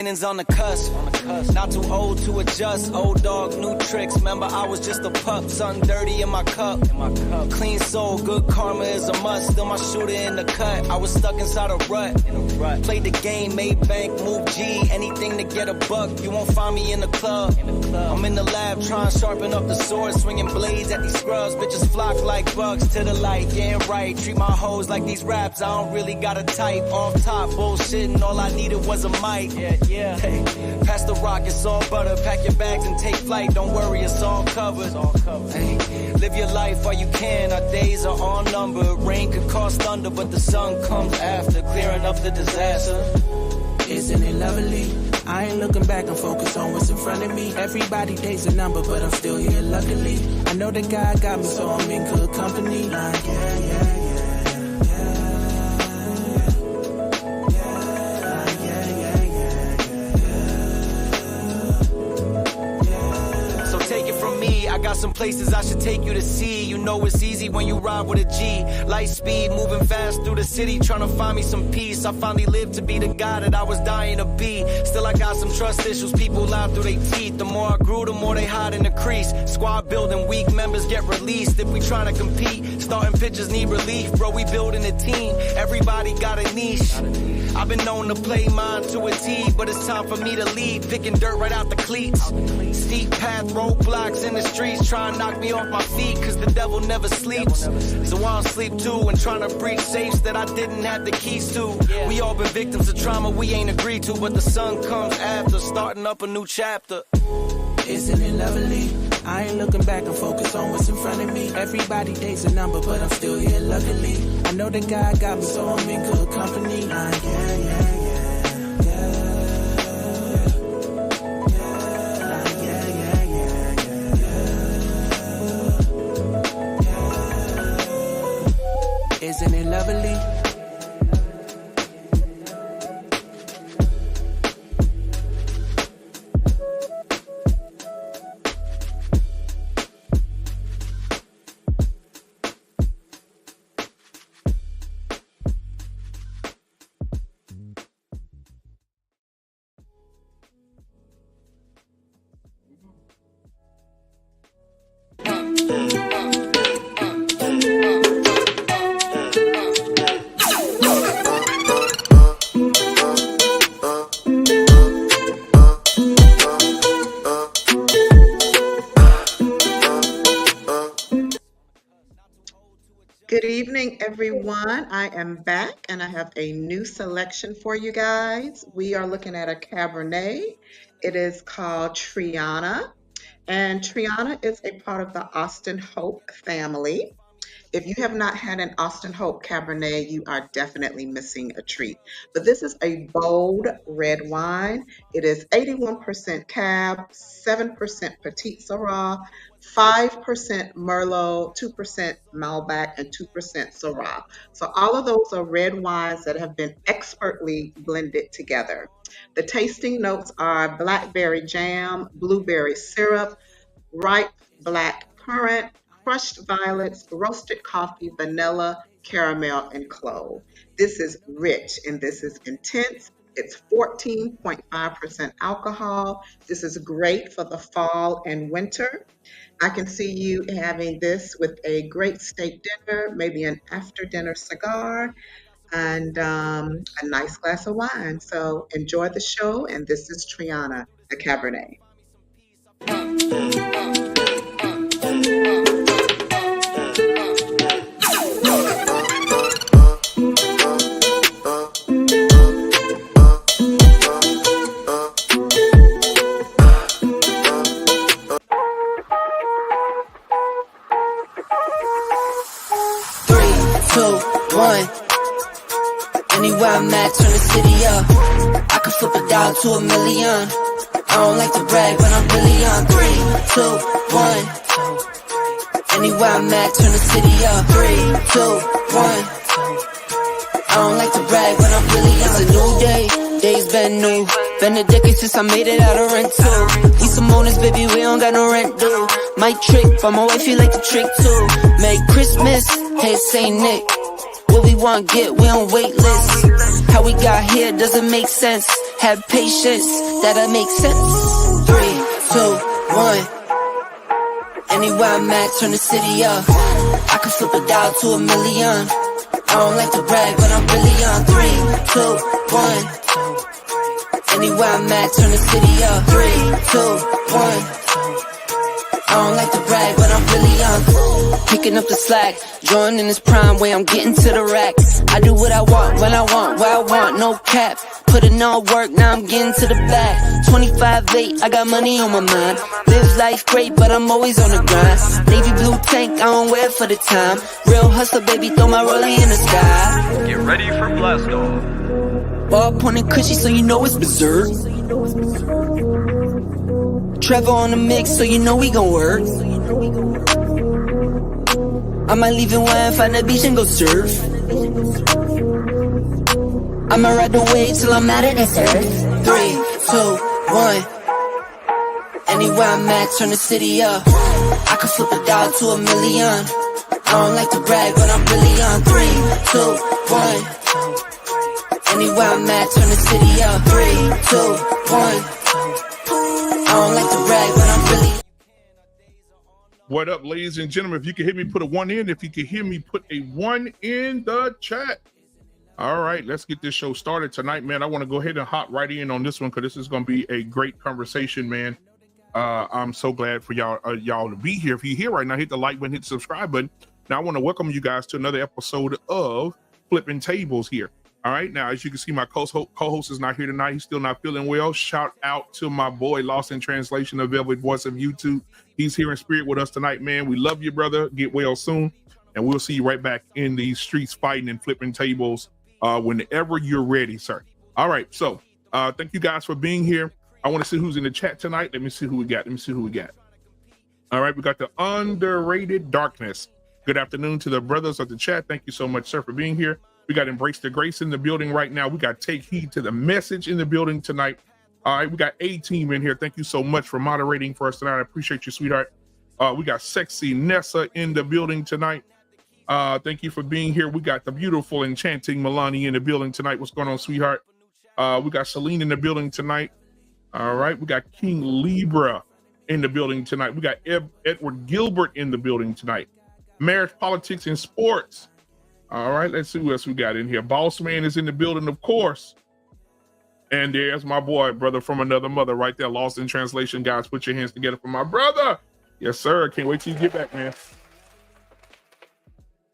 On the cusp, not too old to adjust. Old dog, new tricks. Remember, I was just a pup. Something dirty in my cup. Clean soul, good karma is a must. Still my shooter in the cut. I was stuck inside a rut. Played the game, made bank, moved G. Anything to get a buck. You won't find me in the club. I'm in the lab trying to sharpen up the sword, swinging blades at these scrubs. Bitches flock like bugs to the light. Getting right. Treat my hoes like these raps. I don't really got a type. Off top, bullshitting. All I needed was a mic. Yeah. Hey, pass the rock, it's all butter. Pack your bags and take flight. Don't worry, it's all covered. Hey, live your life while you can. Our days are all numbered. Rain could cause thunder, but the sun comes after, clearing up the disaster. Isn't it lovely? I ain't looking back, I'm focused on what's in front of me. Everybody days a number, but I'm still here luckily. I know that God got me, so I'm in good company. Like, yeah. I got some places I should take you to see. You know it's easy when you ride with a G. Light speed, moving fast through the city, trying to find me some peace. I finally lived to be the guy that I was dying to be. Still I got some trust issues, people lie through their teeth. The more I grew, the more they hide in the crease. Squad building, weak members get released. If we trying to compete, starting pitchers need relief. Bro, we building a team, everybody got a niche. I've been known to play mine to a T, but it's time for me to lead. Picking dirt right out the cleats. Steep path, roadblocks in the streets, trying to knock me off my feet, cause the devil never sleeps. So I don't sleep too, and trying to breach safes that I didn't have the keys to. We all been victims of trauma we ain't agreed to, but the sun comes after, starting up a new chapter. Isn't it lovely? I ain't looking back, I'm focused on what's in front of me. Everybody days a number, but I'm still here luckily. I know that God got me, so I'm in good company. Like, yeah. Isn't it lovely? Good evening, everyone. I am back and I have a new selection for you guys. We are looking at a Cabernet. It is called Triana, and Triana is a part of the Austin Hope family. If you have not had an Austin Hope Cabernet, you are definitely missing a treat. But this is a bold red wine. It is 81% Cab, 7% Petit Syrah, 5% Merlot, 2% Malbec, and 2% Syrah. So all of those are red wines that have been expertly blended together. The tasting notes are blackberry jam, blueberry syrup, ripe black currant, crushed violets, roasted coffee, vanilla, caramel, and clove. This is rich and this is intense. It's 14.5% alcohol. This is great for the fall and winter. I can see you having this with a great steak dinner, maybe an after dinner cigar, and a nice glass of wine. So enjoy the show, and this is Triana, the Cabernet. Anywhere I'm at, turn the city up. I can flip a dollar to $1 million. I don't like to brag, but I'm really on. 3, 2, 1. Anywhere I'm at, turn the city up. 3, 2, 1. I don't like to brag, but I'm really on. It's a new day, days been new. Been a decade since I made it out of rent too. We some owners, baby, we don't got no rent due. My trick, but my wife, you like the trick too. Merry Christmas, hey Saint Nick. What we want, get, we on wait list. How we got here doesn't make sense. Have patience, that'll make sense. 3, 2, 1. Anywhere I'm at, turn the city up. I can flip a dial to $1 million. I don't like to brag, but I'm really on. 3, 2, 1. Anywhere I'm at, turn the city up. 3, 2, 1. I don't like to brag, but I'm really on. Picking up the slack, joining this prime way, I'm getting to the rack. I do what I want, when I want, where I want, no cap. Put in all work, now I'm getting to the back. 25-8, I got money on my mind. Live life great, but I'm always on the grind. Navy blue tank, I don't wear it for the time. Real hustler, baby, throw my rollie in the sky. Get ready for blast off. Ball pointing cushy, so you know it's berserk. Trevor on the mix, so you know we gon' work. I might leave in one, find the beach and go surf. I'ma ride the wave till I'm out of this earth. 3, 2, 1. Anywhere I'm at, turn the city up. I can flip a dial to $1 million. I don't like to brag, but I'm really on. 3, 2, 1. Anywhere I'm at, turn the city up. 3, 2, 1. I don't like to brag, but I'm really. What up, ladies and gentlemen? If you can hear me, put a 1 in. If you can hear me, put a 1 in the chat. All right, let's get this show started tonight, man. I want to go ahead and hop right in on this one because this is going to be a great conversation, man. I'm so glad for y'all to be here. If you're here right now, hit the like button, hit the subscribe button. Now, I want to welcome you guys to another episode of Flipping Tables here. All right, now, as you can see, my co-host is not here tonight. He's still not feeling well. Shout out to my boy, Lost in Translation, the Velvet Voice of YouTube. He's here in spirit with us tonight, man. We love you, brother. Get well soon. And we'll see you right back in these streets fighting and flipping tables whenever you're ready, sir. All right, so thank you guys for being here. I want to see who's in the chat tonight. Let me see who we got. All right, we got the Underrated Darkness. Good afternoon to the brothers of the chat. Thank you so much, sir, for being here. We got Embrace the Grace in the building right now. We got Take Heed to the Message in the building tonight. All right, we got A-Team in here. Thank you so much for moderating for us tonight. I appreciate you, sweetheart. We got Sexy Nessa in the building tonight. Thank you for being here. We got the beautiful, enchanting Milani in the building tonight. What's going on, sweetheart? We got Celine in the building tonight. All right, we got King Libra in the building tonight. We got Edward Gilbert in the building tonight. Marriage, Politics, and Sports. All right, let's see who else we got in here. Boss Man is in the building, of course. And there's my boy, brother from another mother right there. Lost in Translation, guys. Put your hands together for my brother. Yes, sir. Can't wait till you get back, man.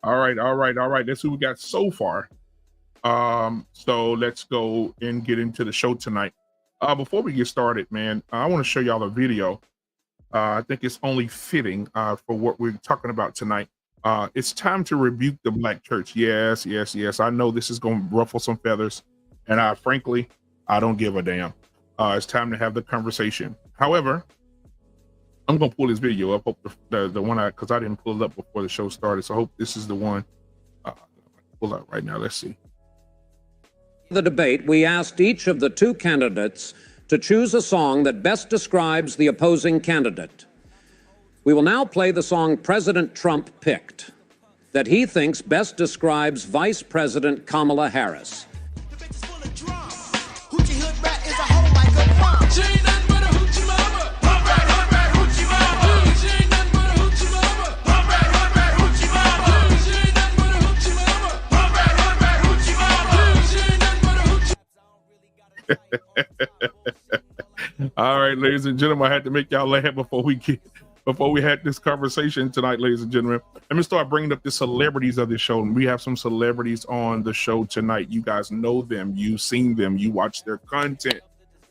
All right. That's who we got so far. So let's go and get into the show tonight. Before we get started, man, I want to show y'all a video. I think it's only fitting for what we're talking about tonight. It's time to rebuke the black church. Yes. I know this is going to ruffle some feathers, and frankly, I don't give a damn. It's time to have the conversation. However, I'm going to pull this video up. Hope the one because I didn't pull it up before the show started. So I hope this is the one. Pull up right now. Let's see. The debate, we asked each of the two candidates to choose a song that best describes the opposing candidate. We will now play the song President Trump picked, that he thinks best describes Vice President Kamala Harris. All right, ladies and gentlemen, I had to make y'all laugh before we had this conversation tonight, ladies and gentlemen. Let me start bringing up the celebrities of the show. And we have some celebrities on the show tonight. You guys know them. You've seen them. You watch their content.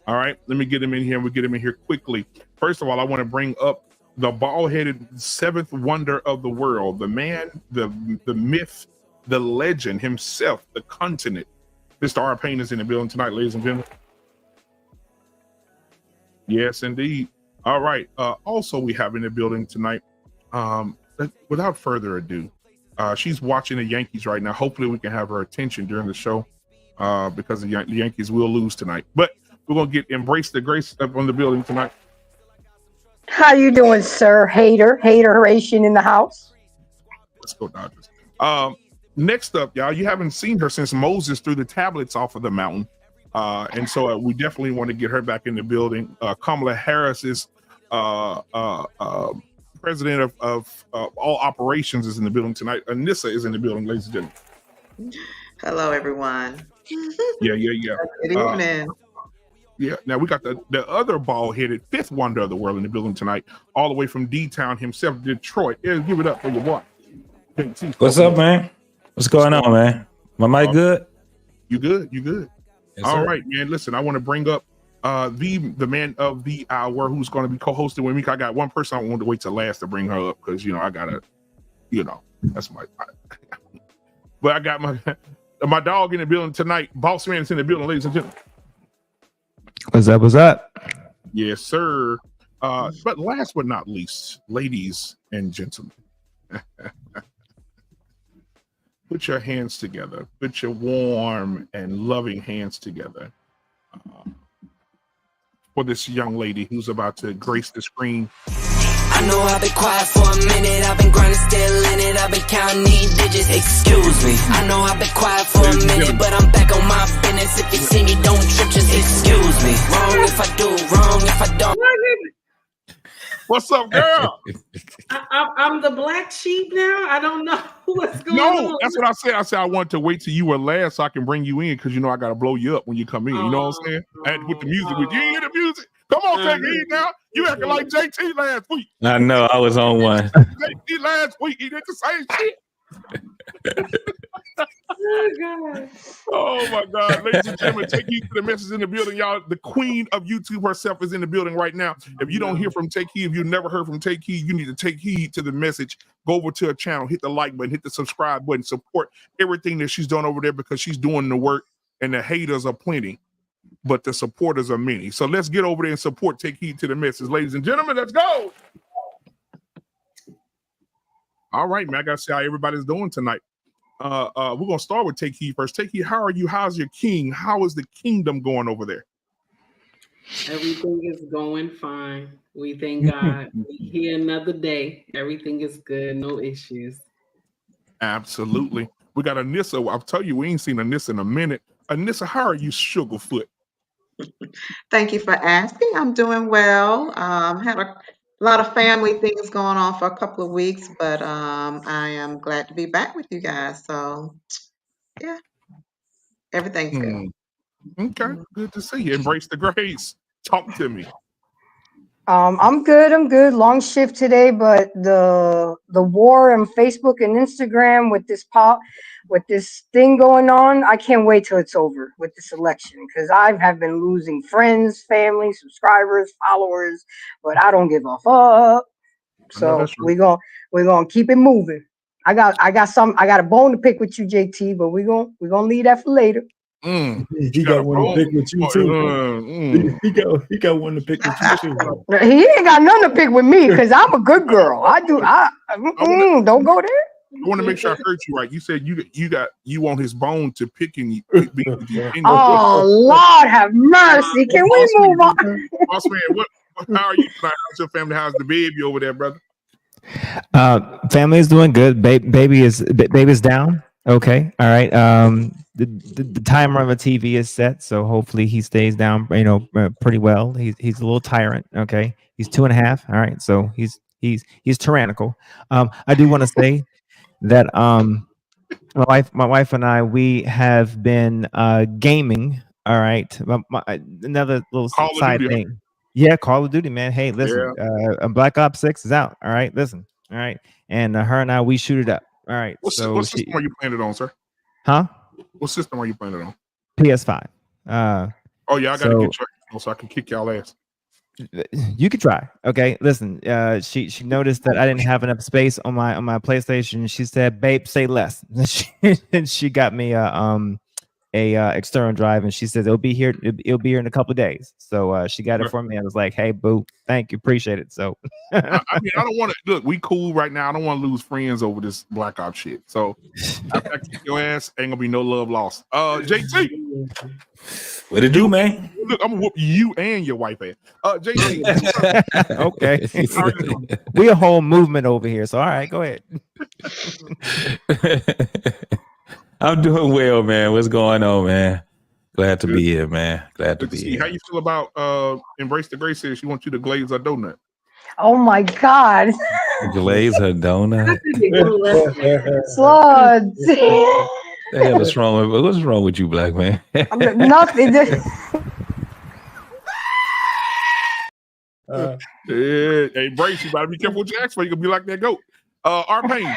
All right, let me get them in here. And we'll get them in here quickly. First of all, I want to bring up the bald-headed seventh wonder of the world, the man, the myth, the legend himself, the continent. Mr. R. Payne is in the building tonight, ladies and gentlemen. Yes, indeed. All right. Also, we have in the building tonight, without further ado, she's watching the Yankees right now. Hopefully we can have her attention during the show because the Yankees will lose tonight. But we're going to get Embrace the Grace up on the building tonight. How you doing, sir? Hater Haration in the house. Let's go, Dodgers. next up, y'all, you haven't seen her since Moses threw the tablets off of the mountain. And so we definitely want to get her back in the building. Kamala Harris is president of all operations is in the building tonight. Anissa is in the building, ladies and gentlemen. Hello, everyone. Yeah. Good evening. Yeah. Now we got the other bald-headed fifth wonder of the world in the building tonight, all the way from D-Town himself, Detroit. Yeah, give it up for your boy. What's up, man? What's going on, man? My mic good? You good? Yes, all right, man. Listen, I want to bring up the man of the hour who's going to be co-hosting with me. I got one person I want to wait till last to bring her up because I gotta, that's my. But I got my dog in the building tonight. Boss man is in the building, ladies and gentlemen. What's up? Yes, sir. But last but not least, ladies and gentlemen, put your hands together. Put your warm and loving hands together for this young lady who's about to grace the screen. I know I've been quiet for a minute, I've been grinding, still in it, I've been counting these digits, excuse me. I know I've been quiet for a minute, but I'm back on my business. If you see me, don't trip, just excuse me. Wrong if I do, wrong if I don't. What's up, girl? I'm the black sheep now. I don't know what's going on. No, that's what I said. I said I wanted to wait till you were last so I can bring you in because I got to blow you up when you come in. You know what I'm saying? I had to put the music with you. You hear the music? Come on, take it now. You acting like JT last week. I know, I was on one. JT last week, he did the same shit. Oh my God, ladies and gentlemen, take heed to the message in the building, y'all. The queen of YouTube herself is in the building right now. If you don't hear from Take Heed, if you've never heard from Take Heed, you need to take heed to the message. Go over to her channel, hit the like button, hit the subscribe button, support everything that she's doing over there because she's doing the work and the haters are plenty, but the supporters are many. So let's get over there and support Take Heed to the message. Ladies and gentlemen, let's go. All right, man, I gotta see how everybody's doing tonight. We're gonna start with Take Heed first. Take Heed, how are you? How's your king? How is the kingdom going over there? Everything is going fine. We thank God. We here another day. Everything is good. No issues. Absolutely. We got Anissa. I'll tell you, we ain't seen Anissa in a minute. Anissa, how are you, Sugarfoot? Thank you for asking. I'm doing well. Had a lot of family things going on for a couple of weeks, but I am glad to be back with you guys. So, yeah, everything's good. Okay, good to see you. Embrace the grace. Talk to me. I'm good. Long shift today, but the war on Facebook and Instagram with this thing going on, I can't wait till it's over with this election because I have been losing friends, family, subscribers, followers, but I don't give a fuck. So we're gonna keep it moving. I got a bone to pick with you, JT, but we're gonna leave that for later. He got one to pick with you too. He got one to pick with you too. He ain't got nothing to pick with me because I'm a good girl. Don't go there. I want to make sure I heard you right. You said you want his bone to pick and oh Lord have mercy. Can we move on? Boss man, how are you tonight? How's your family? How's the baby over there, brother? Family is doing good. Baby's down. Okay. All right. The timer on the TV is set, so hopefully he stays down, pretty well. He's a little tyrant. Okay. He's 2.5. All right. So he's tyrannical. I do want to say that my wife and I, we have been gaming. All right. Another little side thing. Yeah, Call of Duty, man. Hey, listen, Black Ops 6 is out. All right, listen. All right. And her and I, we shoot it up. All right. What system are you playing it on, sir? Huh? What system are you playing it on? PS5. Oh, yeah, I got to get you so I can kick y'all ass. You could try. Okay, listen. She noticed that I didn't have enough space on my PlayStation. She said, "Babe, say less." And she got me a external drive, and she said it'll be here in a couple of days. So she got it for me. I was like, "Hey, boo, thank you, appreciate it." So I mean, I don't want to look. We cool right now. I don't want to lose friends over this Black Ops shit. So after I kick your ass, ain't gonna be no love lost. JT, what it do, man? Look, I'm gonna whoop you and your wife ass. JT, okay, we a whole movement over here. So all right, go ahead. I'm doing well, man. What's going on, man? Glad to be here, man. Glad to be here. How you feel about Embrace the Grace says she wants you to glaze her donut? Oh my God. Glaze her donut. Slugs. The hell is wrong with what's wrong with you, black man? Nothing. Hey, Brace, you gotta be careful what you ask for. You can be like that goat. R-Pain.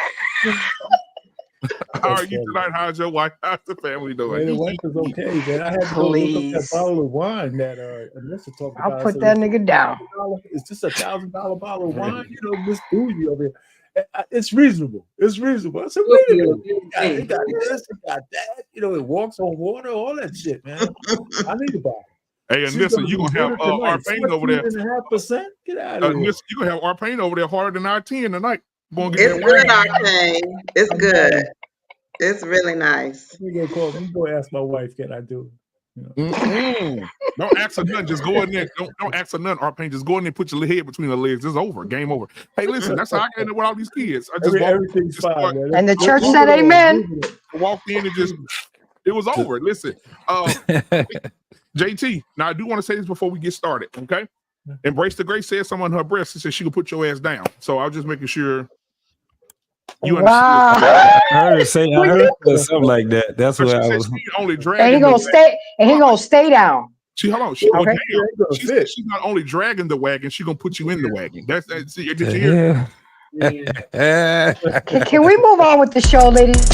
How are you tonight? How's your wife? How's the family doing? The wife is okay, man. I had to go look up that bottle of wine that Alyssa talked about. I'll put that nigga down. It's just $1,000 bottle of wine, Miss Bougie over here. It's reasonable. It's reasonable. I said, wait a minute. It got this, it got that. It walks on water, all that shit, man. I need to buy it. Hey, and listen, you're going to have R-Pain over there. 14.5%? Get out of here. Listen, you're going to have R-Pain over there harder than R10 tonight. It's good, R-Pain. It's good. It's really nice. I'm going to go ask my wife, can I do it? Don't ask her nothing. Just go in there. Don't ask her nothing, R-Pain. Just go in there and put your head between her legs. It's over. Game over. Hey, listen, that's how I got in with all these kids. I just everything's fine, man. And the church said amen. Walked in and just, it was over. Listen, JT, now I do want to say this before we get started, okay? Embrace the Grace said something on her breast. She said she could put your ass down. So I was just making sure you understood. Wow. I heard something like that. That's what I was. Only And he gonna stay. And he gonna stay down. She hold on. She's not only dragging the wagon, she's gonna put you in the wagon. That's did you hear? Can we move on with the show, ladies?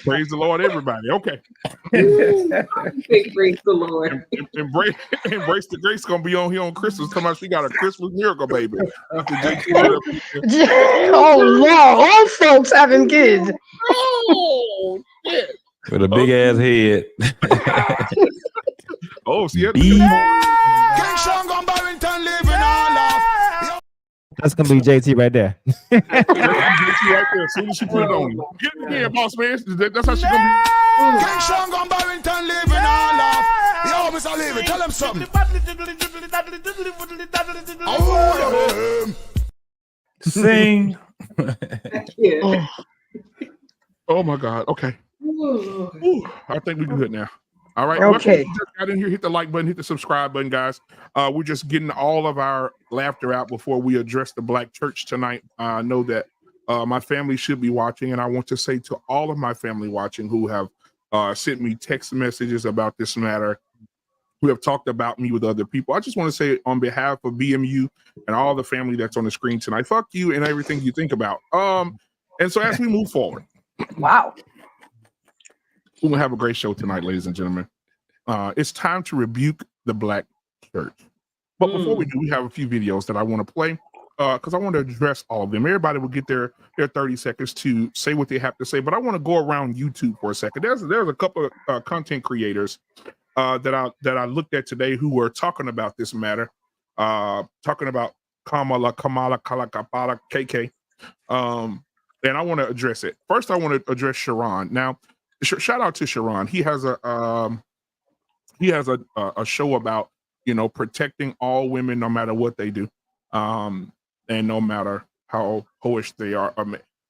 Praise the Lord, everybody. Okay. Praise the Lord. Embrace the Grace gonna be on here on Christmas. Come out, she got a Christmas miracle baby. Oh Lord, all folks having kids. Oh shit. With a big ass head. Oh, see it. That's gonna be JT right there. JT right there. As soon as she put it on, get it again, boss man. That's how she gonna be. King Sean on Barrington living all off. Yo, Mr. Levy, tell him something. Sing. Oh my God. Okay. Ooh, I think we're good now. All right. Okay. Just got in here, hit the like button, hit the subscribe button, guys. We're just getting all of our laughter out before we address the Black church tonight. I know that my family should be watching, and I want to say to all of my family watching who have sent me text messages about this matter, who have talked about me with other people. I just want to say on behalf of BMU and all the family that's on the screen tonight, fuck you and everything you think about. And so as we move forward, wow, we're gonna have a great show tonight, ladies and gentlemen. It's time to rebuke the Black church. But before we do, we have a few videos that I want to play because I want to address all of them. Everybody will get their 30 seconds to say what they have to say, but I want to go around YouTube for a second. There's a couple of content creators that I looked at today who were talking about this matter, talking about Kamala, KK. And I want to address it. First, I want to address Sharon. Now, shout out to Sharon. He has a show about, protecting all women no matter what they do, and no matter how hoish they are,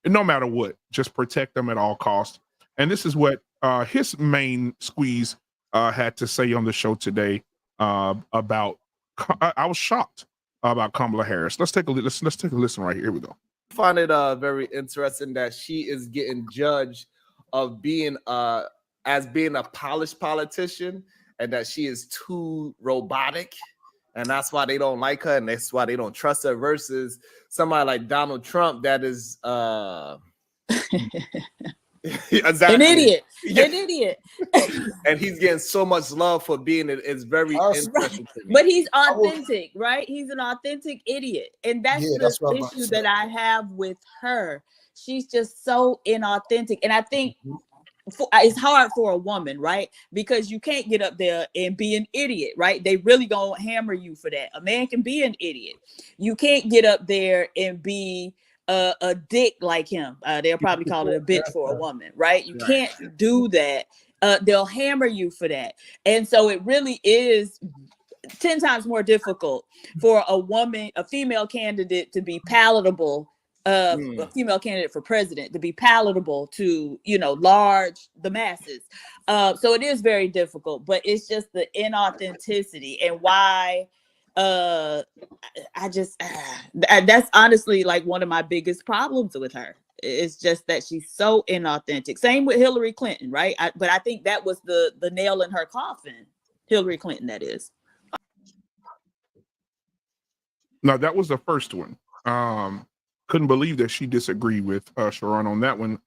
no matter what, just protect them at all costs. And this is what his main squeeze had to say on the show today about. I was shocked about Kamala Harris. Let's take a listen right here. Here we go. I find it very interesting that she is getting judged of being as being a polished politician, and that she is too robotic, and that's why they don't like her, and that's why they don't trust her, versus somebody like Donald Trump that is exactly. An idiot. Yeah. An idiot. And he's getting so much love for being it. It's very interesting to me. But he's authentic, right? He's an authentic idiot. And that's the issue that I have with her. She's just so inauthentic. And I think it's hard for a woman, right? Because you can't get up there and be an idiot, right? They really gonna hammer you for that. A man can be an idiot. You can't get up there and be a dick like him. They'll probably call it a bitch for a woman, right? You can't do that. They'll hammer you for that. And so it really is 10 times more difficult for a woman, a female candidate, to be palatable a female candidate for president to be palatable to, the masses. So it is very difficult, but it's just the inauthenticity and why that's honestly like one of my biggest problems with her. It's just that she's so inauthentic. Same with Hillary Clinton, right? But I think that was the nail in her coffin. Hillary Clinton, that is. No, that was the first one. Couldn't believe that she disagreed with Sharon on that one.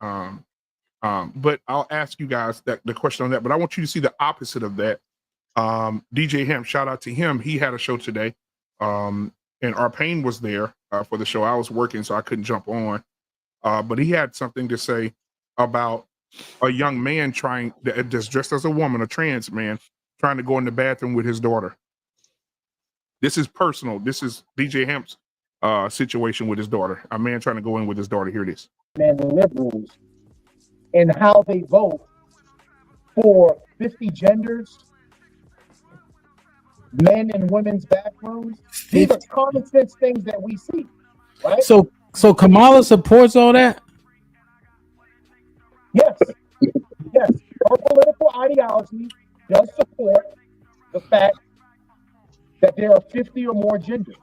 But I'll ask you guys the question on that. But I want you to see the opposite of that. DJ Hemp, shout out to him. He had a show today. And Arpain was there for the show. I was working, so I couldn't jump on. But he had something to say about a young man that's dressed as a woman, a trans man, trying to go in the bathroom with his daughter. This is personal. This is DJ Hemp's situation with his daughter. A man trying to go in with his daughter. Here it is. And the liberals and how they vote for 50 genders, men and women's bathrooms. These are common sense things that we see, right? So Kamala supports all that? Yes. Yes. Her political ideology does support the fact that there are 50 or more genders.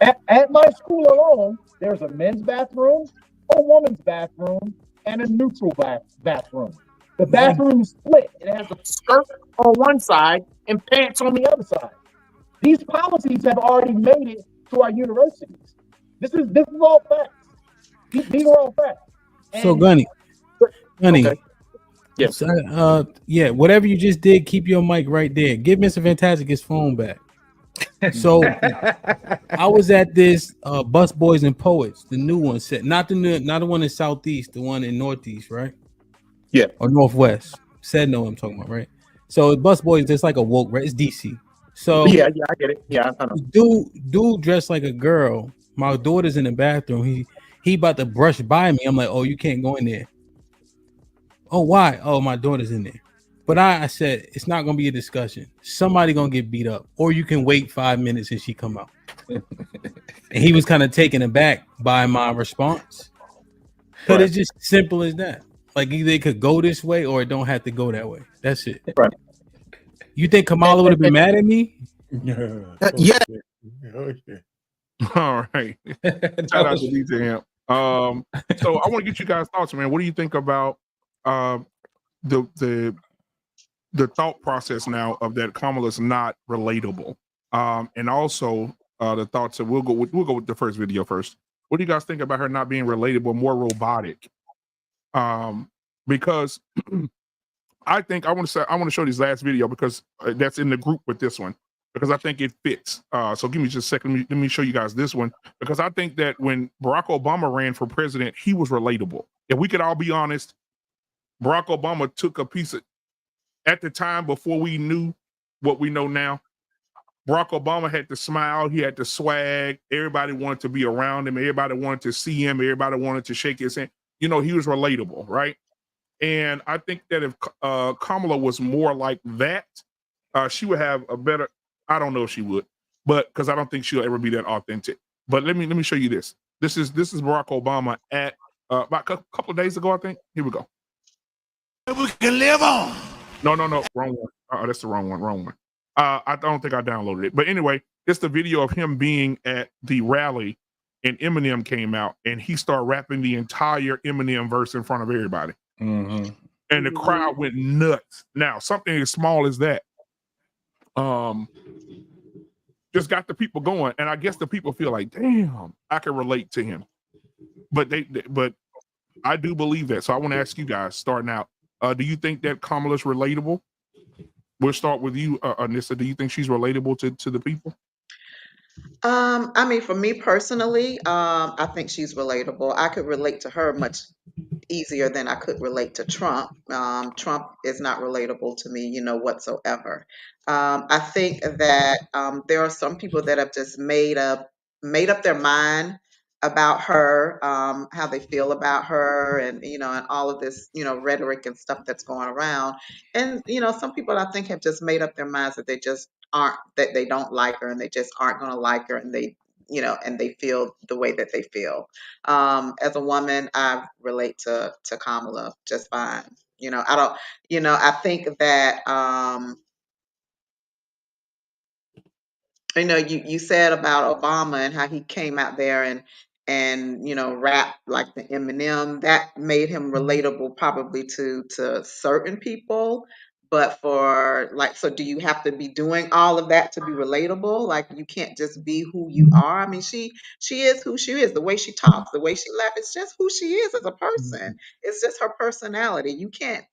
At my school alone, there's a men's bathroom, a woman's bathroom, and a neutral bathroom. The bathroom is split. It has a skirt on one side and pants on the other side. These policies have already made it to our universities. This is all facts. These are all facts. So Gunny. Okay. Yes. Yeah, whatever you just did, keep your mic right there. Give Mr. Fantastic his phone back. So I was at this Bus Boys and Poets, the new one set, not the one in Southeast, the one in Northeast, right? Yeah. Or Northwest. Said know what I'm talking about, right? So Bus Boys, it's like a woke, right? It's DC. So yeah, I get it. Yeah, I know. Dude dressed like a girl. My daughter's in the bathroom. He about to brush by me. I'm like, oh, you can't go in there. Oh, why? Oh, my daughter's in there. But I said, it's not going to be a discussion. Somebody going to get beat up. Or you can wait 5 minutes and she come out. And he was kind of taken aback by my response. But it's just simple as that. Like either it could go this way or it don't have to go that way. That's it. Right. You think Kamala would have been mad at me? Yeah. All right. Shout out to DJ Hemp. So I want to get you guys' thoughts, man. What do you think about the thought process now of that Kamala's not relatable, and also the thoughts of we'll go with the first video first. What do you guys think about her not being relatable, more robotic? Because I think I want to show this last video because that's in the group with this one because I think it fits. So give me just a second. Let me show you guys this one because I think that when Barack Obama ran for president, he was relatable. If we could all be honest, Barack Obama took a piece of, at the time before we knew what we know now, Barack Obama had the smile, he had the swag, everybody wanted to be around him, everybody wanted to see him, everybody wanted to shake his hand. You know, he was relatable, right? And I think that if Kamala was more like that, she would have a better, I don't know if she would, but because I don't think she'll ever be that authentic. But let me show you this. This is Barack Obama at about a couple of days ago, I think. Here we go. We can live on. No, wrong one. That's the wrong one. I don't think I downloaded it. But anyway, it's the video of him being at the rally and Eminem came out and he started rapping the entire Eminem verse in front of everybody. Mm-hmm. And the crowd went nuts. Now, something as small as that just got the people going. And I guess the people feel like, damn, I can relate to him. But I do believe that. So I want to ask you guys, starting out, do you think that Kamala's relatable? We'll start with you, Anissa. Do you think she's relatable to the people? I mean, for me personally, I think she's relatable. I could relate to her much easier than I could relate to Trump. Trump is not relatable to me, whatsoever. I think that there are some people that have just made up their mind about her, how they feel about her, and and all of this, rhetoric and stuff that's going around. And some people I think have just made up their minds that they just aren't, that they don't like her, and they just aren't going to like her, and they and they feel the way that they feel. As a woman, I relate to Kamala just fine. I don't, I think that, you said about Obama and how he came out there and rap like the Eminem. That made him relatable probably to certain people. But for like, so do you have to be doing all of that to be relatable? Like you can't just be who you are. I mean, she is who she is. The way she talks, the way she laughs, it's just who she is as a person. It's just her personality. You can't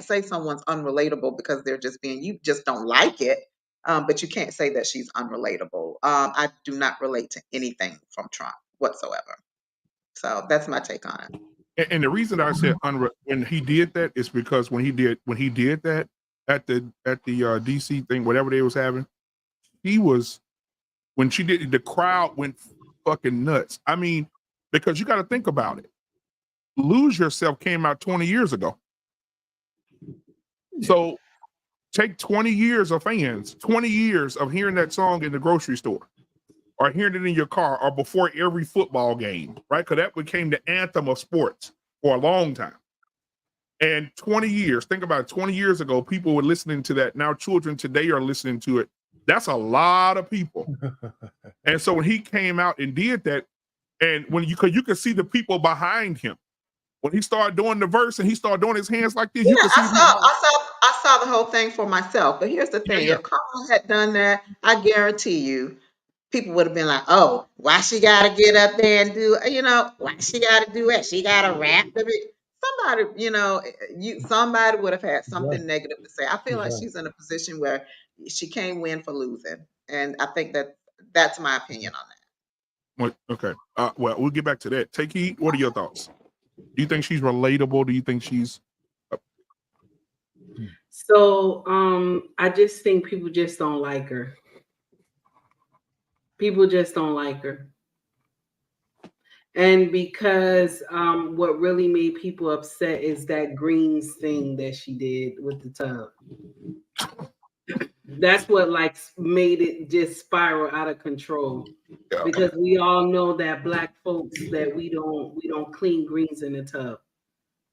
say someone's unrelatable because they're just being, you just don't like it. But you can't say that she's unrelatable. I do not relate to anything from Trump whatsoever. So that's my take on it. And the reason I said when he did that is because when he did that at the DC thing, whatever they was having, when she did, the crowd went fucking nuts. I mean, because you got to think about it. Lose Yourself came out 20 years ago. So take 20 years of fans, 20 years of hearing that song in the grocery store, or hearing it in your car, or before every football game, right? Because that became the anthem of sports for a long time. And 20 years, think about it, 20 years ago, people were listening to that. Now children today are listening to it. That's a lot of people. And so when he came out and did that, and when you could see the people behind him, when he started doing the verse and he started doing his hands like this, Yeah, you could see I saw the whole thing for myself. But here's the thing: Yeah. if Kamala had done that, I guarantee you, people would have been like, "Oh, why she got to get up there and do? Why she got to do it? She got to rap." Somebody would have had something negative to say. I feel like she's in a position where she can't win for losing, and I think that's my opinion on that. Okay. Well, we'll get back to that. Take heed. What are your thoughts? Do you think she's relatable? Do you think she's? So, I just think people just don't like her. People just don't like her. And because what really made people upset is that greens thing that she did with the tub. That's what made it just spiral out of control. Yeah. Because we all know that Black folks that we don't clean greens in the tub.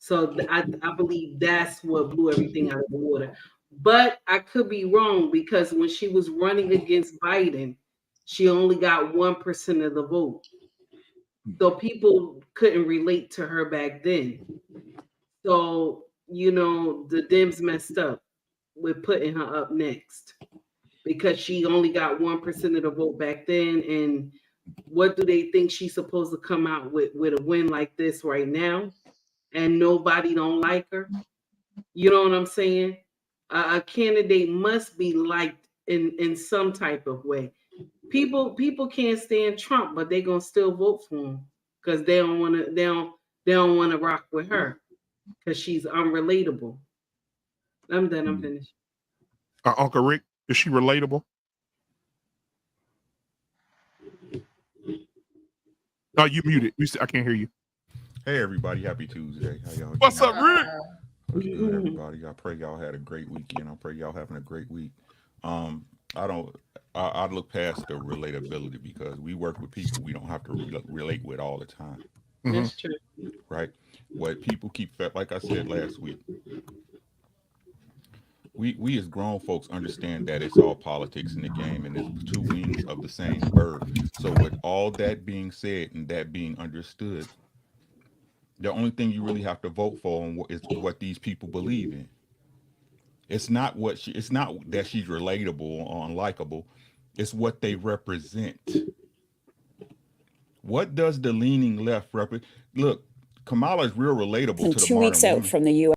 So I believe that's what blew everything out of the water. But I could be wrong because when she was running against Biden, she only got 1% of the vote. So people couldn't relate to her back then. So, the Dems messed up with putting her up next because she only got 1% of the vote back then. And what do they think she's supposed to come out with a win like this right now? And nobody don't like her. You know what I'm saying? A candidate must be liked in some type of way. People can't stand Trump, but they're gonna still vote for him because they don't want to rock with her because she's unrelatable. I'm done. I'm finished. Uncle Rick, is she relatable? No, you muted. I can't hear you. Hey everybody, happy Tuesday. How y'all? What's up, Rick? What's good, everybody? I pray y'all had a great weekend. I pray y'all having a great week. I look past the relatability because we work with people we don't have to relate with all the time. That's true. Right? What people keep, like I said last week, we as grown folks understand that it's all politics in the game and it's two wings of the same bird. So with all that being said and that being understood, the only thing you really have to vote for is what these people believe in. It's not it's not that she's relatable or unlikable. It's what they represent. What does the leaning left represent? Look, Kamala is real relatable to the 2 weeks out from the U.S.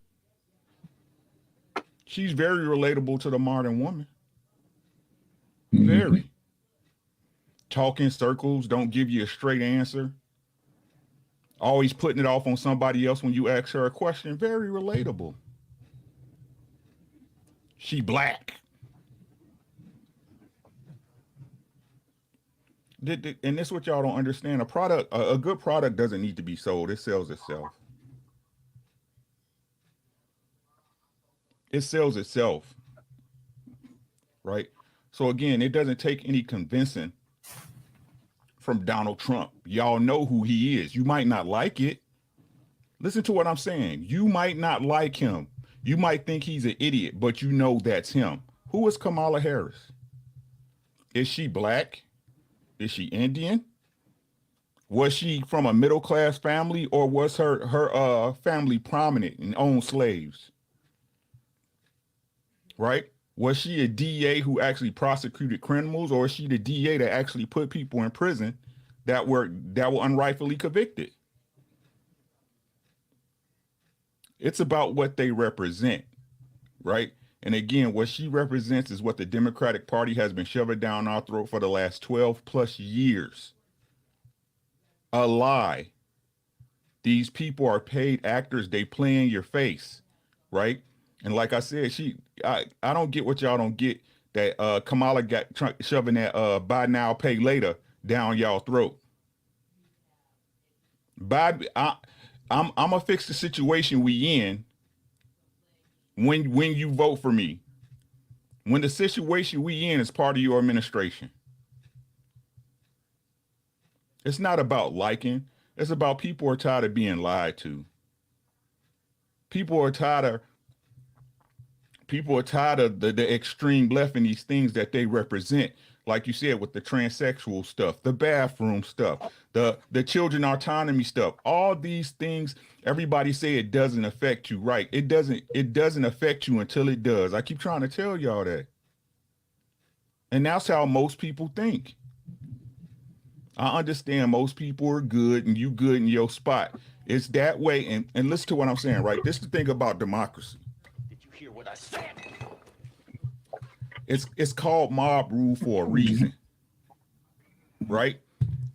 She's very relatable to the modern woman. Very. Talk in circles, don't give you a straight answer. Always putting it off on somebody else when you ask her a question. Very relatable. She Black. And this is what y'all don't understand. A good product doesn't need to be sold. It sells itself. It sells itself. Right? So again, it doesn't take any convincing from Donald Trump. Y'all know who he is. You might not like it. Listen to what I'm saying. You might not like him. You might think he's an idiot, but you know that's him. Who is Kamala Harris? Is she black? Is she Indian? Was she from a middle-class family, or was her family prominent and owned slaves? Right? Was she a DA who actually prosecuted criminals, or is she the DA that actually put people in prison that were unrightfully convicted? It's about what they represent, right? And again, what she represents is what the Democratic Party has been shoving down our throat for the last 12 plus years. A lie. These people are paid actors. They play in your face, right? And like I said, I don't get what y'all don't get, that Kamala got shoving that buy now, pay later down y'all throat. I'm gonna fix the situation we in when you vote for me. When the situation we in is part of your administration. It's not about liking. It's about people are tired of being lied to. People are tired of the extreme left and these things that they represent. Like you said, with the transsexual stuff, the bathroom stuff, the children autonomy stuff, all these things, everybody say it doesn't affect you, right? It doesn't affect you until it does. I keep trying to tell y'all that. And that's how most people think. I understand most people are good and you good in your spot. It's that way. And listen to what I'm saying, right? This is the thing about democracy. Did you hear what I said? It's called mob rule for a reason, right?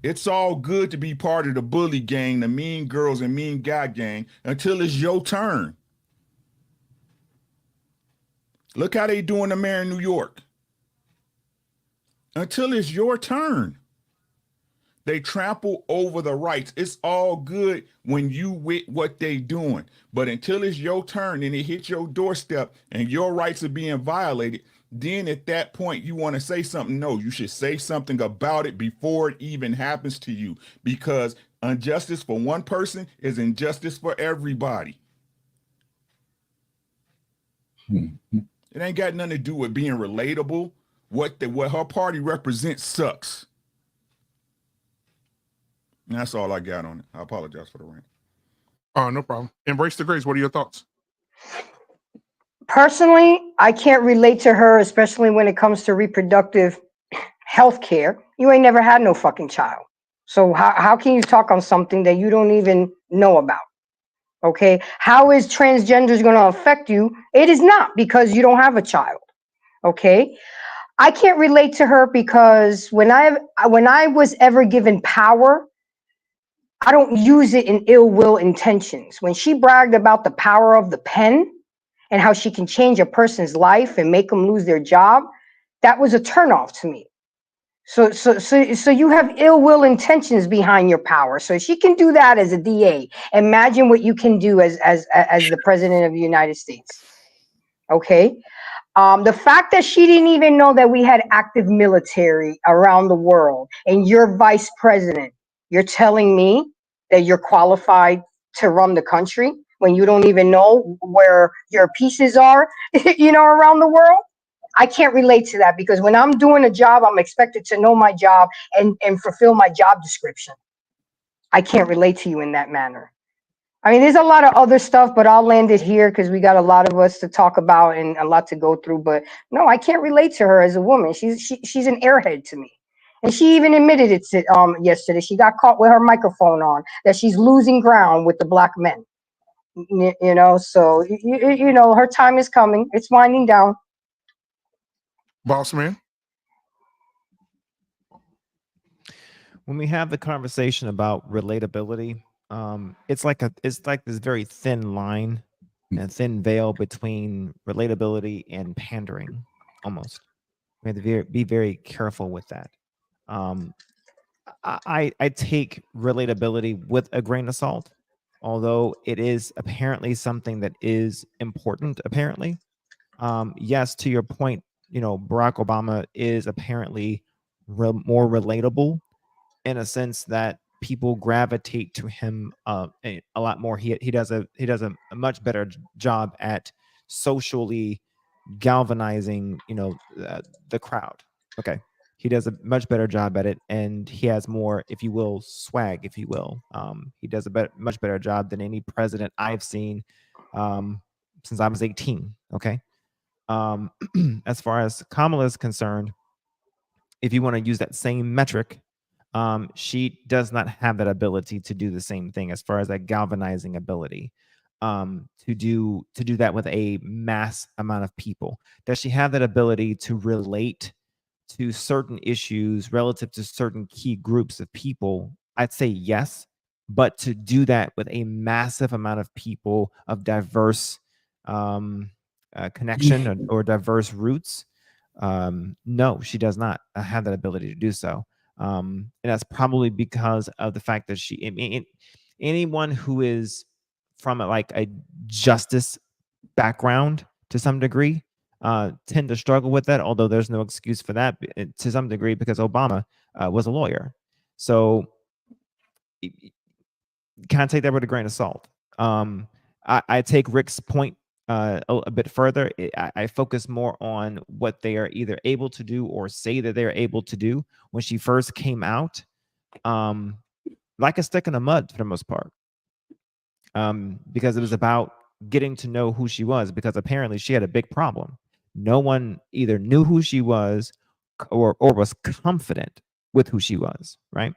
It's all good to be part of the bully gang, the mean girls and mean guy gang, until it's your turn. Look how they doing the mayor in New York. Until it's your turn. They trample over the rights. It's all good when you with what they doing. But until it's your turn and it hits your doorstep and your rights are being violated, then at that point you want to say something. No, you should say something about it before it even happens to you, because injustice for one person is injustice for everybody. It ain't got nothing to do with being relatable. What her party represents sucks. And that's all I got on it. I apologize for the rant. Oh, no problem. Embrace the Grace. What are your thoughts? Personally, I can't relate to her, especially when it comes to reproductive health care. You ain't never had no fucking child. So how can you talk on something that you don't even know about? Okay. How is transgenders going to affect you? It is not, because you don't have a child. Okay. I can't relate to her because when I was ever given power, I don't use it in ill will intentions. When she bragged about the power of the pen and how she can change a person's life and make them lose their job, that was a turnoff to me. So you have ill will intentions behind your power. So she can do that as a DA. Imagine what you can do as the president of the United States. Okay. The fact that she didn't even know that we had active military around the world, and you're vice president, you're telling me that you're qualified to run the country when you don't even know where your pieces are, around the world? I can't relate to that, because when I'm doing a job, I'm expected to know my job and fulfill my job description. I can't relate to you in that manner. I mean, there's a lot of other stuff, but I'll land it here because we got a lot of us to talk about and a lot to go through. But no, I can't relate to her as a woman. She's an airhead to me. And she even admitted it yesterday. She got caught with her microphone on, that she's losing ground with the black men. So her time is coming. It's winding down. Boss man. When we have the conversation about relatability, it's like this very thin line, a thin veil between relatability and pandering, almost. We have to be very careful with that. I take relatability with a grain of salt, although it is apparently something that is important. Apparently, yes, to your point, Barack Obama is apparently more relatable in a sense that people gravitate to him a lot more. He does a much better job at socially galvanizing, the crowd. Okay. He does a much better job at it, and he has more, if you will, swag, if you will. He does a much better job than any president I've seen since I was 18. Okay. As far as Kamala is concerned, if you want to use that same metric, she does not have that ability to do the same thing as far as that galvanizing ability, to do that with a mass amount of people. Does she have that ability to relate to certain issues relative to certain key groups of people? I'd say yes, but to do that with a massive amount of people of diverse connection or diverse roots, no, she does not have that ability to do so. And that's probably because of the fact that anyone who is from a justice background to some degree tend to struggle with that, although there's no excuse for that to some degree, because Obama was a lawyer. So kind of take that with a grain of salt. I take Rick's point a bit further. I focus more on what they are either able to do or say that they're able to do. When she first came out, like a stick in the mud for the most part, because it was about getting to know who she was, because apparently she had a big problem. No one either knew who she was or was confident with who she was, right?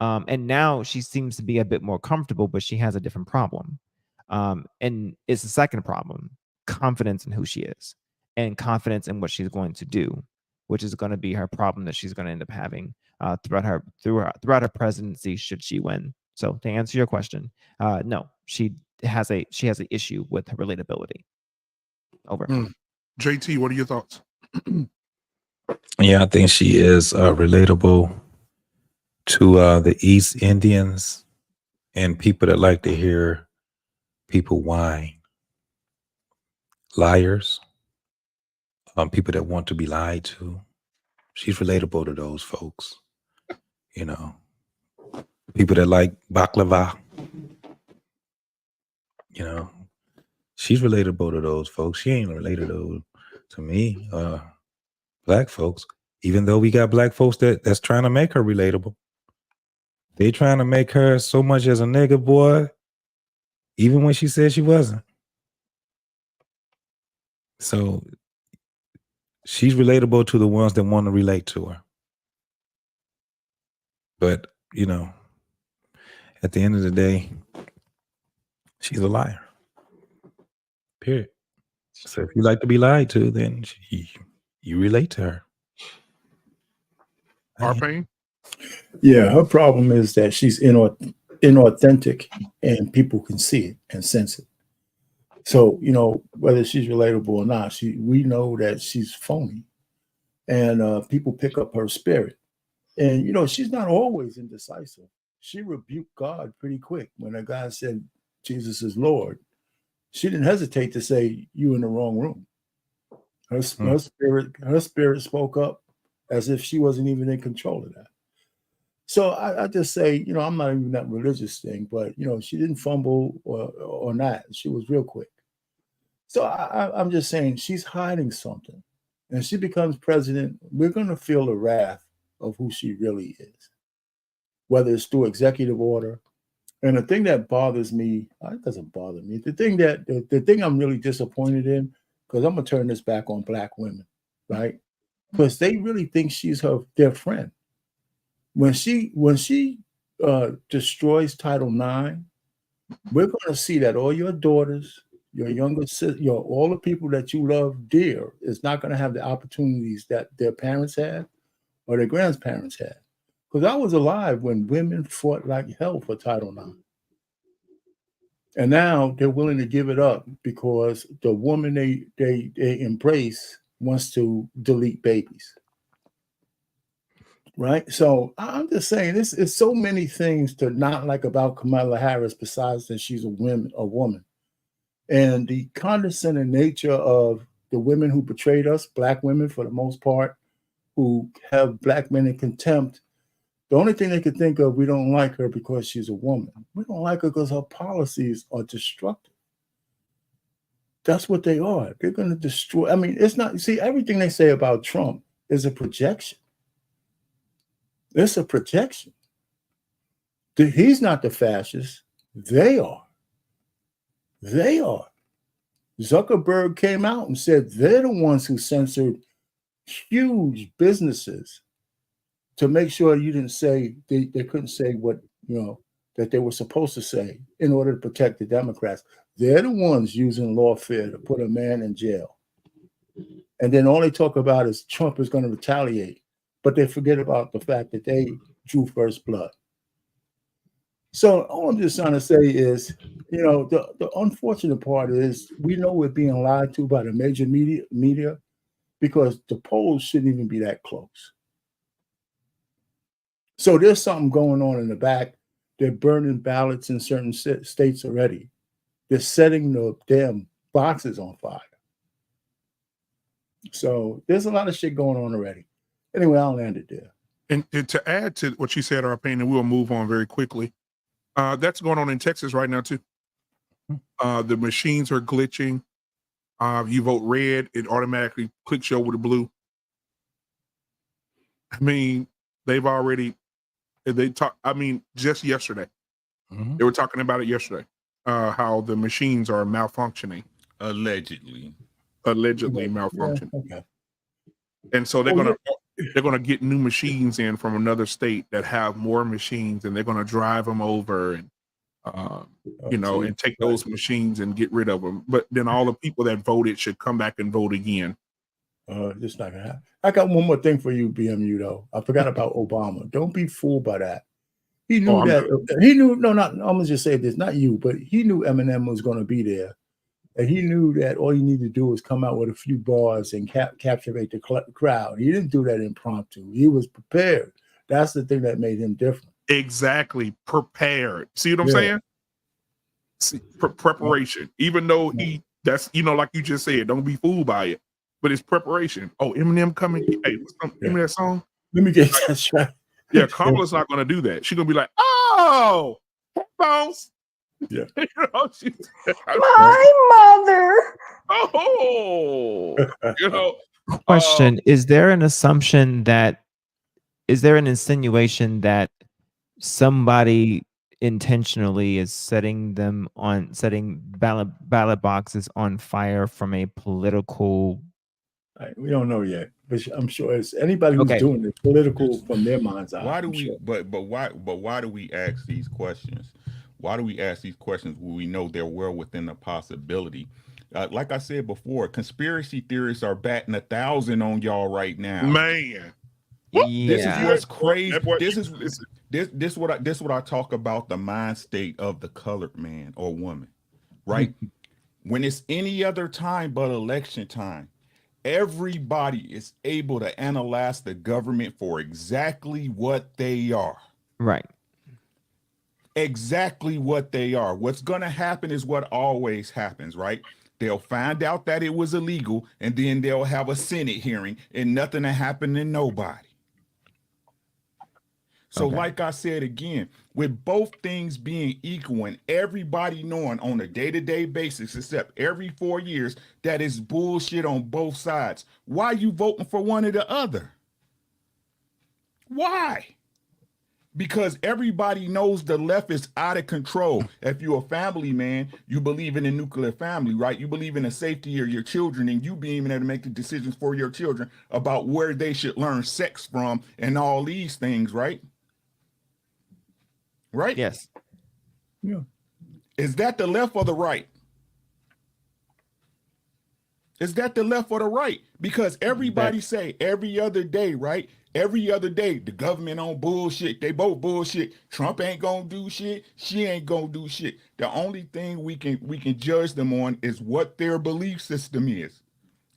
And now she seems to be a bit more comfortable, but she has a different problem. And it's the second problem: confidence in who she is and confidence in what she's going to do, which is going to be her problem that she's going to end up having throughout her presidency, should she win. So to answer your question, no, she has an issue with her relatability. Over. JT, what are your thoughts? Yeah, I think she is relatable to the East Indians and people that like to hear people whine. Liars, people that want to be lied to. She's relatable to those folks. People that like baklava. She's relatable to those folks. She ain't relatable to me, black folks. Even though we got black folks that's trying to make her relatable. They trying to make her so much as a nigga, boy, even when she said she wasn't. So she's relatable to the ones that want to relate to her. But, at the end of the day, she's a liar. Period. So if you like to be lied to, then you relate to her. R-Pain? Yeah, her problem is that she's inauthentic, and people can see it and sense it. So, whether she's relatable or not, we know that she's phony, and people pick up her spirit. And, she's not always indecisive. She rebuked God pretty quick when a guy said Jesus is Lord. She didn't hesitate to say, "You in the wrong room." Her spirit spoke up as if she wasn't even in control of that. So I just say, I'm not even that religious thing, but she didn't fumble or not. She was real quick. So I'm just saying she's hiding something, and she becomes president. We're going to feel the wrath of who she really is, whether it's through executive order. And the thing that bothers me, it doesn't bother me. The thing I'm really disappointed in, because I'm gonna turn this back on black women, right? Because they really think she's their friend. When she destroys Title IX, we're gonna see that all your daughters, your younger sister, all the people that you love dear, is not gonna have the opportunities that their parents had or their grandparents had. Because I was alive when women fought like hell for Title IX. And now they're willing to give it up because the woman they embrace wants to delete babies. Right? So I'm just saying, it's so many things to not like about Kamala Harris besides that she's a woman. And the condescending nature of the women who betrayed us, black women for the most part, who have black men in contempt, The only thing they could think of, we don't like her because she's a woman. We don't like her because her policies are destructive. That's what they are. They're going to destroy. I mean, it's not, see, everything they say about Trump is a projection. It's a projection. He's not the fascist. They are. They are. Zuckerberg came out and said they're the ones who censored huge businesses to make sure you didn't say, they couldn't say what, that they were supposed to say in order to protect the Democrats. They're the ones using lawfare to put a man in jail. And then all they talk about is Trump is going to retaliate, but they forget about the fact that they drew first blood. So all I'm just trying to say is, the unfortunate part is we know we're being lied to by the major media because the polls shouldn't even be that close. So there's something going on in the back. They're burning ballots in certain states already. They're setting the damn boxes on fire. So there's a lot of shit going on already. Anyway, I'll land it there. And to add to what you said, our opinion, we'll move on very quickly. That's going on in Texas right now, too. The machines are glitching. You vote red, it automatically clicks you over to blue. I mean, just yesterday, they were talking about it yesterday, how the machines are malfunctioning. Allegedly malfunctioning. Okay. And so they're gonna get new machines in from another state that have more machines, and they're gonna drive them over and and take those machines and get rid of them. But then all the people that voted should come back and vote again. It's not gonna happen. I got one more thing for you, BMU, though. I forgot about Obama. Don't be fooled by that. He knew I'm gonna just say this, not you, but he knew Eminem was gonna be there. And he knew that all you need to do was come out with a few bars and captivate the crowd. He didn't do that impromptu. He was prepared. That's the thing that made him different. Exactly. Prepared. See what I'm saying? Preparation. Even though that's like you just said, don't be fooled by it. But it's preparation. Oh, Eminem coming. Hey, give me that song. Let me get that shot. Yeah, Kamala's not going to do that. She's going to be like, oh, headphones. Yeah. My mother. Oh. Question: is there an insinuation that somebody intentionally is setting ballot boxes on fire from a political? We don't know yet, but I'm sure it's anybody who's doing it political from their mind's eye. Why do we? But why do we ask these questions? Why do we ask these questions when we know they're well within the possibility? Like I said before, conspiracy theorists are batting 1,000 on y'all right now. Man, this is what's crazy. This what I talk about, the mind state of the colored man or woman, right? When it's any other time but election time, everybody is able to analyze the government for exactly what they are. Right. Exactly what they are. What's going to happen is what always happens, right? They'll find out that it was illegal, and then they'll have a Senate hearing, and nothing will happen to nobody. So like I said again, with both things being equal and everybody knowing on a day-to-day basis, except every 4 years, that is bullshit on both sides, why are you voting for one or the other? Why? Because everybody knows the left is out of control. If you're a family man, you believe in a nuclear family, right? You believe in the safety of your children and you being able to make the decisions for your children about where they should learn sex from and all these things, right? Right? Yes. Yeah. Is that the left or the right? Is that the left or the right? Because everybody say every other day, right? Every other day, the government on bullshit. They both bullshit. Trump ain't gonna do shit. She ain't gonna do shit. The only thing we can judge them on is what their belief system is,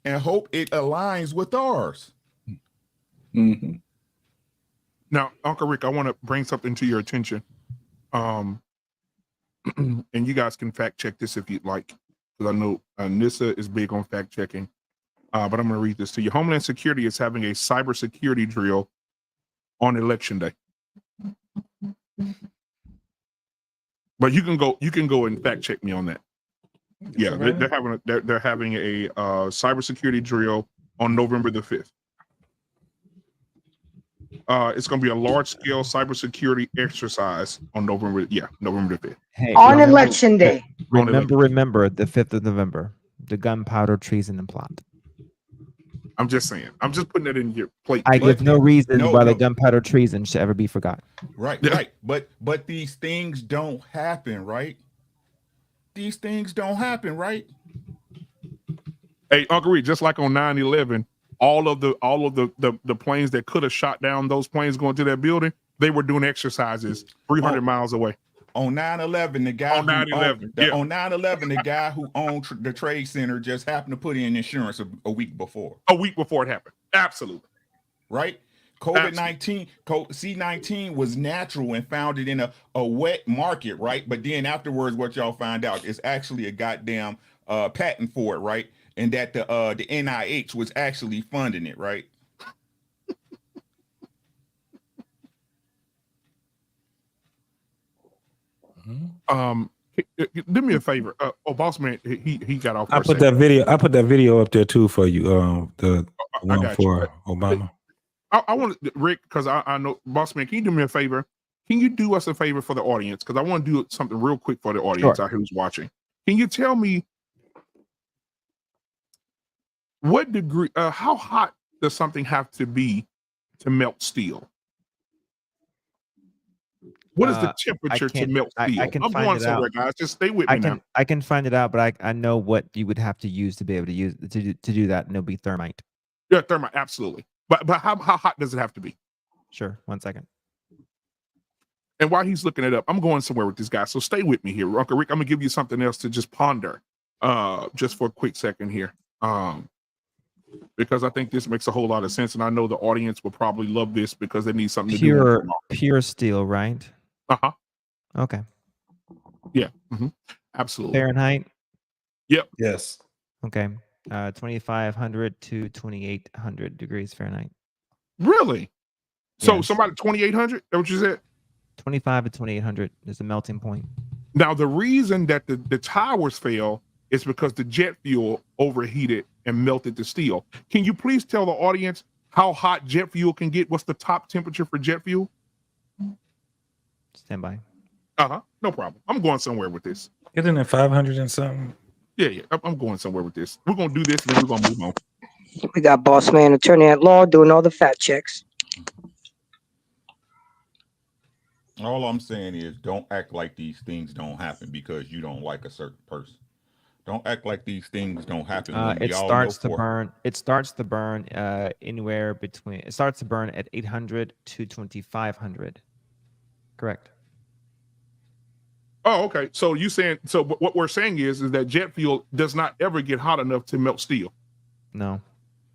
and hope it aligns with ours. Mm-hmm. Now, Uncle Rick, I want to bring something to your attention, and you guys can fact check this if you'd like, because I know NISA is big on fact checking. But I'm going to read this to you. Homeland Security is having a cybersecurity drill on Election Day. But you can go and fact check me on that. Yeah, they're having a cybersecurity drill on November the 5th. It's going to be a large-scale cybersecurity exercise on November the 5th. Hey, on election day. Remember the 5th of November, the gunpowder treason and plot. I'm just saying. I'm just putting it in your plate. I give no reason why the gunpowder treason should ever be forgotten. Right. But these things don't happen, right? These things don't happen, right? Hey, Uncle Reed, just like on 9/11, all of the planes that could have shot down those planes going to that building, they were doing exercises 300 miles away. On 9/11, the guy on 9/11, the guy who owned the Trade Center just happened to put in insurance a week before. A week before it happened. Absolutely. Right? COVID-19, C-19 was natural and founded in a wet market, right? But then afterwards, what y'all find out is actually a goddamn patent for it, right? And that the NIH was actually funding it, right? Do me a favor. Boss man, he got off. I put that video up there too for you. The one for Obama. I want to, Rick, because I know, boss man, can you do me a favor? Can you do us a favor for the audience? Because I want to do something real quick for the audience out here who's watching. Can you tell me what degree, how hot does something have to be to melt steel? What is the temperature to melt steel? I can I'm find going it somewhere, out. guys. Just stay with me now. I can find it out, but I know what you would have to use to be able to use to do that, and it'll be thermite. Yeah, thermite, absolutely. But how hot does it have to be? Sure. 1 second. And while he's looking it up, I'm going somewhere with this guy. So stay with me here, Uncle Rick. I'm gonna give you something else to just ponder, just for a quick second here, because I think this makes a whole lot of sense, and I know the audience will probably love this because they need something to do. Pure steel, right? Okay. Yeah. Absolutely. Fahrenheit. Yep. Yes. Okay. 2,500 to 2,800 degrees Fahrenheit. Really? So Yes. somebody 2,800? That what you said? 25 to 2,800 is the melting point. Now the reason that the towers fell is because the jet fuel overheated and melted the steel. Can you please tell the audience how hot jet fuel can get? What's the top temperature for jet fuel? Stand by. No problem. I'm going somewhere with this. Isn't it 500 and something? Yeah. I'm going somewhere with this. We're gonna do this, and then we're gonna move on. We got boss man, attorney at law, doing all the fact checks. All I'm saying is don't act like these things don't happen because you don't like a certain person. Don't act like these things don't happen. It starts to burn. It starts to burn anywhere between. It starts to burn at 800 to 2,500. Correct. Oh, okay. So you saying what we're saying is that jet fuel does not ever get hot enough to melt steel. No.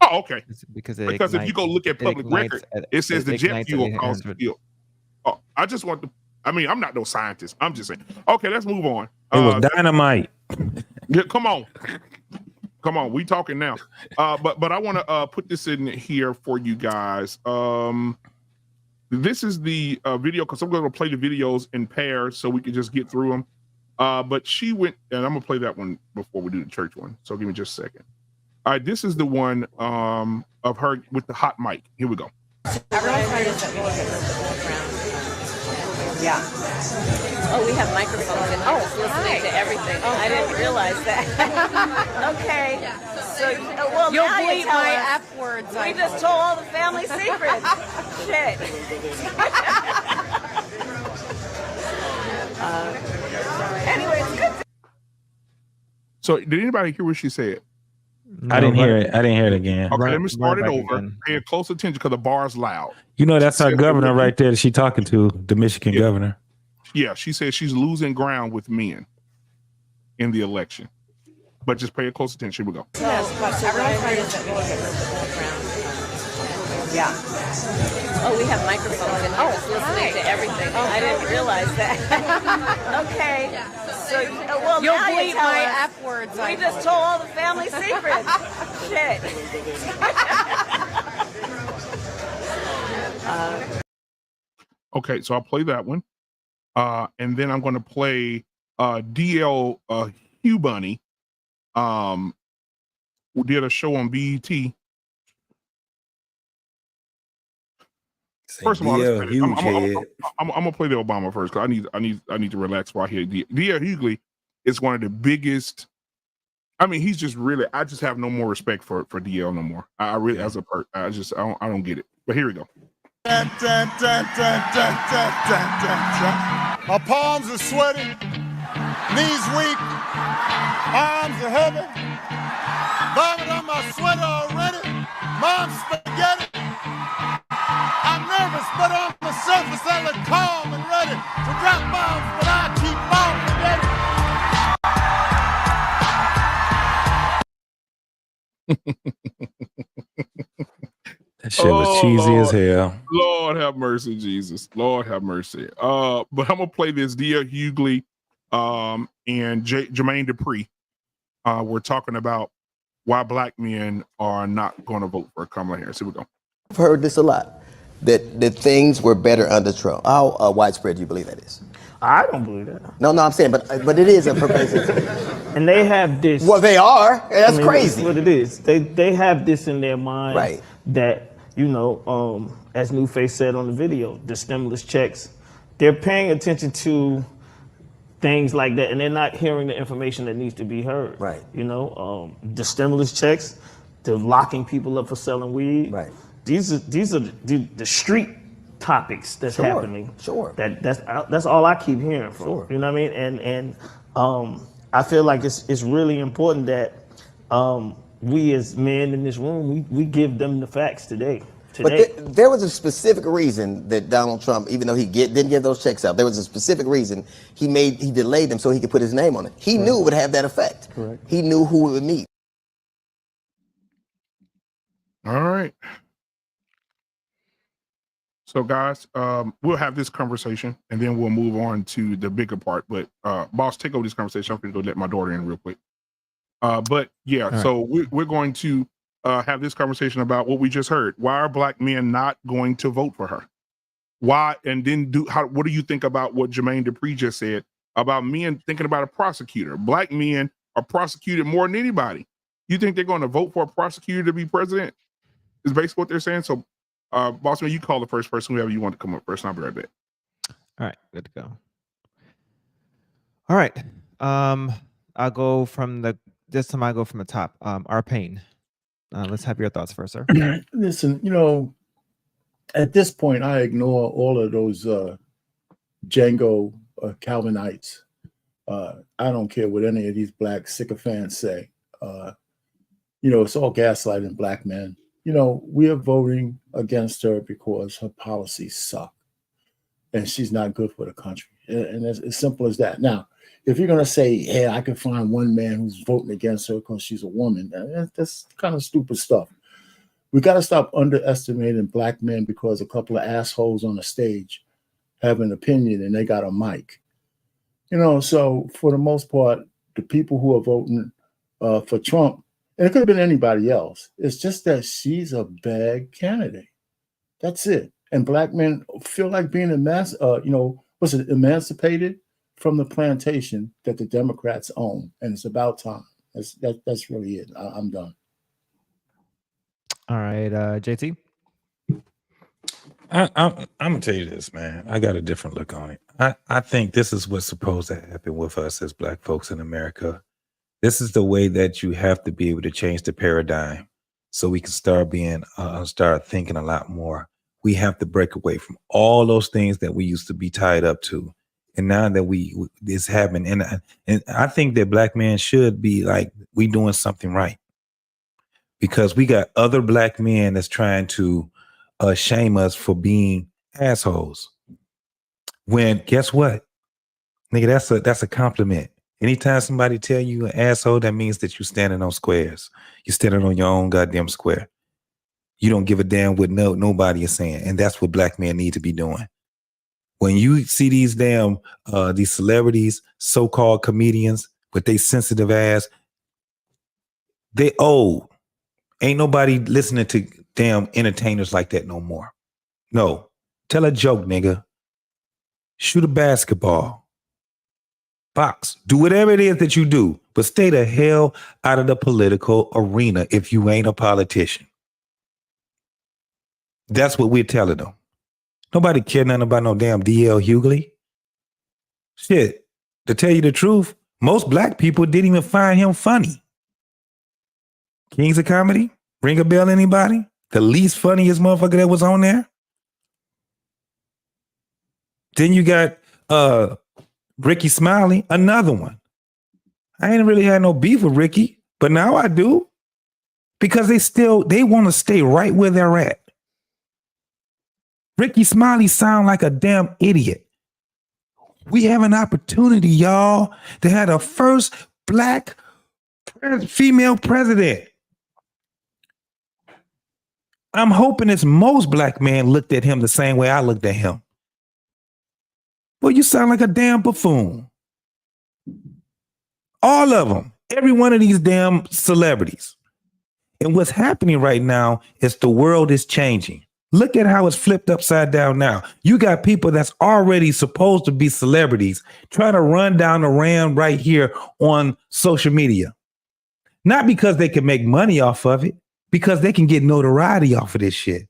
Oh, okay. Because if you go look at public record, it says the jet fuel causes steel. Oh, I just want to. I mean, I'm not no scientist. I'm just saying. Okay, let's move on. It was dynamite. Yeah, come on. We talking now. But I want to put this in here for you guys. This is the video because I'm going to play the videos in pairs so we can just get through them. But she went, and I'm going to play that one before we do the church one. So give me just a second. All right, this is the one of her with the hot mic. Here we go. Everyone's trying to set me background. Yeah. Oh, we have microphones in here listening to everything. Oh, I didn't realize that. Okay. So, well, You'll now bleep you tell my us. F words. We just told all the family secrets. Shit. Anyway, it's good. So did anybody hear what she said? I didn't hear it. I didn't hear it again. Okay, let me start it over. Pay close attention because the bar's loud. You know, that's our governor right there that she talking to, the Michigan governor. Yeah, she said she's losing ground with men in the election. But just pay close attention. Here we go. Yes, but everyone's trying to set me background. Yeah. Oh, we have microphones in here listening to everything. I didn't realize that. Okay. So, well, You'll now you bleep tell my us. F words. We just told all the family secrets. Shit. Okay, so I'll play that one. And then I'm going to play DL Hugh Bunny. We did a show on BET. First of all, let's play I'm gonna play the Obama first because I need to relax while I hear D.L. Hughley is one of the biggest. I mean, he's just really. I just have no more respect for DL no more. I really, as a person, I don't get it. But here we go. My palms are sweaty, knees weak, arms are heavy. Vomit on my sweater already. Mom's spaghetti. I'm nervous, but on the surface I look calm and ready to drop bombs, but I keep bombing, That shit was cheesy as hell. Lord have mercy, Jesus. Lord have mercy. But I'm gonna play this D.L. Hughley and Jermaine Dupri. We're talking about why black men are not going to vote for Kamala Harris. Here we go. I've heard this a lot, that things were better under Trump. How widespread do you believe that is? I don't believe that. No, I'm saying, but it is a pervasive. And they have this. Well, they are. That's crazy. That's what it is. They have this in their mind, right? That as Newface said on the video, the stimulus checks. They're paying attention to things like that, and they're not hearing the information that needs to be heard. Right. The stimulus checks, the locking people up for selling weed. Right. These are the street topics that's happening. Sure. That's all I keep hearing from. Sure. You know what I mean? And I feel like it's really important that we as men in this room we give them the facts today. But there was a specific reason that Donald Trump, even though he didn't give those checks out, there was a specific reason he delayed them so he could put his name on it. He knew it would have that effect. Correct. He knew who it would meet. All right. So guys, we'll have this conversation and then we'll move on to the bigger part. But boss, take over this conversation. I'm going to go let my daughter in real quick. But yeah, All so we're going to have this conversation about what we just heard. Why are black men not going to vote for her? Why? And then what do you think about what Jermaine Dupri just said about men thinking about a prosecutor? Black men are prosecuted more than anybody. You think they're going to vote for a prosecutor to be president? Is basically what they're saying. So, boss man, you call the first person, whoever you want to come up first, and I'll be right back. All right, good to go. All right. I'll go from this time I go from the top. Our pain. Let's have your thoughts first, sir. Listen, at this point, I ignore all of those Django Calvinites. I don't care what any of these black sycophants say. It's all gaslighting black men. We are voting against her because her policies suck and she's not good for the country. And it's as simple as that. Now, if you're going to say, hey, I can find one man who's voting against her because she's a woman, that's kind of stupid stuff. We got to stop underestimating black men because a couple of assholes on the stage have an opinion and they got a mic. So for the most part, the people who are voting for Trump, and it could have been anybody else, it's just that she's a bad candidate. That's it. And black men feel like being emancipated from the plantation that the Democrats own, and it's about time. That's really it. I'm done. All right, JT. I'm gonna tell you this, man. I got a different look on it. I think this is what's supposed to happen with us as black folks in America. This is the way that you have to be able to change the paradigm, so we can start thinking a lot more. We have to break away from all those things that we used to be tied up to. And now that this happened, and I think that black men should be like, we doing something right, because we got other black men that's trying to shame us for being assholes. When guess what, nigga, that's a compliment. Anytime somebody tell you an asshole, that means that you're standing on squares. You're standing on your own goddamn square. You don't give a damn what nobody is saying, and that's what black men need to be doing. When you see these damn these celebrities, so-called comedians with they sensitive ass, they old. Ain't nobody listening to damn entertainers like that no more. No. Tell a joke, nigga. shoot a basketball, box, do whatever it is that you do, but stay the hell out of the political arena if you ain't a politician. That's what we're telling them. Nobody cared nothing about no damn D.L. Hughley. Shit, to tell you the truth, most black people didn't even find him funny. Kings of Comedy? Ring a bell, anybody? The least funniest motherfucker that was on there? Then you got Ricky Smiley, another one. I ain't really had no beef with Ricky, but now I do. Because they want to stay right where they're at. Ricky Smiley sound like a damn idiot. We have an opportunity, y'all, to have the first black female president. I'm hoping it's most black men looked at him the same way I looked at him. Well, you sound like a damn buffoon. All of them. Every one of these damn celebrities. And what's happening right now is the world is changing. Look at how it's flipped upside down now. You got people that's already supposed to be celebrities trying to run down the ram right here on social media. Not because they can make money off of it, because they can get notoriety off of this shit.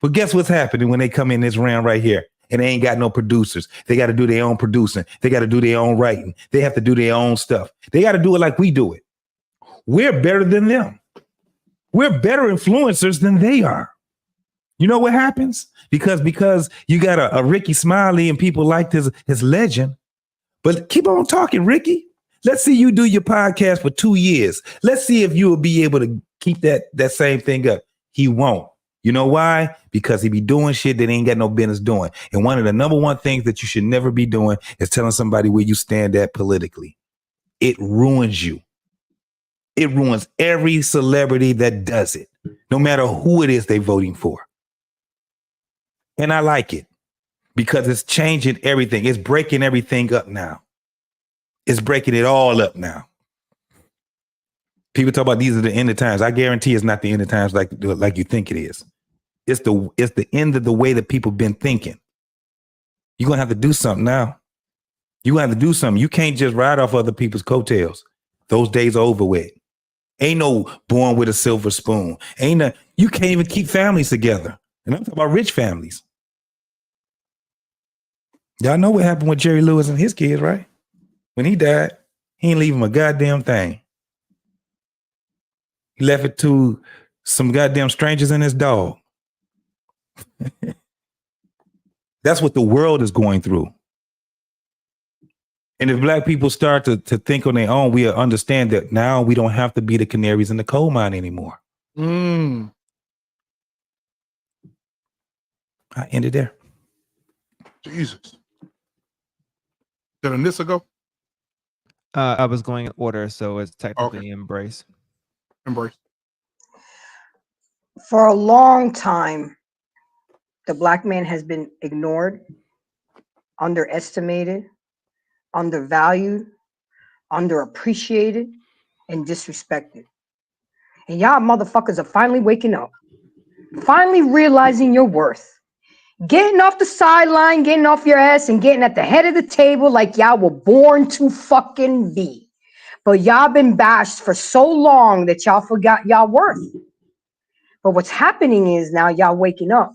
But guess what's happening when they come in this round right here and they ain't got no producers? They got to do their own producing. They got to do their own writing. They have to do their own stuff. They got to do it like we do it. We're better than them. We're better influencers than they are. You know what happens? Because you got a Ricky Smiley and people liked his legend. But keep on talking, Ricky. Let's see you do your podcast for 2 years. Let's see if you will be able to keep that same thing up. He won't. You know why? Because he be doing shit that ain't got no business doing. And one of the number one things that you should never be doing is telling somebody where you stand at politically. It ruins you. It ruins every celebrity that does it, no matter who it is they're voting for. And I like it because it's changing everything. It's breaking everything up now. It's breaking it all up now. People talk about these are the end of times. I guarantee it's not the end of times like you think it is. It's the end of the way that people been thinking. You're gonna have to do something now. You're gonna have to do something. You can't just ride off other people's coattails. Those days are over with. Ain't no born with a silver spoon. You can't even keep families together. And I'm talking about rich families. Y'all know what happened with Jerry Lewis and his kids, right? When he died, he ain't leave him a goddamn thing. He left it to some goddamn strangers and his dog. That's what the world is going through. And if black people start to think on their own, we'll understand that now we don't have to be the canaries in the coal mine anymore. I ended there. Jesus. Did Anissa go? I was going in order, so it's technically Embrace. Embrace. For a long time, the black man has been ignored, underestimated, undervalued, underappreciated, and disrespected. And y'all motherfuckers are finally waking up, finally realizing your worth. Getting off the sideline, getting off your ass, and getting at the head of the table like y'all were born to fucking be. But y'all been bashed for so long that y'all forgot y'all worth. But what's happening is now y'all waking up.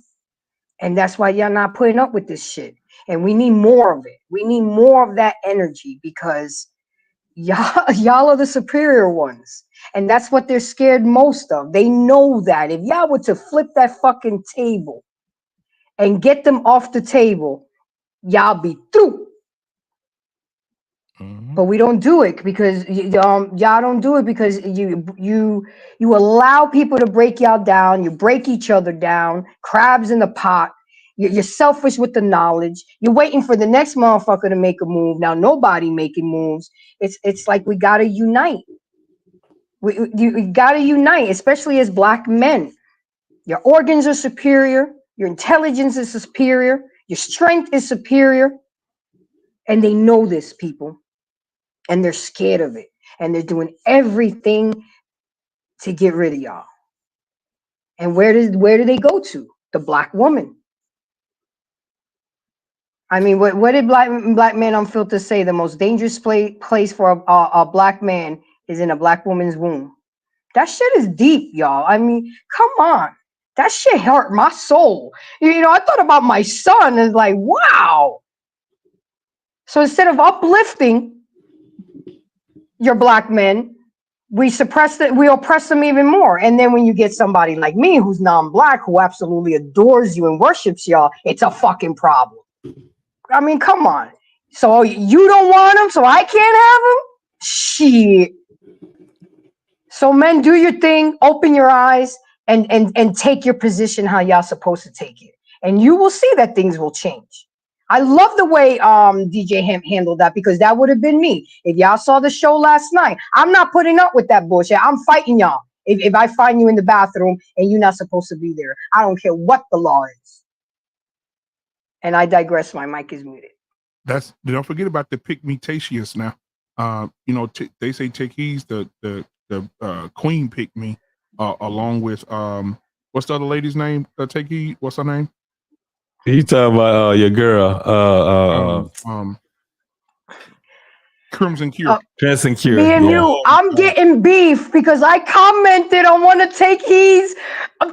And that's why y'all not putting up with this shit. And we need more of it. We need more of that energy because y'all are the superior ones. And that's what they're scared most of. They know that if y'all were to flip that fucking table and get them off the table, y'all be through. But we don't do it because y'all don't do it because you allow people to break y'all down. You break each other down. Crabs in the pot. You're selfish with the knowledge. You're waiting for the next motherfucker to make a move. Now nobody making moves. It's like we gotta unite. You gotta unite, especially as black men. Your organs are superior. Your intelligence is superior. Your strength is superior. And they know this, people. And they're scared of it. And they're doing everything to get rid of y'all. And where do they go to? The black woman. I mean, what did Black Man Unfiltered say? The most dangerous place for a black man is in a black woman's womb. That shit is deep, y'all. I mean, come on. That shit hurt my soul. You know, I thought about my son and like, wow. So instead of uplifting your black men, we suppress it, we oppress them even more. And then when you get somebody like me who's non-black, who absolutely adores you and worships y'all, it's a fucking problem. I mean, come on. So you don't want them, so I can't have them? Shit. So men, do your thing, open your eyes, and take your position how y'all supposed to take it. And you will see that things will change. I love the way DJ Hemp handled that, because that would have been me. If y'all saw the show last night, I'm not putting up with that bullshit. I'm fighting y'all. If I find you in the bathroom and you're not supposed to be there, I don't care what the law is. And I digress. My mic is muted. Don't forget about the pygmetaceous now. You know, they say Techies, the queen picked me, along with what's the other lady's name? Techie, what's her name? You talking about your girl? Crimson Cure. Crimson Cure. Me and you, I'm getting beef because I commented on one of Takey's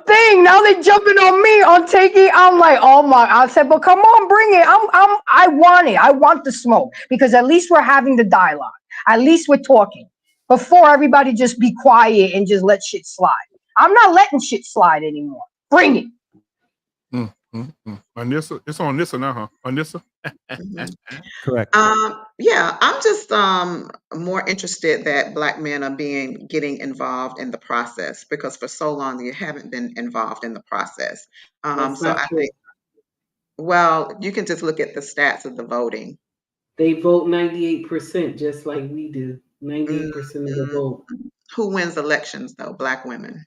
thing. Now they jumping on me on Takey. I'm like, oh my! I said, but come on, bring it. I want it. I want the smoke, because at least we're having the dialogue. At least we're talking. Before everybody just be quiet and just let shit slide. I'm not letting shit slide anymore. Bring it. Anissa, it's on Anissa now, huh? Anissa. Correct. Yeah, I'm just more interested that black men are getting involved in the process, because for so long you haven't been involved in the process. So I think, well, you can just look at the stats of the voting. They vote 98%, just like we do. 98% of the vote. Who wins elections though? Black women.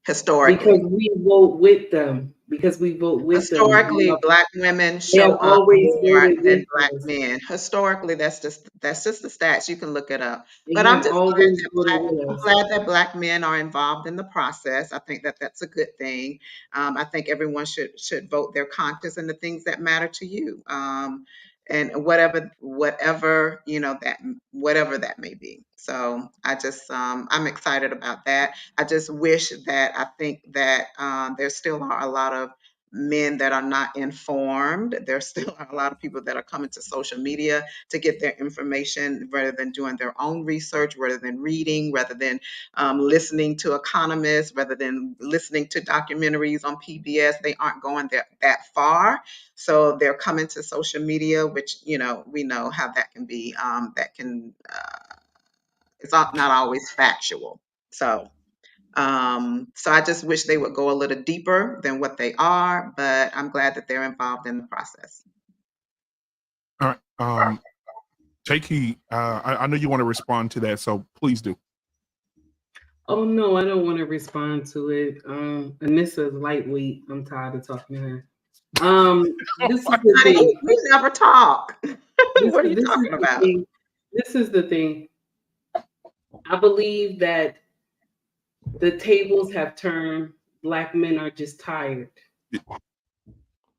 Historically. Because we vote with them. Historically, black women show up more than black men. Historically, that's just the stats. You can look it up. But I'm just glad that black men are involved in the process. I think that that's a good thing. I think everyone should vote their conscience and the things that matter to you. And whatever you know, that whatever that may be. So I just I'm excited about that. I just wish that I think that there still are a lot of men that are not informed. There still are a lot of people that are coming to social media to get their information rather than doing their own research, rather than reading, rather than listening to economists, rather than listening to documentaries on PBS. They aren't going that far. So they're coming to social media, which, you know, we know how that can be. It's not always factual. So I just wish they would go a little deeper than what they are, but I'm glad that they're involved in the process. All right. Take heed. I know you want to respond to that, so please do. Oh no, I don't want to respond to it. Anissa is lightweight. I'm tired of talking to her. This is the thing. We never talk. What are you talking about? This is the thing. I believe that the tables have turned. Black men are just tired.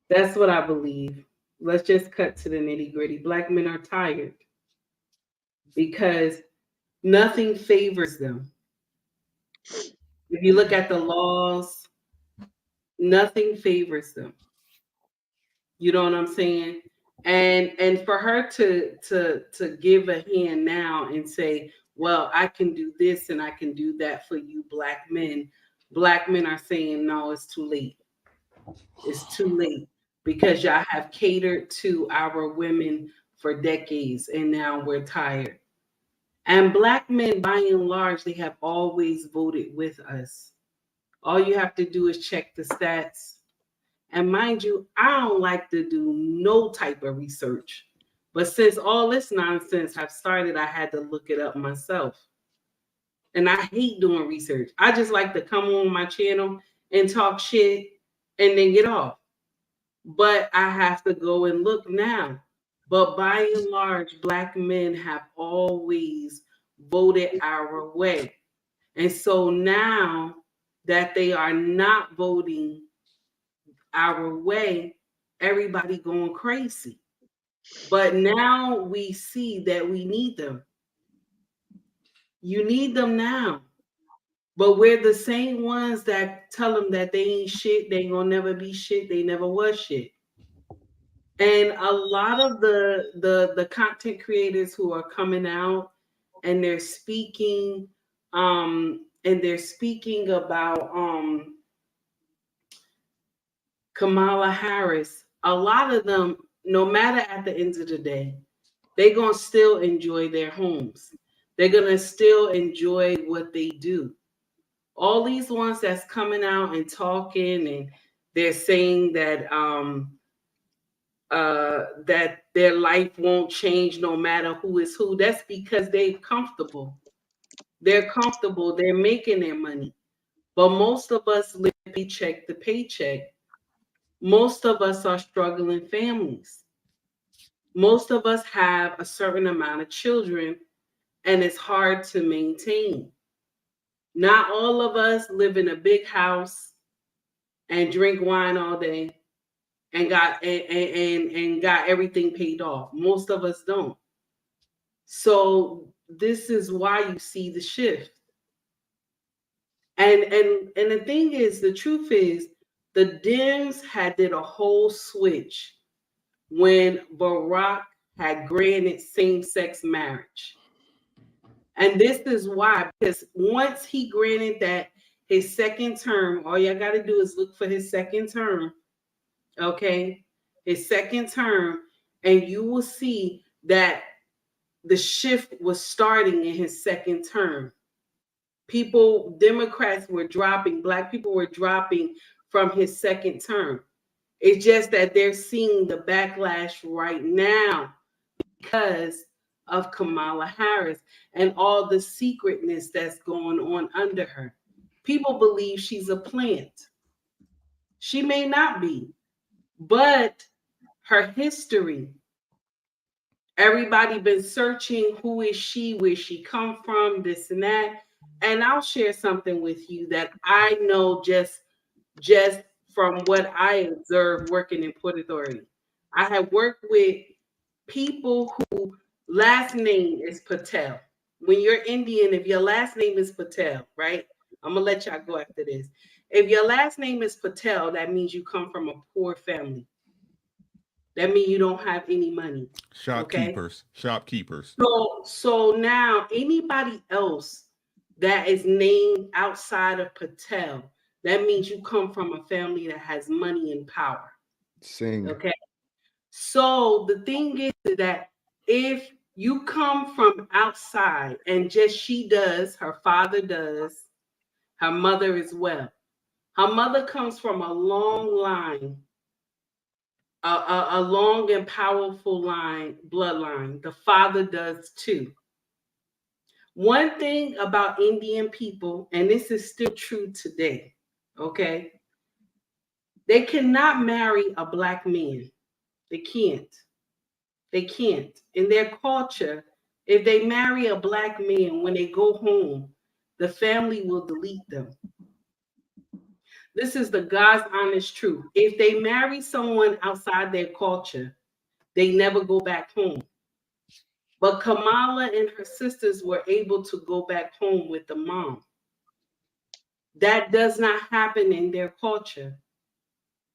That's what I believe. Let's just cut to the nitty-gritty. Black men are tired because nothing favors them. If you look at the laws, nothing favors them. You know what I'm saying? And for her to give a hand now and say, well, I can do this and I can do that for you black men. Black men are saying, no, it's too late. It's too late, because y'all have catered to our women for decades and now we're tired. And black men, by and large, they have always voted with us. All you have to do is check the stats. And mind you, I don't like to do no type of research. But since all this nonsense have started, I had to look it up myself. And I hate doing research. I just like to come on my channel and talk shit and then get off. But I have to go and look now. But by and large, black men have always voted our way. And so now that they are not voting our way, everybody going crazy. But now we see that we need them. You need them now. But we're the same ones that tell them that they ain't shit, they ain't gonna never be shit, they never was shit. And a lot of the content creators who are coming out and they're speaking about Kamala Harris, a lot of them, no matter at the end of the day, they're gonna still enjoy their homes. They're gonna still enjoy what they do. All these ones that's coming out and talking, and they're saying that that their life won't change no matter who is who. That's because they're comfortable. They're comfortable. They're making their money. But most of us live paycheck to paycheck. Most of us are struggling families. Most of us have a certain amount of children, and it's hard to maintain. Not all of us live in a big house and drink wine all day and got everything paid off. Most of us don't. So this is why you see the shift. And the thing is, the truth is, the Dems had did a whole switch when Barack had granted same-sex marriage. And this is why, because once he granted that his second term, all you got to do is look for his second term, okay? His second term, and you will see that the shift was starting in his second term. People, Democrats were dropping, Black people were dropping from his second term. It's just that they're seeing the backlash right now because of Kamala Harris and all the secretness that's going on under her. People believe she's a plant. She may not be, but her history, everybody been searching, who is she, where she come from, this and that. And I'll share something with you that I know just from what I observed working in Port Authority. I have worked with people who last name is Patel. When you're Indian, if your last name is Patel, right? I'm gonna let y'all go after this. If your last name is Patel, that means you come from a poor family. That means you don't have any money. Shopkeepers. Okay? Shopkeepers. So now anybody else that is named outside of Patel, that means you come from a family that has money and power. Sing. Okay. So the thing is that if you come from outside and just she does, her father does, her mother as well. Her mother comes from a long line, a long and powerful line, bloodline. The father does too. One thing about Indian people, and this is still true today, okay? They cannot marry a Black man. They can't. They can't. In their culture, if they marry a Black man, when they go home, the family will delete them. This is the God's honest truth. If they marry someone outside their culture, they never go back home. But Kamala and her sisters were able to go back home with the mom. That does not happen in their culture.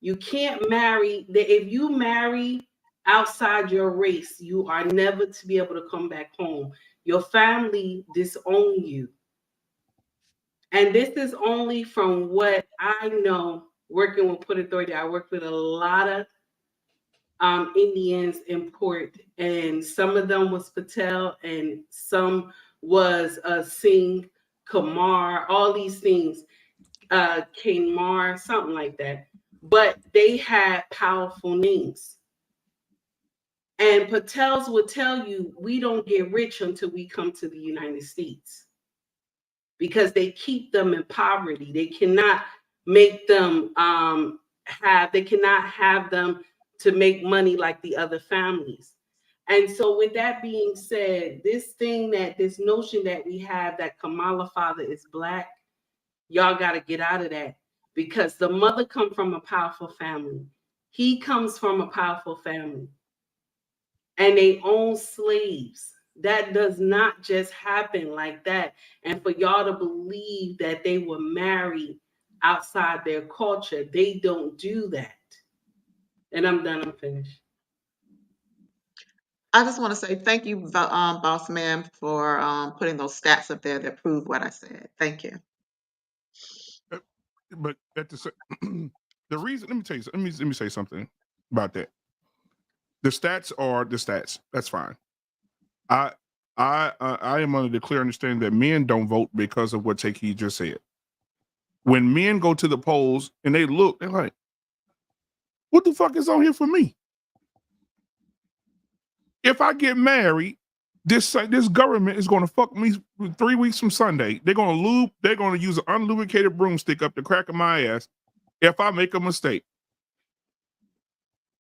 You can't marry. If you marry outside your race, you are never to be able to come back home. Your family disown you. And this is only from what I know working with Port Authority. I work with a lot of Indians in Port, and some of them was Patel, and some was Singh, Kumar, all these things, Kamar, something like that. But they had powerful names. And Patels would tell you, we don't get rich until we come to the United States, because they keep them in poverty. They cannot make them they cannot have them to make money like the other families. And so with that being said, this notion that we have that Kamala father is Black, y'all got to get out of that, because the mother come from a powerful family. He comes from a powerful family and they own slaves. That does not just happen like that. And for y'all to believe that they were married outside their culture, they don't do that. And I'm done. I'm finished. I just want to say thank you, Boss Man, for putting those stats up there that prove what I said. Thank you. But at the reason, let me tell you, let me say something about that. The stats are the stats. That's fine. I am under the clear understanding that men don't vote because of what Takey just said. When men go to the polls and they look, they're like, what the fuck is on here for me? If I get married, this government is going to fuck me 3 weeks from Sunday. They're going to use an unlubricated broomstick up the crack of my ass if I make a mistake.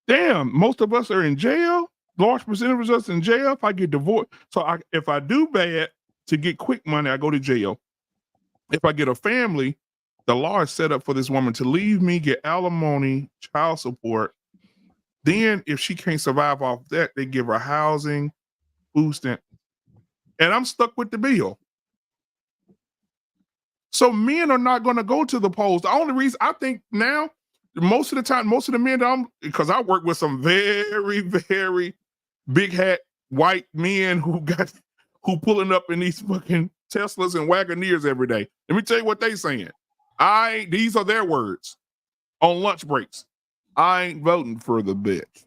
Damn, most of us are in jail. Large percentage of us in jail. If I get divorced, so if I do bad to get quick money, I go to jail. If I get a family, the law is set up for this woman to leave me, get alimony, child support. Then if she can't survive off that, they give her housing, food stamp. And I'm stuck with the bill. So men are not going to go to the polls. The only reason I think now, most of the time, most of the men that because I work with some very, very big hat white men who pulling up in these fucking Teslas and Wagoneers every day. Let me tell you what they saying. These are their words on lunch breaks. I ain't voting for the bitch.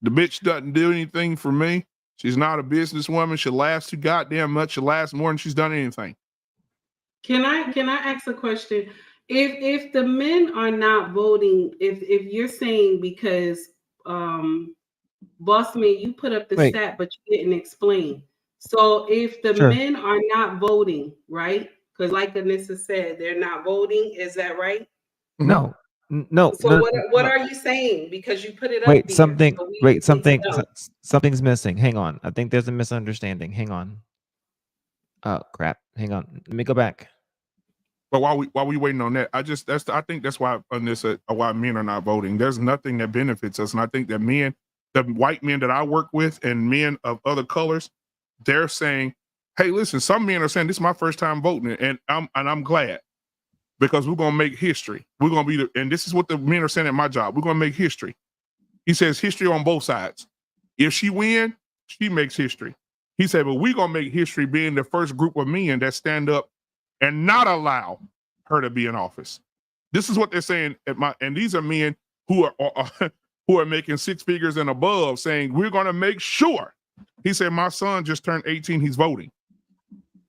The bitch doesn't do anything for me. She's not a businesswoman. She laughs too goddamn much. She laughs more than she's done anything. Can I ask a question? If the men are not voting, if you're saying because Boss Man, you put up the stat, but you didn't explain. So if the men are not voting, right? Because like Anissa said, they're not voting. Is that right? No. No. So no, what no. are you saying? Because you put it up there. Something's missing. Hang on. I think there's a misunderstanding. Hang on. Oh crap. Hang on. Let me go back. But while we waiting on that, I think that's why why men are not voting. There's nothing that benefits us, and I think that men, the white men that I work with, and men of other colors, they're saying, "Hey, listen." Some men are saying, "This is my first time voting," and I'm glad because we're gonna make history. We're gonna be and this is what the men are saying at my job. We're gonna make history. He says history on both sides. If she win, she makes history. He said, but we're gonna make history being the first group of men that stand up and not allow her to be in office. This is what they're saying and these are men who are making six figures and above, saying we're going to make sure. He said, my son just turned 18, he's voting.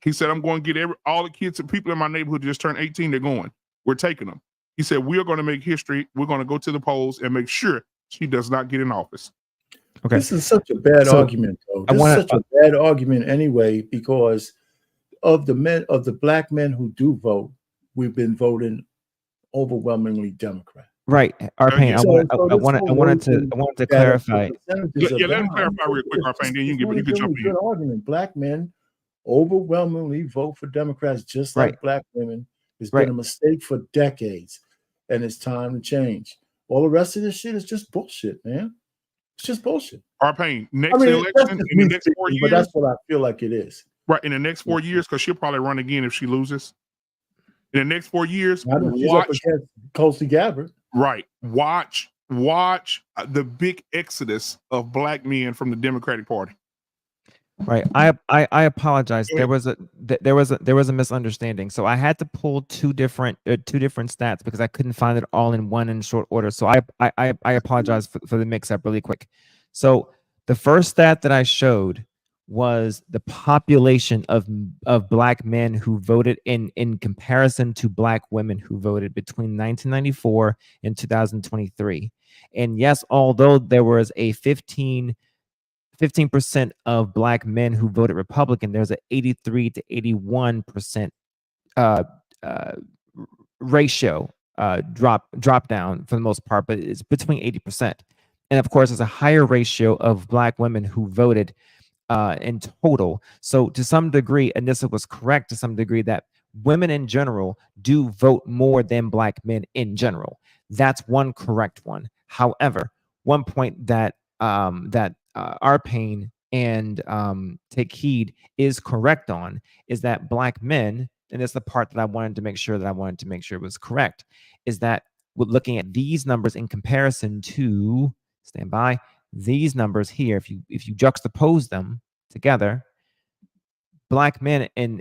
He said, I'm going to get all the kids and people in my neighborhood who just turned 18, they're going. We're taking them. He said, we're going to make history. We're going to go to the polls and make sure she does not get in office. Okay. This is such a bad argument, though. This is such a bad argument anyway, because of the black men who do vote, we've been voting overwhelmingly Democrat. Right, Arpain. I wanted to clarify. Yeah, let him clarify real quick, Arpain. Then you can jump in. Good argument. Black men overwhelmingly vote for Democrats, just like black women. It's been a mistake for decades, and it's time to change. All the rest of this shit is just bullshit, man. It's just bullshit. Arpain, election in the next 4 years. But that's what I feel like it is. Right, in the next 4 years, because she'll probably run again if she loses. In the next 4 years, watch Tulsi Gabbard. Right, watch the big exodus of black men from the Democratic Party. Right, I apologize. There was a misunderstanding. So I had to pull two different stats because I couldn't find it all in one in short order. So I apologize for the mix up really quick. So the first stat that I showed was the population of black men who voted in comparison to black women who voted between 1994 and 2023. And yes, although there was a 15% of black men who voted Republican, there's an 83 to 81% ratio drop down for the most part, but it's between 80%. And of course, there's a higher ratio of black women who voted in total. So to some degree, Anissa was correct to some degree that women in general do vote more than black men in general. That's one correct one. However, one point that our pain and take heed is correct on is that black men, and it's the part that I wanted to make sure was correct, is that with looking at these numbers in comparison to, stand by, these numbers here, if you juxtapose them together, black men in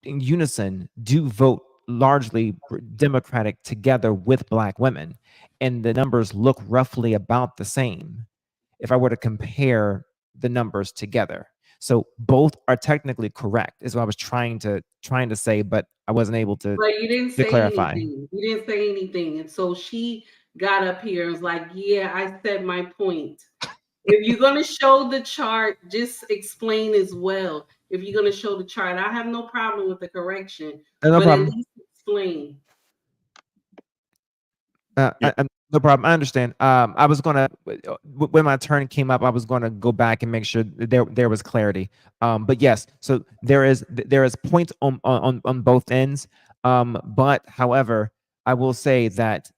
unison do vote largely Democratic together with black women, and the numbers look roughly about the same if I were to compare the numbers together. So both are technically correct, is what I was trying to say, but I wasn't able to. But you didn't say clarify. anything. You didn't say anything, and so she got up here and was like, "Yeah, I said my point." If you're gonna show the chart, just explain as well. If you're gonna show the chart, I have no problem with the correction, No but problem. at least explain. No problem. I understand. I was gonna, when my turn came up, I was gonna go back and make sure there was clarity. But yes, so there is points on both ends. But however, I will say that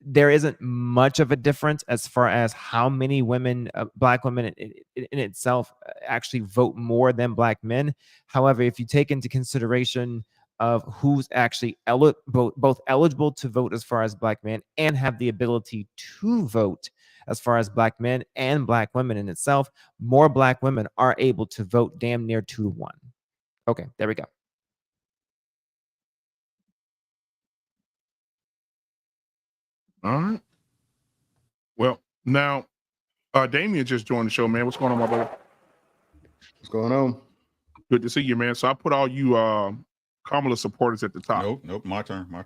there isn't much of a difference as far as how many women, black women in itself, actually vote more than black men. However, if you take into consideration of who's actually both eligible to vote as far as black men and have the ability to vote as far as black men and black women in itself, more black women are able to vote damn near 2-1. Okay, there we go. All right. Well, now, Damien just joined the show, man. What's going on, my brother? What's going on? Good to see you, man. So I put all you Kamala supporters at the top. Nope. My turn. No.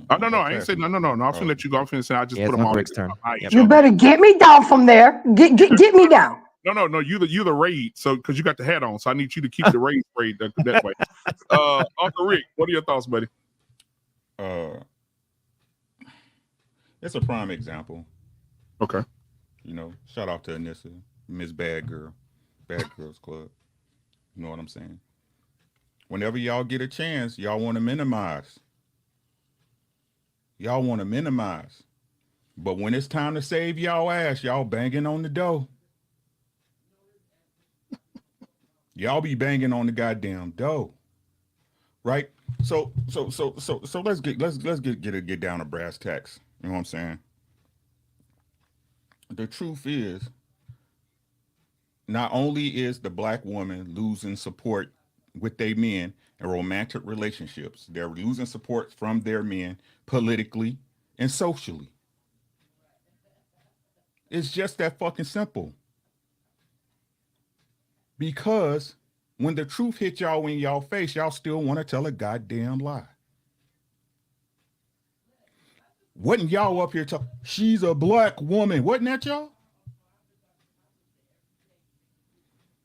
I ain't saying no. I'm finna let you go. I'm finna say I just put them all. Turn. You better get me down from there. Get me down. No. You the raid. So because you got the hat on, so I need you to keep the raid that way. Uncle Rick, what are your thoughts, buddy? It's a prime example. Okay. You know, shout out to Anissa, Miss Bad Girl, Bad Girls Club. You know what I'm saying? Whenever y'all get a chance, y'all want to minimize. But when it's time to save y'all ass, y'all banging on the door. Y'all be banging on the goddamn door. Right? So let's get down to brass tacks. You know what I'm saying? The truth is, not only is the black woman losing support with their men in romantic relationships, they're losing support from their men politically and socially. It's just that fucking simple. Because when the truth hits y'all in y'all face, y'all still want to tell a goddamn lie. Wasn't y'all up here talking, she's a black woman? Wasn't that y'all?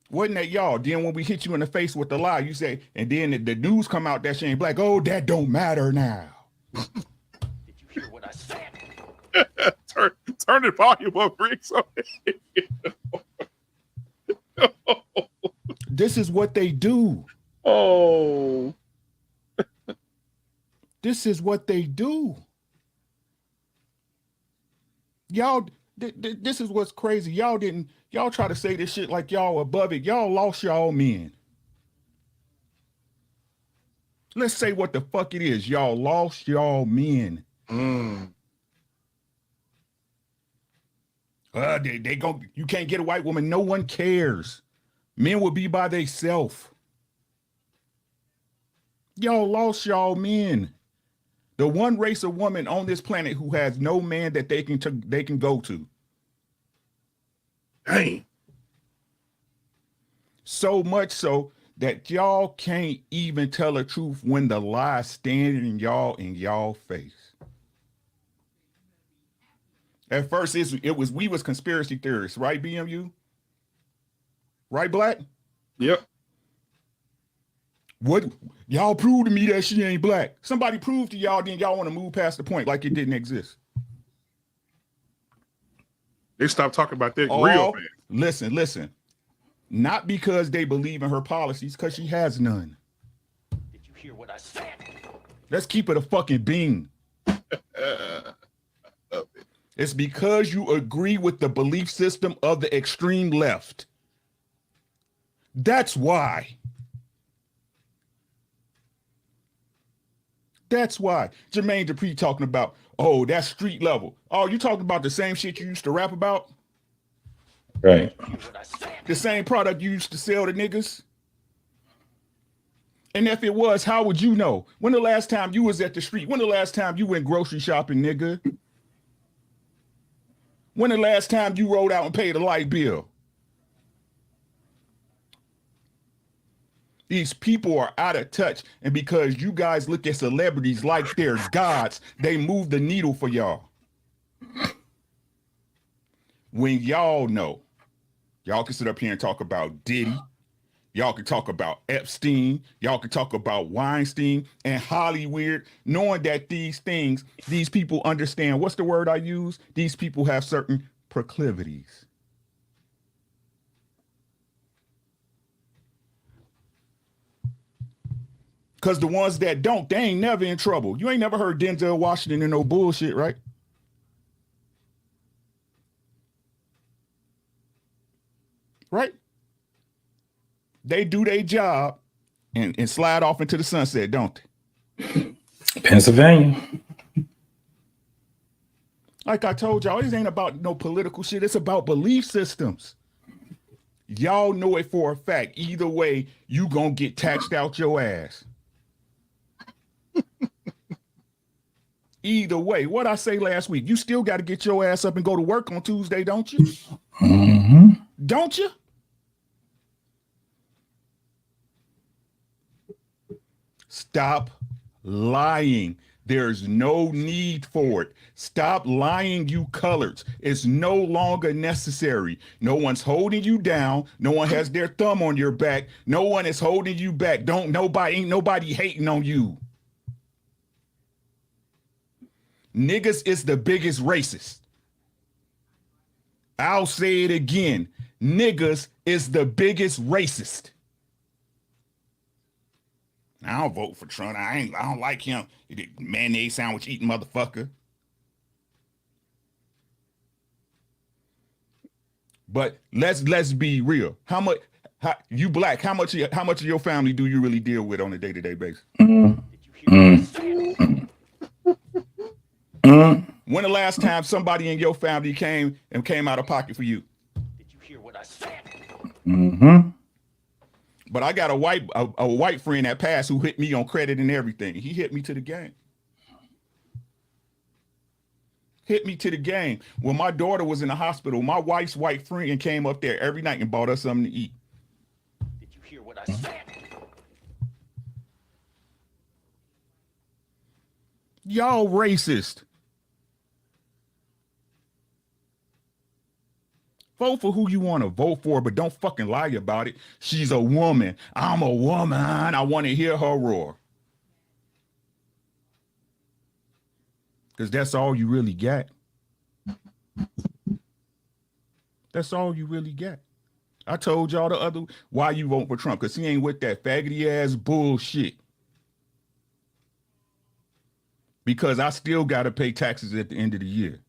Wasn't that y'all? Then when we hit you in the face with the lie, you say, and then the news come out that she ain't black. Oh, that don't matter now. Did you hear what I said? Turn the volume up, Rick. This is what they do. Oh. This is what they do. Y'all, this is what's crazy. Y'all try to say this shit like y'all above it. Y'all lost y'all men. Let's say what the fuck it is. Y'all lost y'all men. You can't get a white woman. No one cares. Men will be by themselves. Y'all lost y'all men. The one race of woman on this planet who has no man that they can go to. Dang. So much so that y'all can't even tell the truth when the lie is standing in y'all face. At first, we was conspiracy theorists, right, BMU? Right, Black? Yep. What y'all prove to me that she ain't black? Somebody prove to y'all, then y'all want to move past the point like it didn't exist. They stopped talking about that real fast. Listen. Not because they believe in her policies, because she has none. Let's keep it a fucking bean. It's because you agree with the belief system of the extreme left. That's why. That's why. Jermaine Dupri talking about, oh, that's street level. Oh, you talking about the same shit you used to rap about? Right. The same product you used to sell to niggas? And if it was, how would you know? When the last time you was at the street? When the last time you went grocery shopping, nigga? When the last time you rode out and paid a light bill? These people are out of touch, and because you guys look at celebrities like they're gods, they move the needle for y'all. When y'all know, y'all can sit up here and talk about Diddy, y'all can talk about Epstein, y'all can talk about Weinstein and Hollywood, knowing that these things, these people understand, what's the word I use? These people have certain proclivities. Because the ones that don't, they ain't never in trouble. You ain't never heard Denzel Washington in no bullshit, right? Right? They do their job and slide off into the sunset, don't they? Pennsylvania. Like I told y'all, this ain't about no political shit. It's about belief systems. Y'all know it for a fact. Either way, you gonna get taxed out your ass. Either way, what I say last week, you still got to get your ass up and go to work on Tuesday, don't you? Mm-hmm. Don't you? Stop lying. There's no need for it. Stop lying, you coloreds. It's no longer necessary. No one's holding you down. No one has their thumb on your back. No one is holding you back. Ain't nobody hating on you. Niggas is the biggest racist. I'll say it again. Niggas is the biggest racist. I don't vote for Trump. I don't like him. Mayonnaise sandwich eating motherfucker. But let's be real. You black? How much of your family do you really deal with on a day-to-day basis? When the last time somebody in your family came out of pocket for you? Did you hear what I said? Mm-hmm. But I got a white friend that passed who hit me on credit and everything. He hit me to the game. Hit me to the game. When my daughter was in the hospital, my wife's white friend came up there every night and bought us something to eat. Did you hear what I said? Y'all racist. Vote for who you want to vote for, but don't fucking lie about it. She's a woman. I'm a woman. I want to hear her roar. Because that's all you really got. That's all you really got. I told y'all why you vote for Trump, because he ain't with that faggoty ass bullshit. Because I still got to pay taxes at the end of the year.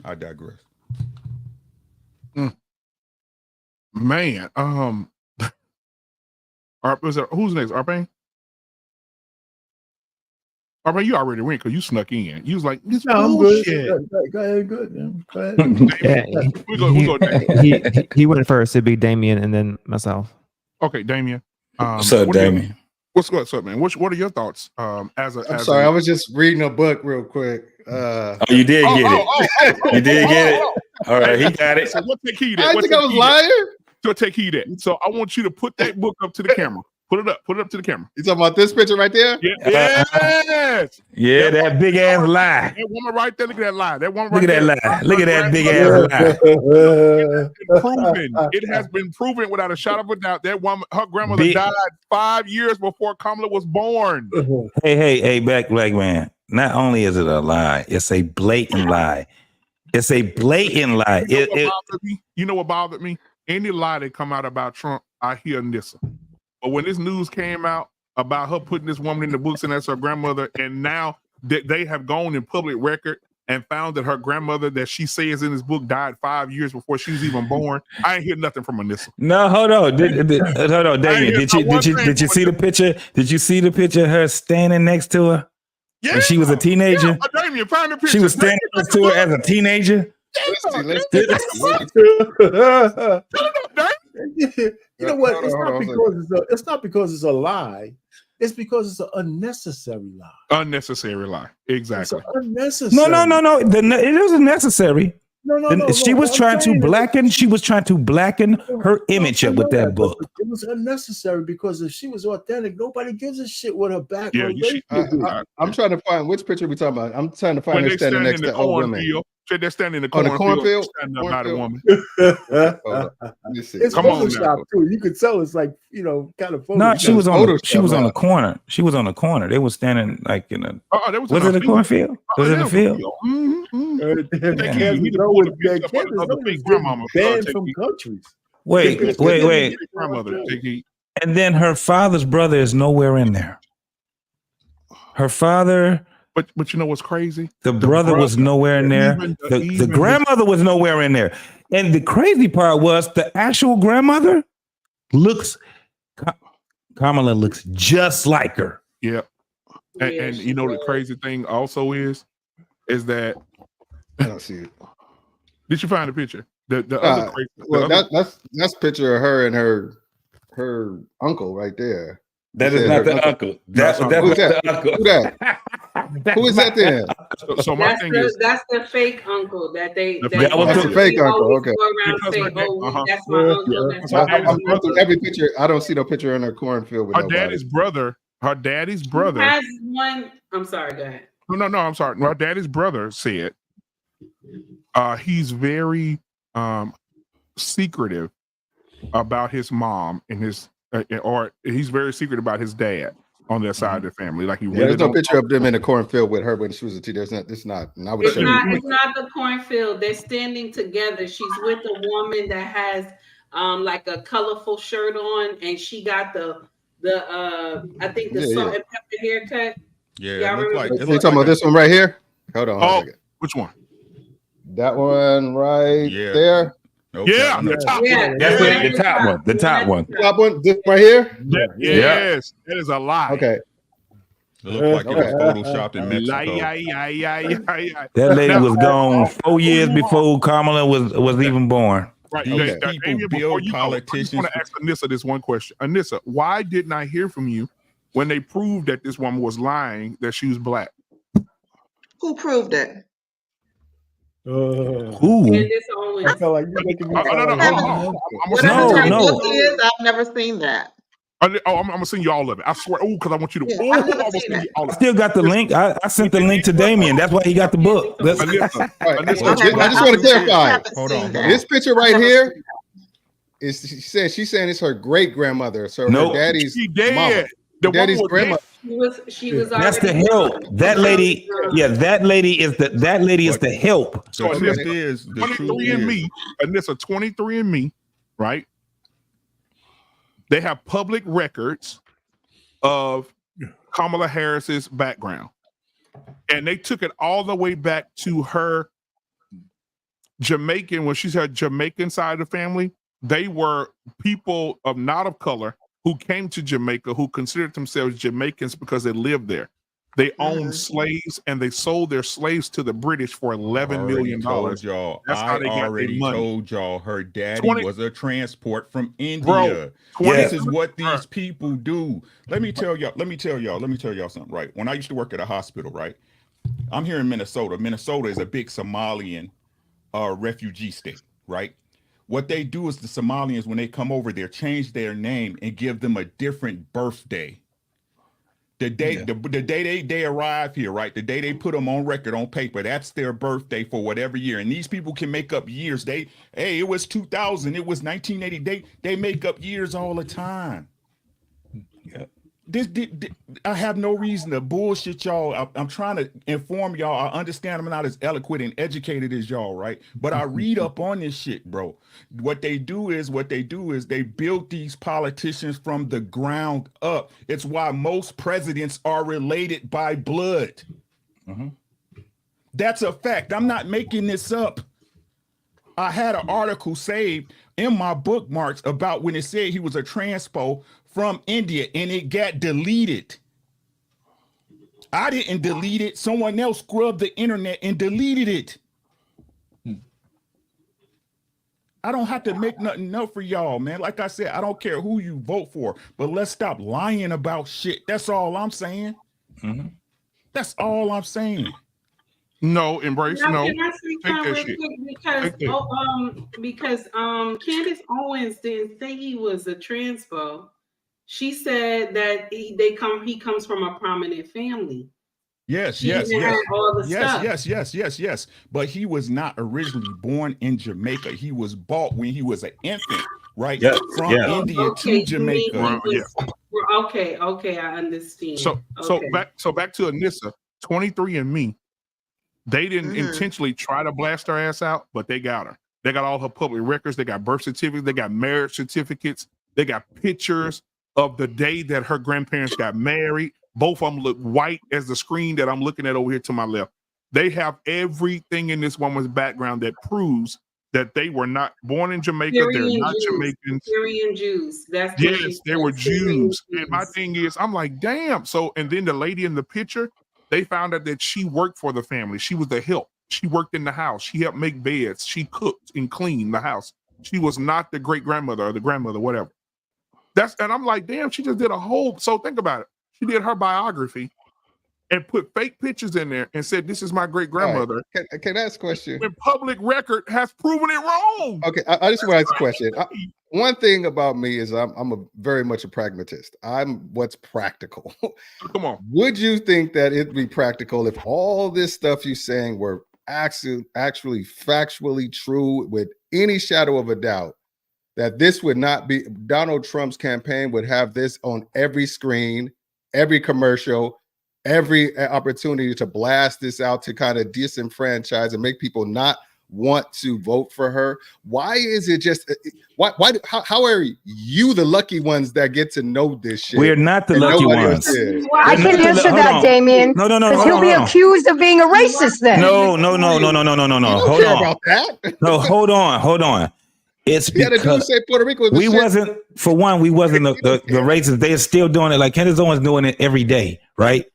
I digress. Man, who's next? Arpane? Arpane, you already went because you snuck in. You was like, this bullshit. I'm good. Go ahead, good. Man. Go ahead. We go next. He went first. It'd be Damien and then myself. Okay, Damien. What's up, Damien? What's up, man? What are your thoughts? I'm sorry, I was just reading a book real quick. Oh, you did get it. You did get it. All right, he got it. So what take heed at? I think I was lying. So take heed at. So I want you to put that book up to the camera. Put it up to the camera. You talking about this picture right there? Yeah. Yes. Yeah, that big ass lie. That woman right there. Look at that lie. That woman Look right at there. that lie. Look at that big ass lie. It has been proven without a shadow of a doubt. That woman, her grandmother died 5 years before Kamala was born. Hey, black man. Not only is it a lie, it's a blatant lie. It's a blatant lie. You know what bothered me? any lie that come out about Trump, I hear Nissa. But when this news came out about her putting this woman in the books and that's her grandmother, and now that they have gone in public record and found that her grandmother that she says in this book died 5 years before she was even born, I ain't hear nothing from Anissa. No, hold on, hold on, Damien. Did you see the picture? Did you see the picture of her standing next to her? Yeah, when she was a teenager. Yeah, Damien, find the picture. She was standing next to her as a teenager. You know what? It's not because it's a lie. It's because it's an unnecessary lie. Unnecessary lie. Exactly. It's unnecessary. No. It wasn't necessary. No. She was trying to blacken. She was trying to blacken her image up with that book. It was unnecessary because if she was authentic, nobody gives a shit what her back. Yeah, I'm trying to find which picture we talking about. I'm trying to find her standing next to old women. They're standing in the On the cornfield. cornfield? About a woman. It's Come on Photoshop now. too. You could tell it's like kind of. No, she was on the Photoshop. corner. She was on the corner. They were standing like in a. Was it a cornfield? Was it a field? Banned from countries. Wait. And then her father's brother is nowhere in there. Her father. But you know what's crazy? The brother was nowhere in there. The grandmother was nowhere in there. And the crazy part was the actual grandmother Kamala looks just like her. Yeah. And you know the crazy thing also is that I don't see it. Did you find the picture? The other crazy, that's a picture of her and her uncle right there. That is not the uncle. That's not the uncle. Who that? Who is that then? So my thing is that's the fake uncle that they. That was the fake uncle. Okay. That's my uncle. I'm going through every picture. I don't see no picture in her cornfield with her nobody. Her daddy's brother has one. I'm sorry. Go ahead. No, I'm sorry. Her daddy's brother said he's very secretive about his mom and his or he's very secret about his dad on their side of the family. Like there's no picture of them in the cornfield with her when she was a teenager. It's not. And I would It's not the cornfield. They're standing together. She's with a woman that has like a colorful shirt on, and she got the I think the salt and pepper haircut. Yeah, you talking about this one right here? Hold on. Which one? That one right there. Yeah, the top one. That's it. The top one. The top one. Top one. This right here. Yes, that is a lie. Okay. It looked like it was photoshopped in Mexico. That lady was gone 4 years before Kamala was even born. Right. These people build politicians. I want to ask Anissa this one question. Anissa, why didn't I hear from you when they proved that this woman was lying that she was black? Who proved it? Who? I felt like you're making me. No. I've never seen that. I'm gonna send you all of it. I swear. Oh, because I want you to. I still got the link. I sent the link to Damien. That's why he got the book. I just want to clarify. Hold on. This picture right here is she's saying it's her great grandmother. So her daddy's mama. Daddy's grandmother. She was. That's the help. That lady. Yeah, that lady is the help. So Anissa, 23andMe, Anissa, 23andMe, right? They have public records of Kamala Harris's background, and they took it all the way back to her Jamaican. When she's her Jamaican side of the family, they were people not of color who came to Jamaica who considered themselves Jamaicans because they lived there. They owned slaves and they sold their slaves to the British for $11 million. That's how they got their money. Told y'all her daddy was a transport from India. This is what these people do. Let me tell y'all something, right? When I used to work at a hospital, right? I'm here in Minnesota. Minnesota is a big Somalian refugee state, right? What they do is the Somalians, when they come over there, change their name and give them a different birthday. The day they arrive here, right? The day they put them on record on paper, that's their birthday for whatever year. And these people can make up years. It was 2000, it was 1980. They make up years all the time. I have no reason to bullshit y'all. I'm trying to inform y'all. I understand I'm not as eloquent and educated as y'all, right? But I read up on this shit, bro. What they do is they build these politicians from the ground up. It's why most presidents are related by blood. That's a fact. I'm not making this up. I had an article saved in my bookmarks about when it said he was a transpo from India and it got deleted. I didn't delete it. Someone else scrubbed the internet and deleted it. I don't have to make nothing up for y'all, man. Like I said, I don't care who you vote for, but let's stop lying about shit. That's all I'm saying. That's all I'm saying. No, Embrace, no. Can I say something real quick? Because Candace Owens didn't say he was a transpo. She said that he comes from a prominent family. Yes. But he was not originally born in Jamaica. He was bought when he was an infant, right? From India to Jamaica. Okay, I understand. So back to Anissa, 23andMe. They didn't intentionally try to blast her ass out, but they got her. They got all her public records. They got birth certificates. They got marriage certificates. They got pictures of the day that her grandparents got married. Both of them look white as the screen that I'm looking at over here to my left. They have everything in this woman's background that proves that they were not born in Jamaica. They're not Jamaicans. Syrian Jews. Yes, they were Jews. And my thing is, I'm like, damn. So, and then the lady in the picture, they found out that she worked for the family. She was the help. She worked in the house. She helped make beds. She cooked and cleaned the house. She was not the great grandmother or the grandmother, whatever. And I'm like, damn, she just did a whole. So think about it. She did her biography and put fake pictures in there and said, this is my great grandmother. Right. Can I ask a question? When public record has proven it wrong. Okay, I just want to ask a question. One thing about me is I'm very much a pragmatist. I'm what's practical. Come on. Would you think that it'd be practical if all this stuff you're saying were actually factually true with any shadow of a doubt, that this would not be, Donald Trump's campaign would have this on every screen, every commercial, every opportunity to blast this out to kind of disenfranchise and make people not want to vote for her? Why is it just how are you the lucky ones that get to know this shit? We're not the lucky ones. I can answer that, Damien. No. Because he'll be accused of being a racist then. No. Hold on. About that? No, hold on. It's because Puerto Rico we wasn't the racists. They are still doing it. Like Candace Owens doing it every day, right?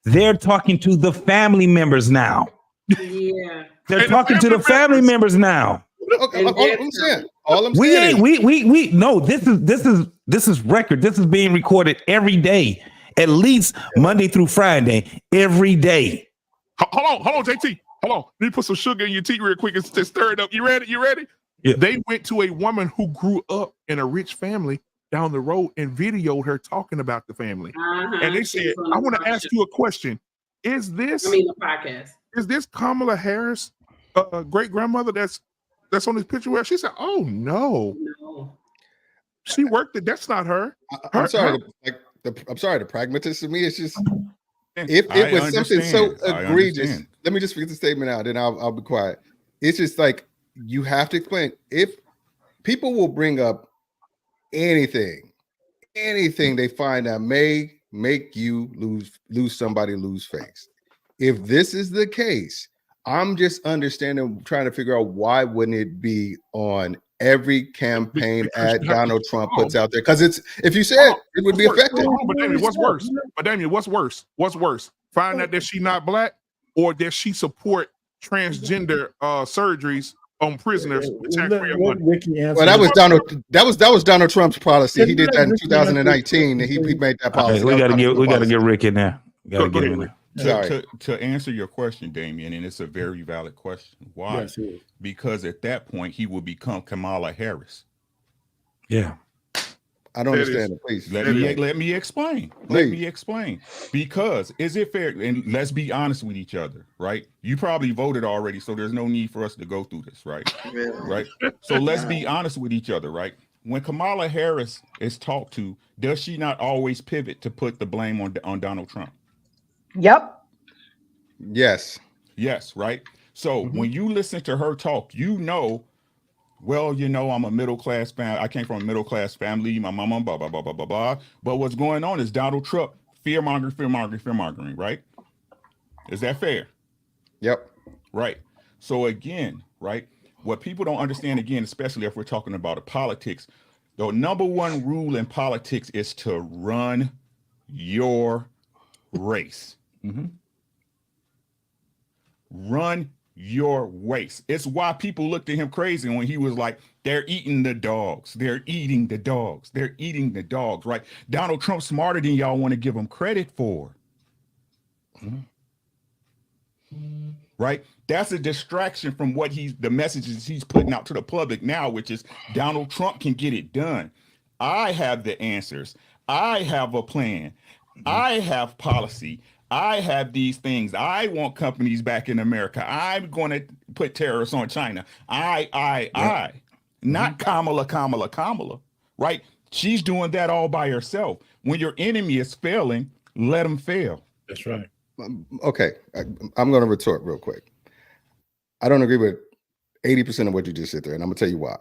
They're talking to the family members now. Yeah. They're talking to the family members now. Okay, all I'm saying. No, this is record. This is being recorded every day, at least Monday through Friday, every day. Hold on, JT. Hold on. Let me put some sugar in your tea real quick and stir it up. You ready? Yeah. They went to a woman who grew up in a rich family down the road and videoed her talking about the family. And they said, I want to ask you a question. Is this the podcast? Is this Kamala Harris, great grandmother that's on this picture? Where she said, "Oh no, she worked it. That's not her." I'm sorry. The pragmatist to me is just if it was something so egregious. Let me just get the statement out, and I'll be quiet. It's just like you have to explain. If people will bring up anything they find that may make you lose face. If this is the case, I'm just trying to figure out why wouldn't it be on every campaign ad Donald Trump puts out there? Because if you said it would be effective. But Damien, what's worse? What's worse? Find out that she's not black, or that she support transgender surgeries on prisoners with taxpayer money. Well, that was Donald Trump's policy. He did that in 2019, and he made that policy. We got to get Rick in there. Got to get him in there. To answer your question, Damien, and it's a very valid question. Why? Yes, it is. Because at that point he will become Kamala Harris. Yeah. I don't understand it. Please let me explain. Let me explain. Because is it fair? And let's be honest with each other, right? You probably voted already, so there's no need for us to go through this, right? Right. So let's be honest with each other, right? when Kamala Harris is talked to, does she not always pivot to put the blame on Donald Trump? Yep. Yes. Yes, right? So when you listen to her talk, you know, well, you know, I'm a middle class family. I came from a middle class family. My mama, blah, blah, blah, blah, blah, blah. But what's going on is Donald Trump, fear mongering, right? Is that fair? Yep. Right. So again, right, what people don't understand, again, especially if we're talking about politics, the number one rule in politics is to run your race. Run your race. It's why people looked at him crazy when he was like, they're eating the dogs. They're eating the dogs. They're eating the dogs, right? Donald Trump's smarter than y'all want to give him credit for. Right? That's a distraction from what the messages he's putting out to the public now, which is Donald Trump can get it done. I have the answers. I have a plan. I have policy. I have these things. I want companies back in America. I'm going to put tariffs on China. I. Not Kamala, right? She's doing that all by herself. When your enemy is failing, let them fail. That's right. Okay, I'm going to retort real quick. I don't agree with 80% of what you just said there, and I'm going to tell you why.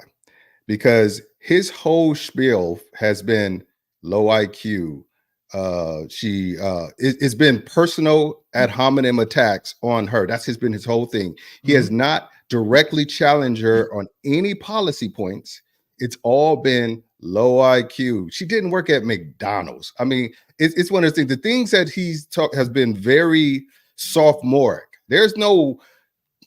Because his whole spiel has been low IQ. It's been personal ad hominem attacks on her. That's been his whole thing. He has not directly challenged her on any policy points. It's all been low IQ. She didn't work at McDonald's. I mean, it's one of those things. The things that he's has been very sophomoric. There's no,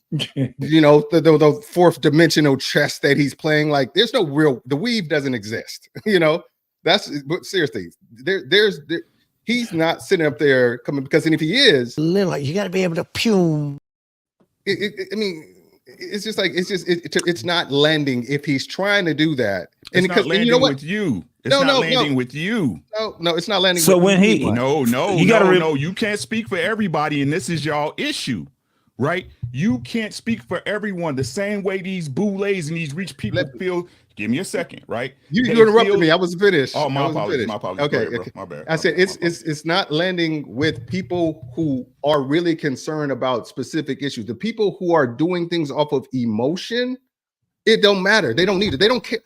you know, the fourth dimensional chess that he's playing. Like, there's no real. The weave doesn't exist. You know, but seriously, he's not sitting up there coming, because if he is, you got to be able to pume. I mean, it's just like it's not landing if he's trying to do that. It's not landing with you. It's not landing with you. No, it's not landing. So with when you. You can't speak for everybody, and this is y'all issue, right? You can't speak for everyone the same way these boulets and these rich people feel. Give me a second, right? You interrupted me. I was finished. Oh, my apologies. My apologies. Okay, ahead, my bad. I said it's not landing with people who are really concerned about specific issues. The people who are doing things off of emotion, it don't matter. They don't need it. They don't care.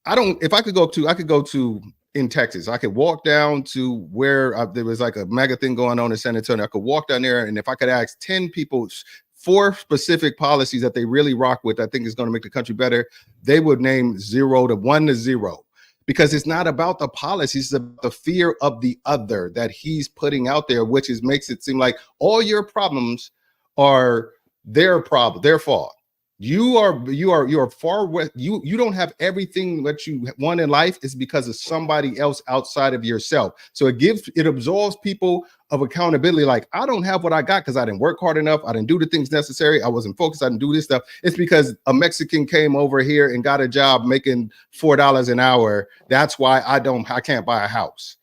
If I could go to in Texas, I could walk down to where there was like a mega thing going on in San Antonio. I could walk down there, and if I could ask 10 people 4 specific policies that they really rock with, I think is going to make the country better, they would name 0 to 1 to 0, because it's not about the policies, it's about the fear of the other that he's putting out there, which makes it seem like all your problems are their fault. You are far west. You don't have everything that you want in life. Is because of somebody else outside of yourself. So it absolves people of accountability. Like, I don't have what I got because I didn't work hard enough. I didn't do the things necessary. I wasn't focused. I didn't do this stuff. It's because a Mexican came over here and got a job making $4 an hour. That's why I can't buy a house.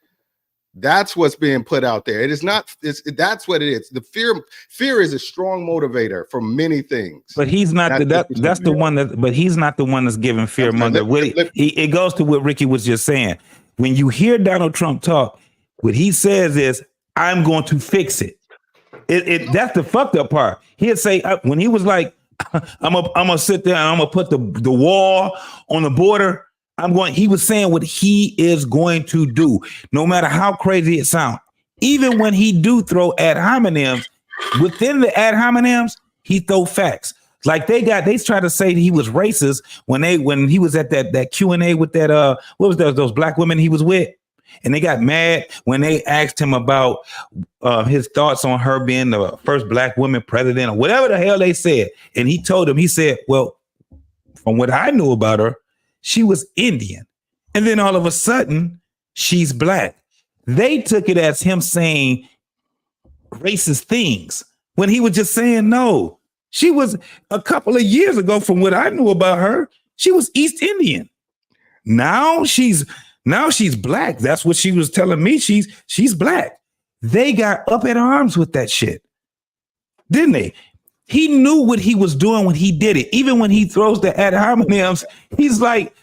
That's what's being put out there. It is not. That's what it is. The fear is a strong motivator for many things. But he's not. That's the one that. But he's not the one that's giving fear monger. It goes to what Ricky was just saying. When you hear Donald Trump talk, what he says is, "I'm going to fix it." That's the fucked up part. He'd say when he was like, "I'm gonna sit there and I'm gonna put the wall on the border." He was saying what he is going to do, no matter how crazy it sounds. Even when he do throw ad hominems, within the ad hominems, he throw facts. Like they try to say he was racist when he was at that Q&A with that what was those black women he was with, and they got mad when they asked him about his thoughts on her being the first black woman president or whatever the hell they said, and he told them, he said, well, from what I knew about her, she was Indian. And then all of a sudden, she's black. They took it as him saying racist things when he was just saying, no, she was a couple of years ago, from what I knew about her, she was East Indian. Now she's black. That's what she was telling me. She's black. They got up in arms with that shit, didn't they? He knew what he was doing when he did it. Even when he throws the ad hominems, he's like,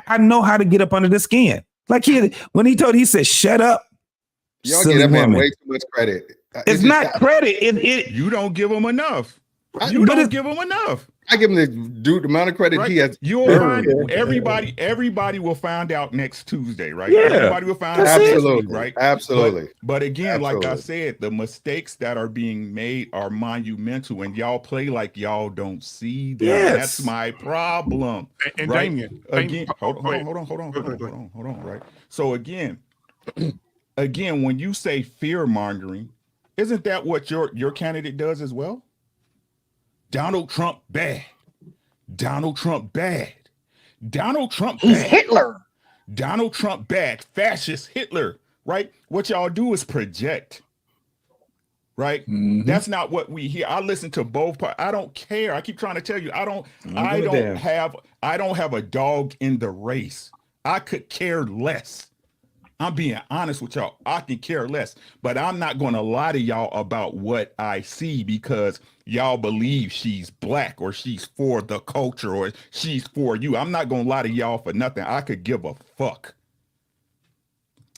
I know how to get up under the skin. Like when he said, "Shut up." Y'all give that man way too much credit. It's not credit. You don't give him enough. You don't give him enough. I give him the amount of credit he has. You'll find everybody will find out next Tuesday, right? Yeah. Everybody will find out next week, right? Absolutely. But again, like I said, the mistakes that are being made are monumental, and y'all play like y'all don't see them. Yes. That's my problem. And right? Damien, Again, hold on, right? So again, when you say fear mongering, isn't that what your candidate does as well? Donald Trump bad. Donald Trump bad. Donald Trump bad. He's Hitler. Donald Trump bad. Fascist Hitler, right? What y'all do is project, right? Mm-hmm. That's not what we hear. I listen to both parts. I don't care. I keep trying to tell you, I don't have a dog in the race. I could care less. I'm being honest with y'all. I can care less, but I'm not going to lie to y'all about what I see because y'all believe she's black or she's for the culture or she's for you. I'm not going to lie to y'all for nothing. I could give a fuck.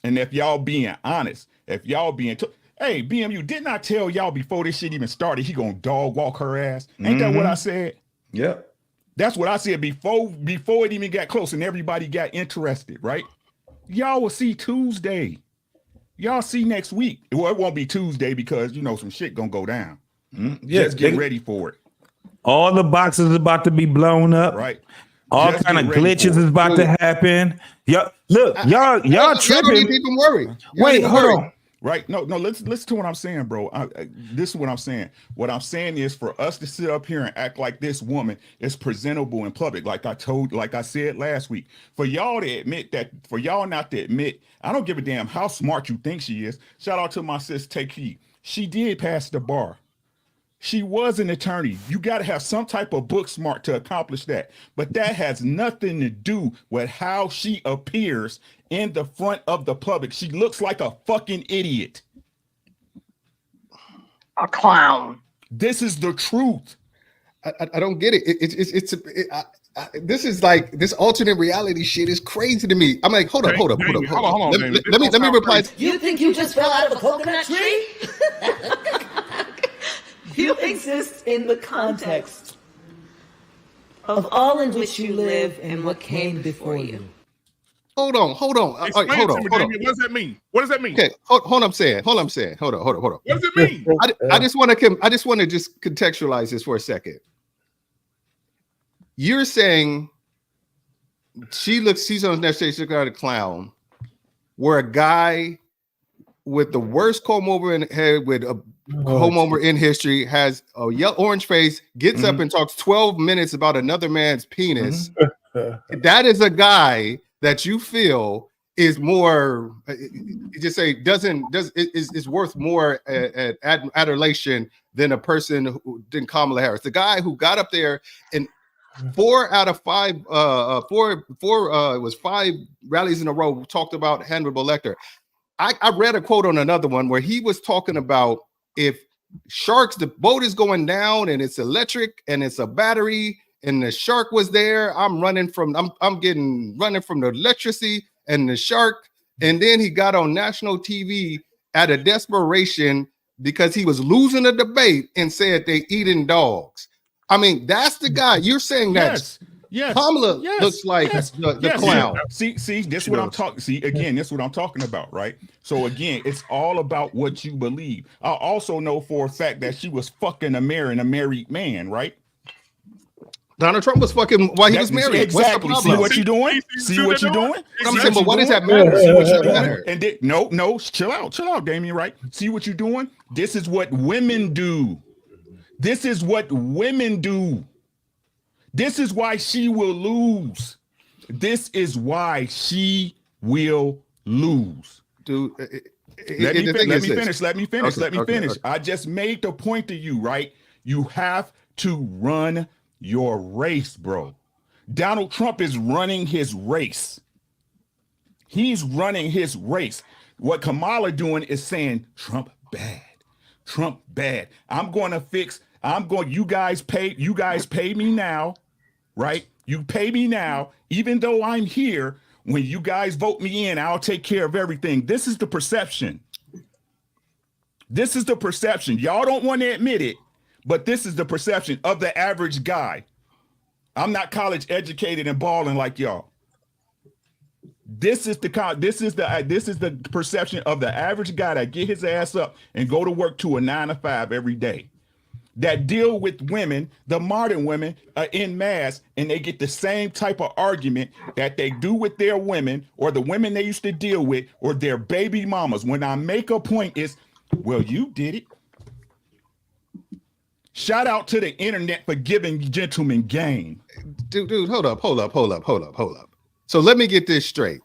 And if y'all being honest, hey, BMU, didn't I tell y'all before this shit even started, he going to dog walk her ass? Ain't that what I said? Yep. That's what I said before it even got close and everybody got interested, right? Y'all will see Tuesday. Y'all see next week. Well, it won't be Tuesday because some shit gonna go down. Just get ready for it. All the boxes is about to be blown up. Right. All kind of glitches is about to happen. Y'all tripping. Don't even worry. Wait, hold on. Right. No, listen to what I'm saying, bro. This is what I'm saying. What I'm saying is for us to sit up here and act like this woman is presentable in public, like I said last week. For y'all not to admit, I don't give a damn how smart you think she is. Shout out to my sis, Take Heed. She did pass the bar. She was an attorney. You got to have some type of book smart to accomplish that. But that has nothing to do with how she appears in the front of the public. She looks like a fucking idiot. A clown. This is the truth. I don't get it. This is like this alternate reality shit is crazy to me. I'm like, hold up. Let me reply. You think you just fell out of a coconut tree? You exist in the context of all in which you live and what came before you. Hold on. Hold on. What does that mean? What does that mean? Okay, hold on. I'm saying. Hold on. What does it mean? I just want to just contextualize this for a second. You're saying she's on that stage, she's got a clown, where a guy with the worst comb over in head with a comb over in history has a yellow orange face, gets up and talks 12 minutes about another man's penis. That is a guy that you feel is more, is worth more adulation than a person than Kamala Harris. The guy who got up there and 4 out of 5, it was 5 rallies in a row talked about Hannibal Lecter. I read a quote on another one where he was talking about if the boat is going down and it's electric and it's a battery and the shark was there, I'm running from the electricity and the shark. And then he got on national TV out of desperation because he was losing a debate and said they eating dogs. I mean, that's the guy. You're saying that Kamala looks like the clown. See, this is what I'm talking. See, again, this is what I'm talking about, right? So again, it's all about what you believe. I also know for a fact that she was fucking a married man, right? Donald Trump was fucking while he was married. Exactly. What's the problem? See what you're doing? See what you're doing? I'm saying, but what does that matter? See what you're doing? And no, chill out, Damien, right? See what you're doing? This is what women do. This is what women do. This is why she will lose. This is why she will lose. Dude, let me finish. I just made the point to you, right? You have to run your race, bro. Donald Trump is running his race. He's running his race. What Kamala doing is saying, Trump bad. Trump bad. You guys pay me now, right? You pay me now, even though I'm here. When you guys vote me in, I'll take care of everything. This is the perception. This is the perception. Y'all don't want to admit it, but this is the perception of the average guy. I'm not college educated and balling like y'all. This is the perception of the average guy that get his ass up and go to work to a 9 to 5 every day, that deal with women, the modern women, en masse, and they get the same type of argument that they do with their women or the women they used to deal with or their baby mamas. When I make a point is, well, you did it. Shout out to the internet for giving gentlemen game. Dude, hold up. So let me get this straight.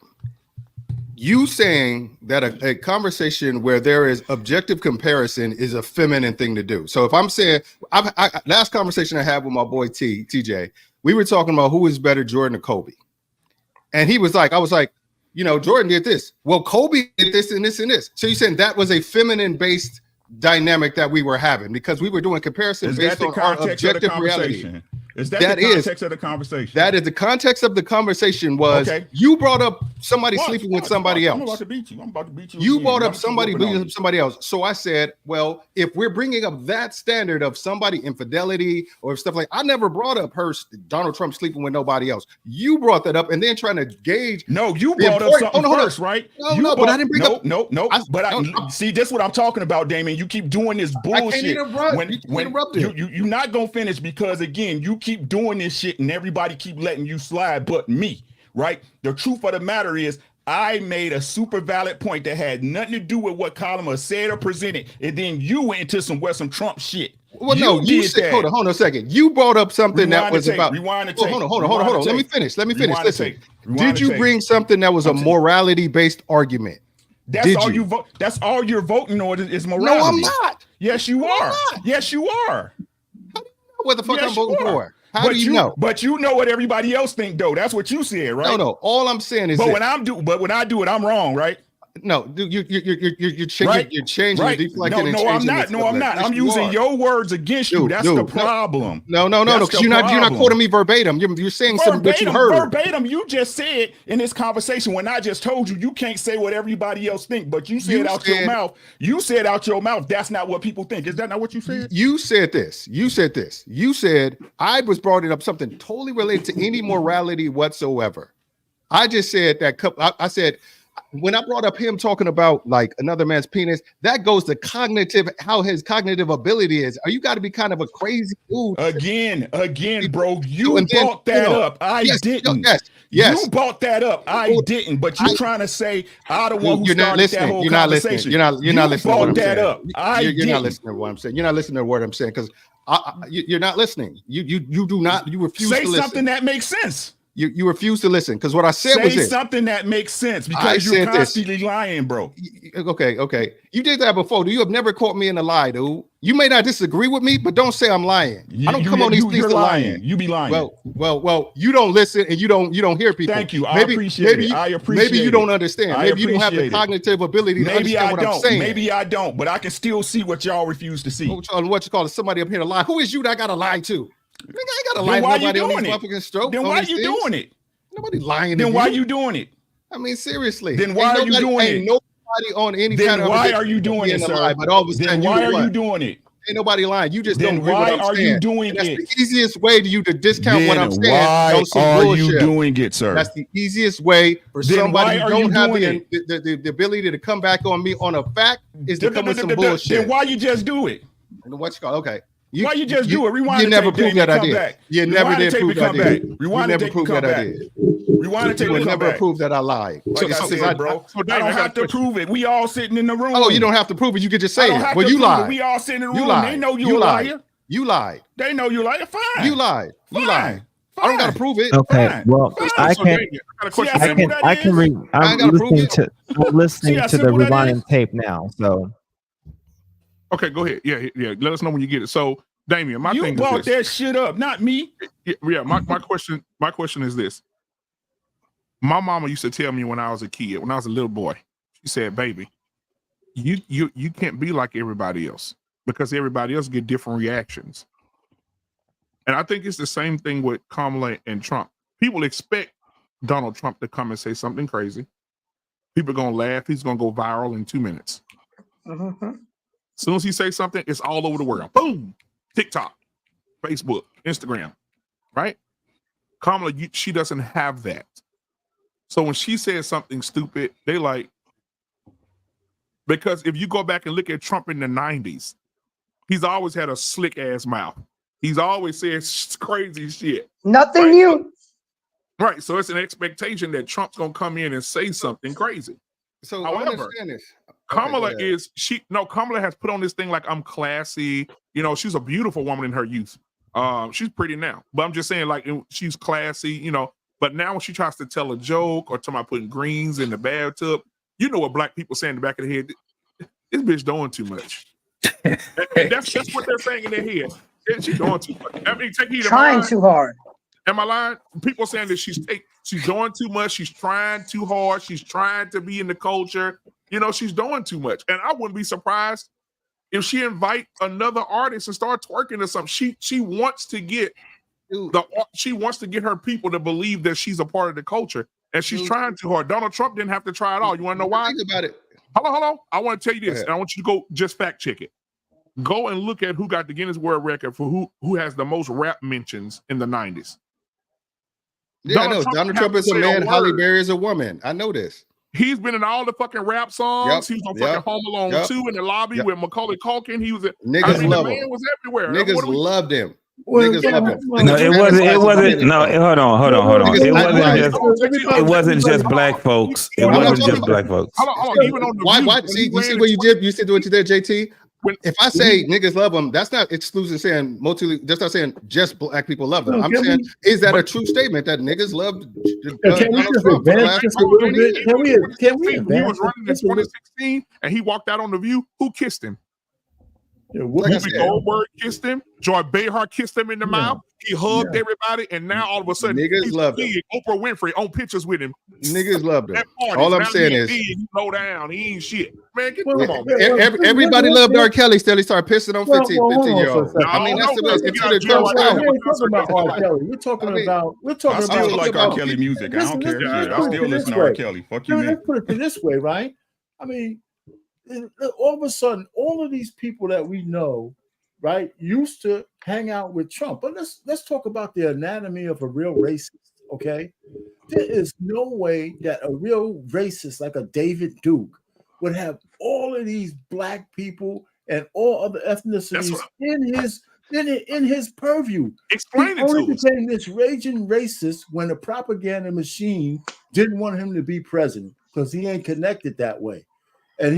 You saying that a conversation where there is objective comparison is a feminine thing to do. So if I'm saying, last conversation I had with my boy TJ, we were talking about who is better, Jordan or Kobe. And he was like, I was like, you know, Jordan did this. Well, Kobe did this and this and this. So you saying that was a feminine based dynamic that we were having because we were doing comparison based on our objective reality. Is that the context of the conversation? That is the context of the conversation was you brought up somebody sleeping with somebody else. I'm about to beat you. You brought up somebody beating up somebody else. So I said, well, if we're bringing up that standard of somebody infidelity or stuff like, I never brought up Donald Trump sleeping with nobody else. You brought that up and then trying to gauge. No, you brought up something first, right? But I didn't bring up. No. See, this is what I'm talking about, Damon. You keep doing this bullshit. You're not gonna finish because again, you keep doing this shit and everybody keep letting you slide but me, right? The truth of the matter is I made a super valid point that had nothing to do with what Kamala said or presented, and then you went into some Trump shit. Well, you said, hold on a second. You brought up something that was about. Hold on. Let me finish. Listen, did you bring something that was a morality-based argument? That's all you vote. That's all you're voting on is morality. No, I'm not. Yes, you are. Yes, you are. What the fuck I'm voting for? How do you know? But you know what everybody else think, though. That's what you said, right? No. All I'm saying is, when I do it, I'm wrong, right? No, you're changing. Right? You're changing. Right? You're deflecting. No, I'm not. No, I'm not. I'm using your words against you. That's the problem. No. Because you're not quoting me verbatim. You're saying something that you heard verbatim. You just said in this conversation when I just told you can't say what everybody else think, but you said out your mouth. You said out your mouth. That's not what people think. Is that not what you said? You said this. You said I was brought up something totally related to any morality whatsoever. I just said that. I said. When I brought up him talking about like another man's penis, that goes to how his cognitive ability is. You got to be kind of a crazy dude. Again, bro, you brought that up. I didn't. Yes. You brought that up. I didn't. But you're trying to say I the one who started that whole conversation. You're not listening. Brought that up. You're not listening to what I'm saying. You're not listening to what I'm saying because you're not listening. You do not. You refuse to listen. Say something that makes sense. You refuse to listen because what I said was this. Something that makes sense because you're constantly lying, bro. Okay. You did that before. You have never caught me in a lie, dude. You may not disagree with me, but don't say I'm lying. I don't come on these things to lying. You be lying. Well, you don't listen and you don't hear people. Thank you. I appreciate it. I appreciate it. Maybe you don't understand. Maybe you don't have the cognitive ability to understand what I'm saying. Maybe I don't, but I can still see what y'all refuse to see. What you call it? Somebody up here to lie. Who is you that got to lie to? I ain't got to lie to nobody on these motherfucking strokes. Then why are you doing it? Nobody lying. Then why are you doing it? I mean, seriously. Then why are you doing it? Nobody on any kind of. Then why are you doing it, sir? But all of a sudden, then why are you doing it? Ain't nobody lying. You just then don't. Then why are you doing it? That's the easiest way to you to discount what I'm saying. Why are you doing it, sir? That's the easiest way for somebody who don't have the ability to come back on me on a fact is to come with some bullshit. Then why you just do it? What you call okay? Why you just do it? Rewind. You never proved that I did. You never did prove that I did. Rewind. You never proved that I did. Rewind and take You never prove that I lied. Like I said, bro, I don't have to prove it. We all sitting in the room. Oh, you don't have to prove it. You could just say it. Well, you lied. We all sitting in the room. They know you a liar. You lied. They know you a liar. Fine. You lied. You lied. I don't gotta prove it. Okay. Fine. Well, I can. I'm listening to the rewind tape now. So. Okay, go ahead. Yeah. Let us know when you get it. So, Damien, my thing is this. You brought that shit up, not me. Yeah. My question is this. My mama used to tell me when I was a kid, when I was a little boy, she said, "Baby, you can't be like everybody else because everybody else get different reactions. And I think it's the same thing with Kamala and Trump. People expect Donald Trump to come and say something crazy. People are going to laugh. He's going to go viral in 2 minutes. As soon as he says something, it's all over the world. Boom! TikTok, Facebook, Instagram, right? Kamala, she doesn't have that. So when she says something stupid, they like, because if you go back and look at Trump in the 90s, he's always had a slick ass mouth. He's always said crazy shit. Nothing new. Right. So it's an expectation that Trump's going to come in and say something crazy. So however, I understand this. Kamala Kamala has put on this thing like, I'm classy. You know, she's a beautiful woman in her youth. She's pretty now, but I'm just saying, like, she's classy, you know, but now when she tries to tell a joke or talking about putting greens in the bathtub, you know what black people say in the back of the head, this bitch doing too much. and that's what they're saying in their head. She's doing too much. I mean, take heed. Trying too hard. Am I lying? People saying that she's doing too much. She's trying too hard. She's trying to be in the culture. You know, she's doing too much. And I wouldn't be surprised if she invite another artist and start twerking or something. She wants to get she wants to get her people to believe that she's a part of the culture, and she's trying too hard. Donald Trump didn't have to try at all. You want to know why? Think about it. Hold on. I want to tell you this, and I want you to go just fact check it. Go and look at who got the Guinness World Record for who has the most rap mentions in the 90s. Yeah, I know. Donald Trump is a man. Halle Berry is a woman. I know this. He's been in all the fucking rap songs. He was on fucking Home Alone 2 in the lobby with Macaulay Culkin. He was niggas love him. The man was everywhere. Niggas loved him. Niggas loved him. No, it wasn't. No, hold on. It wasn't just black folks. It wasn't just black folks. Hold on. Even on the why? See, you see what you did? You see what you did, JT? If I say niggas love them, that's not exclusive saying that's not saying just black people love them. I'm saying, is that a true statement that niggas love? Can we just advance just a little bit? Can we advance? He was running in 2016 and he walked out on The View. Who kissed him? Whoopi Goldberg kissed him. Joy Behar kissed him in the mouth. He hugged everybody, and now all of a sudden, niggas love him. Oprah Winfrey on pictures with him. Niggas loved him. All I'm saying is, he low down. He ain't shit. Man, come on, man. Everybody loved R. Kelly. Still, he started pissing on 15-year-olds. I mean, that's the way it's talking about R. Kelly. We're talking about. I still like R. Kelly music. I don't care. I still listen to R. Kelly. Fuck you, man. Let's put it this way, right? I mean, all of a sudden, all of these people that we know, right, used to hang out with Trump. But let's talk about the anatomy of a real racist, okay? There is no way that a real racist like a David Duke would have all of these black people and all other ethnicities in his purview. Explain it to us. He only became this raging racist when the propaganda machine didn't want him to be president because he ain't connected that way. And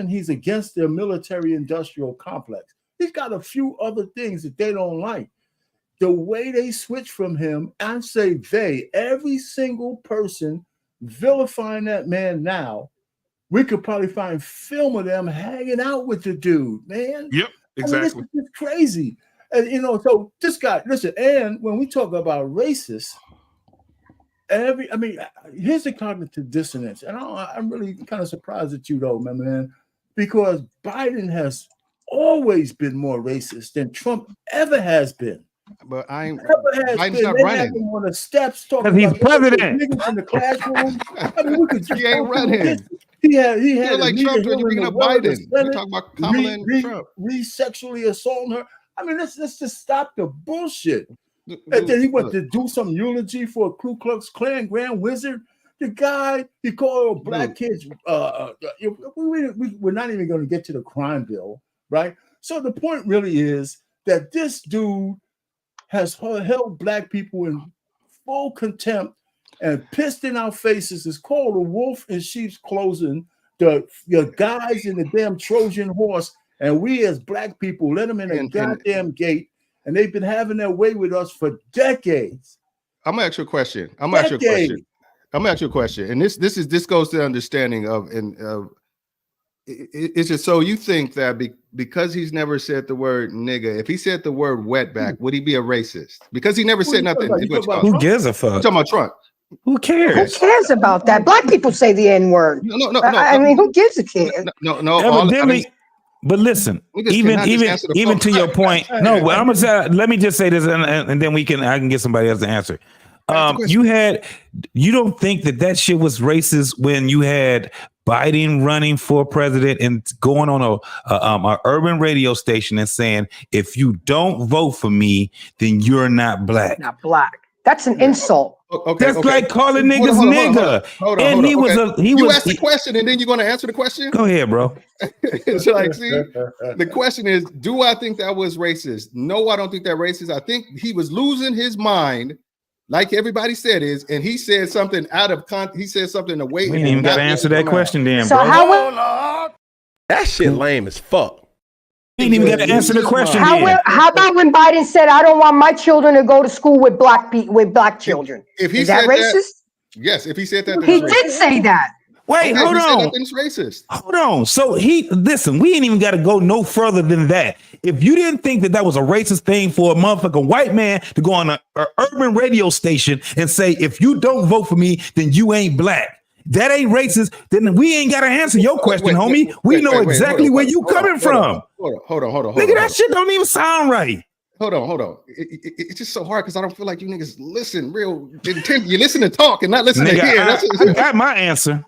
he's against their military-industrial complex. He's got a few other things that they don't like. The way they switch from him, I say every single person vilifying that man now, we could probably find film of them hanging out with the dude, man. Yep, exactly. I mean, this is crazy. And, so this guy, listen, and when we talk about racists, here's the cognitive dissonance. And I'm really kind of surprised at you, though, my man, because Biden has always been more racist than Trump ever has been. But Biden's not running. Him on the steps talking he's about president niggas in the classroom. I mean, we could he ain't running. He had like Trump when you bringing up Biden. You talking about Kamala and Trump. Sexually assaulting her. I mean, let's just stop the bullshit. And then he went to do some eulogy for a Ku Klux Klan Grand Wizard. The guy, he called black kids. We're not even going to get to the crime bill, right? So the point really is that this dude has held black people in full contempt and pissed in our faces. It's called a wolf in sheep's clothing. The guys in the damn Trojan horse, and we as black people let them in a goddamn gate. And they've been having their way with us for decades. I'm gonna ask you a question. I'm gonna ask you a question. And this goes to the understanding of it's just so you think that because he's never said the word nigga, if he said the word wetback, would he be a racist? Because he never said nothing. Who gives a fuck? I'm talking about Trump. Who cares? Who cares about that? Black people say the N word. No. I mean, who gives a care? No. But listen, even to your point, no. I'm gonna say, let me just say this, and then I can get somebody else to answer. You don't think that shit was racist when you had Biden running for president and going on a urban radio station and saying, if you don't vote for me, then you're not black. Not black. That's an insult. That's like calling niggas nigga. And he was you asked the question and then you're going to answer the question? Go ahead, bro. It's like, see, the question is, do I think that was racist? No, I don't think that racist. I think he was losing his mind, like everybody said and he said something out of he said something away. We ain't even got to answer that question then, so bro. That shit lame as fuck. You ain't even got to answer the question. How about when Biden said, "I don't want my children to go to school with black children"? If he is that racist? Yes. If he said that, he did say that. Wait, hold on. It's racist. Hold on. So listen. We ain't even got to go no further than that. If you didn't think that was a racist thing for a motherfucking white man to go on an urban radio station and say, "If you don't vote for me, then you ain't black," that ain't racist, then we ain't got to answer your question, homie. We know exactly where you coming from. Hold on. Nigga, that shit don't even sound right. Hold on. It's just so hard because I don't feel like you niggas listen real intent. You listen to talk and not listen to hear. I got my answer.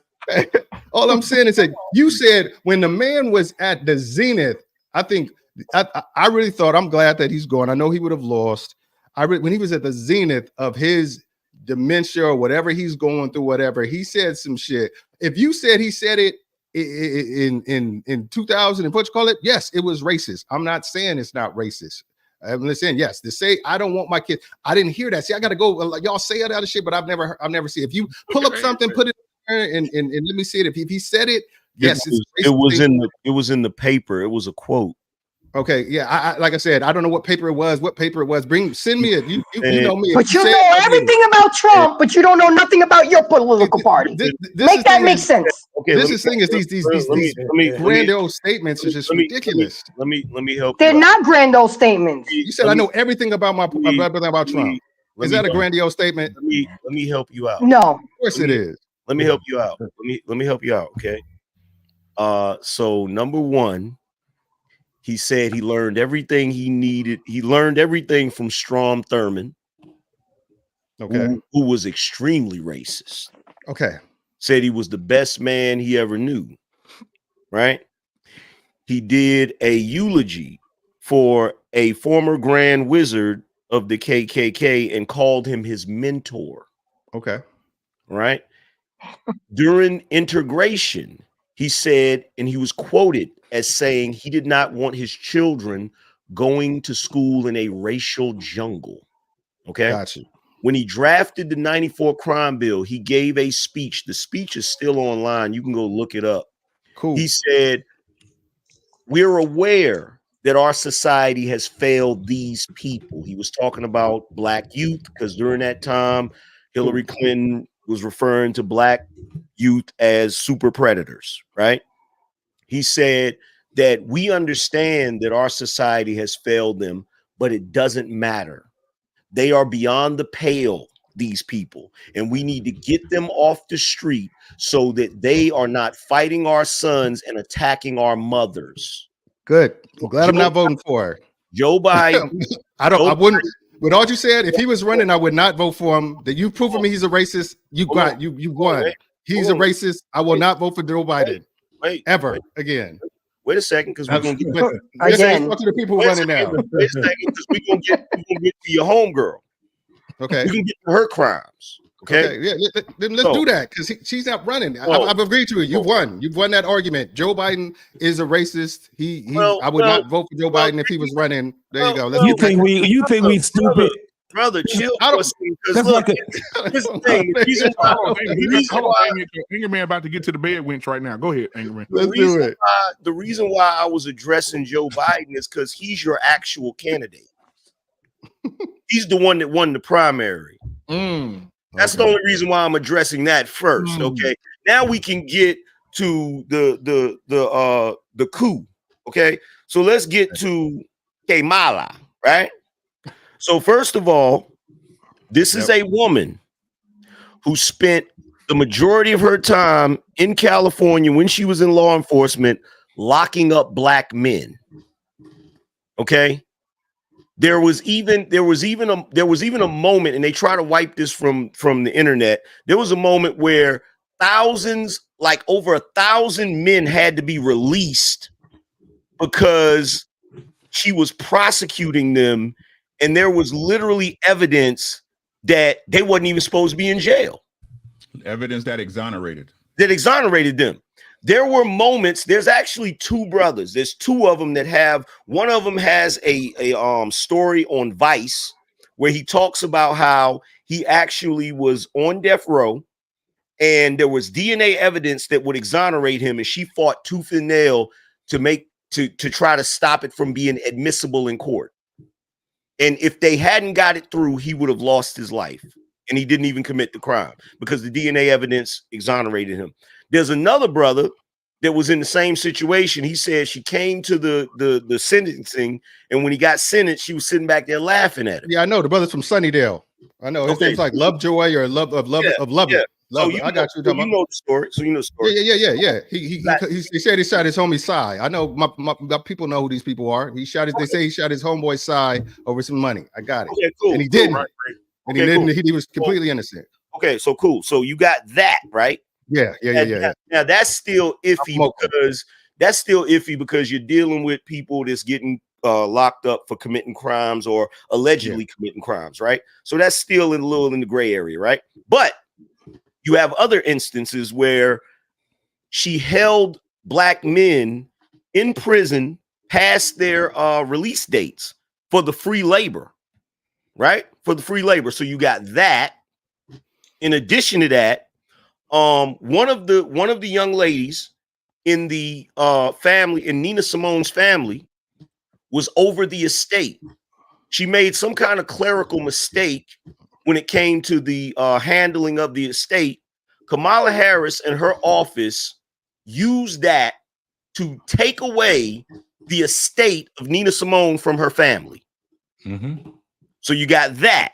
All I'm saying is that you said when the man was at the zenith, I think I really thought, I'm glad that he's gone. I know he would have lost. When he was at the zenith of his dementia or whatever he's going through, whatever, he said some shit. If you said he said it in 2000 and what you call it, yes, it was racist. I'm not saying it's not racist. I'm saying yes. To say I don't want my kids, I didn't hear that. See, I gotta go. Like y'all say all that other shit, but I've never seen. If you pull up something, put it in and let me see it. If he said it, yes, it was in the paper. It was a quote. Okay, yeah. I like I said, I don't know what paper it was. Send me it. You know me. But you know everything about Trump, but you don't know nothing about your political party. Make that make sense. Okay, this thing is these grandiose statements are just ridiculous. Let me help. They're not grandiose statements. You said I know everything about about Trump. Is that a grandiose statement? Let me help you out. No, of course it is. Let me help you out. Let me help you out. Okay. So number one, he said he learned everything he needed. He learned everything from Strom Thurmond, okay, who was extremely racist. Okay. Said he was the best man he ever knew. Right. He did a eulogy for a former Grand Wizard of the KKK and called him his mentor. Okay. Right. During integration, he said, and he was quoted as saying he did not want his children going to school in a racial jungle. Okay. Gotcha. When he drafted the 94 crime bill, he gave a speech. The speech is still online. You can go look it up. Cool. He said, we're aware that our society has failed these people. He was talking about black youth because during that time, Hillary Clinton was referring to black youth as super predators, right? He said that we understand that our society has failed them, but it doesn't matter. They are beyond the pale, these people, and we need to get them off the street so that they are not fighting our sons and attacking our mothers. Good. I'm glad I'm not voting for her. Joe Biden. I wouldn't. With all you said, if he was running, I would not vote for him. That you prove for me he's a racist. You won. He's a racist. I will not vote for Joe Biden. Ever again. Wait a second, because we're gonna get talk to the people running now. Wait a second, because we're gonna get to your homegirl. Okay. We can get to her crimes. Okay. Yeah. Then let's do that because she's not running. I've agreed to it. You've won. You've won that argument. Joe Biden is a racist. I would not vote for Joe Biden if he was running. There you go. You think we stupid? Brother, chill. That's like here's the thing. The reason why Anger Man about to get to the bed winch right now. Go ahead, Anger Man. The reason why I was addressing Joe Biden is because he's your actual candidate. He's the one that won the primary. That's the only reason why I'm addressing that first. Okay. Now we can get to the coup. Okay. So let's get to Kamala, right? So first of all, this is a woman who spent the majority of her time in California when she was in law enforcement locking up black men. Okay. There was even a moment, and they try to wipe this from the internet. There was a moment where thousands, like over 1,000 men had to be released because she was prosecuting them, and there was literally evidence that they wasn't even supposed to be in jail. Evidence that exonerated them. There were moments. There's actually two brothers. There's two of them that have. One of them has a story on Vice where he talks about how he actually was on death row, and there was DNA evidence that would exonerate him, and she fought tooth and nail to try to stop it from being admissible in court. And if they hadn't got it through, he would have lost his life, and he didn't even commit the crime because the DNA evidence exonerated him. There's another brother that was in the same situation. He said she came to the sentencing, and when he got sentenced, she was sitting back there laughing at him. Yeah, I know the brother's from Sunnydale. I know his name's like Lovejoy or Love. Yeah. Love. So I got you. So you know the story. So you know the story. Yeah. He said he shot his homie Cy. I know my people know who these people are. They say he shot his homeboy Cy over some money. I got it. Okay, cool. And he didn't. Right. And he didn't. He was completely innocent. Okay, so cool. So you got that right. Yeah. Now that's still iffy because you're dealing with people that's getting locked up for committing crimes or allegedly committing crimes, right? So that's still a little in the gray area, right? But you have other instances where she held black men in prison past their release dates for the free labor, right? For the free labor. So you got that. In addition to that, one of the young ladies in the family, in Nina Simone's family, was over the estate. She made some kind of clerical mistake when it came to the handling of the estate. Kamala Harris and her office used that to take away the estate of Nina Simone from her family. So you got that.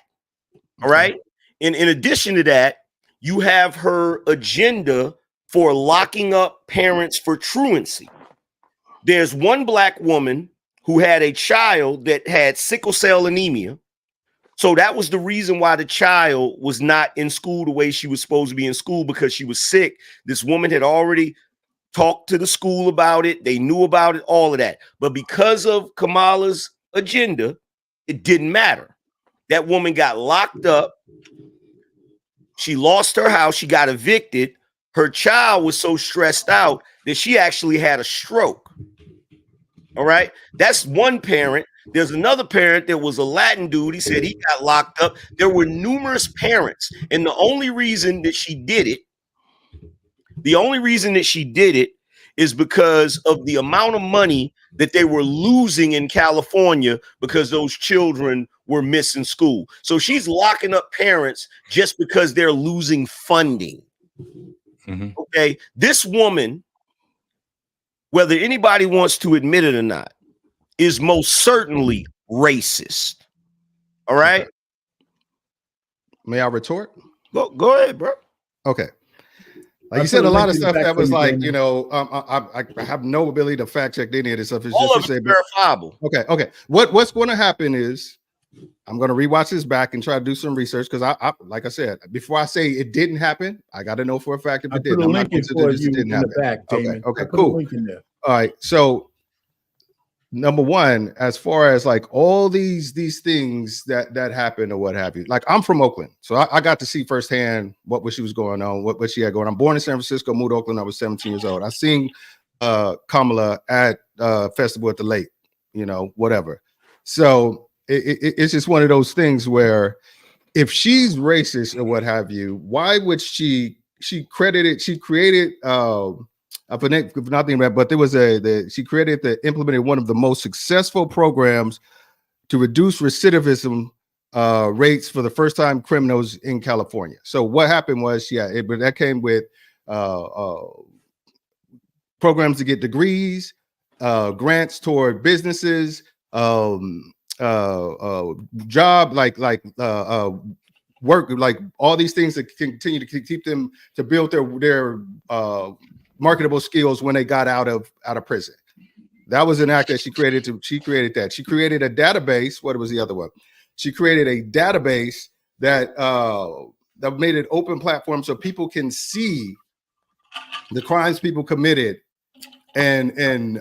All right. And in addition to that, you have her agenda for locking up parents for truancy. There's one black woman who had a child that had sickle cell anemia. So that was the reason why the child was not in school the way she was supposed to be in school, because she was sick. This woman had already talked to the school about it. They knew about it, all of that. But because of Kamala's agenda, it didn't matter. That woman got locked up. She lost her house. She got evicted. Her child was so stressed out that she actually had a stroke. All right. That's one parent. There's another parent that was a Latin dude. He said he got locked up. There were numerous parents. And the only reason that she did it is because of the amount of money that they were losing in California because those children were missing school. So she's locking up parents just because they're losing funding. Okay. This woman, whether anybody wants to admit it or not, is most certainly racist. All right. May I retort? Go ahead, bro. Okay. Like you said, a lot of stuff that was like, you know, I have no ability to fact check any of this stuff. It's all just of it verifiable. Okay. What's going to happen is I'm going to rewatch this back and try to do some research because I like I said, before I say it didn't happen, I got to know for a fact if it did. I'm not going to do this. It didn't happen. Okay, cool. All right. So number one, as far as like all these things that happened or what have you, like I'm from Oakland, so I got to see firsthand what she was going on, what she had going on. I'm born in San Francisco, moved to Oakland. I was 17 years old. I seen Kamala at Festival at the Lake, you know, whatever. So it's just one of those things where if she's racist or what have you, why would she created for nothing, but there was she implemented one of the most successful programs to reduce recidivism rates for the first time criminals in California. So what happened was, that came with programs to get degrees, grants toward businesses, job work, like all these things that continue to keep them to build their marketable skills when they got out of prison. That was an act that she created. She created that. She created a database. What was the other one? She created a database that that made an open platform so people can see the crimes people committed. And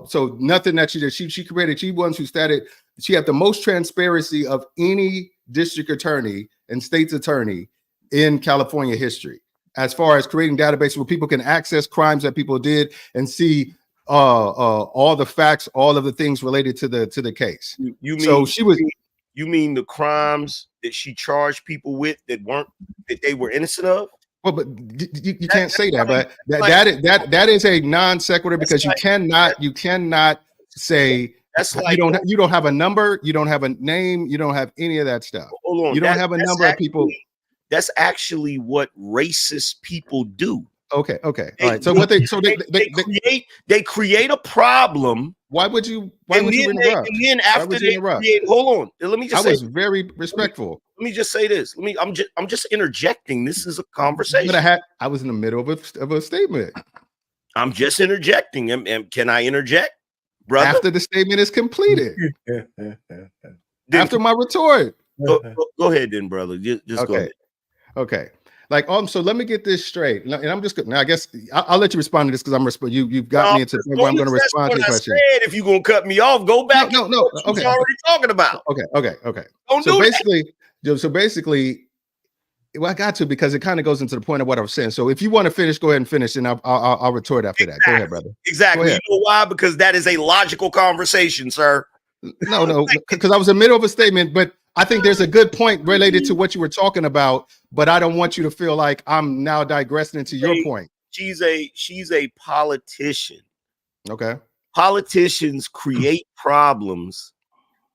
so nothing that she did. She created. She ones who started. She had the most transparency of any district attorney and state's attorney in California history, as far as creating databases where people can access crimes that people did and see all the facts, all of the things related to the case. You mean, so she was. You mean the crimes that she charged people with that they were innocent of? Well, but you can't say that. But that is a non sequitur, because you cannot say that's like you don't have a number, you don't have a name, you don't have any of that stuff. Hold on, you don't have a number of people. That's actually what racist people do. Okay. All right. So they create a problem. Why would you interrupt? And then after they create, hold on. Let me just say, I was very respectful. Let me just say this. I'm just interjecting. This is a conversation. But I was in the middle of a statement. I'm just interjecting. And can I interject, brother? After the statement is completed. After my retort. Go ahead then, brother. Just go ahead. Okay. Like, so let me get this straight. And I'm just now, I guess I'll let you respond to this because you've got me into the point where I'm going to respond to the question. If you're going to cut me off, go back. No. Okay. Already talking about. Okay. So basically, well, I got to, because it kind of goes into the point of what I was saying. So if you want to finish, go ahead and finish, and I'll retort after that. Go ahead, brother. Exactly. You know why? Because that is a logical conversation, sir. No, because I was in the middle of a statement, but I think there's a good point related to what you were talking about, but I don't want you to feel like I'm now digressing into your point. She's a politician. Okay. Politicians create problems,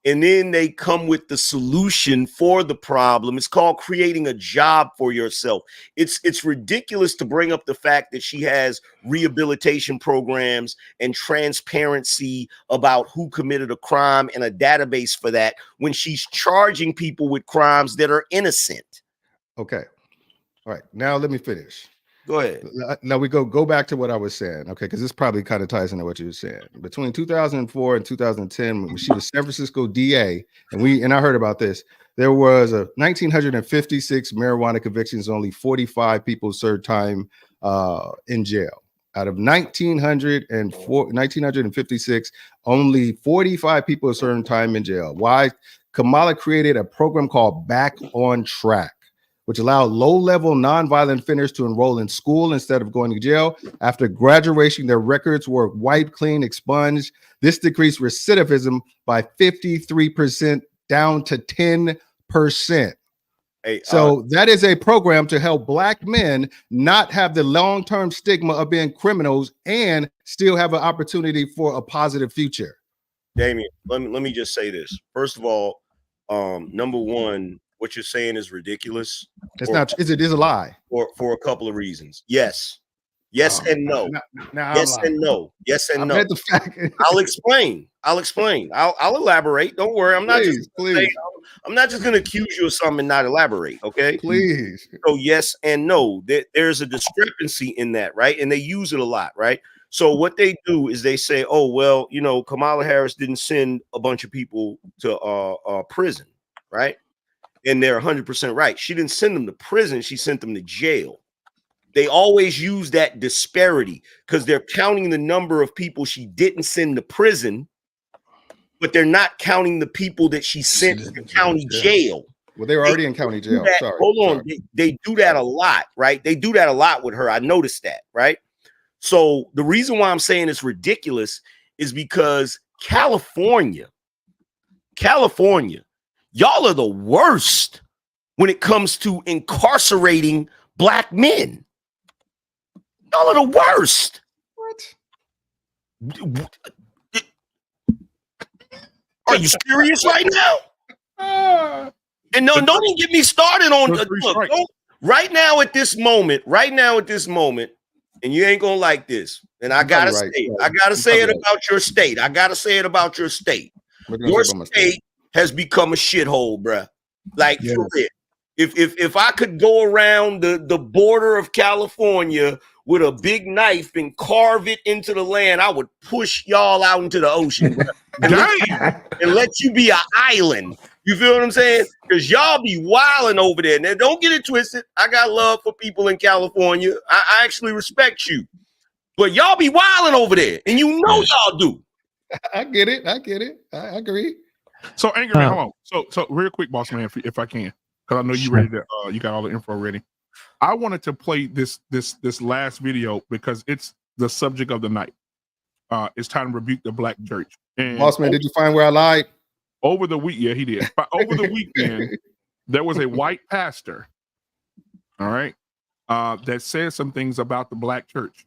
and then they come with the solution for the problem. It's called creating a job for yourself. It's ridiculous to bring up the fact that she has rehabilitation programs and transparency about who committed a crime and a database for that when she's charging people with crimes that are innocent. Okay. All right. Now let me finish. Go ahead. Now we go back to what I was saying, okay, because this probably kind of ties into what you were saying. Between 2004 and 2010, when she was San Francisco DA, and I heard about this, there was 1,956 marijuana convictions, only 45 people served time in jail. Out of 1,956, only 45 people served time in jail. Why? Kamala created a program called Back on Track, which allowed low-level nonviolent offenders to enroll in school instead of going to jail. After graduation, their records were wiped clean, expunged. This decreased recidivism by 53% down to 10%. So that is a program to help Black men not have the long-term stigma of being criminals and still have an opportunity for a positive future. Damien, let me just say this. First of all, number one, what you're saying is ridiculous. It's not. It is a lie. For a couple of reasons. Yes and no. Yes and no. Yes and no. I'll explain. I'll elaborate. Don't worry. I'm not just going to accuse you of something and not elaborate. Okay. Please. So yes and no. There's a discrepancy in that, right? And they use it a lot, right? So what they do is they say, oh well, Kamala Harris didn't send a bunch of people to prison, right? And they're 100% right. She didn't send them to prison. She sent them to jail. They always use that disparity because they're counting the number of people she didn't send to prison, but they're not counting the people that she sent to county jail. Well, they were already in county jail. Hold on. They do that a lot, right? They do that a lot with her. I noticed that, right? So the reason why I'm saying it's ridiculous is because California, y'all are the worst when it comes to incarcerating Black men. Y'all are the worst. What? Are you serious right now? And no, don't even get me started on look, right now at this moment, and you ain't gonna like this. And I gotta say it about your state. Your state has become a shithole, bruh. Like for real. If I could go around the border of California with a big knife and carve it into the land, I would push y'all out into the ocean and let you be an island. You feel what I'm saying? Because y'all be wilding over there. Now, don't get it twisted. I got love for people in California. I actually respect you. But y'all be wilding over there, and you know y'all do. I get it. I agree. So, Angry Man, hold on. So real quick, boss man, if I can, because I know you ready to, you got all the info ready. I wanted to play this last video because it's the subject of the night. It's time to rebuke the black church. And boss man, did you find where I lied? Over the week, yeah, he did. But over the weekend, there was a white pastor, all right, that said some things about the black church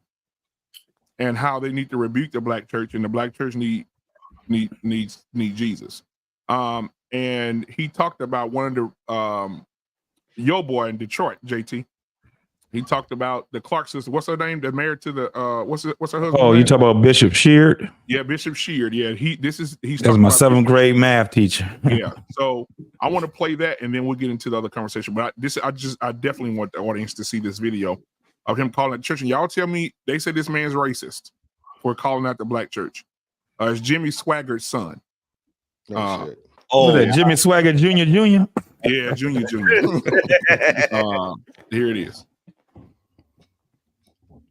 and how they need to rebuke the black church, and the black church needs Jesus. And he talked about one of the Yo boy in Detroit, JT. He talked about the Clark sister. What's her name? They're married to the what's her husband? Oh, you talk about Bishop Sheard? Yeah, Bishop Sheard. Yeah, he's That's my 7th grade math teacher. Yeah. So I want to play that, and then we'll get into the other conversation. But I definitely want the audience to see this video of him calling the church. And y'all tell me, they said this man's racist for calling out the black church. It's Jimmy Swaggart's son. Oh, that Jimmy Swaggart Jr. Yeah, Junior. Here it is.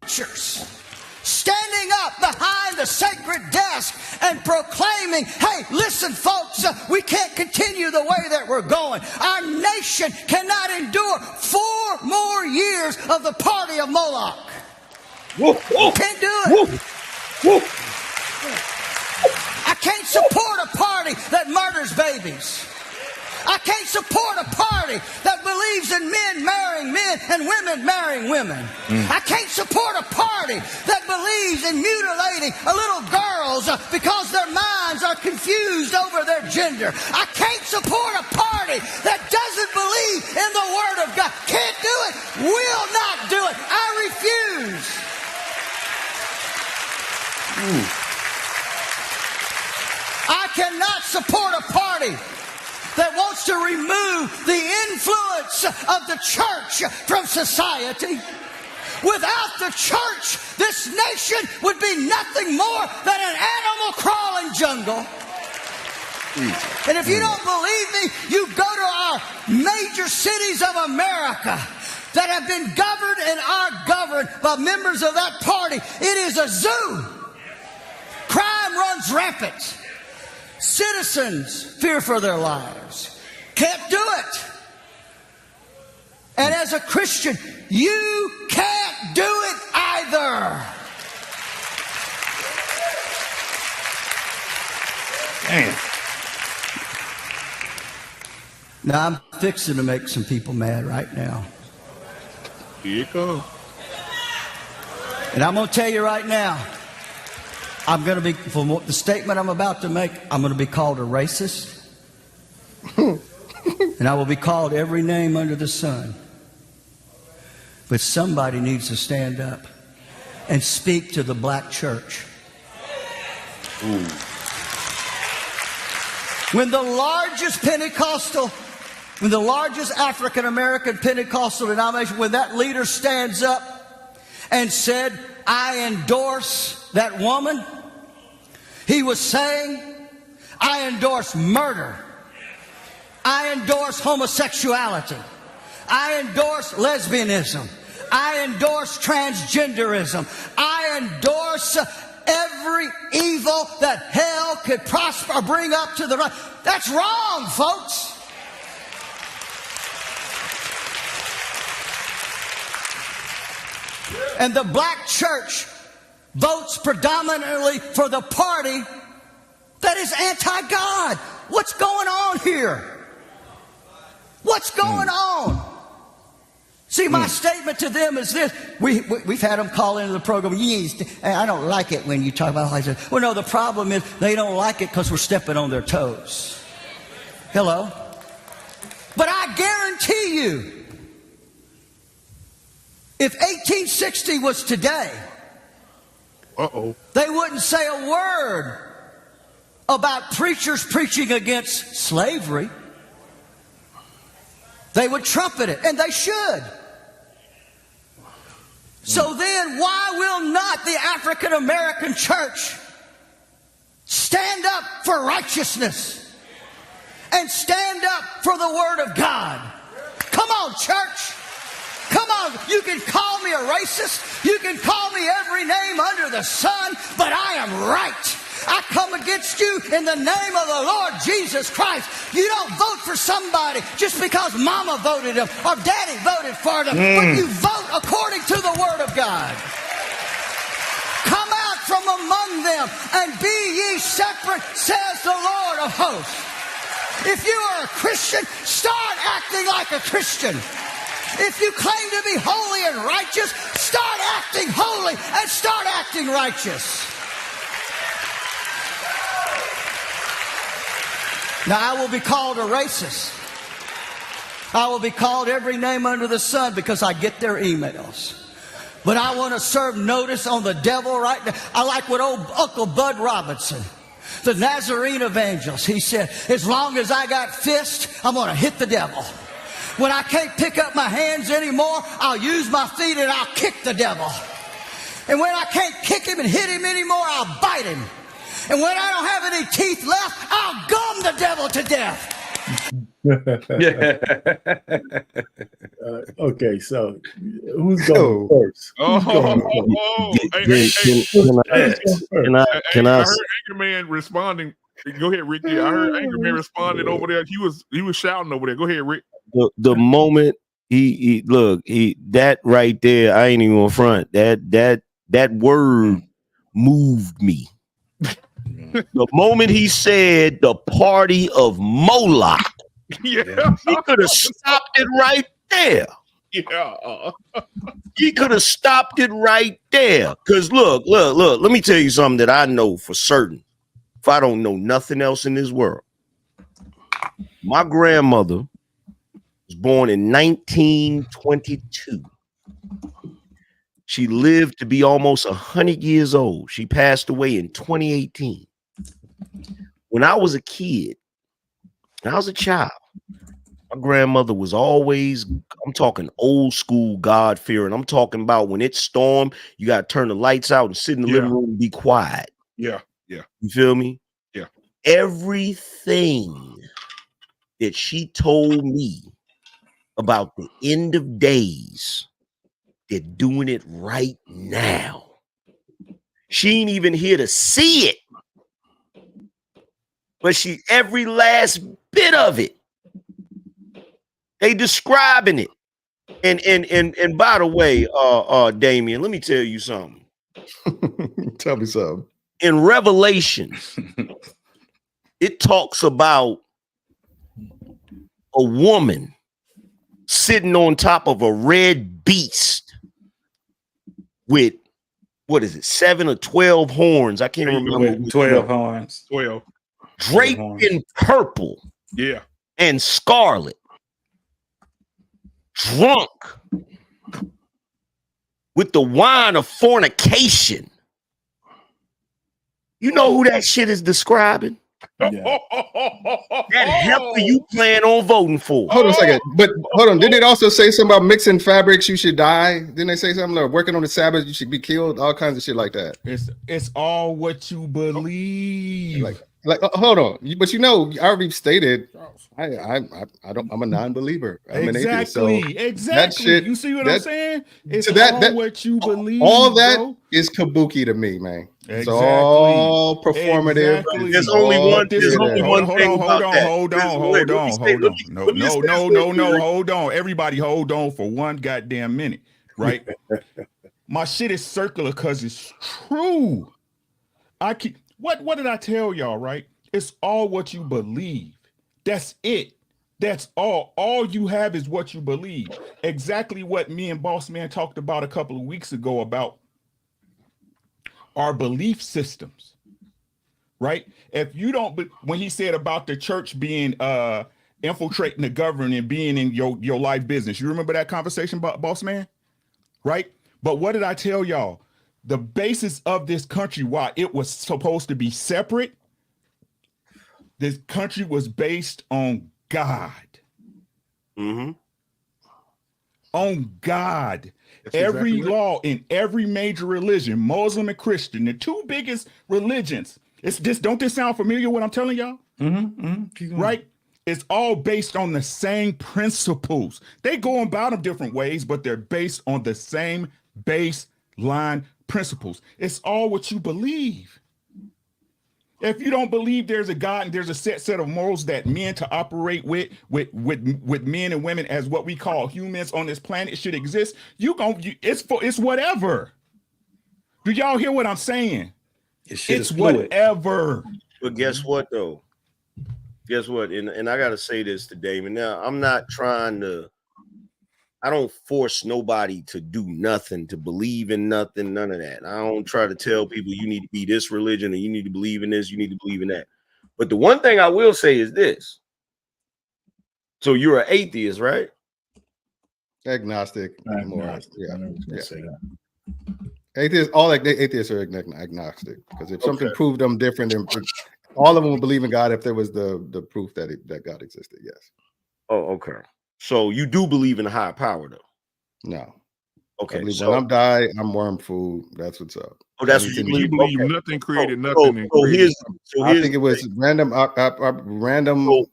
Standing up behind the sacred desk and proclaiming, hey, listen, folks, we can't continue the way that we're going. Our nation cannot endure 4 more years of the party of Moloch. Can't do it. I can't support a party that murders babies. I can't support a party that believes in men marrying men and women marrying women. I can't support a party that believes in mutilating little girls because their minds are confused over their gender. I can't support a party that doesn't believe in the Word of God. Can't do it. Will not do it. I refuse. I cannot support a party that wants to remove the influence of the church from society. Without the church, this nation would be nothing more than an animal crawling jungle. And if you don't believe me, you go to our major cities of America that have been governed and are governed by members of that party. It is a zoo. Crime runs rampant. Citizens fear for their lives. Can't do it. And as a Christian, you can't do it either. Damn. Now, I'm fixing to make some people mad right now. Here you go. And I'm going to tell you right now, I'm going to be, for the statement I'm about to make, I'm going to be called a racist. And I will be called every name under the sun. But somebody needs to stand up and speak to the black church. When the largest African American Pentecostal denomination, when that leader stands up and said, I endorse that woman, he was saying, I endorse murder. I endorse homosexuality. I endorse lesbianism. I endorse transgenderism. I endorse every evil that hell could prosper or bring up to the right. That's wrong, folks. And the black church votes predominantly for the party that is anti-God. What's going on here? What's going on? See, my statement to them is this. We've had them call into the program. I don't like it when you talk about like that. Well, no, the problem is they don't like it because we're stepping on their toes. Hello? But I guarantee you, if 1860 was today, they wouldn't say a word about preachers preaching against slavery. They would trumpet it, and they should. So then why will not the African American church stand up for righteousness and stand up for the word of God? Come on, church. Come on. You can call me a racist. You can call me every name under the sun, but I am right. I come against you in the name of the Lord Jesus Christ. You don't vote for somebody just because mama voted them or daddy voted for them, but you vote according to the word of God. Come out from among them and be ye separate, says the Lord of hosts. If you are a Christian, start acting like a Christian. If you claim to be holy and righteous, start acting holy and start acting righteous. Now, I will be called a racist. I will be called every name under the sun because I get their emails. But I want to serve notice on the devil right now. I like what old Uncle Bud Robinson, the Nazarene evangelist, he said, as long as I got fists, I'm going to hit the devil. When I can't pick up my hands anymore, I'll use my feet and I'll kick the devil. And when I can't kick him and hit him anymore, I'll bite him. And when I don't have any teeth left, I'll gum the devil to death. Okay, so who's going first? Can I heard Anchorman responding. Go ahead, Rick. I heard Anchorman responding over there. He was shouting over there. Go ahead, Rick. The moment he that right there, I ain't even on front. That word moved me. The moment he said the party of Moloch, he could have stopped it right there. Yeah. He could have stopped it right there. Because look, let me tell you something that I know for certain. If I don't know nothing else in this world, my grandmother was born in 1922. She lived to be almost 100 years old. She passed away in 2018. When I was a kid, when I was a child, my grandmother was always, I'm talking old school God-fearing. I'm talking about when it stormed, you got to turn the lights out and sit in the living room and be quiet. Yeah. You feel me? Yeah. Everything that she told me about the end of days, they're doing it right now. She ain't even here to see it. But every last bit of it, they describing it. And by the way, Damien, let me tell you something. Tell me something. In Revelations, it talks about a woman sitting on top of a red beast with, what is it, 7 or 12 horns? I can't remember. 12 horns. 12. Draped in purple. Yeah. And scarlet. Drunk with the wine of fornication. You know who that shit is describing? Yeah. That heifer you plan on voting for. Hold on a second. But hold on. Didn't it also say something about mixing fabrics? You should die. Didn't they say something like working on the Sabbath? You should be killed. All kinds of shit like that. It's all what you believe. Like hold on. But I already stated. I'm a non-believer. I'm an atheist. So exactly. That shit, you see what I'm saying? It's so what you believe. All that is kabuki to me, man. It's all performative. Exactly. There's only one thing. Hold on. Everybody hold on for one goddamn minute, right? My shit is circular because it's true. What did I tell y'all, right? It's all what you believe. That's it. That's all. All you have is what you believe. Exactly what me and Boss Man talked about a couple of weeks ago about our belief systems, right? If you don't, when he said about the church being infiltrating the government and being in your life business, you remember that conversation, Boss Man, right? But what did I tell y'all? The basis of this country, why it was supposed to be separate, this country was based on God. Mm-hmm. On God. That's Every exactly right. law in every major religion, Muslim and Christian, the two biggest religions. It's just, don't this sound familiar what I'm telling y'all? Right? It's all based on the same principles. They go about them different ways, but they're based on the same baseline principles. It's all what you believe. If you don't believe there's a God and there's a set of morals that men to operate with men and women as what we call humans on this planet should exist, it's whatever. Do y'all hear what I'm saying? It's whatever. But guess what though? Guess what? And I gotta say this to Damon. Now, I'm not trying to, I don't force nobody to do nothing, to believe in nothing, none of that. I don't try to tell people you need to be this religion or you need to believe in this, you need to believe in that. But the one thing I will say is this. So you're an atheist, right? Agnostic. Agnostic. Yeah. Atheists, all like atheists are agnostic because if something proved them different, then all of them would believe in God if there was the proof that God existed. Yes. Oh, okay. So you do believe in a higher power, though? No. Okay. So when I'm dying, I'm worm food. That's what's up. Oh, that's what you believe. Nothing created nothing. I think it was random. Random.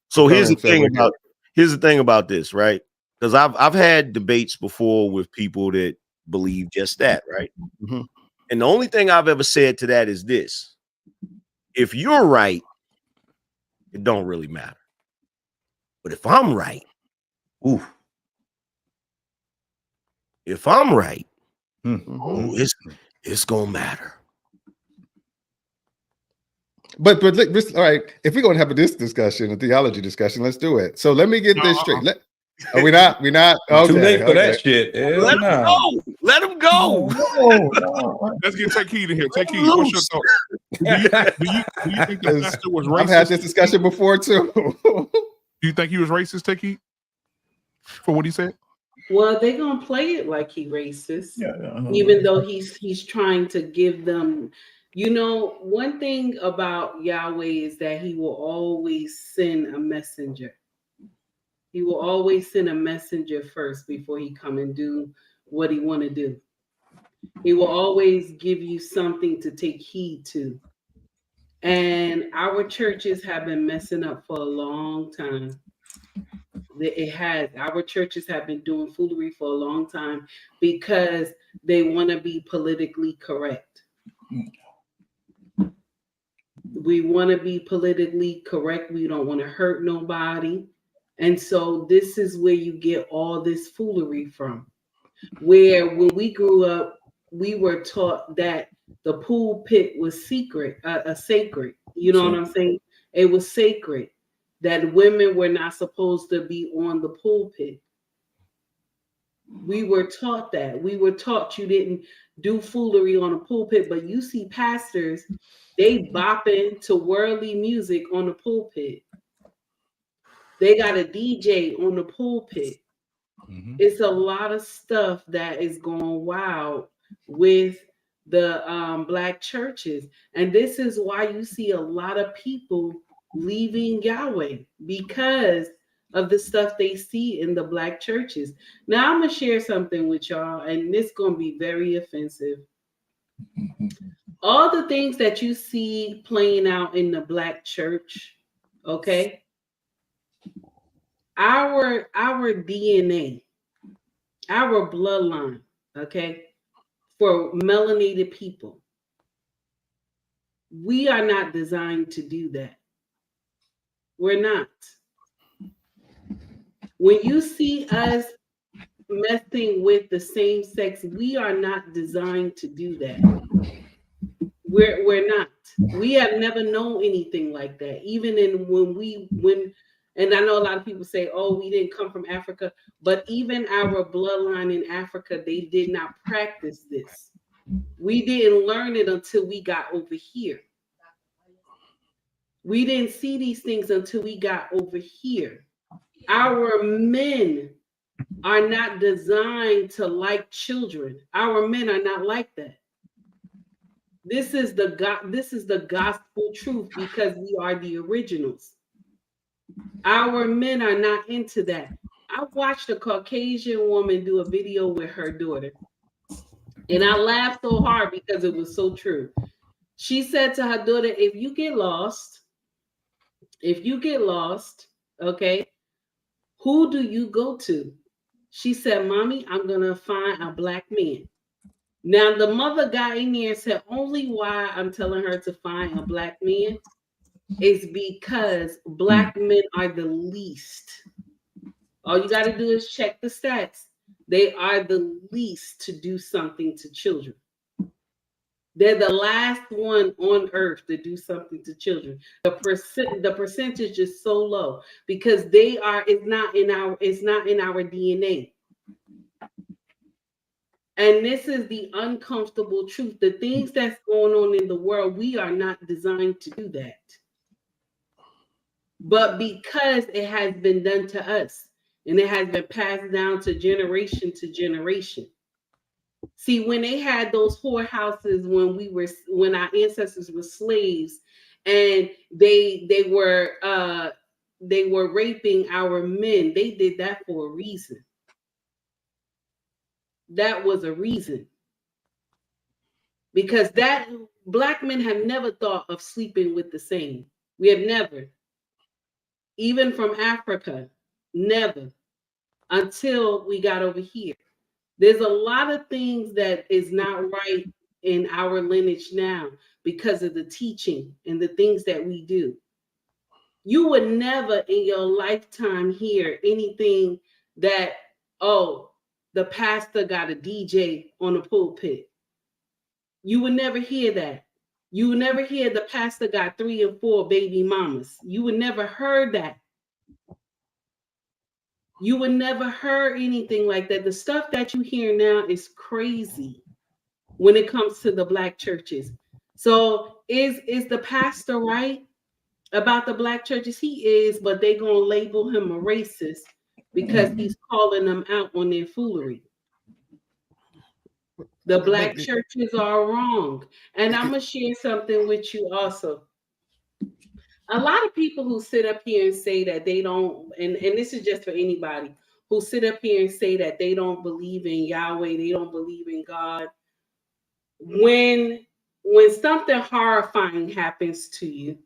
So here's the thing about this, right? Because I've had debates before with people that believe just that, right? Mm-hmm. And the only thing I've ever said to that is this: if you're right, it don't really matter. But if I'm right, ooh, if I'm right, it's gonna matter. But all right, if we're gonna have this discussion, a theology discussion, let's do it. So let me get this straight. Are we not? We're not. Okay, too late for that shit. Let him go. Let him go. Let's get Take Heed in here. Take Heed. What's your thought? Do you think the pastor was racist? I've had this discussion before too. Do you think he was racist, Take Heed, for what he said? Well, they're gonna play it like he racist, even though he's trying to give them. You know, one thing about Yahweh is that he will always send a messenger. He will always send a messenger first before he come and do what he want to do. He will always give you something to take heed to. And our churches have been messing up for a long time. It has. Our churches have been doing foolery for a long time because they want to be politically correct. We want to be politically correct. We don't want to hurt nobody. And so this is where you get all this foolery from. Where when we grew up, we were taught that the pulpit was sacred. You know what I'm saying? It was sacred. That women were not supposed to be on the pulpit. We were taught that. We were taught you didn't do foolery on a pulpit, but you see pastors, they bopping to worldly music on the pulpit. They got a DJ on the pulpit. Mm-hmm. It's a lot of stuff that is going wild with the Black churches. And this is why you see a lot of people leaving Yahweh because of the stuff they see in the Black churches. Now I'm going to share something with y'all, and this is going to be very offensive. All the things that you see playing out in the Black church, okay? Our DNA, our bloodline, okay, for melanated people, we are not designed to do that. We're not. When you see us messing with the same sex, we are not designed to do that. We're not. We have never known anything like that. Even when and I know a lot of people say, oh, we didn't come from Africa, but even our bloodline in Africa, they did not practice this. We didn't learn it until we got over here. We didn't see these things until we got over here. Our men are not designed to like children. Our men are not like that. This is the gospel truth because we are the originals. Our men are not into that. I watched a Caucasian woman do a video with her daughter, and I laughed so hard because it was so true. She said to her daughter, if you get lost, okay, who do you go to? She said, Mommy, I'm going to find a black man. Now, the mother got in there and said, only why I'm telling her to find a black man is because black men are the least. All you got to do is check the stats. They are the least to do something to children. They're the last one on earth to do something to children. The percentage is so low because it's not in our DNA. And this is the uncomfortable truth. The things that's going on in the world, we are not designed to do that. But because it has been done to us and it has been passed down to generation to generation. See, when they had those whorehouses when our ancestors were slaves and they were raping our men, they did that for a reason. That was a reason. Because that black men have never thought of sleeping with the same. We have never. Even from Africa, never. Until we got over here. There's a lot of things that is not right in our lineage now because of the teaching and the things that we do. You would never in your lifetime hear anything that, oh, the pastor got a DJ on the pulpit. You would never hear that. You would never hear the pastor got 3 and 4 baby mamas. You would never heard that. You would never heard anything like that. The stuff that you hear now is crazy when it comes to the black churches. So is the pastor right about the black churches? He is, but they're going to label him a racist because he's calling them out on their foolery. The black churches are wrong. And I'm going to share something with you also. A lot of people who sit up here and say that they don't, and this is just for anybody, who sit up here and say that they don't believe in Yahweh, they don't believe in God. When something horrifying happens to you,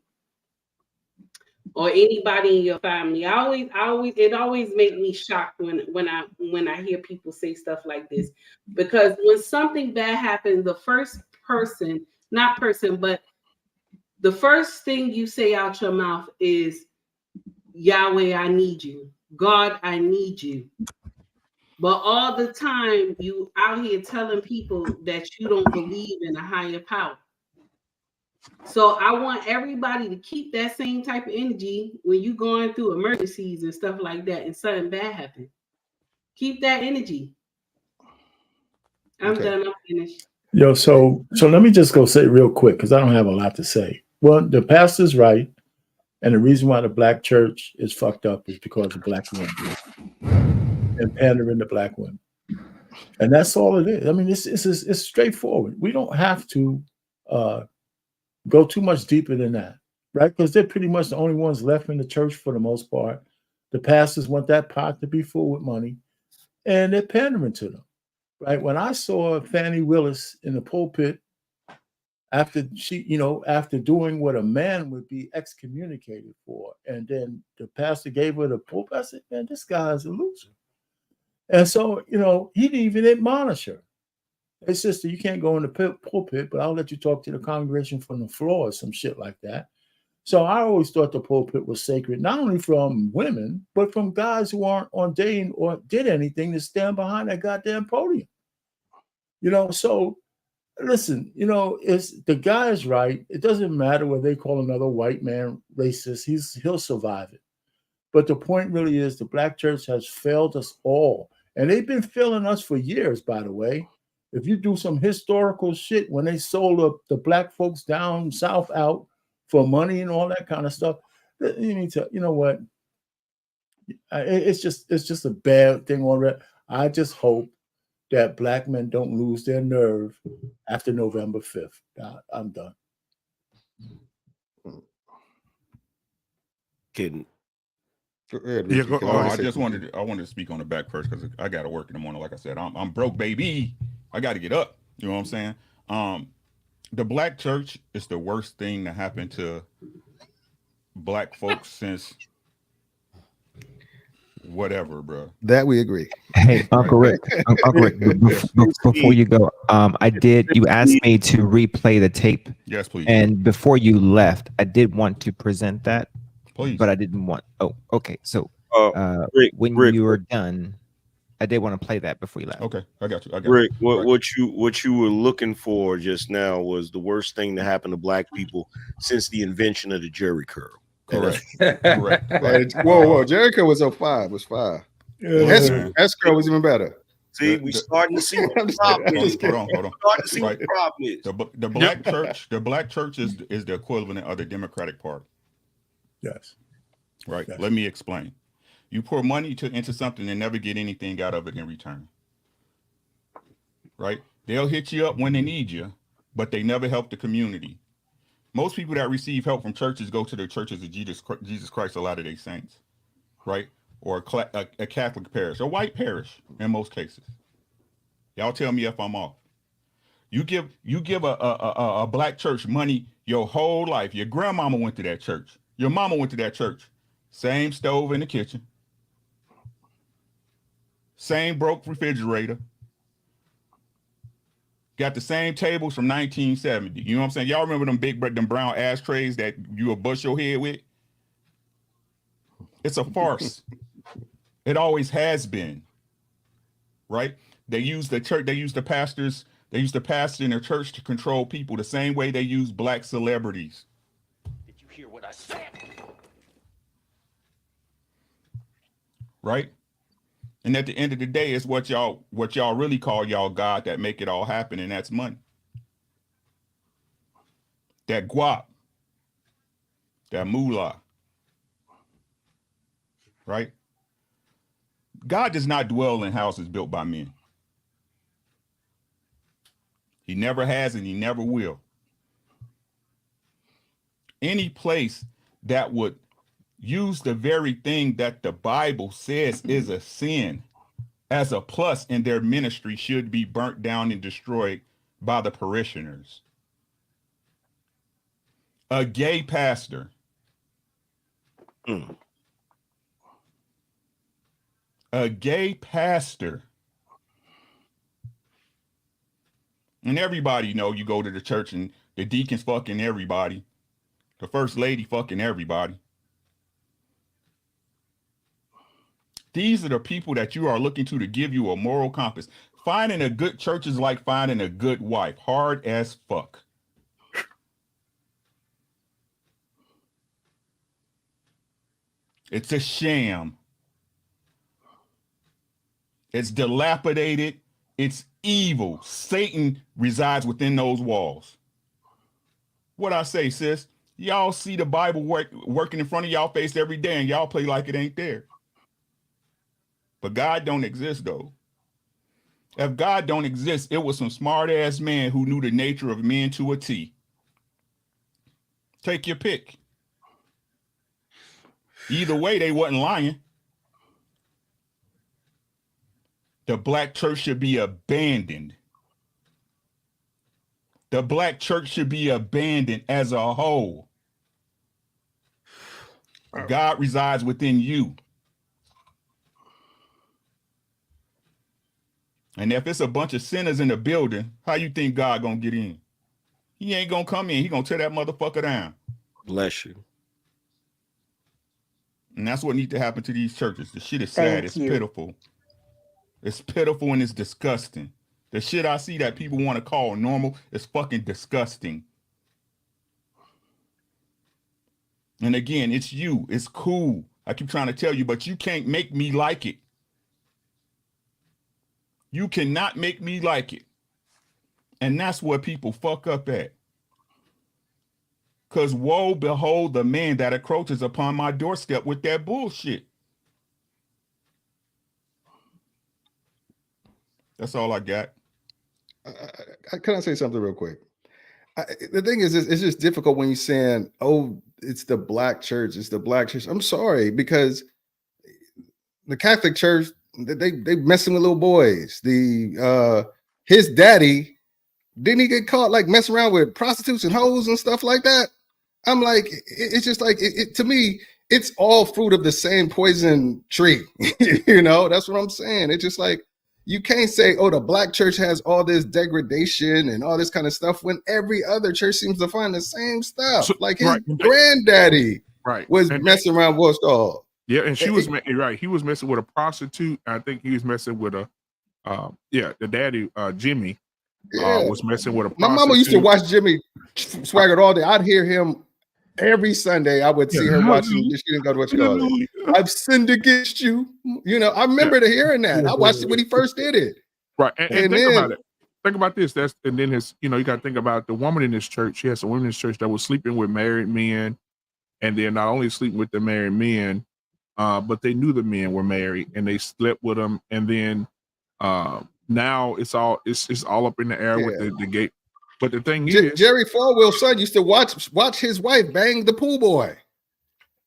or anybody in your family, it always makes me shocked when I hear people say stuff like this. Because when something bad happens, the first thing you say out your mouth is, Yahweh, I need you. God, I need you. But all the time you out here telling people that you don't believe in a higher power. So I want everybody to keep that same type of energy when you're going through emergencies and stuff like that and something bad happens. Keep that energy. I'm done. I'm finished. Yo, so let me just go say real quick because I don't have a lot to say. Well, the pastor's right. And the reason why the black church is fucked up is because of black women and pandering to black women. And that's all it is. I mean, it's straightforward. We don't have to go too much deeper than that, right? Because they're pretty much the only ones left in the church for the most part. The pastors want that pot to be full with money, and they're pandering to them, right? When I saw Fannie Willis in the pulpit after doing what a man would be excommunicated for, and then the pastor gave her the pulpit, I said, man, this guy's a loser. And so, he didn't even admonish her. Hey, sister, you can't go in the pulpit, but I'll let you talk to the congregation from the floor or some shit like that. So I always thought the pulpit was sacred, not only from women, but from guys who aren't ordained or did anything to stand behind that goddamn podium. So listen, it's the guy is right. It doesn't matter whether they call another white man racist. He'll survive it. But the point really is the black church has failed us all. And they've been failing us for years, by the way. If you do some historical shit, when they sold the black folks down south out for money and all that kind of stuff, you need to, you know what? It's just a bad thing already. I just hope that black men don't lose their nerve after November 5th. I'm done. Kidding. Yeah, I wanted to speak on the back first because I got to work in the morning. Like I said, I'm broke, baby. I got to get up. You know what I'm saying? The black church is the worst thing that happened to black folks since whatever, bro. That we agree. Hey, Uncle Rick, Uncle Rick, before you go, you asked me to replay the tape. Yes, please. And before you left, I did want to present that, please, but I didn't want. Oh, okay. So when you were done, I did want to play that before you left. Okay, I got you. Rick, what you were looking for just now was the worst thing to happen to black people since the invention of the Jerry curl. Correct. Correct. Whoa, Jerry curl was 05. Was 5. S curl was even better. See, we starting to see what the problem is. Hold on. Starting to see what the problem is. The black church is the equivalent of the Democratic Party. Yes. Right. Yes. Let me explain. You pour money into something and never get anything out of it in return. Right? They'll hit you up when they need you, but they never help the community. Most people that receive help from churches go to the churches of Jesus Christ, a lot of their saints, right? Or a Catholic parish, a white parish in most cases. Y'all tell me if I'm off. You give a black church money your whole life. Your grandmama went to that church. Your mama went to that church. Same stove in the kitchen. Same broke refrigerator. Got the same tables from 1970. You know what I'm saying? Y'all remember them brown ashtrays that you would bust your head with? It's a farce. It always has been. Right? They use the church, they use the pastors, they use the pastor in their church to control people the same way they use black celebrities. Did you hear what I said? Right? And at the end of the day, it's what y'all really call y'all God that make it all happen, and that's money. That guap. That moolah. Right? God does not dwell in houses built by men. He never has and he never will. Any place that would use the very thing that the Bible says is a sin as a plus in their ministry should be burnt down and destroyed by the parishioners. A gay pastor. A gay pastor. And everybody know you go to the church and the deacons fucking everybody. The first lady fucking everybody. These are the people that you are looking to give you a moral compass. Finding a good church is like finding a good wife. Hard as fuck. It's a sham. It's dilapidated. It's evil. Satan resides within those walls. What I say, sis? Y'all see the Bible working in front of y'all face every day and y'all play like it ain't there. But God don't exist, though. If God don't exist, it was some smart-ass man who knew the nature of men to a T. Take your pick. Either way, they wasn't lying. The black church should be abandoned. The black church should be abandoned as a whole. God resides within you. And if it's a bunch of sinners in the building, how you think God gonna get in? He ain't gonna come in. He gonna tear that motherfucker down. Bless you. And that's what needs to happen to these churches. The shit is sad. It's pitiful. It's pitiful and it's disgusting. The shit I see that people want to call normal is fucking disgusting. And again, it's you. It's cool. I keep trying to tell you, but you can't make me like it. You cannot make me like it. And that's where people fuck up at. Because woe behold the man that encroaches upon my doorstep with that bullshit. That's all I got. Can I say something real quick? The thing is, it's just difficult when you're saying, oh, it's the black church. It's the black church. I'm sorry, because the Catholic Church, they messing with little boys. His daddy, didn't he get caught like messing around with prostitutes and hoes and stuff like that? I'm like, it's just like to me, it's all fruit of the same poison tree. You know, that's what I'm saying. It's just like, you can't say, oh, the black church has all this degradation and all this kind of stuff when every other church seems to find the same stuff. So, like his granddaddy was messing around with all. Yeah, and she was right. He was messing with a prostitute. I think he was messing with a the daddy, Jimmy, was messing with a prostitute. My mama used to watch Jimmy Swaggart all day. I'd hear him every Sunday. I would see her watching. She didn't go to what you call it. I've sinned against you. You know, I remember hearing that. I watched it when he first did it. Right, and think then, about it. Think about this. And then his, you got to think about the woman in this church. She has some women in this church that was sleeping with married men, and then not only sleeping with the married men, but they knew the men were married and they slept with them. And then now it's all up in the air with the gate. But the thing is, Jerry Falwell's son used to watch his wife bang the pool boy.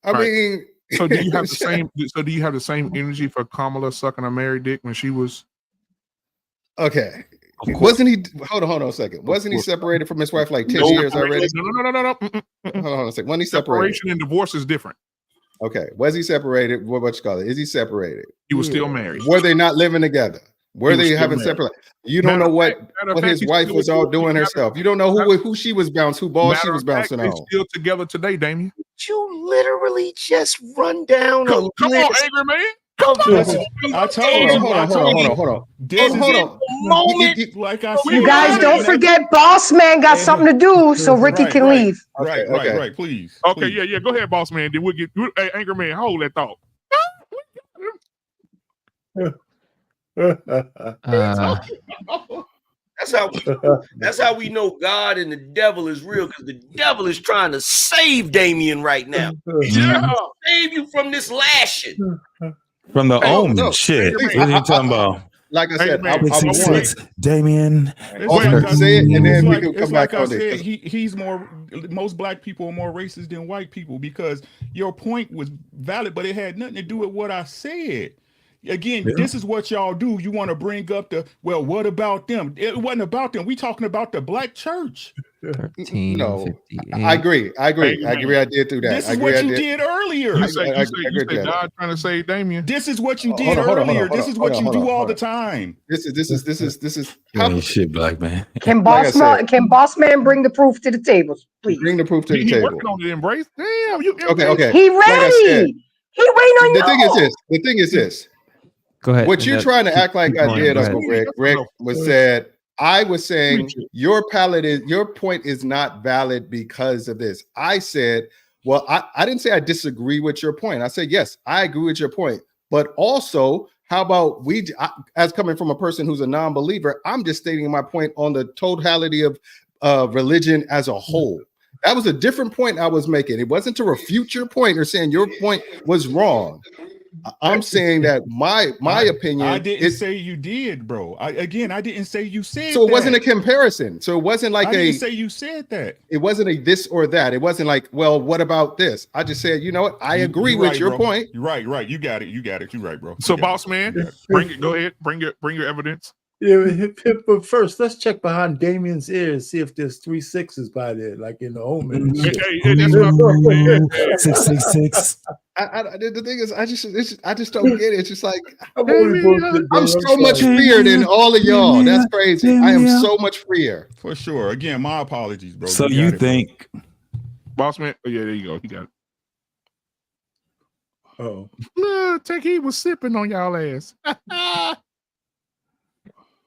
I mean, so do you have the same? So do you have the same energy for Kamala sucking a married dick when she was? Okay. Wasn't he? Hold on a second. Wasn't he separated from his wife like 10 years already? No. Hold on a second. When he separated? Separation and divorce is different. Okay. Was he separated? What you call it? Is he separated? He was still married. Were they not living together? Were they having separate? You don't know what his wife was all doing herself. You don't know who she was bouncing, who ball she was bouncing on. They're still together today, Damien. You literally just run down Come on, angry man. I told you. Hold on. Like I said, you guys don't forget, Boss Man got something to do, so Ricky can leave. Right. Please. Okay, yeah. Go ahead, Boss Man. Then we'll get angry man. Hold that thought. That's how we know God and the devil is real, because the devil is trying to save Damien right now. He's trying to save you from this lashing. From the omen. Shit. What are you talking about? Like I said, Damien. Say it, and then we can come back on it. He's most black people are more racist than white people, because your point was valid, but it had nothing to do with what I said. Again, this is what y'all do. You want to bring up what about them? It wasn't about them. We talking about the black church. 13, no, 58. I agree. I did do that. This is what you did earlier. You say God trying to save Damien. This is what you did earlier. This is what you do all the time. This is how shit, black man. Can Boss Man bring the proof to the table, please? Bring the proof to the table. Working on the embrace. Damn, you okay. He ready. He waiting on you. The thing is this. Go ahead. What you're trying to act like I did, Uncle Rick. Rick said, I was saying your point is not valid because of this. I said, well, I didn't say I disagree with your point. I said, yes, I agree with your point. But also, how about as coming from a person who's a non-believer, I'm just stating my point on the totality of religion as a whole. That was a different point I was making. It wasn't to refute your point or saying your point was wrong. I'm saying that my opinion. I didn't say you did, bro. I didn't say you said. So it wasn't a comparison. So it wasn't like I didn't say you said that. It wasn't a this or that. It wasn't like, well, what about this? I just said, you know what? I agree with your point. You're right. You got it. You're right, bro. So, Boss Man, bring it. Go ahead. Bring your evidence. Yeah, but first, let's check behind Damien's ears, see if there's 3 6s by there, like in the omen. Hey, that's what I'm saying. 666. The thing is, I just don't get it. It's just like I'm so much freer than all of y'all. That's crazy. I am so much freer. For sure. Again, my apologies, bro. So you think, Boss Man? Oh, yeah, there you go. You got it. Oh, Take he was sipping on y'all ass.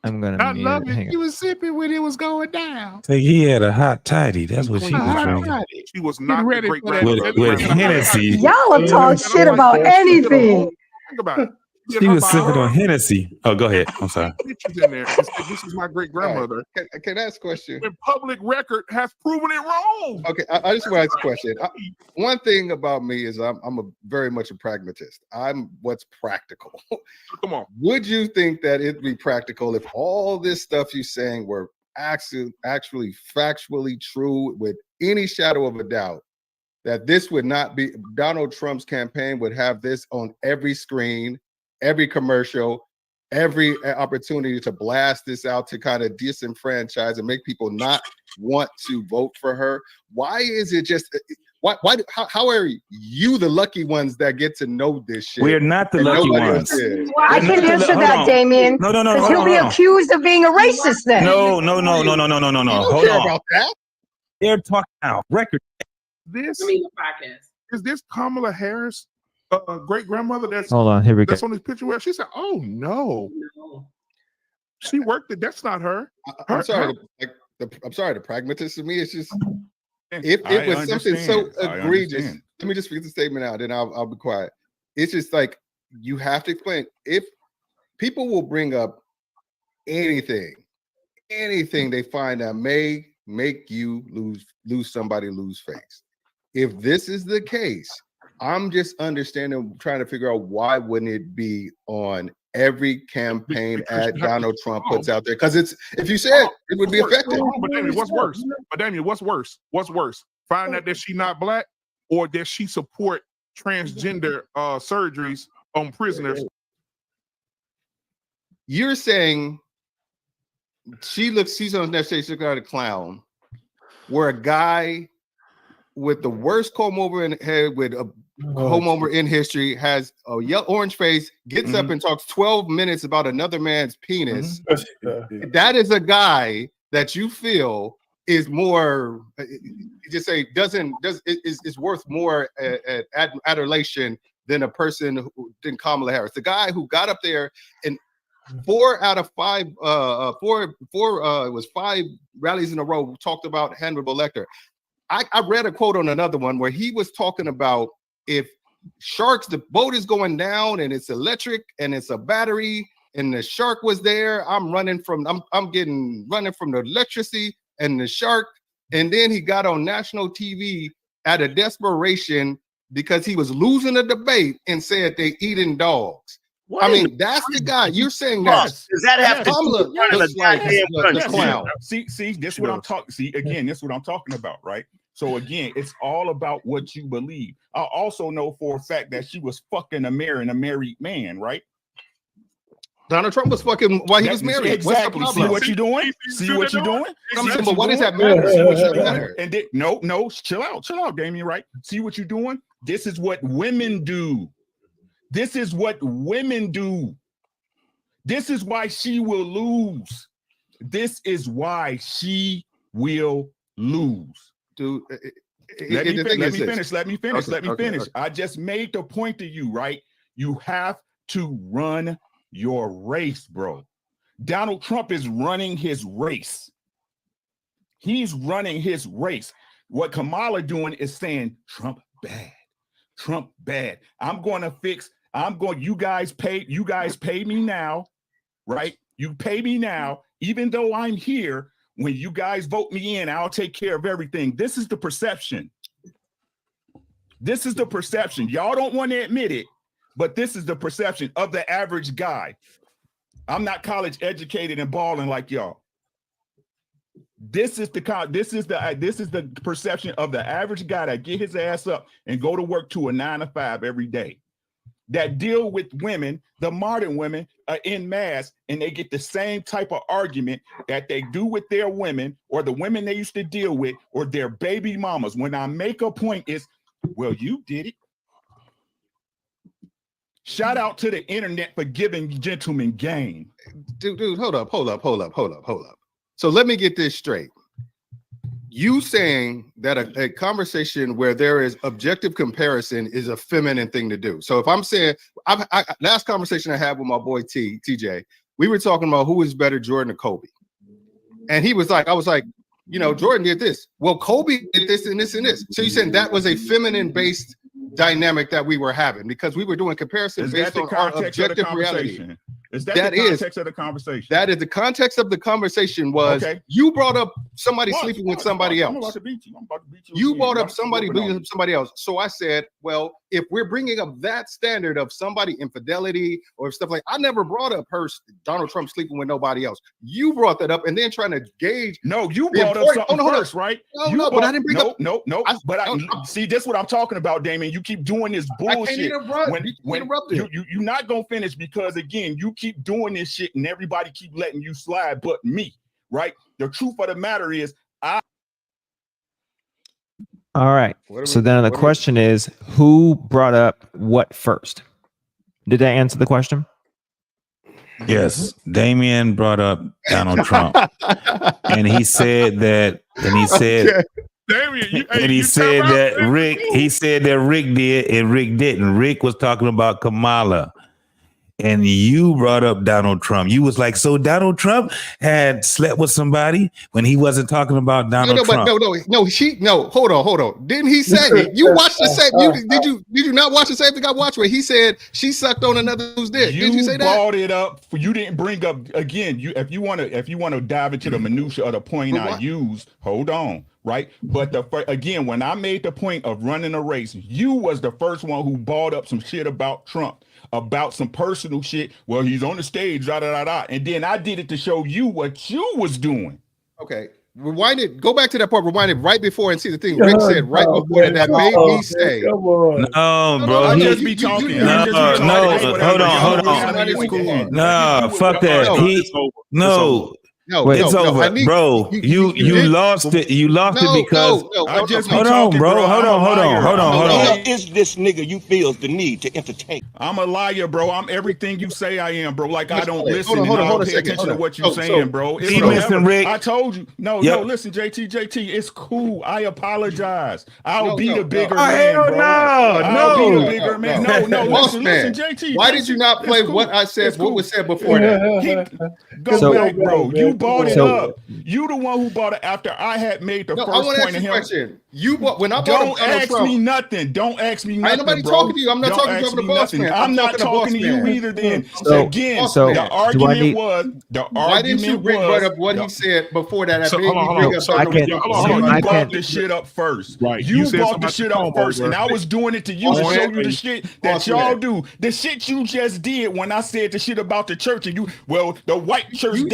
I'm gonna. I love it. He was sipping when it was going down. think he had a hot tidy? That's what she was drinking. She was not ready great for that. With Hennessy. Y'all are talking shit about anything. Think about it. She was sipping on Hennessy. Oh, go ahead. I'm sorry. Pictures in there. This is my great grandmother. Can I ask a question? When public record has proven it wrong. Okay, I just want to ask a question. One thing about me is I'm very much a pragmatist. I'm what's practical. Come on. Would you think that it'd be practical if all this stuff you're saying were actually factually true with any shadow of a doubt, that this would not be Donald Trump's campaign would have this on every screen, every commercial, every opportunity to blast this out to kind of disenfranchise and make people not want to vote for her. Why is it just how are you the lucky ones that get to know this shit? We're not the lucky ones. Well, I can answer that, Damien. No. Because you'll be accused of being a racist then. No. I don't Hold care on. about that. They're talking now. Record. This podcast. Is this Kamala Harris, great grandmother? That's Hold on, here we go. That's on this picture where she said, "Oh no, she worked it. That's not her." I'm sorry. I'm sorry. The pragmatist of me is just if it was something so egregious. Let me just get the statement out, and I'll be quiet. It's just like you have to explain. If people will bring up anything they find that may make you lose face. If this is the case, I'm just trying to figure out why wouldn't it be on every campaign ad Donald Trump puts out there? Because if you said it would be effective. But Damien, what's worse? What's worse? Find out that she's not black, or that she support transgender surgeries on prisoners. You're saying she's on that stage looking like a clown, where a guy with the worst comb over in head with a comb over in history has a yellow orange face, gets up and talks 12 minutes about another man's penis. That is a guy that you feel is more, just say is worth more adulation than a person than Kamala Harris. The guy who got up there and 4 out of 5, it was 5 rallies in a row talked about Hannibal Lecter. I read a quote on another one where he was talking about if the boat is going down and it's electric and it's a battery and the shark was there, I'm running from the electricity and the shark. And then he got on national TV out of desperation because he was losing a debate and said they eating dogs. I mean, that's the guy. You're saying that. Does that have to Kamala looks like the clown. See, this what I'm talking. See, again, this is what I'm talking about, right? So again, it's all about what you believe. I also know for a fact that she was fucking a married man, right? Donald Trump was fucking while he was married. Exactly. What's the See what you're doing? See what you're doing? But what does that matter? See what you're doing? And then, no, chill out, Damien, right? See what you're doing? This is what women do. This is what women do. This is why she will lose. This is why she will lose. Dude, let me finish. Okay. I just made the point to you, right? You have to run your race, bro. Donald Trump is running his race. He's running his race. What Kamala doing is saying, Trump bad. Trump bad. You guys pay me now, right? You pay me now, even though I'm here. When you guys vote me in, I'll take care of everything. This is the perception. Y'all don't want to admit it, but this is the perception of the average guy. I'm not college educated and balling like y'all. This is the perception of the average guy that get his ass up and go to work to a 9 to 5 every day, that deal with women, the modern women, en masse, and they get the same type of argument that they do with their women or the women they used to deal with or their baby mamas. When I make a point is, well, you did it. Shout out to the internet for giving gentlemen game. Dude, hold up. So let me get this straight. You saying that a conversation where there is objective comparison is a feminine thing to do. So if I'm saying, last conversation I had with my boy TJ, we were talking about who is better, Jordan or Kobe. And he was like, I was like, Jordan did this. Well, Kobe did this and this and this. So you saying that was a feminine based dynamic that we were having because we were doing comparison based on our objective reality. Is that the context of the conversation? That is the context of the conversation was you brought up somebody sleeping with somebody else. I'm about to beat you. You brought up somebody beating somebody else. So I said, well, if we're bringing up that standard of somebody infidelity or stuff like, I never brought up Donald Trump sleeping with nobody else. You brought that up and then trying to gauge. No, you brought up something first, right? But I didn't bring up. No. See, this is what I'm talking about, Damon. You keep doing this bullshit. I can't interrupt. You're not gonna finish because again, you keep doing this shit and everybody keep letting you slide, but me, right? The truth of the matter is, All right. So then the question is, who brought up what first? Did I answer the question? Yes, Damien brought up Donald Trump, and he said that, and he said, Rick. He said that Rick did, and Rick didn't. Rick was talking about Kamala. And you brought up Donald Trump. You was like, so Donald Trump had slept with somebody when he wasn't talking about Donald Trump. Hold on. Didn't he say it? You watched the same? Did you not watch the same thing I watched where he said she sucked on another dude's dick? Did you say that? You brought it up. You didn't bring up again. If you want to dive into the minutia of the point I used, hold on. Right, but again, when I made the point of running a race, you was the first one who brought up some shit about Trump, about some personal shit. Well, he's on the stage, and then I did it to show you what you was doing. Okay, rewind it. Go back to that part. Rewind it right before and see the thing Rick said right before that made me say. No, bro. I just be talking. Hold on. No, fuck that. It's over, bro. You lost it. You lost it because hold on, bro. Hold on. Is this nigga you feel the need to entertain? I'm a liar, bro. I'm everything you say I am, bro. Like I don't listen and I don't pay attention to what you're saying, bro. Rick. I told you. No, listen, JT, it's cool. I apologize. I'll be the bigger man, bro. I'll be the bigger man. No, listen, JT. Why did you not play what I said? What was said before that? Go back, bro. You bought it up. You the one who bought it after I had made the first point of him. Question. You bought when I bought Don't ask me nothing. Don't ask me nothing. Ain't nobody talking to you. I'm not talking to the boss man. I'm not talking to you either. Then again, the argument was why didn't you bring up what he said before that? You brought the shit up first. Right. You brought the shit up first, and I was doing it to you to show you the shit that y'all do. The shit you just did when I said the shit about the church, and the white church You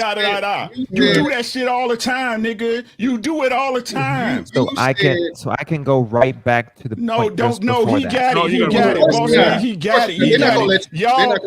do that shit all the time, nigga. You do it all the time. So I can go right back to the No, point don't no, he got it. He got it. Y'all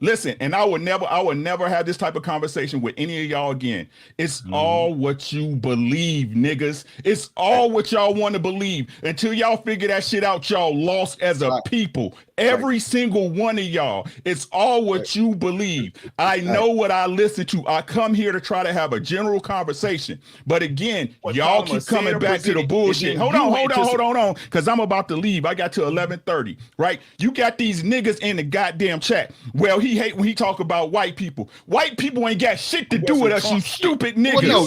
listen. And I would never have this type of conversation with any of y'all again. It's all what you believe, niggas. It's all what y'all want to believe. Until y'all figure that shit out, y'all lost as a people. Every single one of y'all. It's all what you believe. I know what I listen to. I come here to try to have a general conversation. But again, y'all keep coming back to the bullshit. Hold on. Because I'm about to leave. I got to 11:30, right? You got these niggas in the goddamn chat. Well, he hate when he talk about white people. White people ain't got shit to do with us, you stupid niggas. Well, no,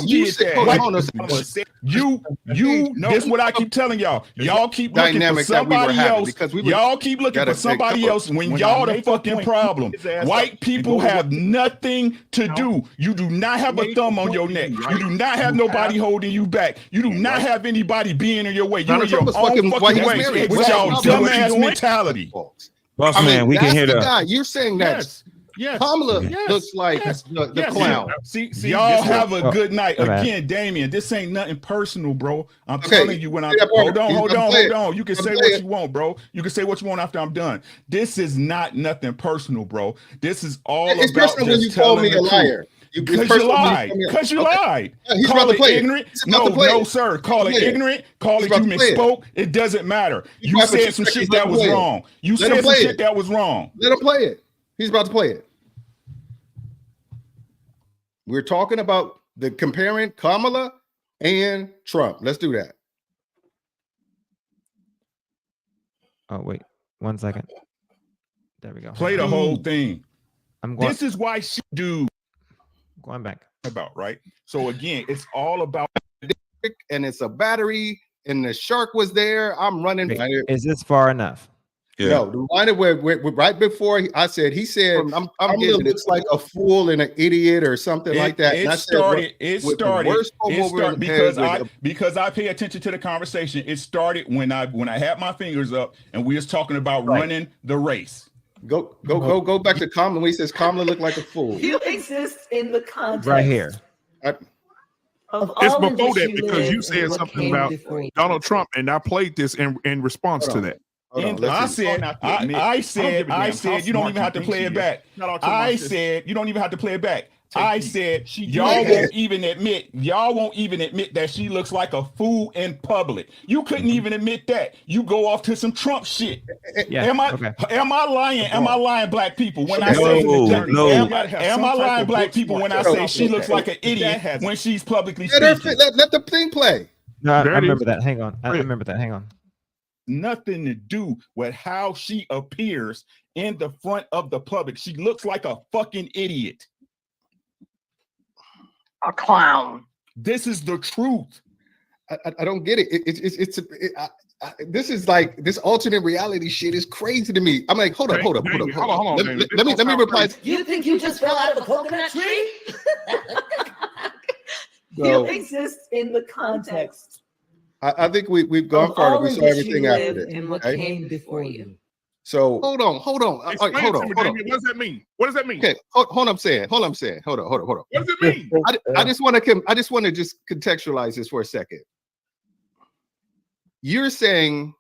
this is what I keep telling y'all. Y'all keep looking for somebody else. Y'all keep looking for somebody else when y'all the fucking problem. White people have nothing to do. You do not have a thumb on your neck. You do not have nobody holding you back. You do not have anybody being in your way. You're in your own fucking way with y'all dumbass mentality. Boss man, we can hear that. You're saying that. Yes. Kamala looks like the clown. See, y'all have a good night. Again, Damien, this ain't nothing personal, bro. I'm telling you when I'm hold on. You can say what you want, bro. You can say what you want after I'm done. This is not nothing personal, bro. This is all about personal when you call me a liar. Because you lied. Because you lied. Call it ignorant. No, sir. Call it ignorant. Call it you misspoke. It doesn't matter. You said some shit that was wrong. You said some shit that was wrong. Let him play it. He's about to play it. We're talking about the comparing Kamala and Trump. Let's do that. Oh, wait. 1 second. There we go. Play the whole thing. This is why she do. Going back. About, right? So again, it's all about. And it's a battery and the shark was there. I'm running. Is this far enough? Yeah. No, the line where right before I said, he said, I'm getting looks like a fool and an idiot or something like that. And I said, because I pay attention to the conversation. It started when I had my fingers up and we was talking about running the race. Go back to Kamala when he says Kamala looked like a fool. You exist in the context Right here. of It's all in before which that you because live you said and what something came about before you. Donald Trump, and I played this in response to that. I said you don't even have to play it back. I said you don't even have to play it back. I said y'all won't even admit that she looks like a fool in public. You couldn't even admit that. You go off to some Trump shit. Yeah, am I lying? Am I lying, black people? When I say am I lying, black people, when I say she looks like an idiot when she's publicly speaking? Let the thing play. No, I remember that. Hang on. I remember that. Hang on. Nothing to do with how she appears in the front of the public. She looks like a fucking idiot. A clown. This is the truth. I don't get it. This is like this alternate reality shit is crazy to me. I'm like, hold on. Let me reply. You think you just fell out of a coconut tree? You exist in the context. I think we've gone further. We saw everything after this. And what came before you. So hold on. Hold on. What does that mean? What does that mean? Okay, hold on. I'm saying. Hold on. What does it mean? I just want to just contextualize this for a second. You're saying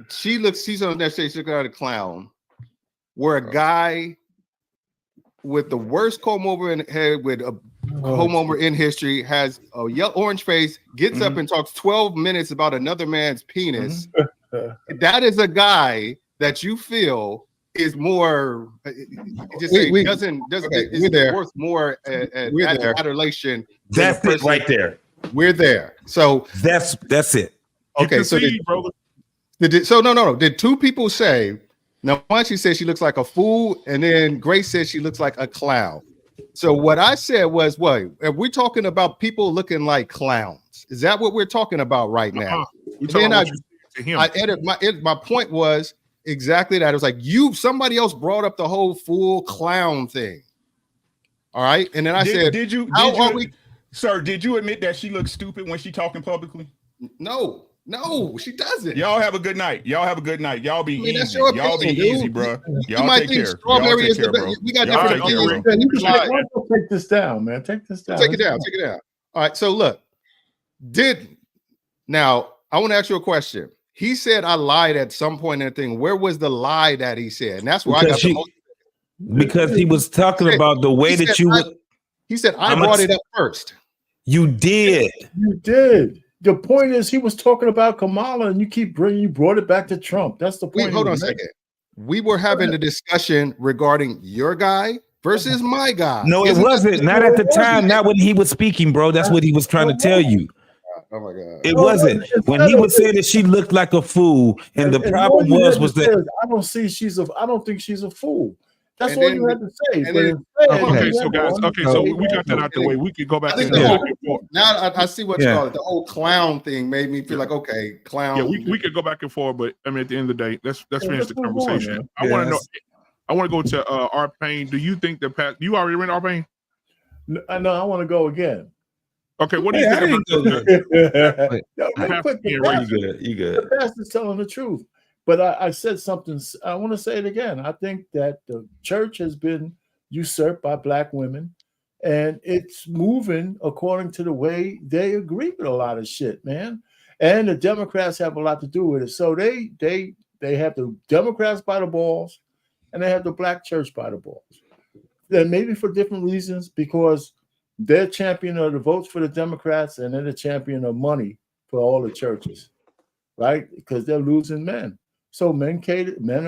she's on that stage looking like a clown, where a guy with the worst comb over in head with a comb over in history has a yellow orange face, gets up and talks 12 minutes about another man's penis. That is a guy that you feel is more doesn't worth more adulation. That's it right there. We're there. So that's it. Okay, so did two people say? Now, one she said she looks like a fool, and then Grace said she looks like a clown. So what I said was, what are we talking about? People looking like clowns? Is that what we're talking about right now? My point was exactly that. It was like somebody else brought up the whole fool clown thing. All right, and then I said, did you admit that she looks stupid when she talking publicly? No, she doesn't. Y'all have a good night. Y'all be easy. Y'all be easy, bro. Y'all take care. Strawberry is the we got different opinions. Take this down, man. Take this down. Take it down. All right. So look, now I want to ask you a question. He said I lied at some point in the thing. Where was the lie that he said? And that's where I got the most. Because he was talking about the way that you would. He said I brought it up first. You did. You did. The point is, he was talking about Kamala, and you brought it back to Trump. That's the point. Wait, hold on a second. We were having a discussion regarding your guy versus my guy. No, it wasn't. Not at the time. Not when he was speaking, bro. That's what he was trying to tell you. Oh my God. It wasn't. When he was saying that she looked like a fool, and the problem was that I don't think she's a fool. That's all you had to say. Okay, so guys, so we got that out the way. We could go back to now. I see what you call it. The whole clown thing made me feel like, okay, clown. Yeah, we could go back and forth, but I mean, at the end of the day, let's finish the conversation. I want to know. I want to go to R Payne. Do you think you already ran R Payne? No, I want to go again. Okay, what do you think about You good. The pastor's telling the truth. But I said something, I want to say it again. I think that the church has been usurped by black women, and it's moving according to the way they agree with a lot of shit, man. And the Democrats have a lot to do with it. So they have the Democrats by the balls, and they have the black church by the balls. Then maybe for different reasons, because they're champion of the votes for the Democrats, and they're the champion of money for all the churches, right? Because they're losing men. So men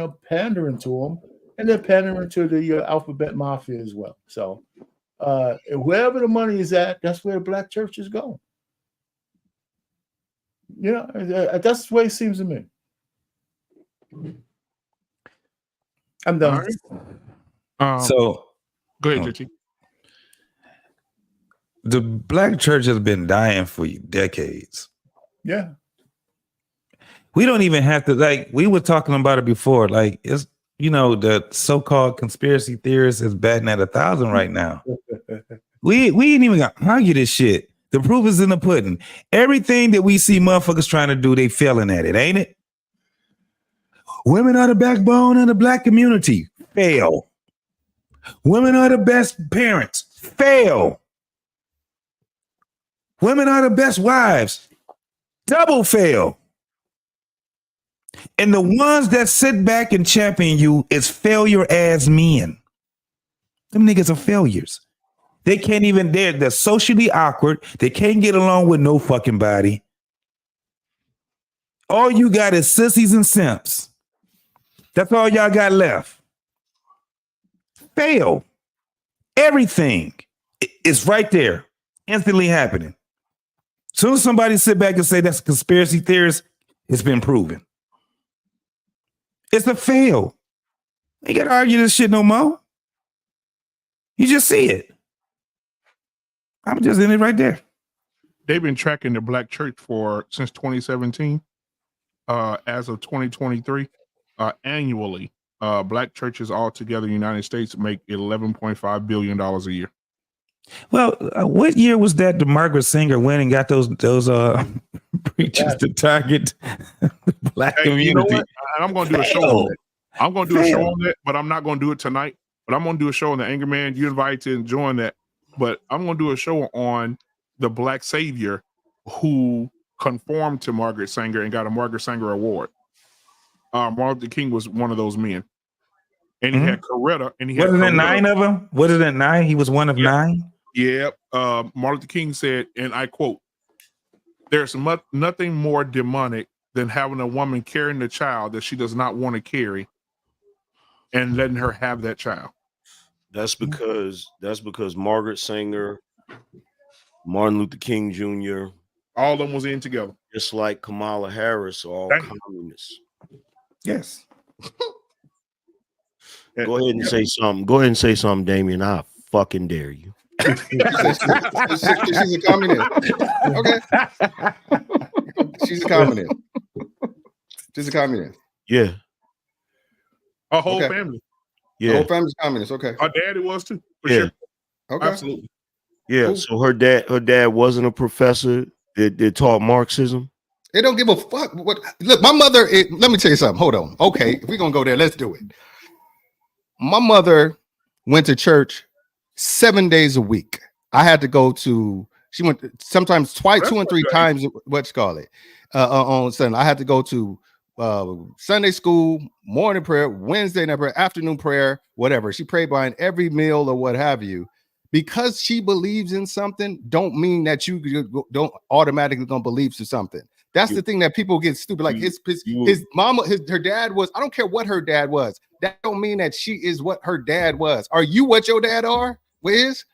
are pandering to them, and they're pandering to the alphabet mafia as well. So wherever the money is at, that's where the black church is going. That's the way it seems to me. I'm done. So go ahead, JT. The black church has been dying for decades. Yeah. We don't even have to, like, we were talking about it before. Like, it's, you know, the so-called conspiracy theorists is batting at 1,000 right now. We ain't even gonna argue this shit. The proof is in the pudding. Everything that we see motherfuckers trying to do, they failing at it, ain't it? Women are the backbone of the black community. Fail. Women are the best parents. Fail. Women are the best wives. Double fail. And the ones that sit back and champion you is failure as men. Them niggas are failures. They can't even, they're socially awkward. They can't get along with no fucking body. All you got is sissies and simps. That's all y'all got left. Fail. Everything is right there, instantly happening. As soon as somebody sit back and say that's a conspiracy theorist, it's been proven. It's a fail. You gotta argue this shit no more. You just see it. I'm just in it right there. They've been tracking the black church since 2017. As of 2023, annually, black churches all together in the United States make $11.5 billion a year. Well, what year was that the Margaret Sanger went and got those preachers to target black community? You know what? I'm going to do a show on that. I'm going to do a show on that, but I'm not going to do it tonight. But I'm going to do a show on the Anger Man. You invited to join that. But I'm going to do a show on the black savior who conformed to Margaret Sanger and got a Margaret Sanger award. Martin Luther King was one of those men. And he had Coretta. And he had Wasn't it 9 of them? Wasn't it 9? He was one of 9? Yeah. Martin Luther King said, and I quote, "There's nothing more demonic than having a woman carrying a child that she does not want to carry and letting her have that child." That's because Margaret Sanger, Martin Luther King Jr., all of them was in together. Just like Kamala Harris, all communists. Yes. Go ahead and say something. Go ahead and say something, Damien. I fucking dare you. She's a communist. Okay. She's a communist. She's a communist. Yeah. Our whole family. Yeah. The whole family's communist. Okay. Our daddy was too. For Yeah. sure. Okay. Absolutely. Yeah. Cool. So her dad wasn't a professor that taught Marxism. They don't give a fuck. What? Look, my mother. Let me tell you something. Hold on. Okay, if we're gonna go there, let's do it. My mother went to church 7 days a week. I had to go to. She went sometimes twice, 2 and 3 times. What you call it? On Sunday, I had to go to Sunday school, morning prayer, Wednesday night prayer, afternoon prayer, whatever. She prayed behind every meal or what have you. Because she believes in something, don't mean that you don't automatically gonna believe to something. That's the thing that people get stupid. Like his mama, her dad was. I don't care what her dad was. That don't mean that she is what her dad was. Are you what your dad are? Wiz?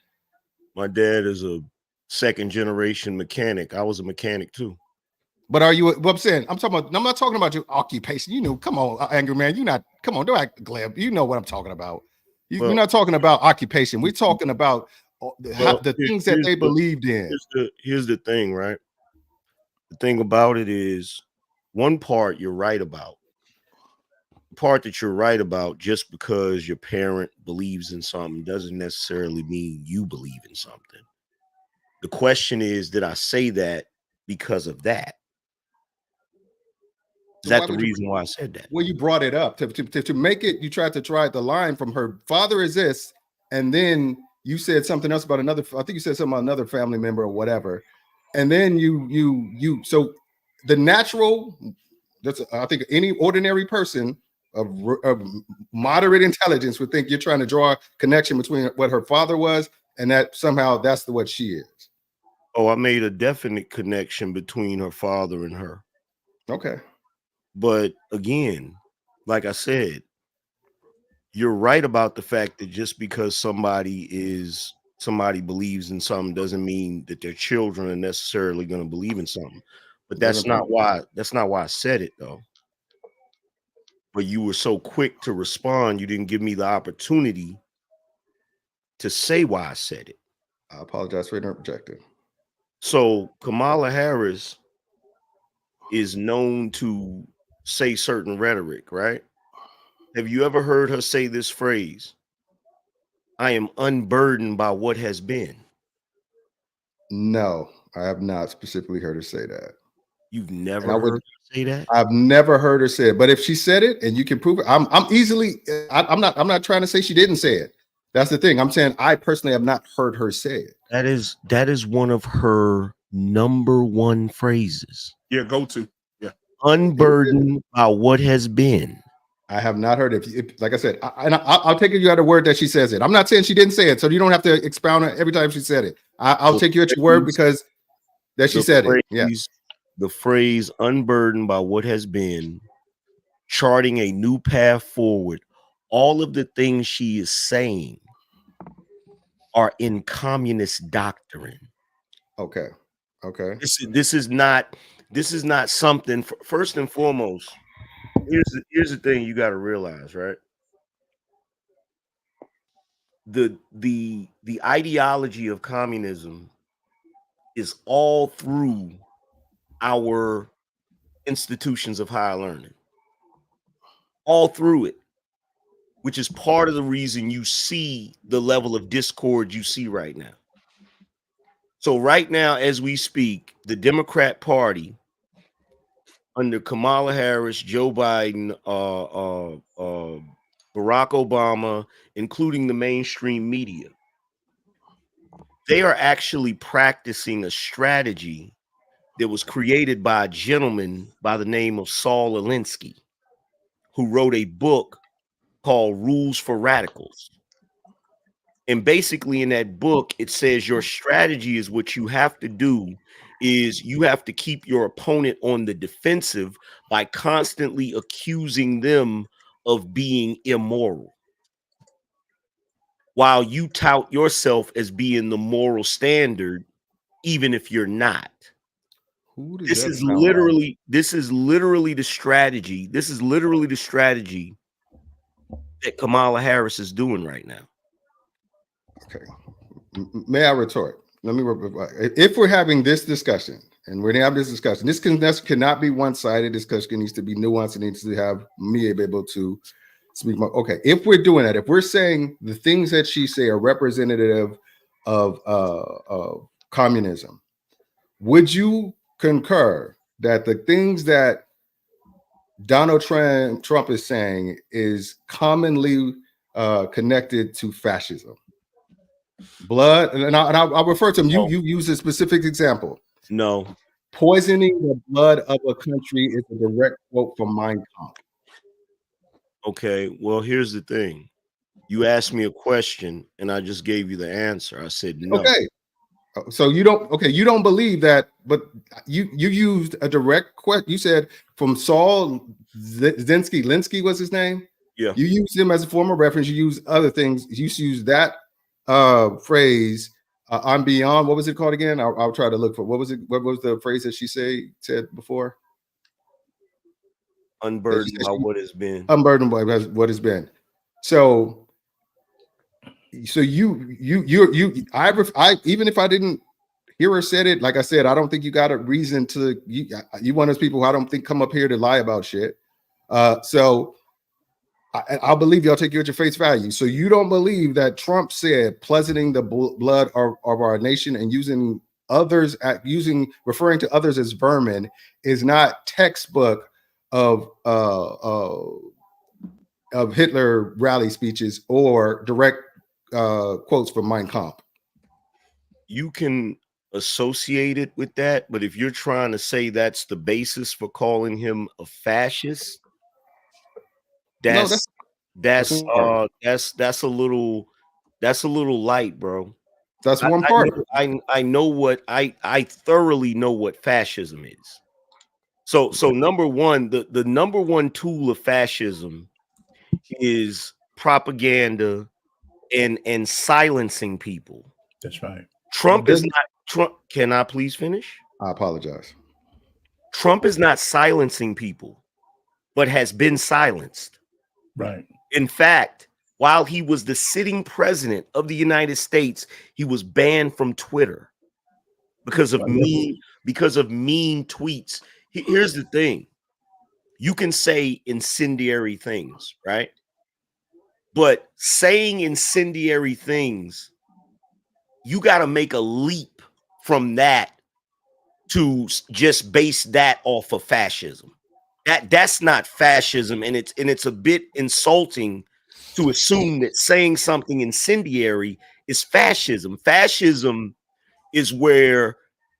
My dad is a second generation mechanic. I was a mechanic too. But are you what I'm saying? I'm not talking about your occupation. You know, come on, Angry Man. You not come on, don't act glib. You know what I'm talking about. You're not talking about occupation. We're talking about the things that they believed in. Here's the thing, right? The thing about it is, one part you're right about. The part that you're right about, just because your parent believes in something doesn't necessarily mean you believe in something. The question is, did I say that because of that? Is that the reason why I said that? Well, you brought it up to make it. You tried to try the line from her father is this, and then you said something else about another. I think you said something about another family member or whatever, and then you. So the natural, I think any ordinary person of moderate intelligence would think you're trying to draw a connection between what her father was and that somehow that's what she is. Oh, I made a definite connection between her father and her. Okay. But again, like I said, you're right about the fact that just because somebody believes in something doesn't mean that their children are necessarily going to believe in something. But that's not why I said it though. But you were so quick to respond, you didn't give me the opportunity to say why I said it. I apologize for interjecting. So Kamala Harris is known to say certain rhetoric, right? Have you ever heard her say this phrase? I am unburdened by what has been. No, I have not specifically heard her say that. You've never heard her say that? I've never heard her say it. But if she said it and you can prove it, I'm not trying to say she didn't say it. That's the thing. I'm saying I personally have not heard her say it. That is one of her number one phrases. Yeah, go to. Yeah. Unburdened by what has been. I have not heard it. If like I said, I'll take you at a word that she says it. I'm not saying she didn't say it, so you don't have to expound it every time she said it. I'll take you at your word because that she said it. Yeah. The phrase unburdened by what has been, charting a new path forward. All of the things she is saying are in communist doctrine. Okay. This is not something. First and foremost, here's the thing you got to realize, right? The ideology of communism is all through our institutions of higher learning, all through it, which is part of the reason you see the level of discord you see right now. So right now, as we speak, the Democrat Party under Kamala Harris, Joe Biden, Barack Obama, including the mainstream media, they are actually practicing a strategy that was created by a gentleman by the name of Saul Alinsky, who wrote a book called Rules for Radicals. And basically in that book, it says your strategy is what you have to do is you have to keep your opponent on the defensive by constantly accusing them of being immoral, while you tout yourself as being the moral standard, even if you're not. This is literally the strategy. This is literally the strategy that Kamala Harris is doing right now. Okay. May I retort? Let me. If we're having this discussion, and we're having this discussion, this cannot be one-sided. Discussion needs to be nuanced. It needs to have me be able to speak more. Okay. If we're doing that, if we're saying the things that she say are representative of communism, would you concur that the things that Donald Trump is saying is commonly connected to fascism? Blood, and I'll refer to him. You use a specific example. No. Poisoning the blood of a country is a direct quote from Mein Kampf. Okay, well, here's the thing. You asked me a question, and I just gave you the answer. I said no. Okay. So you don't believe that, but you used a direct question. You said from Saul Linsky was his name. Yeah. You used him as a form of reference. You use other things. You use that phrase. I'm beyond. What was it called again? I'll try to look for. What was it? What was the phrase that she said before? Unburdened by what has been. Unburdened by what has been. So you even if I didn't hear her said it, like I said, I don't think you got a reason to. You one of those people who I don't think come up here to lie about shit. So I'll believe you. I'll take you at your face value. So you don't believe that Trump said pleasanting the blood of our nation and using others referring to others as vermin is not textbook of Hitler rally speeches or direct quotes from Mein Kampf. You can associate it with that, but if you're trying to say that's the basis for calling him a fascist, that's a little light, bro. That's one part. I know what I thoroughly know what fascism is. So number one, the number one tool of fascism is propaganda and silencing people. That's right. Trump is not Trump. Can I please finish? I apologize. Trump is not silencing people, but has been silenced. Right. In fact, while he was the sitting president of the United States, he was banned from Twitter because of mean tweets Here's the thing. You can say incendiary things, right? But saying incendiary things, you got to make a leap from that to just base that off of fascism. That's not fascism, and it's a bit insulting to assume that saying something incendiary is fascism. Fascism is where,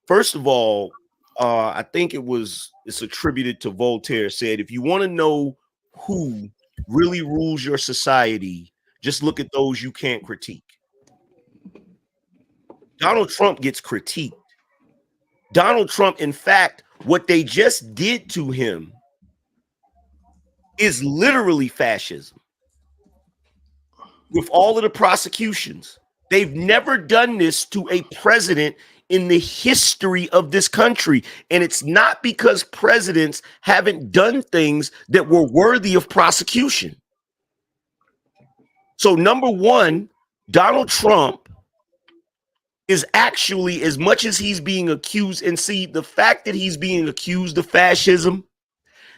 first of all, I think it's attributed to Voltaire, said, if you want to know who really rules your society, just look at those you can't critique. Donald Trump gets critiqued. Donald Trump, in fact, what they just did to him is literally fascism. With all of the prosecutions, they've never done this to a president in the history of this country. And it's not because presidents haven't done things that were worthy of prosecution. So number one, Donald Trump is actually, as much as he's being accused, and see, the fact that he's being accused of fascism,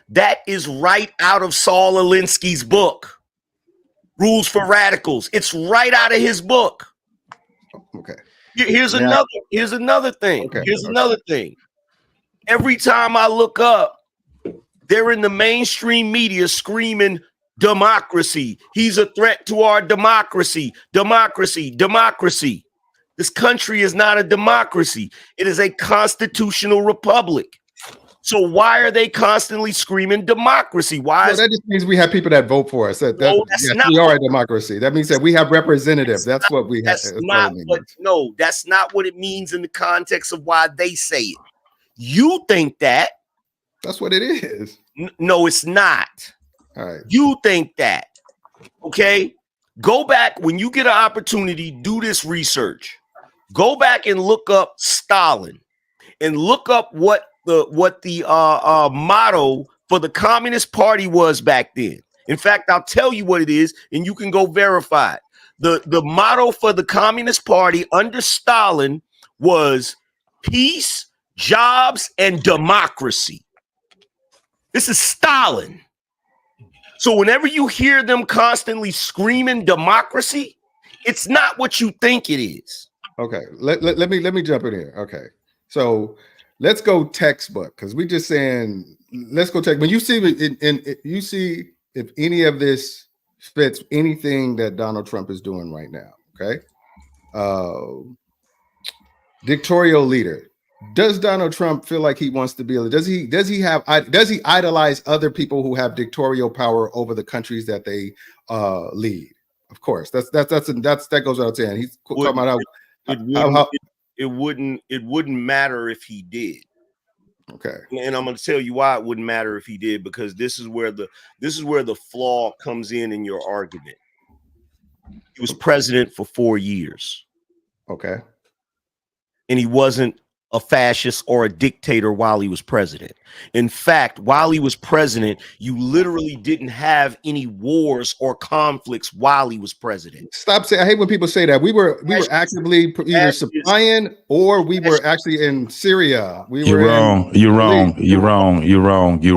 that is right out of Saul Alinsky's book, Rules for Radicals. It's right out of his book. Okay. Here's another thing. Okay. Here's another thing. Every time I look up, they're in the mainstream media screaming democracy. He's a threat to our democracy. Democracy, democracy. This country is not a democracy. It is a constitutional republic. So why are they constantly screaming democracy? Why? That just means we have people that vote for us. We are a democracy. That means that we have representatives. That's what we have. That's not what it means in the context of why they say it. You think that. That's what it is. No, it's not. All right. You think that. Okay. Go back when you get an opportunity, do this research. Go back and look up Stalin and look up what the motto for the Communist Party was back then. In fact, I'll tell you what it is, and you can go verify it. The motto for the Communist Party under Stalin was peace, jobs, and democracy. This is Stalin. So whenever you hear them constantly screaming democracy, it's not what you think it is. Okay, let me jump in here. Okay, so let's go textbook, because we just saying let's go text. When you see you see if any of this fits anything that Donald Trump is doing right now. Okay, dictatorial leader. Does Donald Trump feel like he wants to be? Does he idolize other people who have dictatorial power over the countries that they lead? Of course, that goes without saying. He's talking about it wouldn't matter if he did. Okay. And I'm going to tell you why it wouldn't matter if he did, because this is where the flaw comes in your argument. He was president for 4 years. Okay. And he wasn't a fascist or a dictator while he was president. In fact, while he was president, you literally didn't have any wars or conflicts while he was president. Stop saying. I hate when people say that. We were actively either supplying or we were actually in Syria. You're wrong, bro. You're wrong. You're wrong. My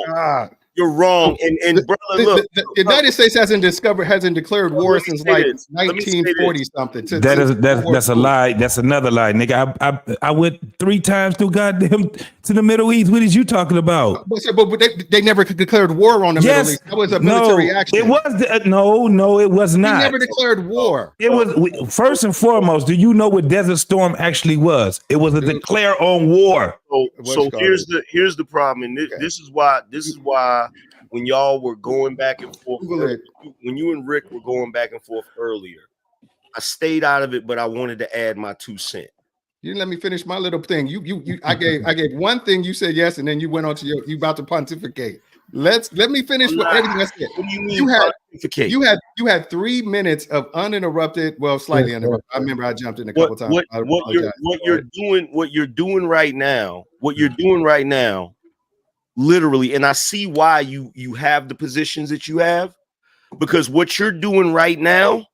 God. You're wrong. And brother, look, the United States hasn't declared war since like 1940 something. That's a lie. That's another lie, nigga. I went 3 times to the Middle East. What is you talking about? But they never declared war on the Middle East. That was a military action. It was no, it was not. They never declared war. It was first and foremost. Do you know what Desert Storm actually was? It was a declare on war. So here's the problem, and this is why when y'all were going back and forth, when you and Rick were going back and forth earlier, I stayed out of it, but I wanted to add my 2 cents. You didn't let me finish my little thing. I gave one thing, you said yes, and then you went on to you about to pontificate. Let me finish with everything I said. What do you mean pontificate? You had 3 minutes of uninterrupted, well, slightly uninterrupted. I remember I jumped in a couple times. What you're doing right now, literally, and I see why you have the positions that you have, because what you're doing right now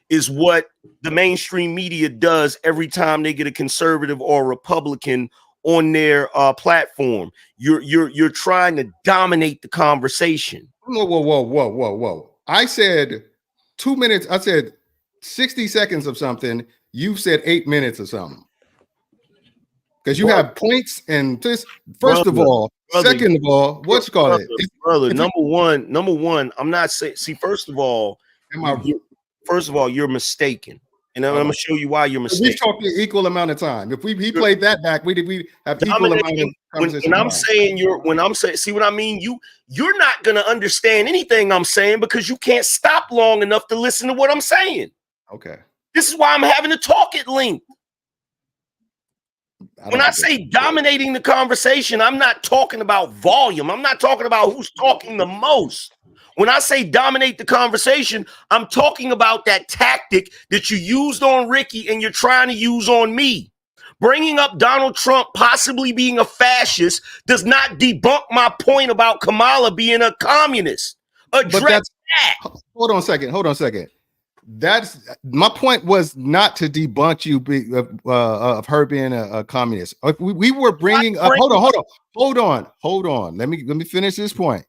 is what the mainstream media does every time they get a conservative or a Republican on their platform. You're trying to dominate the conversation. Whoa. I said 2 minutes. I said 60 seconds of something. You said 8 minutes of something. Because you have points and just first of all, second of all, what's called it? Brother, number one, I'm not saying, see, first of all, you're mistaken. And I'm gonna show you why you're mistaken. We talked the equal amount of time. If he played that back, we have equal amount of conversation. When I'm saying, see what I mean? You're not gonna understand anything I'm saying because you can't stop long enough to listen to what I'm saying. Okay. This is why I'm having to talk at length. When I say dominating the conversation, I'm not talking about volume. I'm not talking about who's talking the most. When I say dominate the conversation, I'm talking about that tactic that you used on Ricky and you're trying to use on me. Bringing up Donald Trump possibly being a fascist does not debunk my point about Kamala being a communist. Address that. Hold on a second. That's my point, was not to debunk you of her being a communist. We were bringing up. Hold on. Let me finish this point.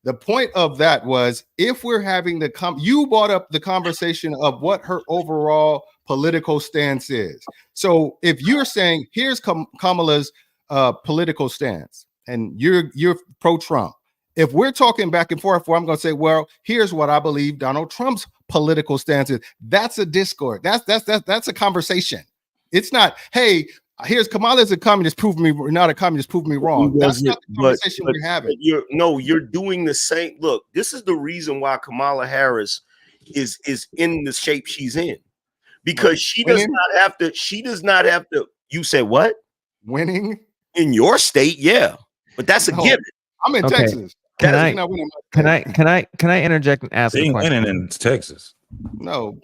The point of that was, if we're having you brought up the conversation of what her overall political stance is. So if you're saying here's Kamala's political stance, and you're pro-Trump. If we're talking back and forth, I'm going to say, well, here's what I believe Donald Trump's political stance is. That's a discord. That's a conversation. It's not, hey, here's Kamala's a communist, prove me not a communist, prove me wrong. That's not the conversation we're having. You're doing the same. Look, this is the reason why Kamala Harris is in the shape she's in, because she does not have to. You said what? Winning in your state, yeah, but that's a given. I'm in Texas. Can I interject and ask a question? Winning in Texas. No.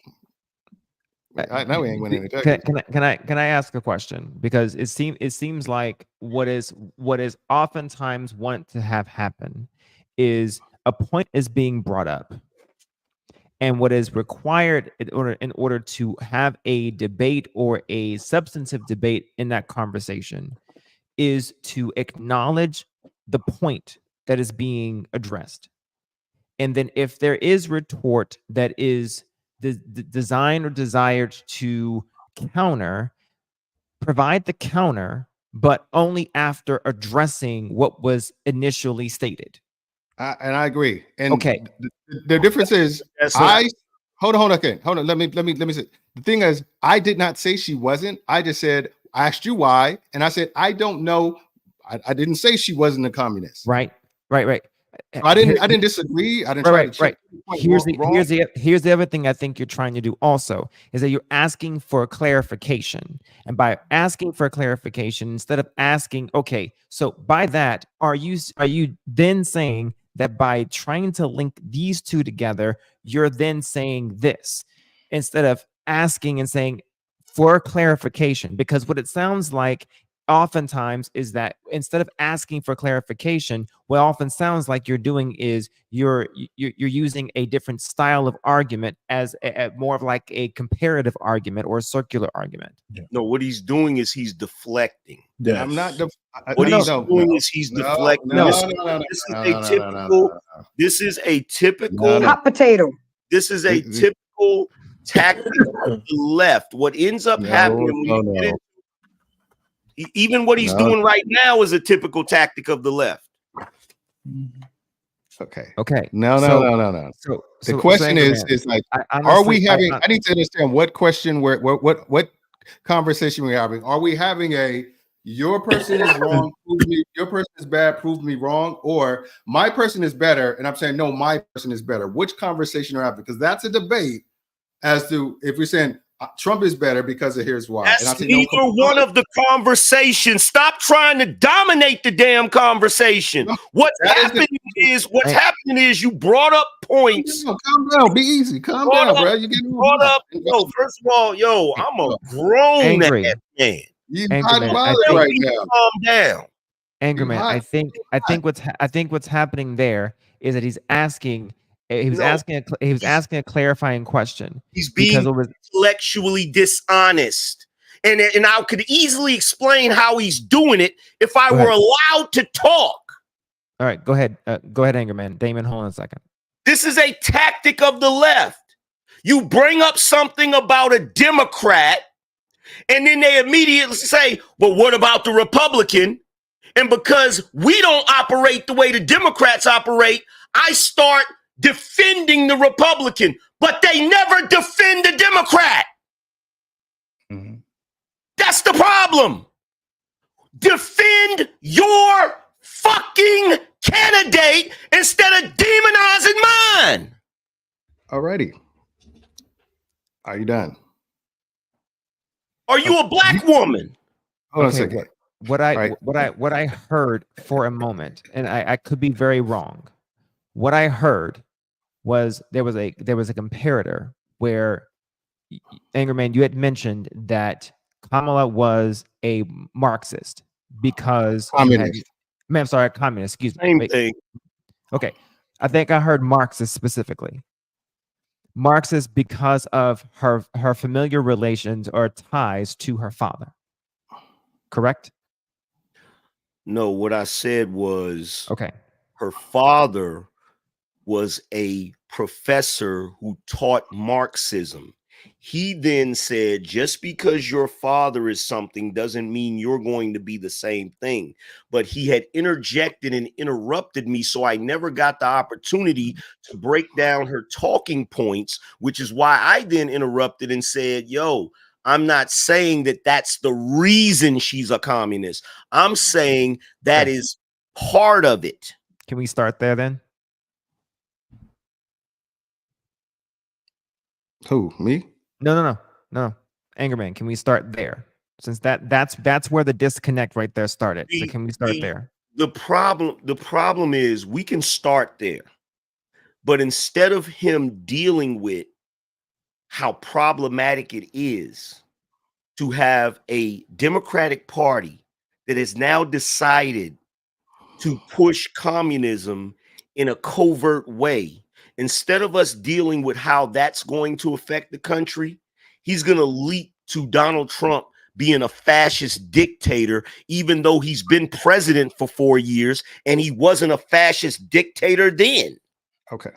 I know we ain't winning in Texas. Can I ask a question? Because it seems like what is oftentimes want to have happen is a point is being brought up, and what is required in order to have a debate or a substantive debate in that conversation is to acknowledge the point that is being addressed. And then if there is retort that is designed or desired to counter, provide the counter, but only after addressing what was initially stated. And I agree. And okay, the difference is hold on. Let me say, the thing is, I did not say she wasn't. I just said, I asked you why, and I said I don't know. I didn't say she wasn't a communist. Right. I didn't disagree. I didn't try to check. Here's the other thing I think you're trying to do also is that you're asking for a clarification, and by asking for a clarification, instead of asking, okay, so by that, are you then saying that by trying to link these two together, you're then saying this, instead of asking and saying for clarification? Because what it sounds like oftentimes is that instead of asking for clarification, what often sounds like you're doing is you're using a different style of argument as a more of like a comparative argument or a circular argument. No, what he's doing is he's deflecting. Yes. I'm not. He's deflecting. This is a typical hot potato. This is a typical tactic of the left. What ends up happening? Even what he's doing right now is a typical tactic of the left. Okay. No. So the question is like, are we having? I need to understand what question, what conversation we're having. Are we having a your person is wrong, prove me, your person is bad, prove me wrong, or my person is better, and I'm saying no, my person is better? Which conversation are we having? Because that's a debate as to if we're saying Trump is better because of here's why. That's neither one of the conversations. Stop trying to dominate the damn conversation. What's happening is you brought up points. Calm down. Be easy. Calm down, bro. You getting brought up. Yo, first of all, I'm a grown ass man. You right now. Calm down. Angry man. I think what's happening there is that he's asking. He was asking a clarifying question. He's being intellectually dishonest. And I could easily explain how he's doing it if I were allowed to talk. All right, go ahead. Go ahead, Angerman. Damon, hold on a second. This is a tactic of the left. You bring up something about a Democrat, and then they immediately say, well, what about the Republican? And because we don't operate the way the Democrats operate, I start defending the Republican, but they never defend the Democrat. Mm-hmm. That's the problem. Defend your fucking candidate instead of demonizing mine. Alrighty. Are you done? Are you a black woman? Hold on a second. What I heard for a moment, and I could be very wrong. What I heard was there was a comparator where, Angerman, you had mentioned that Kamala was a Marxist because communist. I'm sorry, communist. Excuse me. Same thing. Okay, I think I heard Marxist specifically. Marxist because of her familiar relations or ties to her father. Correct? No, what I said was okay. Her father was a professor who taught Marxism. He then said, just because your father is something doesn't mean you're going to be the same thing. But he had interjected and interrupted me, so I never got the opportunity to break down her talking points, which is why I then interrupted and said, yo, I'm not saying that that's the reason she's a communist. I'm saying that is part of it. Can we start there then? Who, me? No. Angerman, can we start there? Since that's where the disconnect right there started. So can we start there? The problem is we can start there. But instead of him dealing with how problematic it is to have a Democratic Party that has now decided to push communism in a covert way, instead of us dealing with how that's going to affect the country, he's going to leap to Donald Trump being a fascist dictator, even though he's been president for 4 years and he wasn't a fascist dictator then. Okay.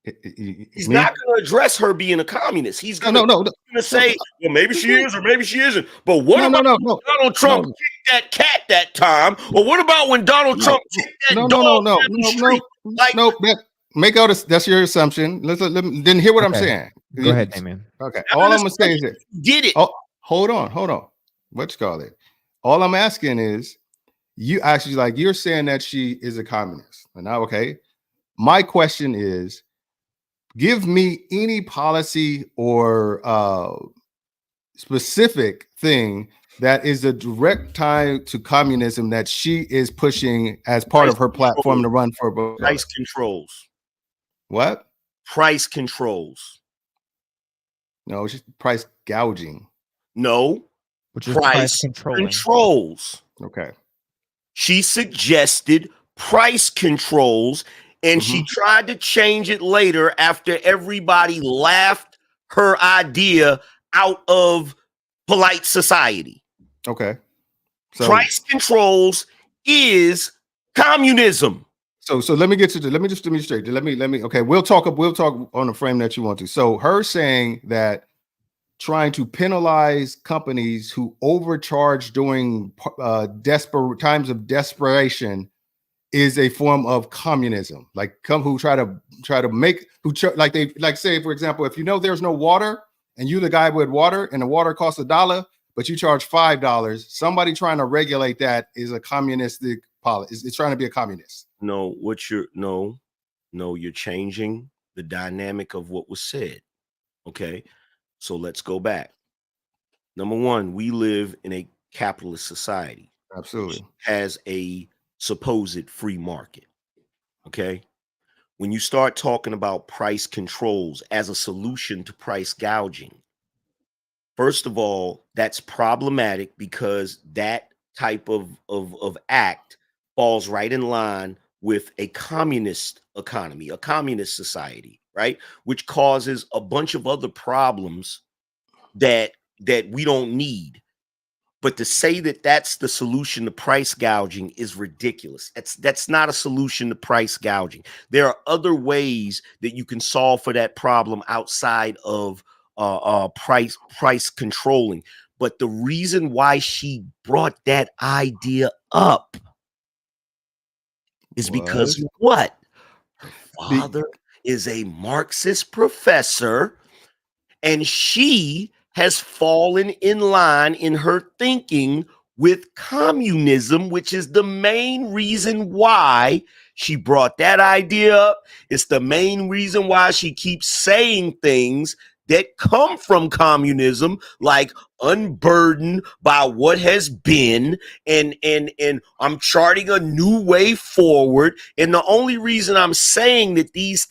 He's not going to address her being a communist. He's going to say, well, maybe she is or maybe she isn't. But what about Donald Trump kicked that cat that time? Or what about when Donald Trump kicked that dog? Make out that's your assumption. Didn't hear what I'm saying. Go ahead, Damien. Okay. All I'm gonna say is this. Did it? Oh, hold on. What you call it? All I'm asking is, you actually you're saying that she is a communist. And now, okay. My question is, give me any policy or specific thing that is a direct tie to communism that she is pushing as part of her platform to run for price controls. What? Price controls. No, it's just price gouging. No, which is price controls. Okay. She suggested price controls, and she tried to change it later after everybody laughed her idea out of polite society. Okay. So price controls is communism. So let me get to let me straight. Let me okay, we'll talk on the frame that you want to. So her saying that trying to penalize companies who overcharge during desperate times of desperation is a form of communism. Like who try to make say, for example, if you know there's no water and you the guy with water and the water costs $1, but you charge $5, somebody trying to regulate that is a communistic policy. It's trying to be a communist. No, you're changing the dynamic of what was said. Okay, so let's go back. Number one, we live in a capitalist society. Absolutely. Has a supposed free market. Okay, when you start talking about price controls as a solution to price gouging, first of all, that's problematic because that type of act falls right in line with a communist economy, a communist society, right? Which causes a bunch of other problems that we don't need. But to say that that's the solution to price gouging is ridiculous. That's not a solution to price gouging. There are other ways that you can solve for that problem outside of price controlling. But the reason why she brought that idea up is because what? Her father is a Marxist professor, and she has fallen in line in her thinking with communism, which is the main reason why she brought that idea up. It's the main reason why she keeps saying things that come from communism, like unburdened by what has been, and I'm charting a new way forward. And the only reason I'm saying that these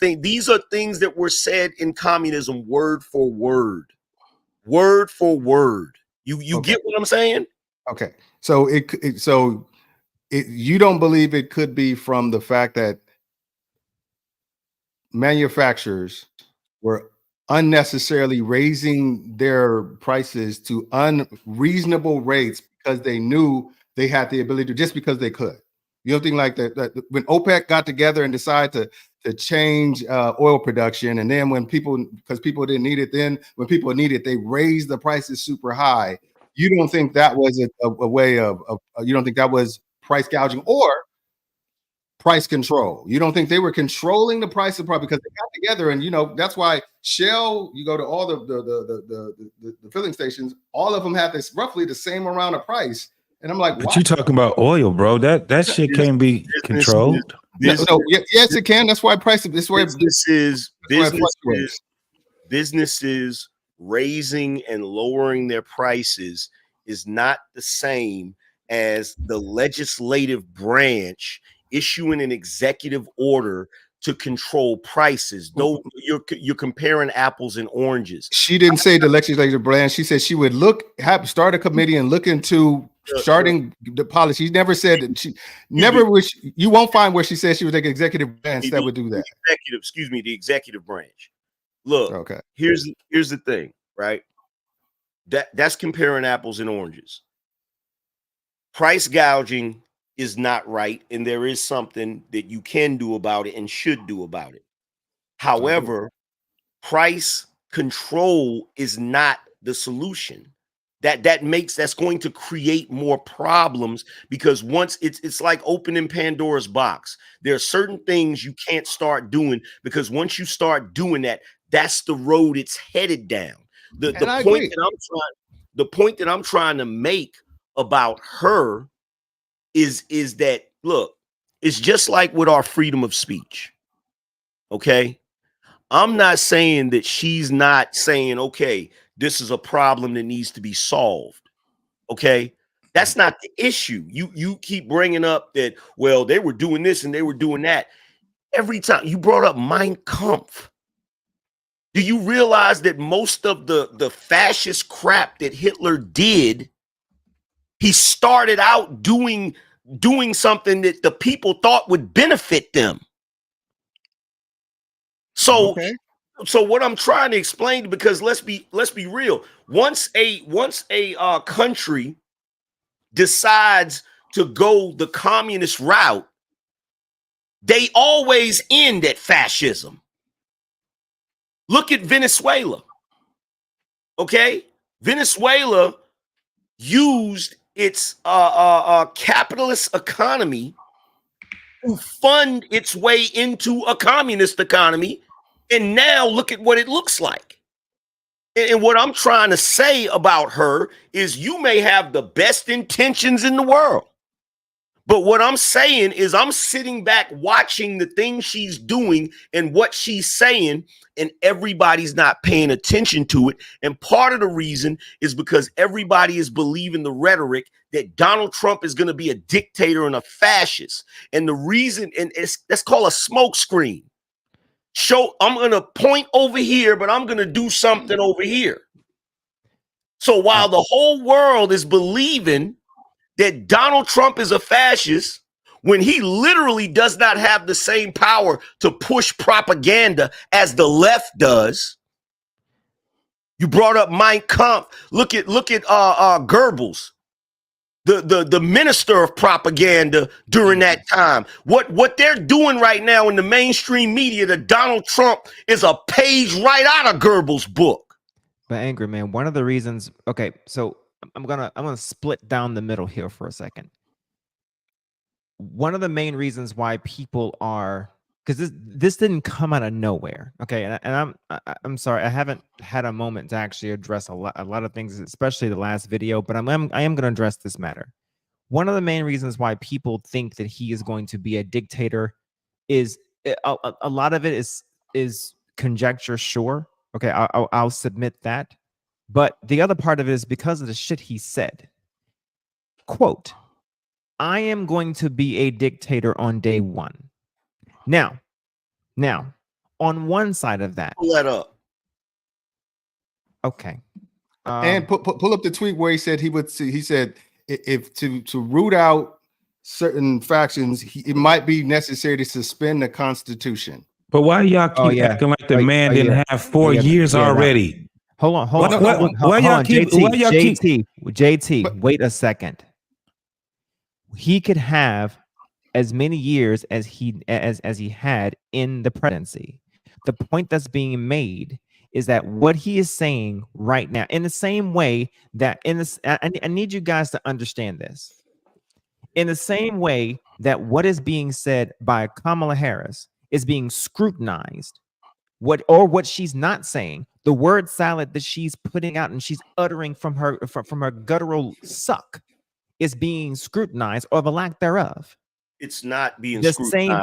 are things that were said in communism, word for word. Word for word. You get what I'm saying? Okay. So you don't believe it could be from the fact that manufacturers were unnecessarily raising their prices to unreasonable rates because they knew they had the ability to, just because they could. You don't think like that when OPEC got together and decided to change oil production, and then because people didn't need it, then when people need it, they raised the prices super high. You don't think that was a way of you don't think that was price gouging or price control? You don't think they were controlling the price of product because they got together? And that's why Shell, you go to all the filling stations, all of them have this roughly the same amount of price. And I'm like, but you talking about oil, bro? That shit can't be controlled. Yes, it can. That's why price. This way, businesses raising and lowering their prices is not the same as the legislative branch issuing an executive order to control prices. Though you're comparing apples and oranges. She didn't say the legislative branch. She said she would start a committee and look into starting the policy. She never said that she never wish. You won't find where she said she would take executive branch that would do that. The executive branch. Look, okay. Here's the thing, right? That's comparing apples and oranges. Price gouging is not right, and there is something that you can do about it and should do about it. However, price control is not the solution. That's going to create more problems, because once it's like opening Pandora's box. There are certain things you can't start doing, because once you start doing that, that's the road it's headed down. The point that I'm trying to make about her is that, look, it's just like with our freedom of speech. Okay. I'm not saying that she's not saying, okay, this is a problem that needs to be solved. Okay. That's not the issue. You keep bringing up that, well, they were doing this and they were doing that. Every time you brought up Mein Kampf. Do you realize that most of the fascist crap that Hitler did, he started out doing something that the people thought would benefit them? So what I'm trying to explain, because let's be real. Once a country decides to go the communist route, they always end at fascism. Look at Venezuela. Okay, Venezuela used its capitalist economy to fund its way into a communist economy, and now look at what it looks like. And what I'm trying to say about her is, you may have the best intentions in the world, but what I'm saying is, I'm sitting back watching the things she's doing and what she's saying, and everybody's not paying attention to it. And part of the reason is because everybody is believing the rhetoric that Donald Trump is going to be a dictator and a fascist. And the reason, and that's called a smoke screen. I'm going to point over here, but I'm going to do something over here. So while the whole world is believing that Donald Trump is a fascist, when he literally does not have the same power to push propaganda as the left does, You brought up Mein Kampf. Look at Goebbels, the minister of propaganda during that time. What they're doing right now in the mainstream media, that Donald Trump is a page right out of Goebbels' book. But Angry Man, one of the reasons. Okay, so I'm gonna split down the middle here for a second. One of the main reasons why people are, because this didn't come out of nowhere. Okay, and I'm sorry, I haven't had a moment to actually address a lot of things, especially the last video. But I am going to address this matter. One of the main reasons why people think that he is going to be a dictator is a lot of it is conjecture. Sure, okay, I'll submit that. But the other part of it is because of the shit he said. Quote, I am going to be a dictator on day one. Now, on one side of that. Pull that up. Okay. And pull up the tweet where he said he said if to root out certain factions, it might be necessary to suspend the Constitution. But why y'all keep acting like the man didn't have 4 years already? Hold on. JT, wait a second. He could have as many years as he had in the presidency. The point that's being made is that what he is saying right now, in the same way that I need you guys to understand this. In the same way that what is being said by Kamala Harris is being scrutinized, what she's not saying, the word salad that she's putting out and she's uttering from her guttural suck is being scrutinized, or the lack thereof. It's not being the scrutinized. Same.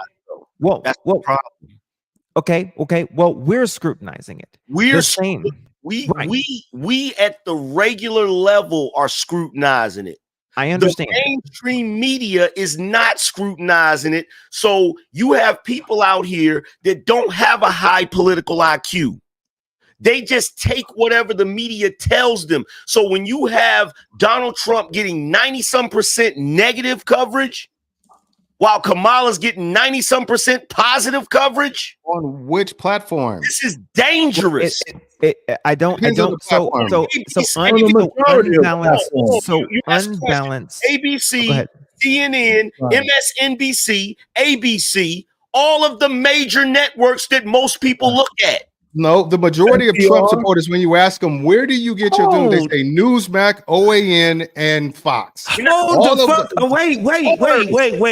Well, that's the problem. Okay. Well, we're scrutinizing it. We're same. We at the regular level are scrutinizing it. I understand. The mainstream media is not scrutinizing it. So you have people out here that don't have a high political IQ. They just take whatever the media tells them. So when you have Donald Trump getting 90-some% negative coverage, while Kamala's getting 90-some% positive coverage, on which platform? This is dangerous. I don't. So unbalanced. ABC, CNN, MSNBC, ABC, all of the major networks that most people look at. No, the majority of Trump supporters, when you ask them, where do you get your news? They say Newsmax, OAN, and Fox.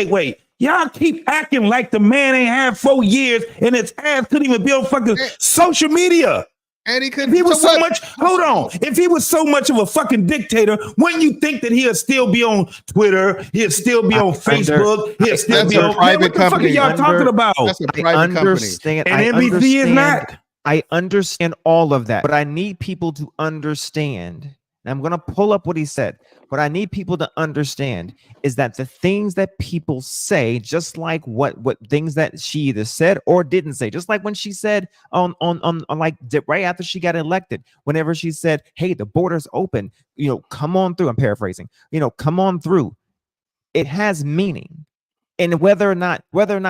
Wait. Y'all keep acting like the man ain't had 4 years and his ass couldn't even be on fucking social media. And he could. If he was if he was so much of a fucking dictator, wouldn't you think that he'd still be on Twitter? He'd still be on Facebook. He'd still be on private company. What the fuck are y'all talking about? That's a private company. And NBC is not. I understand all of that, but I need people to understand. And I'm going to pull up what he said. What I need people to understand is that the things that people say, just like what things that she either said or didn't say, just like when she said on like right after she got elected, whenever she said, "Hey, the border's open, come on through." I'm paraphrasing. Come on through. It has meaning. And whether or not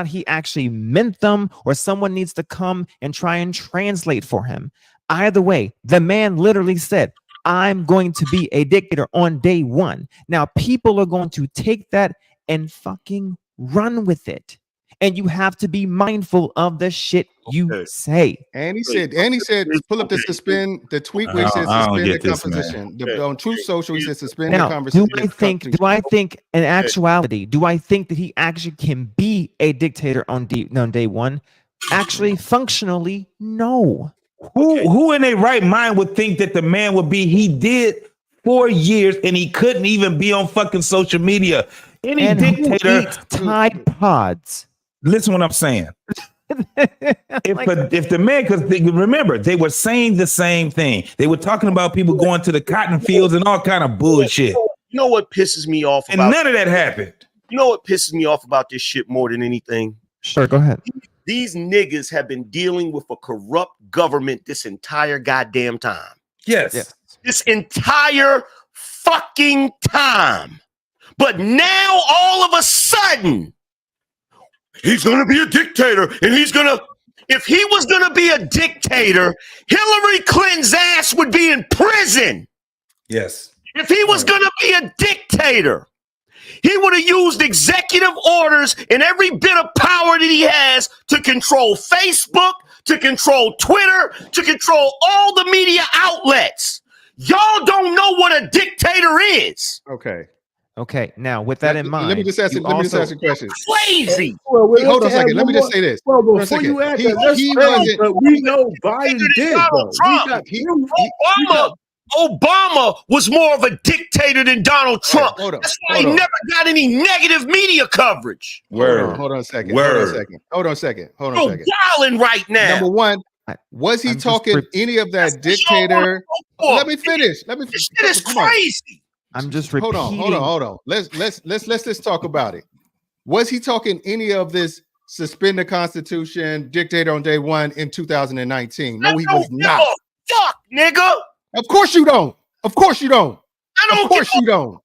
he actually meant them or someone needs to come and try and translate for him, either way, the man literally said, I'm going to be a dictator on day one. Now, people are going to take that and fucking run with it. And you have to be mindful of the shit you say. And he said, pull up the tweet where he says suspend the conversation. On Truth Social, he says suspend the conversation. Do I think in actuality, do I think that he actually can be a dictator on day one? Actually, functionally, no. Who in their right mind would think that the man would be? He did 4 years and he couldn't even be on fucking social media. Any dictator eats Tide Pods. Listen what I'm saying. If the man, because remember, they were saying the same thing. They were talking about people going to the cotton fields and all kind of bullshit. You know what pisses me off about, and none of that happened. You know what pisses me off about this shit more than anything? Sure, go ahead. These niggas have been dealing with a corrupt government this entire goddamn time. Yes. This entire fucking time. But now all of a sudden, he's going to be a dictator and he's going to If he was going to be a dictator, Hillary Clinton's ass would be in prison. Yes. If he was going to be a dictator, he would have used executive orders and every bit of power that he has to control Facebook, to control Twitter, to control all the media outlets. Y'all don't know what a dictator is. Okay. Okay. Now, with that in mind, let me just ask you a question. Crazy. Hold on a second. Let me just say this. Well, before you add that, he wasn't. but we know Biden did, though. Obama was more of a dictator than Donald Trump. That's why he never got any negative media coverage. Hold on a second. Hold on a second. Wilding right now. Number one, was he talking any of that dictator? Let me finish. This shit is crazy. I'm just repeating. Hold on. Let's just talk about it. Was he talking any of this suspend the Constitution, dictator on day one in 2019? No, he was not. Fuck, nigga. Of course you don't. Of course you don't. Of course you don't.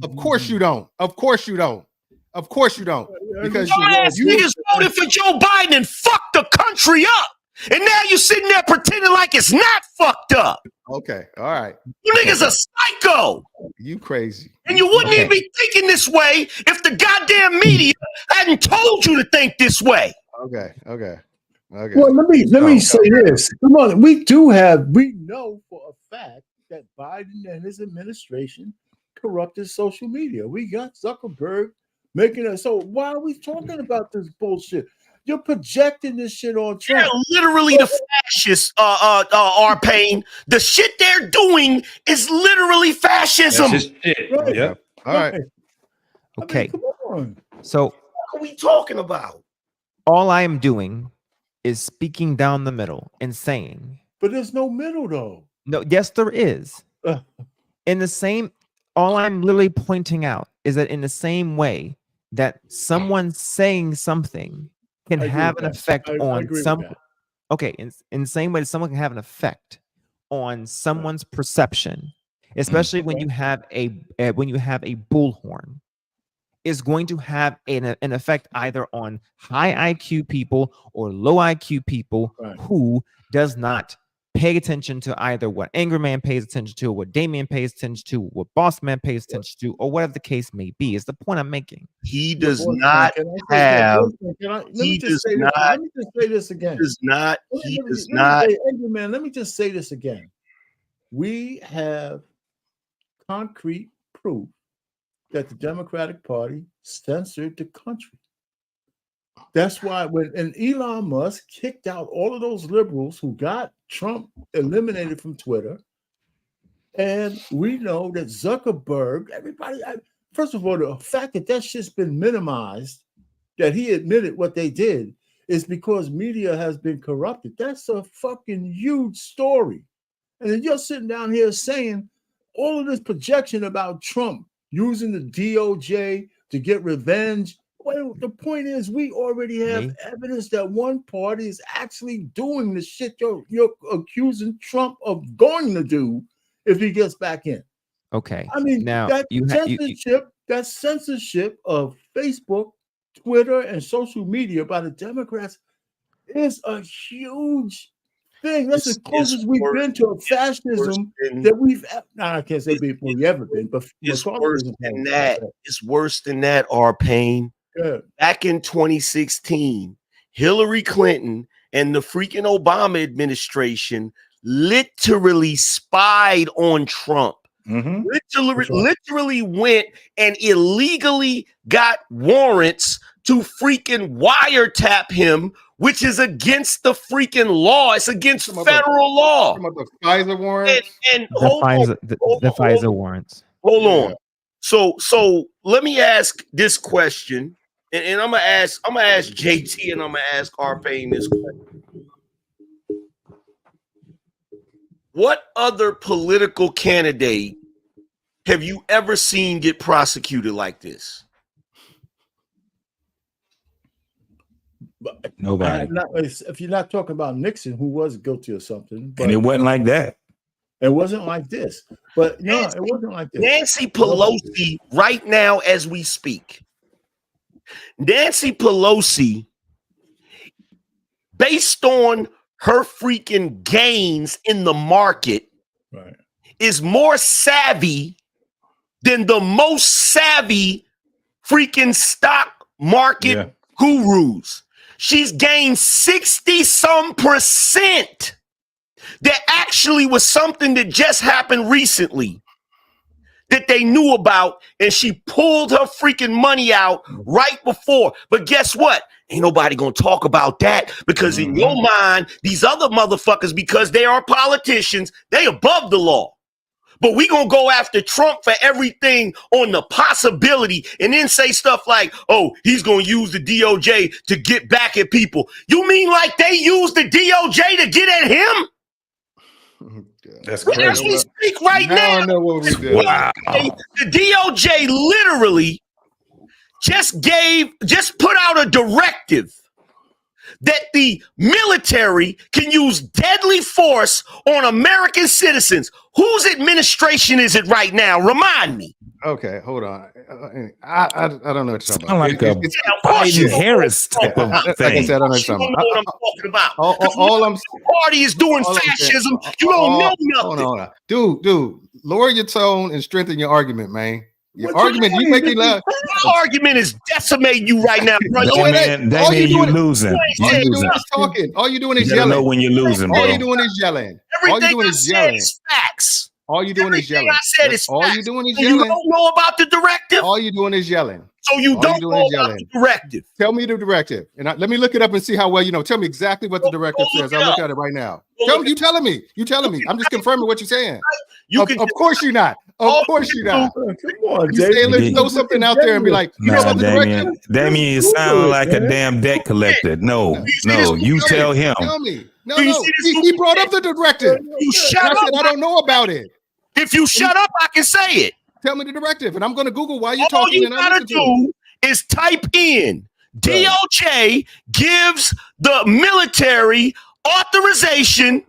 Of course you don't. Of course you don't. Of course you don't. Because you niggas voted for Joe Biden and fucked the country up. And now you're sitting there pretending like it's not fucked up. Okay. All right. You niggas are psycho. You crazy. And you wouldn't even be thinking this way if the goddamn media hadn't told you to think this way. Okay. Well, let me say this. Come on, we know for a fact that Biden and his administration corrupted social media. We got Zuckerberg making it. So why are we talking about this bullshit? You're projecting this shit on Trump. They're literally the fascists, R-Pain. The shit they're doing is literally fascism. That's just shit. Right. Yeah. All right. Okay. Come on. So what are we talking about? all I am doing is speaking down the middle and saying, but there's no middle though. No, yes, there is. In the same, all I'm literally pointing out is that in the same way that someone saying something can have an effect on some. Okay, in the same way that someone can have an effect on someone's perception, especially when you have a bullhorn, is going to have an effect either on high IQ people or low IQ people who does not pay attention to either what Angry Man pays attention to, or what Damien pays attention to, what Boss Man pays attention to, or whatever the case may be. Is the point I'm making. He does not have. Let me just say this again. Angry Man, let me just say this again. We have concrete proof that the Democratic Party censored the country. That's why when Elon Musk kicked out all of those liberals who got Trump eliminated from Twitter, and we know that Zuckerberg, everybody, first of all, the fact that shit's been minimized, that he admitted what they did, is because media has been corrupted. That's a fucking huge story. And then you're sitting down here saying all of this projection about Trump using the DOJ to get revenge. Well, the point is, we already have evidence that one party is actually doing the shit you're accusing Trump of going to do if he gets back in. Okay. I mean, now that censorship of Facebook, Twitter, and social media by the Democrats is a huge thing. That's as close as we've been to a fascism that we've. I can't say we've ever been, but it's worse than that. It's worse than that. R-Pain. Back in 2016, Hillary Clinton and the freaking Obama administration literally spied on Trump. Literally went and illegally got warrants to freaking wiretap him, which is against the freaking law. It's against federal law. The FISA warrants. And the FISA warrants. Hold on. So let me ask this question, and I'm gonna ask JT and I'm gonna ask R-Pain this question. What other political candidate have you ever seen get prosecuted like this? Nobody. If you're not talking about Nixon, who was guilty of something, and it wasn't like that. It wasn't like this. But no, it wasn't like this. Nancy Pelosi, right now as we speak, Nancy Pelosi based on her freaking gains in the market, is more savvy than the most savvy freaking stock market gurus. She's gained 60-some%. That actually was something that just happened recently that they knew about, and she pulled her freaking money out right before. But guess what? Ain't nobody gonna talk about that, because in your mind, these other motherfuckers, because they are politicians, they above the law. But we gonna go after Trump for everything on the possibility, and then say stuff like, oh, he's gonna use the DOJ to get back at people. You mean like they use the DOJ to get at him? That's crazy. As we speak right now, I know what we did. wow. The DOJ literally just put out a directive that the military can use deadly force on American citizens. Whose administration is it right now? Remind me. Okay, hold on. I don't know what you're talking about. Like a Biden Harris type of thing. Like I said, I don't know what you're talking about. What I'm talking about. All I'm party is doing fascism. You don't know nothing. Hold on. Dude, lower your tone and strengthen your argument, man. Your argument, you make it loud. My argument is decimating you right now, bro. That means you're losing. All you're doing is talking. All you're doing is You yelling. know when you're losing, bro. All you're doing is yelling. All you're doing is yelling. Facts. All you're doing is yelling. I said is all facts. you're doing is You yelling. don't know about the directive. All you're doing is yelling. So you All don't you're know doing is about the directive. Tell me the directive, and let me look it up and see how well you know. Tell me exactly what the directive says. I'll look at it right now. You telling me. I'm just confirming what you're saying. Of course you're not. Of course you're not. Come on, You say let's throw something out there and be like, you know about the directive? Damien, you sound like a damn debt collector. No, you tell him. Tell me. No. He brought up the directive. You shut up. I don't know about it. If you shut up, I can say it. Tell me the directive, and I'm going to Google while you're All talking. you gotta do is type in DOJ gives the military authorization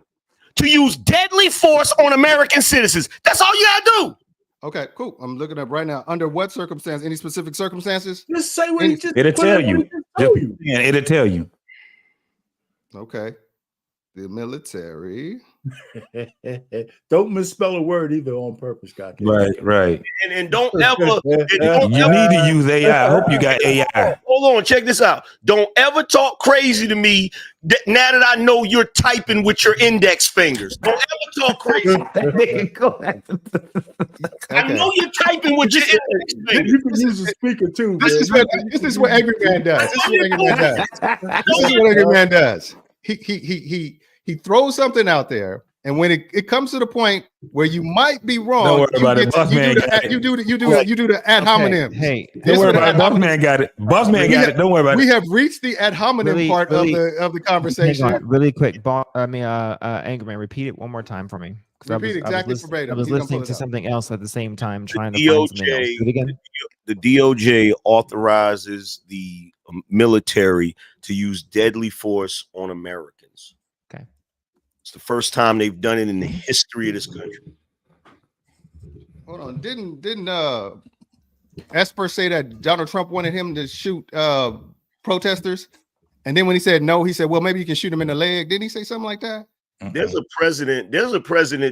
to use deadly force on American citizens. That's all you gotta do. Okay, cool. I'm looking up right now. Under what circumstance? Any specific circumstances? Just say what he just. It'll tell you. It'll tell you. Okay. The military. Don't misspell a word either on purpose, God. Right. And don't ever. You need to use AI. I hope you got AI. Hold on, check this out. Don't ever talk crazy to me now that I know you're typing with your index fingers. Don't ever talk crazy. I know you're typing with your index fingers. You can use the speaker too. This is what Angry Man does. This is what Angry Man does. He throws something out there, and when it comes to the point where you might be wrong, don't worry about it. You do the ad hominem. Hey, don't worry about it. Bossman got it. Bossman got it. Don't worry about it. We have reached the ad hominem part of the conversation. Hang on, really quick, Angry Man, repeat it one more time for me. Repeat exactly verbatim. I was listening to something else at the same time, trying to find something else. Do it again. The DOJ authorizes the military to use deadly force on Americans. Okay. It's the first time they've done it in the history of this country. Hold on. Didn't Esper say that Donald Trump wanted him to shoot protesters? And then when he said no, he said, well, maybe you can shoot him in the leg. Didn't he say something like that? There's a president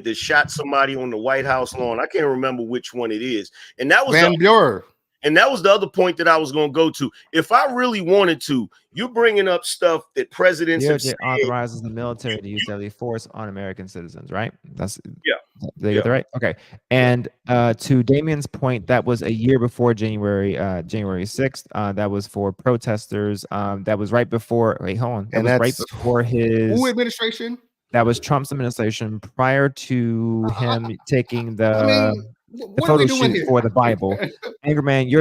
that shot somebody on the White House lawn. I can't remember which one it is. And that was Van Buren. And that was the other point that I was going to go to. If I really wanted to, you're bringing up stuff that presidents have said. Authorizes the military to use deadly force on American citizens, right? Did they get that right? Okay. And to Damien's point, that was a year before January 6th. That was for protesters. That was right before. Wait, hold on. That was right before his who administration? That was Trump's administration prior to him taking the photo shoot for the Bible. Angry Man,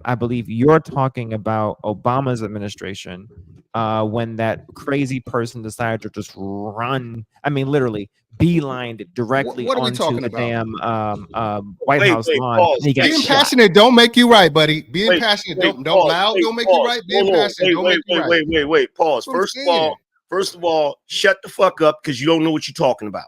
I believe you're talking about Obama's administration when that crazy person decided to just run, literally beelined directly onto the damn White House lawn. Being passionate don't make you right, buddy. Being passionate don't loud don't make you right. Being passionate don't make you right. Wait. Pause. First of all, shut the fuck up because you don't know what you're talking about.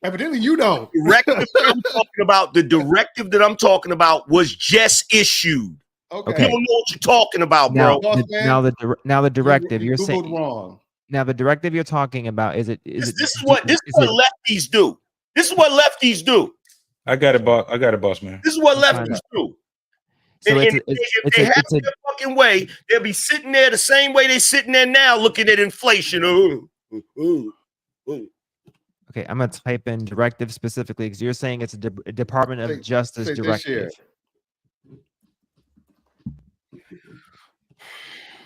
Evidently, you don't. The directive that I'm talking about was just issued. Okay. You don't know what you're talking about, bro. Now the directive. You're saying wrong. Now, the directive you're talking about is This is what lefties do. This is what lefties do. I got it, boss. Man. This is what lefties do. So if they have their fucking way, they'll be sitting there the same way they're sitting there now, looking at inflation. Okay, I'm gonna type in directive specifically because you're saying it's a Department of Justice directive.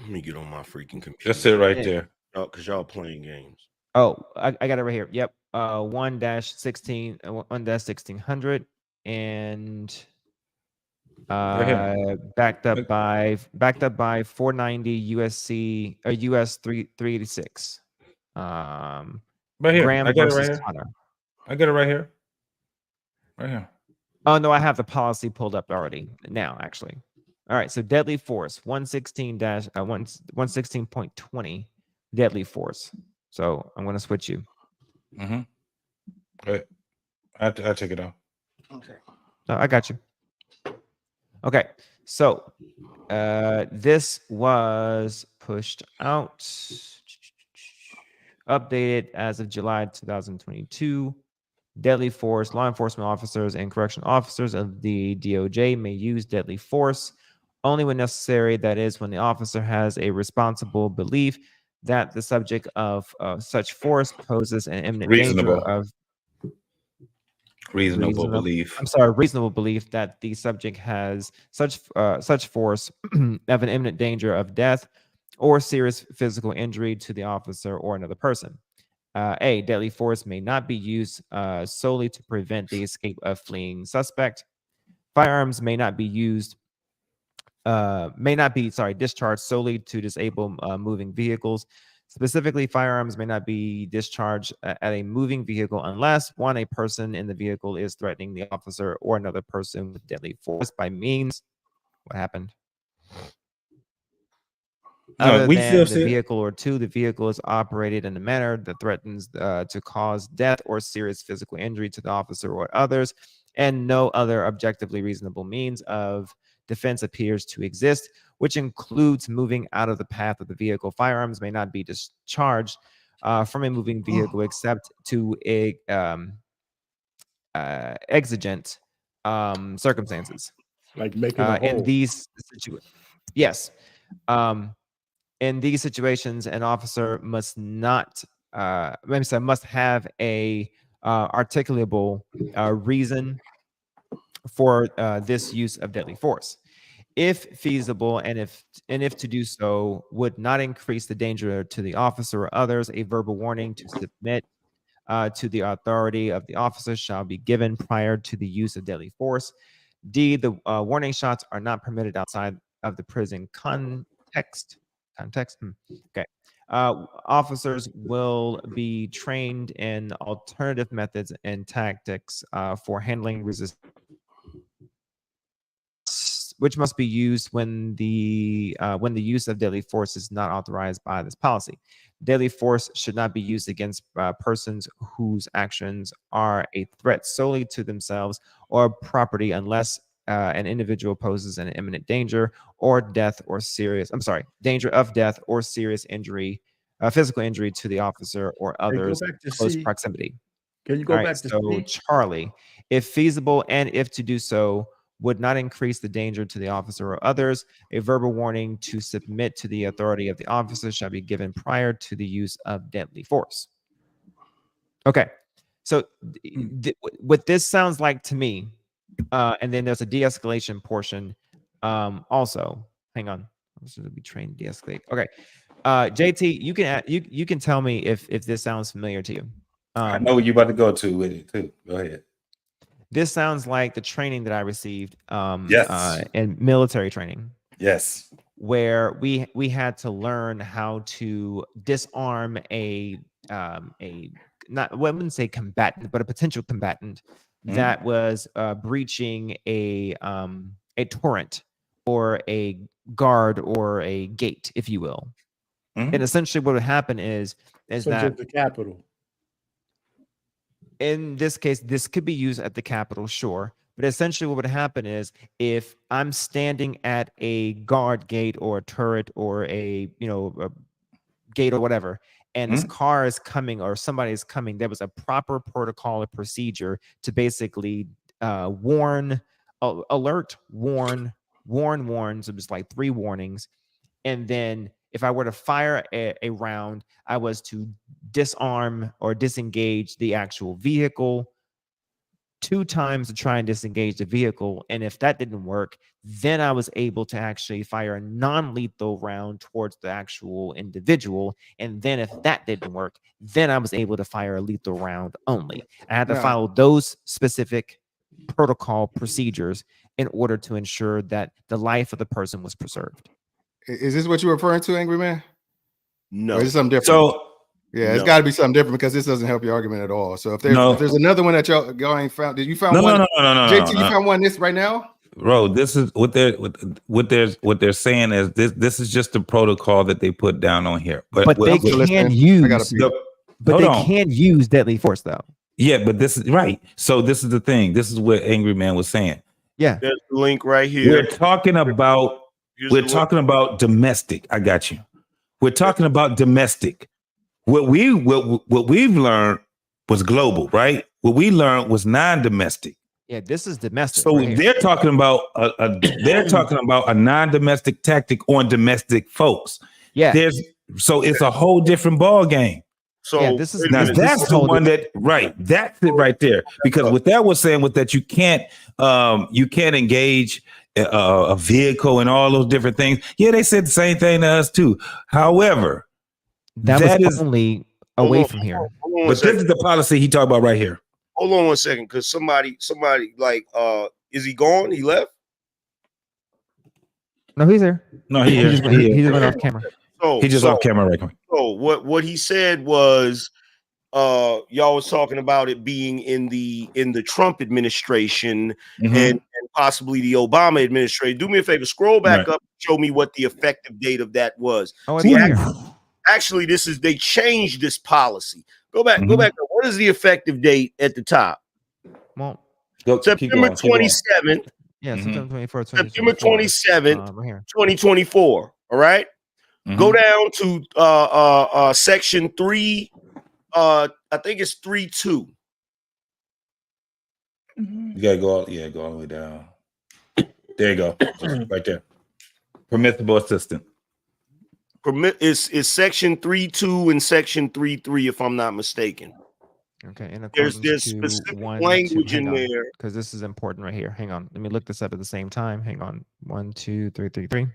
Let me get on my freaking computer. That's it right there. Oh, because y'all playing games. Oh, I got it right here. Yep. 1-16, 1-1600, and backed up by 490 USC or US 386. Right here. Graham I got it versus right here. Connor. I got it right here. Right here. Oh no, I have the policy pulled up already now, actually. All right, so deadly force 116-116.20 deadly force. So I'm gonna switch you. Mm-hmm. Right. I take it out. Okay. No, I got you. Okay, so this was pushed out, updated as of July 2022. Deadly force, law enforcement officers and correctional officers of the DOJ may use deadly force only when necessary. That is, when the officer has a responsible belief that the subject of such force poses an imminent danger of reasonable belief. I'm sorry, reasonable belief that the subject has such force of an imminent danger of death or serious physical injury to the officer or another person. A, deadly force may not be used solely to prevent the escape of fleeing suspect. Firearms may not be used, discharged solely to disable moving vehicles. Specifically, firearms may not be discharged at a moving vehicle unless, one, a person in the vehicle is threatening the officer or another person with deadly force by means. What happened? Other than the vehicle, or two, the vehicle is operated in a manner that threatens to cause death or serious physical injury to the officer or others, and no other objectively reasonable means of defense appears to exist, which includes moving out of the path of the vehicle. Firearms may not be discharged from a moving vehicle except to exigent circumstances. Like making a hole. In these situations, yes. In these situations, an officer must have a articulable reason for this use of deadly force, if feasible, and if to do so would not increase the danger to the officer or others. A verbal warning to submit to the authority of the officer shall be given prior to the use of deadly force. D, the warning shots are not permitted outside of the prison context. Okay. Officers will be trained in alternative methods and tactics for handling resistance, which must be used when the use of deadly force is not authorized by this policy. Deadly force should not be used against persons whose actions are a threat solely to themselves or property unless an individual poses an imminent danger or death or danger of death or serious injury, physical injury to the officer or others in close proximity. Can you go back to C? Charlie, if feasible and if to do so would not increase the danger to the officer or others, a verbal warning to submit to the authority of the officer shall be given prior to the use of deadly force. Okay, so what this sounds like to me, and then there's a de-escalation portion also. Hang on, I'm supposed to be trained to de-escalate. Okay, JT, you can tell me if this sounds familiar to you. I know what you're about to go to with it too. Go ahead. This sounds like the training that I received yes. In military training. Yes. Where we had to learn how to disarm I wouldn't say combatant, but a potential combatant that was breaching a torrent or a guard or a gate, if you will. And essentially what would happen is that the Capitol. In this case, this could be used at the Capitol, sure. But essentially what would happen is if I'm standing at a guard gate or a turret or a gate or whatever, and this car is coming or somebody is coming, there was a proper protocol or procedure to basically warn, alert, warn. So it was like 3 warnings. And then if I were to fire a round, I was to disarm or disengage the actual vehicle 2 times to try and disengage the vehicle. And if that didn't work, then I was able to actually fire a non-lethal round towards the actual individual. And then if that didn't work, then I was able to fire a lethal round only. I had to follow those specific protocol procedures in order to ensure that the life of the person was preserved. Is this what you're referring to, Angry Man? No. Or is it something different? So it's got to be something different because this doesn't help your argument at all. So if there's another one that y'all ain't found, did you find one? No. JT, you found one this right now? Bro, this is what they're saying is this is just the protocol that they put down on here. But they can use deadly force though. Yeah, but this is right. So this is the thing. This is what Angry Man was saying. Yeah. There's the link right here. We're talking about domestic. I got you. We're talking about domestic. What we've learned was global, right? What we learned was non-domestic. Yeah, this is domestic. So they're talking about a non-domestic tactic on domestic folks. Yeah. So it's a whole different ball game. So this is that's the one that that's it right there. Because what that was saying was that you can't engage a vehicle and all those different things. Yeah, they said the same thing to us too. However, that is only away from here. But this is the policy he talked about right here. Hold on one second, because somebody like is he gone? He left? No, he's there. No, he just went off camera. He just off camera right now. So what he said was y'all was talking about it being in the Trump administration and possibly the Obama administration. Do me a favor, scroll back up, show me what the effective date of that was. Actually, they changed this policy. Go back. What is the effective date at the top? Well, September 27th. Yeah, September 24th. September 27th, 2024. All right. Go down to section 3. I think it's 3.2. You gotta go all the way down. There you go. Right there. Permissible assistant. Is section 3.2 and section 3.3, if I'm not mistaken. Okay, and there's specific language in there because this is important right here. Hang on, let me look this up at the same time. Hang on, 1, 2, 3, 3, 3.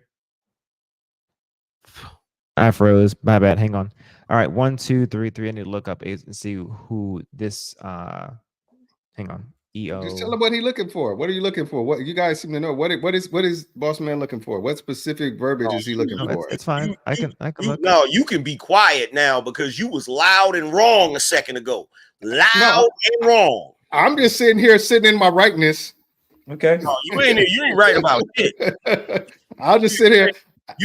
I froze. My bad. Hang on. All right, 1, 2, 3, 3. I need to look up and see who this. Hang on. EO. Just tell him what he's looking for. What are you looking for? What you guys seem to know? What is Boss Man looking for? What specific verbiage is he looking for? It's fine. I can look. No, you can be quiet now because you was loud and wrong a second ago. Loud and wrong. I'm just sitting in my rightness. Okay. No, you ain't right about it. I'll just sit here.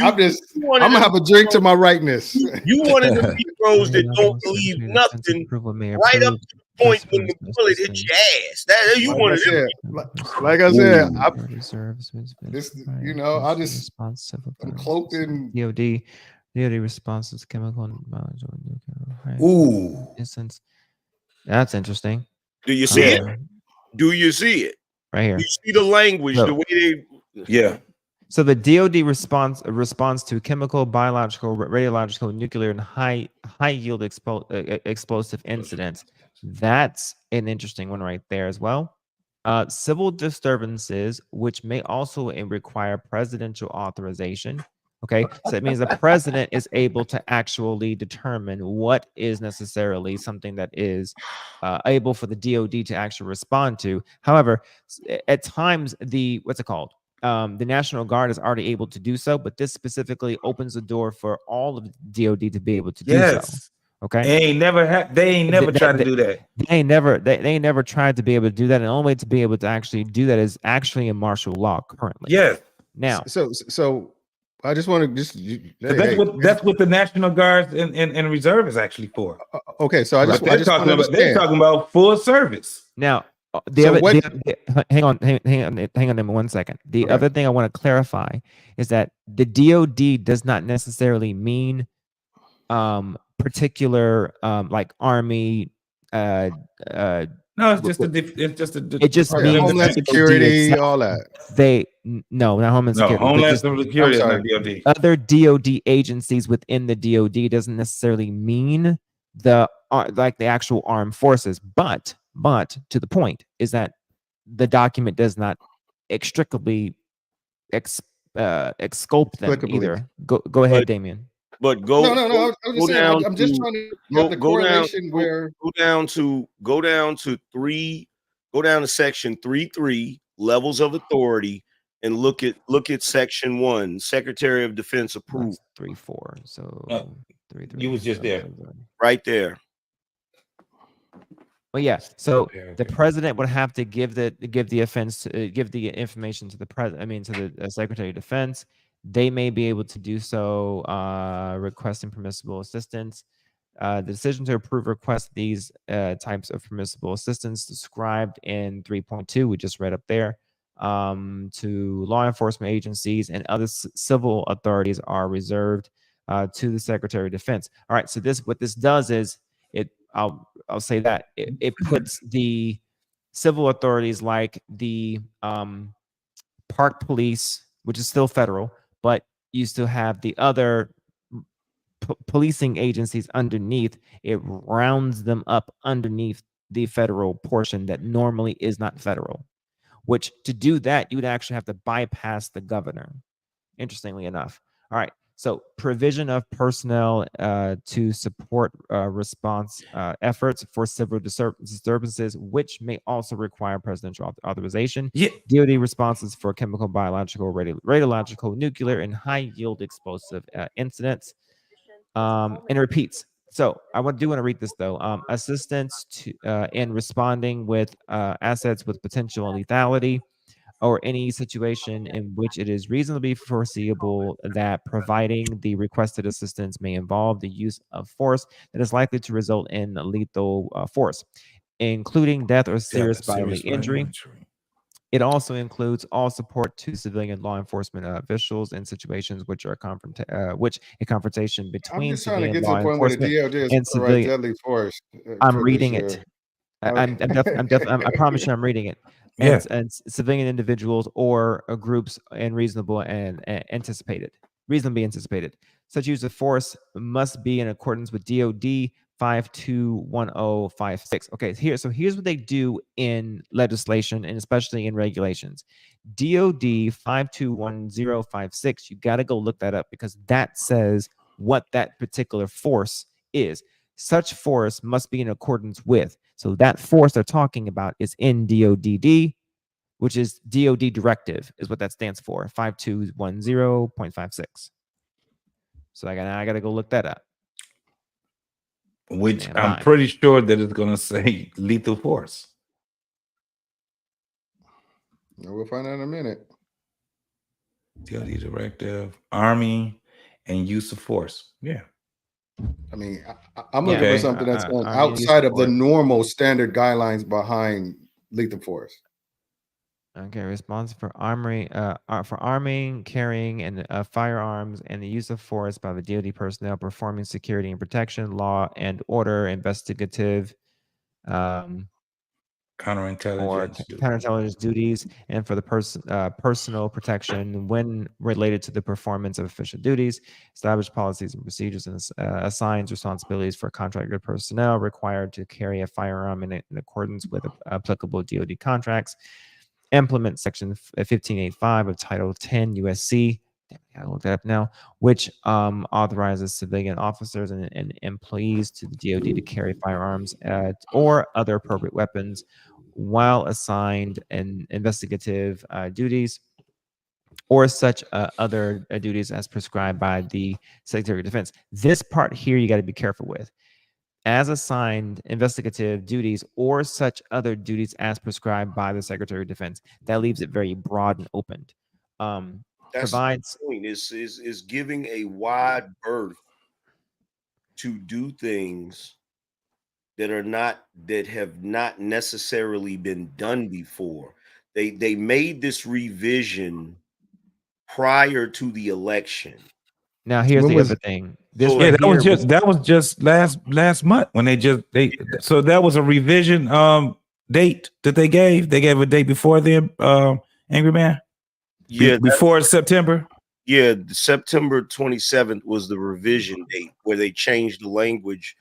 I'm gonna have a drink to my rightness. You one of the Negroes that don't believe nothing right up to the point when the bullet hit your ass. That you one of them. Like I said, I'm cloaked in DOD responses chemical and Ooh. Instance. That's interesting. Do you see it? Do you see it? Right here. You see the language, the way they So the DoD responds to chemical, biological, radiological, nuclear, and high yield explosive incidents. That's an interesting one right there as well. Civil disturbances, which may also require presidential authorization. Okay, so it means the president is able to actually determine what is necessarily something that is able for the DoD to actually respond to. However, at times the the National Guard is already able to do so, but this specifically opens the door for all of the DoD to be able to do so. Okay, they ain't never tried to do that. They ain't never tried to be able to do that. And the only way to be able to actually do that is actually in martial law currently. Yes. Now, so I just want to that's what the National Guard and Reserve is actually for. Okay, so they're talking about full service. Now, hang on 1 second. The other thing I want to clarify is that the DoD does not necessarily mean particular like army. No, it's just it just means Homeland Security, all that. No, not Homeland Security. Homeland Security, not DOD. Other DOD agencies within the DOD doesn't necessarily mean the like the actual armed forces, but to the point is that the document does not extricably exculp them either. Go ahead, Damien. But go. No. I'm just trying to have the correlation where go down to section 3.3 levels of authority and look at section 1, Secretary of Defense approved. 3.4. So 3.3. You was just there, right there. Well, yeah. So the president would have to give the information to the president. I mean, to the Secretary of Defense. They may be able to do so, requesting permissible assistance. The decision to approve request these types of permissible assistance described in 3.2, we just read up there, to law enforcement agencies and other civil authorities are reserved to the Secretary of Defense. All right, so what this does is I'll say that it puts the civil authorities like the park police, which is still federal, but you still have the other policing agencies underneath. It rounds them up underneath the federal portion that normally is not federal, which to do that, you would actually have to bypass the governor, interestingly enough. All right. So provision of personnel to support response efforts for civil disturbances, which may also require presidential authorization. Yeah. DoD responses for chemical, biological, radiological, nuclear, and high-yield explosive incidents. And it repeats. So I want to read this though. Assistance to in responding with assets with potential lethality, or any situation in which it is reasonably foreseeable that providing the requested assistance may involve the use of force that is likely to result in lethal force, including death or serious bodily injury. It also includes all support to civilian law enforcement officials in situations which are which a confrontation between civilian law enforcement and civilian. Deadly force. I'm reading it. I promise you, I'm reading it. And civilian individuals or groups and reasonably anticipated. Such use of force must be in accordance with DoD 521056. Okay, here's what they do in legislation and especially in regulations. DoD 521056. You got to go look that up because that says what that particular force is. Such force must be in accordance with. So that force they're talking about is in DODD, which is DOD directive, is what that stands for, 5210.56. So I got to go look that up. Which I'm pretty sure that it's going to say lethal force. We'll find out in a minute. DOD directive, Army, and use of force. Yeah. I mean, I'm looking for something that's going outside of the normal standard guidelines behind lethal force. Okay, responsible for arming, carrying, and firearms, and the use of force by the DoD personnel performing security and protection, law and order, investigative, counterintelligence duties, and for the personal protection when related to the performance of official duties, establish policies and procedures, and assigns responsibilities for contracted personnel required to carry a firearm in accordance with applicable DoD contracts, implement section 1585 of Title 10 USC. I looked that up now, which authorizes civilian officers and employees to the DoD to carry firearms or other appropriate weapons while assigned in investigative duties or such other duties as prescribed by the Secretary of Defense. This part here you got to be careful with. As assigned investigative duties or such other duties as prescribed by the Secretary of Defense. That leaves it very broad and open. That's the point. Is giving a wide berth to do things that have not necessarily been done before. They made this revision prior to the election. Now here's the other thing. This So, right that here was just last month when so that was a revision date that they gave. They gave a date before the Angry Man. Yeah, before September. Yeah, September 27th was the revision date where they changed the language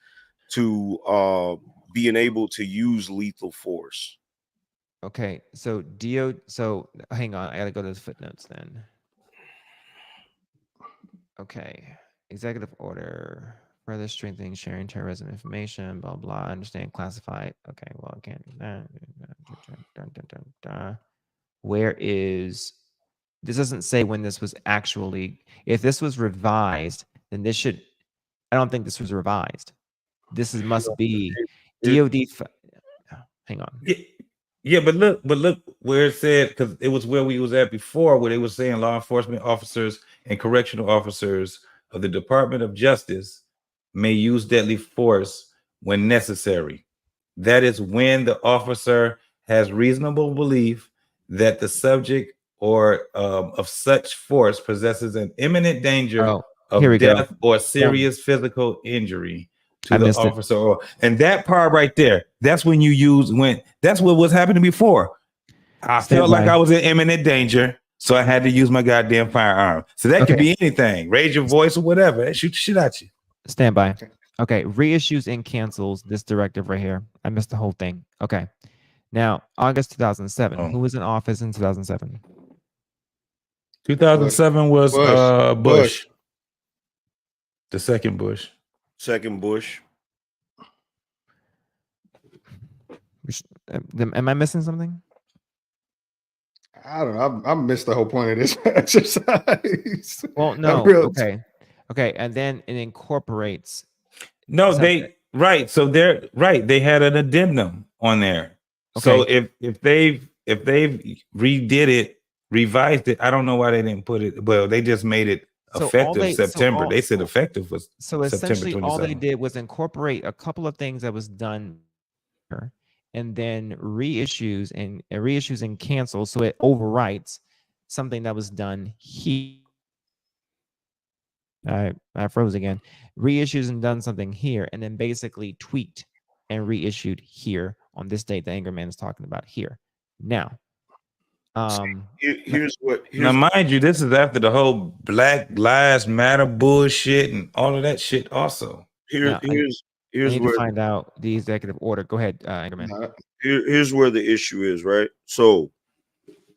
to being able to use lethal force. Okay, so so hang on, I gotta go to the footnotes then. Okay, executive order, further strengthening sharing terrorism information, blah blah. Understand classified. Okay, well I can't do that. Where is this? Doesn't say when this was actually. If this was revised, then this should. I don't think this was revised. This must be DOD. Hang on. Yeah, but look where it said, because it was where we was at before, where they were saying law enforcement officers and correctional officers of the Department of Justice may use deadly force when necessary. That is when the officer has reasonable belief that the subject or of such force possesses an imminent danger of death or serious physical injury to the officer. And that part right there, that's when you use that's what was happening before. I felt like I was in imminent danger, so I had to use my goddamn firearm. So that could be anything, raise your voice or whatever, shoot the shit at you. Stand by. Okay, reissues and cancels this directive right here. I missed the whole thing. Okay, now August 2007. Who was in office in 2007? 2007 was Bush. The second Bush. Second Bush. Am I missing something? I don't know. I missed the whole point of this exercise. Well, no. Okay, and then it incorporates. No, So they're right. They had an addendum on there. So if they've redid it, revised it, I don't know why they didn't put it. Well, they just made it effective September. They said effective was essentially September 27th. all they did was incorporate a couple of things that was done, and then reissues and cancels, so it overwrites something that was done here. I froze again. Reissues and done something here, and then basically tweaked and reissued here on this date the Angry Man is talking about here. Now, here's now, mind you, this is after the whole Black Lives Matter bullshit and all of that shit. Also, I need to find out the executive order. Go ahead, Angry Man. Here's where the issue is, right? So,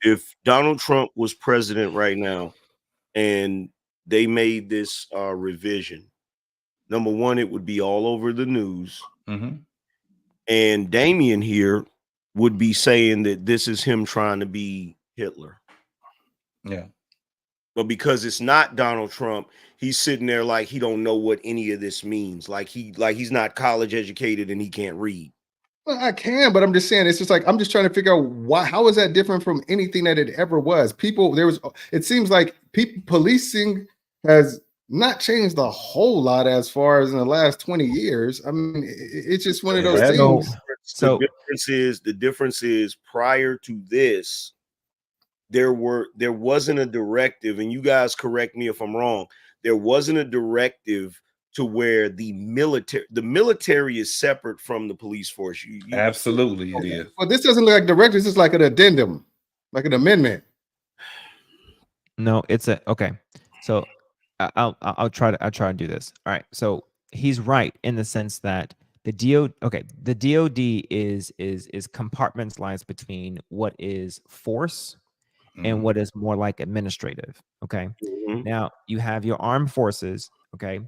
if Donald Trump was president right now, and they made this revision, number one, it would be all over the news. And Damien here would be saying that this is him trying to be Hitler. Yeah. But because it's not Donald Trump, he's sitting there like he don't know what any of this means. Like he's not college educated and he can't read. Well, I can, but I'm just saying, it's just like, I'm just trying to figure out how is that different from anything that it ever was. It seems like policing has not changed a whole lot as far as in the last 20 years. I mean, it's just one of those things. So the difference is prior to this, there wasn't a directive, and you guys correct me if I'm wrong. There wasn't a directive to where the military is separate from the police force. Absolutely, it is. Well, this doesn't look like directives. This is like an addendum, like an amendment. No, it's okay. So I'll try to do this. All right. So he's right in the sense that the DOD is compartmentalized between what is force and what is more like administrative. Okay. Now you have your armed forces. Okay.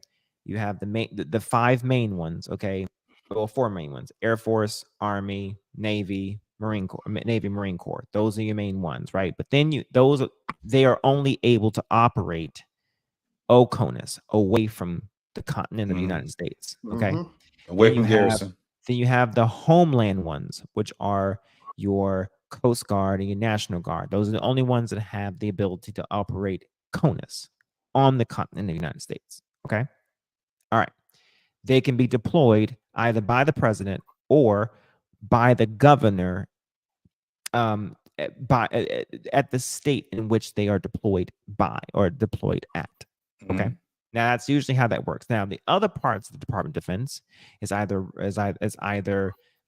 You have the five main ones. Okay. Well, four main ones: Air Force, Army, Navy, Marine Corps. Those are your main ones, right? But then they are only able to operate OCONUS, away from the continent of the United States. Okay. Away from garrison. Then you have the homeland ones, which are your Coast Guard and your National Guard. Those are the only ones that have the ability to operate CONUS on the continent of the United States. Okay. All right. They can be deployed either by the president or by the governor at the state in which they are deployed by or deployed at. Okay. Now that's usually how that works. Now the other parts of the Department of Defense is either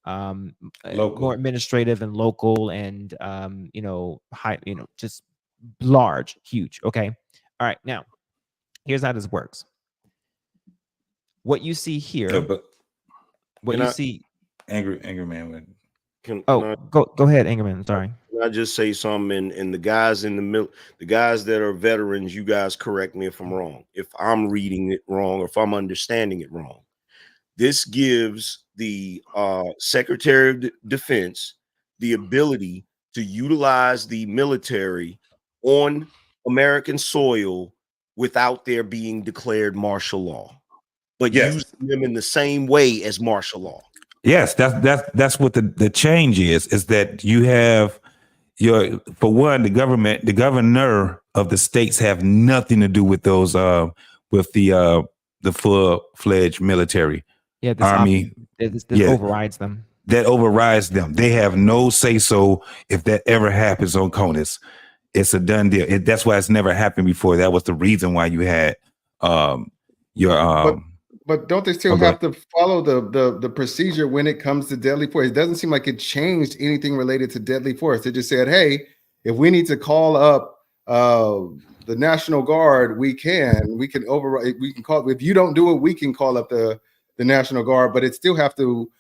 more administrative and local and high, just large, huge. Okay. All right. Now here's how this works. What you see here, angry man. Go ahead, Angerman. Sorry. Can I just say something? And the guys in the middle, the guys that are veterans, you guys correct me if I'm wrong. If I'm reading it wrong or if I'm understanding it wrong. This gives the Secretary of Defense the ability to utilize the military on American soil without there being declared martial law, but using them in the same way as martial law. Yes, that's what the change is that you have for one, the governor of the states have nothing to do with those with the full-fledged military. Yeah, this army. This overrides them. That overrides them. They have no say so if that ever happens on CONUS. It's a done deal. That's why it's never happened before. That was the reason why you had But don't they still have to follow the procedure when it comes to deadly force? It doesn't seem like it changed anything related to deadly force. They just said, hey, if we need to call up the National Guard, we can override. We can call. If you don't do it, we can call up the National Guard. But it still have to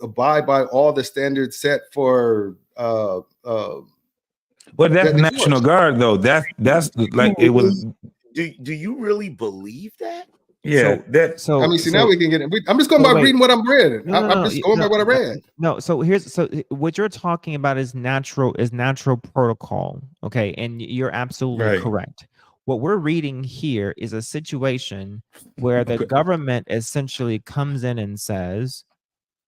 abide by all the standards set for. Well, that's National Guard though. That's like it was. Do you really believe that? Yeah. I mean, see, now we can get it. I'm just going by reading what I'm reading. I'm just going by what I read. No, so what you're talking about is natural protocol. Okay, and you're absolutely correct. What we're reading here is a situation where the government essentially comes in and says,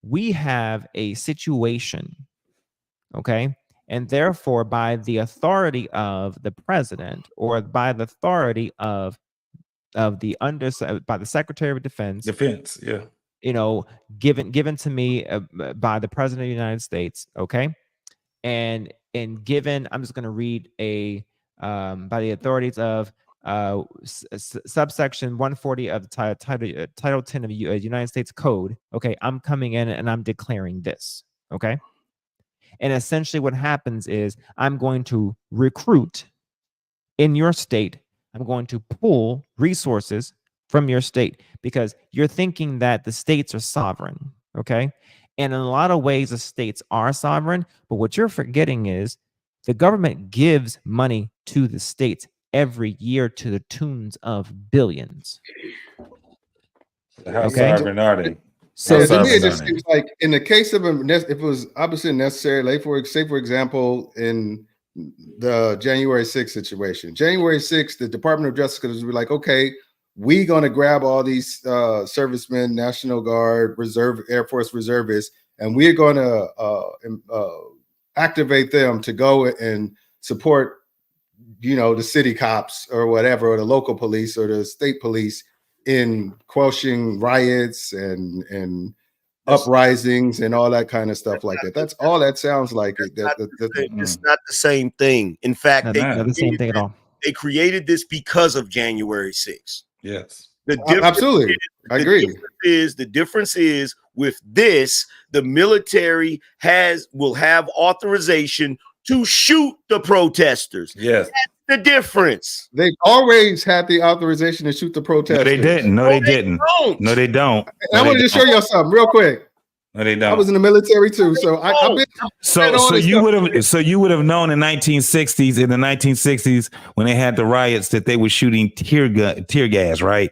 we have a situation, okay? And therefore, by the authority of the president or by the authority of the by the Secretary of Defense, given to me by the President of the United States, okay, and given, I'm just going to read by the authorities of subsection 140 of the Title 10 of the United States Code. Okay, I'm coming in and I'm declaring this. Okay. And essentially what happens is I'm going to recruit in your state. I'm going to pull resources from your state because you're thinking that the states are sovereign, okay? And in a lot of ways, the states are sovereign, but what you're forgetting is the government gives money to the states every year to the tunes of billions. How sovereign are they? So to me, it just seems like in the case of if it was obviously necessary, like for example, in the January 6th situation, January 6th, the Department of Justice was like, okay, we're going to grab all these servicemen, National Guard, Reserve, Air Force reservists, and we're going to activate them to go and support, the city cops or whatever, or the local police or the state police in quashing riots and uprisings and all that kind of stuff like that. That's all that sounds like. It's not the same thing. In fact, not the same thing at all. They created this because of January 6th. Yes. Absolutely. I agree. The difference is with this, the military will have authorization to shoot the protesters. Yes. That's the difference. They've always had the authorization to shoot the protesters. No, they didn't. No, they don't. I wanted to show y'all something real quick. No, they don't. I was in the military too, so I've been. So you would have known in the 1960s when they had the riots that they were shooting tear gas, right?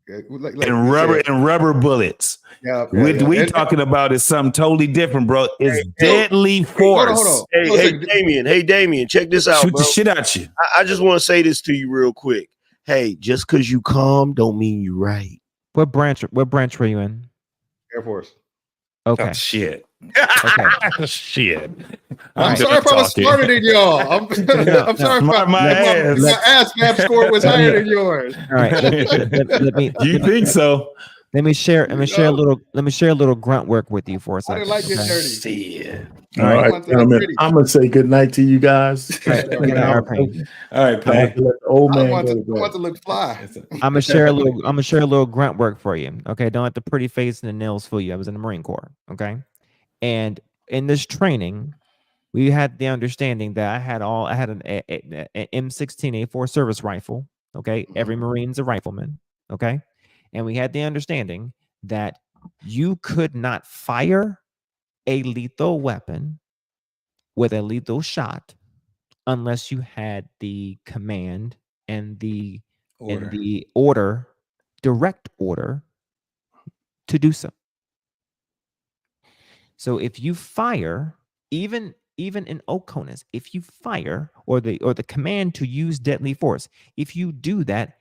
And rubber bullets. Yeah, what we talking about is something totally different, bro. It's deadly force. Hold on. Hey, Damien, check this out. Shoot bro. the shit out you. I just want to say this to you real quick. Hey, just because you calm don't mean you right. What branch were you in? Air Force. Okay. Oh, shit. Okay. Shit. I'm sorry if I was smarter than y'all. I'm sorry if my ass map score was higher than yours. All right. Let me, you think so? Let me share a little grunt work with you for a I second. didn't like getting dirty. See it. All All right. right, gentlemen. I'm gonna say good night to you guys. All right, good night, Arcane. All right, I'm gonna let the old man go to I bed. want to look fly. I'm gonna share a little grunt work for you. Okay, don't let the pretty face and the nails fool you. I was in the Marine Corps. Okay, and in this training, we had the understanding that I had an M16A4 service rifle. Okay, every Marine's a rifleman. Okay, and we had the understanding that you could not fire a lethal weapon with a lethal shot unless you had the command and the direct order to do so. So if you fire, even in Oconus, if you fire or the command to use deadly force, if you do that,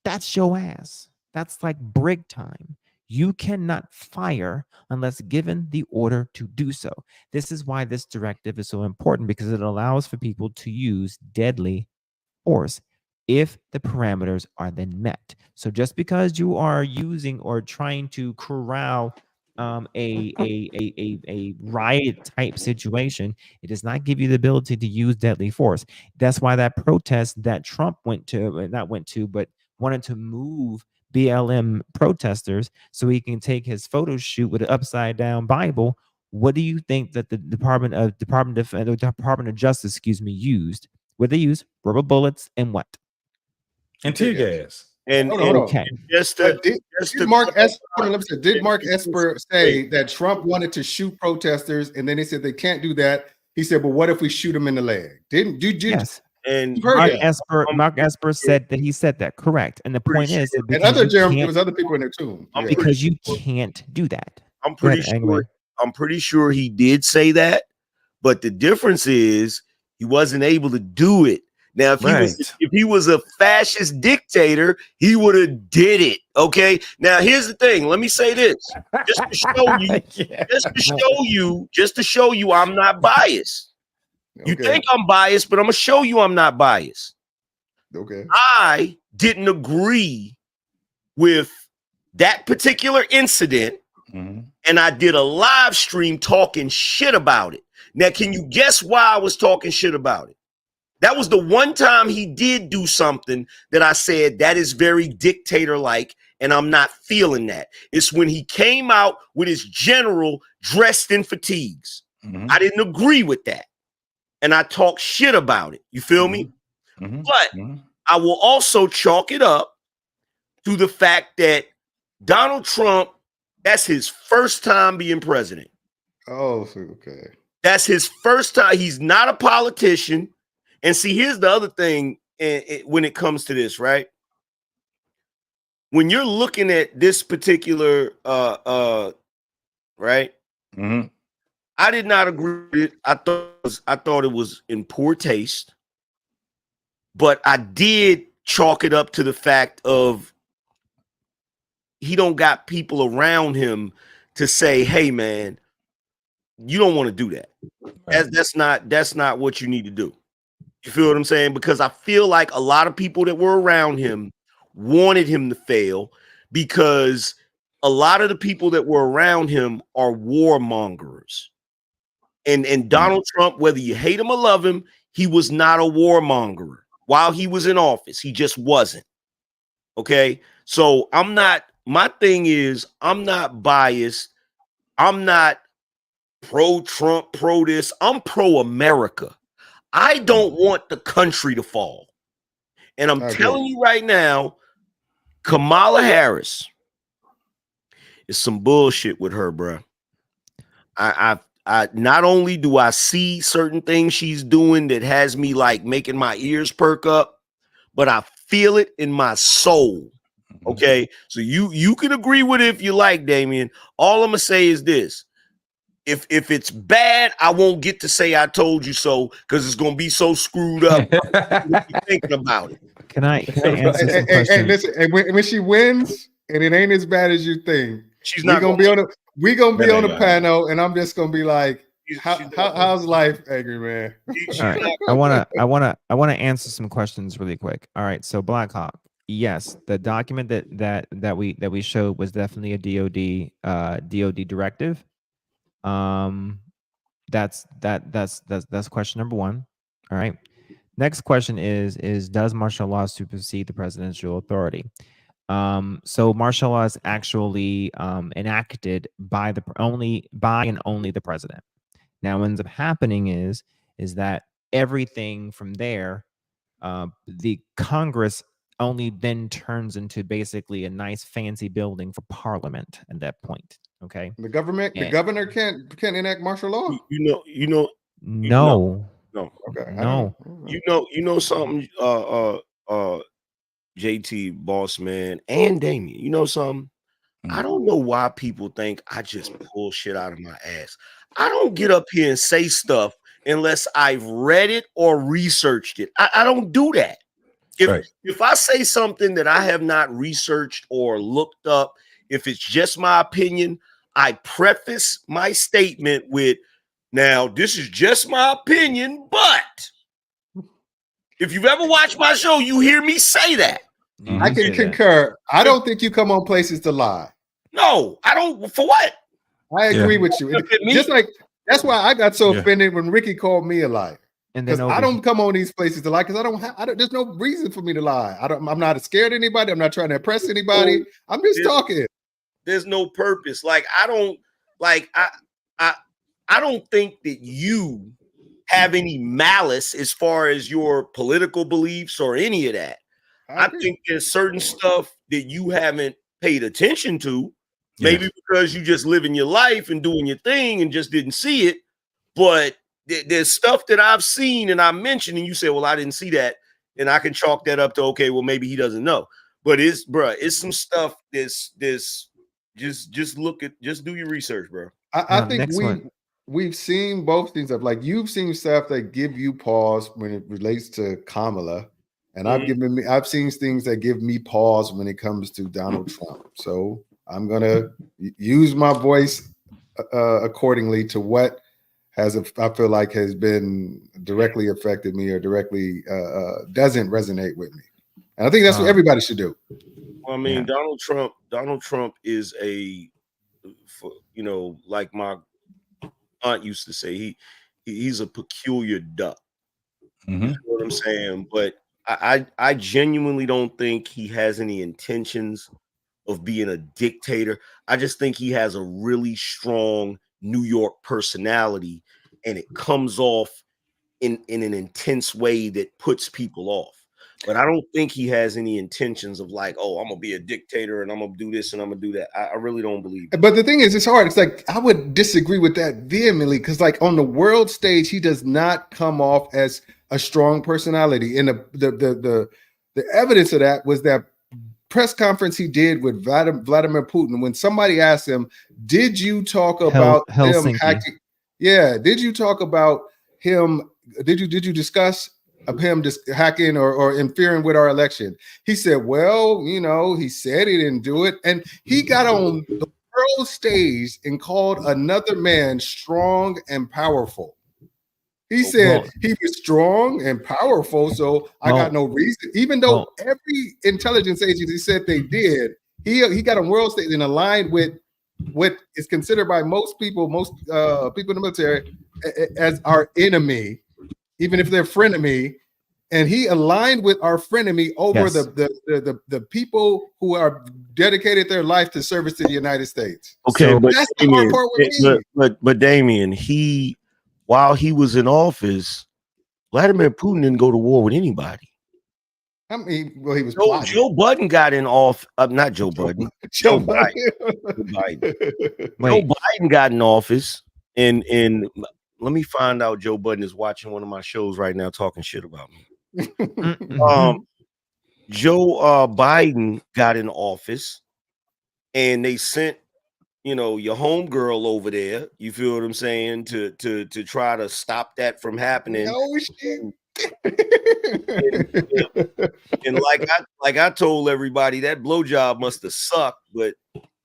that's your ass. That's like brig time. You cannot fire unless given the order to do so. This is why this directive is so important, because it allows for people to use deadly force if the parameters are then met. So just because you are using or trying to corral a riot type situation, it does not give you the ability to use deadly force. That's why that protest that Trump wanted to move BLM protesters so he can take his photo shoot with an upside down Bible. What do you think that the Department of Justice, used? What they use? Rubber bullets and what? And tear gas. And Hold on. okay. Did Mark Esper say that Trump wanted to shoot protesters, and then he said they can't do that? He said, "But what if we shoot them in the leg?" Yes. And Mark Esper said that he said that, correct. And the point is that and there was other people in there too. Because you can't do that. I'm pretty sure he did say that, but the difference is he wasn't able to do it. Now, if he was a fascist dictator, he would have did it. Okay. Now, here's the thing. Let me say this, just to show you, I'm not biased. You think I'm biased, but I'm gonna show you I'm not biased. Okay. I didn't agree with that particular incident, and I did a live stream talking shit about it. Now, can you guess why I was talking shit about it? That was the one time he did do something that I said that is very dictator-like, and I'm not feeling that. It's when he came out with his general dressed in fatigues. I didn't agree with that, and I talked shit about it. You feel me? But I will also chalk it up to the fact that Donald Trump, that's his first time being president. Oh, okay. That's his first time. He's not a politician. And see, here's the other thing when it comes to this, right? When you're looking at this particular, right? I did not agree with it. I thought it was in poor taste, but I did chalk it up to the fact of he don't got people around him to say, "Hey, man, you don't want to do that. That's not what you need to do." You feel what I'm saying? Because I feel like a lot of people that were around him wanted him to fail, because a lot of the people that were around him are warmongers. And Donald Trump, whether you hate him or love him, he was not a warmonger while he was in office. He just wasn't. Okay. So my thing is, I'm not biased. I'm not pro-Trump, pro this. I'm pro-America. I don't want the country to fall. And I'm telling you right now, Kamala Harris is some bullshit with her, bro. I not only do I see certain things she's doing that has me like making my ears perk up, but I feel it in my soul. Okay. So you can agree with it if you like, Damien. All I'm gonna say is this. If it's bad, I won't get to say I told you so, because it's gonna be so screwed up. Thinking about it. Can I answer some questions? Hey, listen, and when she wins, and it ain't as bad as you think, we're gonna be on the panel, and I'm just gonna be like, how's life, angry man? All right. I wanna answer some questions really quick. All right. So Blackhawk, Yes, the document that we showed was definitely a DoD directive. That's question number one. All right. Next question is does martial law supersede the presidential authority? So martial law is actually enacted by only the president. Now, what ends up happening is that everything from there, the Congress only then turns into basically a nice fancy building for Parliament at that point. Okay. The governor can't enact martial law. No. Okay. No. You know something, JT, boss man, and Damien. You know something? I don't know why people think I just pull shit out of my ass. I don't get up here and say stuff unless I've read it or researched it. I don't do that. If I say something that I have not researched or looked up, if it's just my opinion, I preface my statement with, now, this is just my opinion, but if you've ever watched my show, you hear me say that. I can concur. I don't think you come on places to lie. No, I don't. For what? I agree with you. Just like that's why I got so offended when Ricky called me a liar. Because I don't come on these places to lie because there's no reason for me to lie. I'm not scared of anybody. I'm not trying to impress anybody. I'm just talking. There's no purpose. Like I don't think that you have any malice as far as your political beliefs or any of that. I think there's certain stuff that you haven't paid attention to, maybe because you just living your life and doing your thing and just didn't see it. But there's stuff that I've seen and I mentioned, and you say, well, I didn't see that. And I can chalk that up to, okay, well, maybe he doesn't know. But it's some stuff just do your research, bro. I think we've seen both things of like you've seen stuff that give you pause when it relates to Kamala. And I've seen things that give me pause when it comes to Donald Trump. So I'm gonna use my voice accordingly to what I feel like has been directly affected me or directly doesn't resonate with me. And I think that's what everybody should do. Well, I mean, Donald Trump is like my aunt used to say, he's a peculiar duck. You know what I'm saying? But I genuinely don't think he has any intentions of being a dictator. I just think he has a really strong New York personality, and it comes off in an intense way that puts people off. But I don't think he has any intentions of like, oh, I'm gonna be a dictator and I'm gonna do this and I'm gonna do that. I really don't believe it. But the thing is, it's hard. It's like I would disagree with that vehemently because, like, on the world stage, he does not come off as a strong personality. And the evidence of that was that press conference he did with Vladimir Putin. When somebody asked him, "Did you talk about him hacking?" Yeah, did you talk about him? Did you discuss of him just hacking or interfering with our election? He said, well, he said he didn't do it. And he got on the world stage and called another man strong and powerful. He said he was strong and powerful, so I got no reason. Even though every intelligence agency said they did, he got on world stage and aligned with what is considered by most people in the military as our enemy, even if they're frenemy, and he aligned with our frenemy over the people who are dedicated their life to service to the United States. Okay, so but that's the hard part with me. But Damien, while he was in office, Vladimir Putin didn't go to war with anybody. I mean, well, he was Joe Biden got in off. Not Joe Biden. Joe Biden. Joe Biden got in office, and let me find out. Joe Biden is watching one of my shows right now, talking shit about me. Joe Biden got in office, and they sent your homegirl over there. You feel what I'm saying? To try to stop that from happening. No shit. And like I told everybody, that blowjob must have sucked. But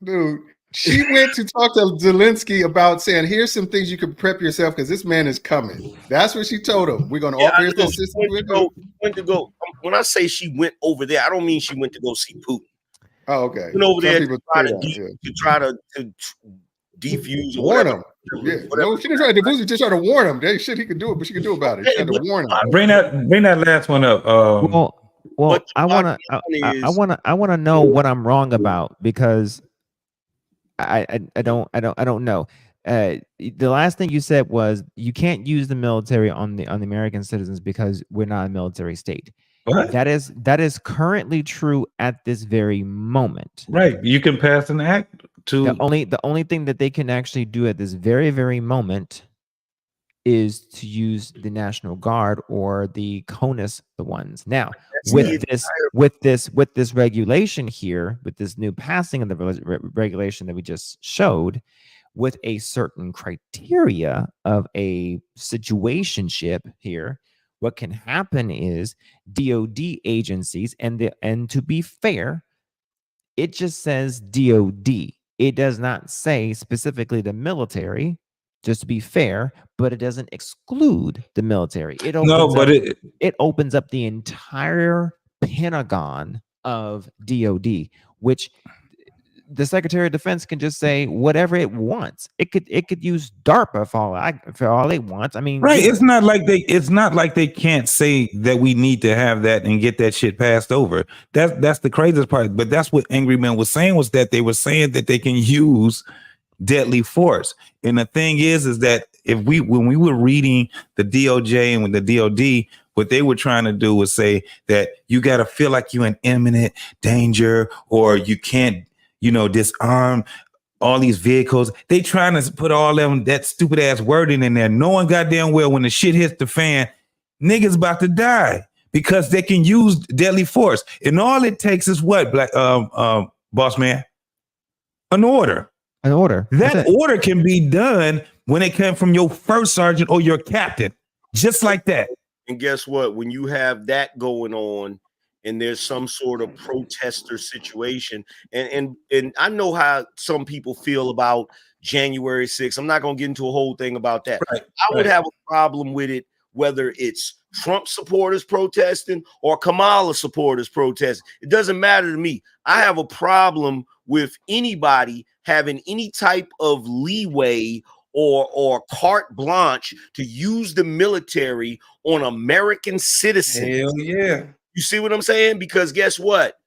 dude, she went to talk to Zelensky about saying, "Here's some things you can prep yourself because this man is coming." That's what she told him. We're going to offer his assistance. Went to go. when I say she went over there, I don't mean she went to go see Putin. Oh, okay. Went over Some there people to try to defuse or warn whatever. him. Yeah, no, she didn't try to defuse. She just tried to warn him. There's shit he could do, but she could do about it. She had to warn him. Bring that last one up. Well, I wanna know what I'm wrong about, because I don't know. The last thing you said was you can't use the military on the American citizens because we're not a military state. What? That is currently true at this very moment. Right. You can pass an act to the only thing that they can actually do at this very moment is to use the National Guard or the CONUS, the ones. Now, with this regulation here, with this new passing of the regulation that we just showed, with a certain criteria of a situationship here, what can happen is DoD agencies, and to be fair, it just says DoD. It does not say specifically the military, just to be fair, but it doesn't exclude the military. It opens up the entire Pentagon of DoD, which the Secretary of Defense can just say whatever it wants. It could use DARPA for all it wants. I mean, right. It's not like they can't say that we need to have that and get that shit passed over. That's the craziest part. But that's what Angry Man was saying, was that they were saying that they can use deadly force. And the thing is that when we were reading the DOJ and with the DOD, what they were trying to do was say that you got to feel like you're in imminent danger, or you can't, disarm all these vehicles. They trying to put all them that stupid ass wording in there, knowing goddamn well when the shit hits the fan, niggas about to die because they can use deadly force. And all it takes is what, boss man? An order. An order. That order can be done when it comes from your first sergeant or your captain, just like that. And guess what? When you have that going on, and there's some sort of protester situation, and I know how some people feel about January 6th. I'm not going to get into a whole thing about that. Right, I would have a problem with it whether it's Trump supporters protesting or Kamala supporters protesting. It doesn't matter to me. I have a problem with anybody having any type of leeway or carte blanche to use the military on American citizens. Hell yeah. You see what I'm saying? Because guess what?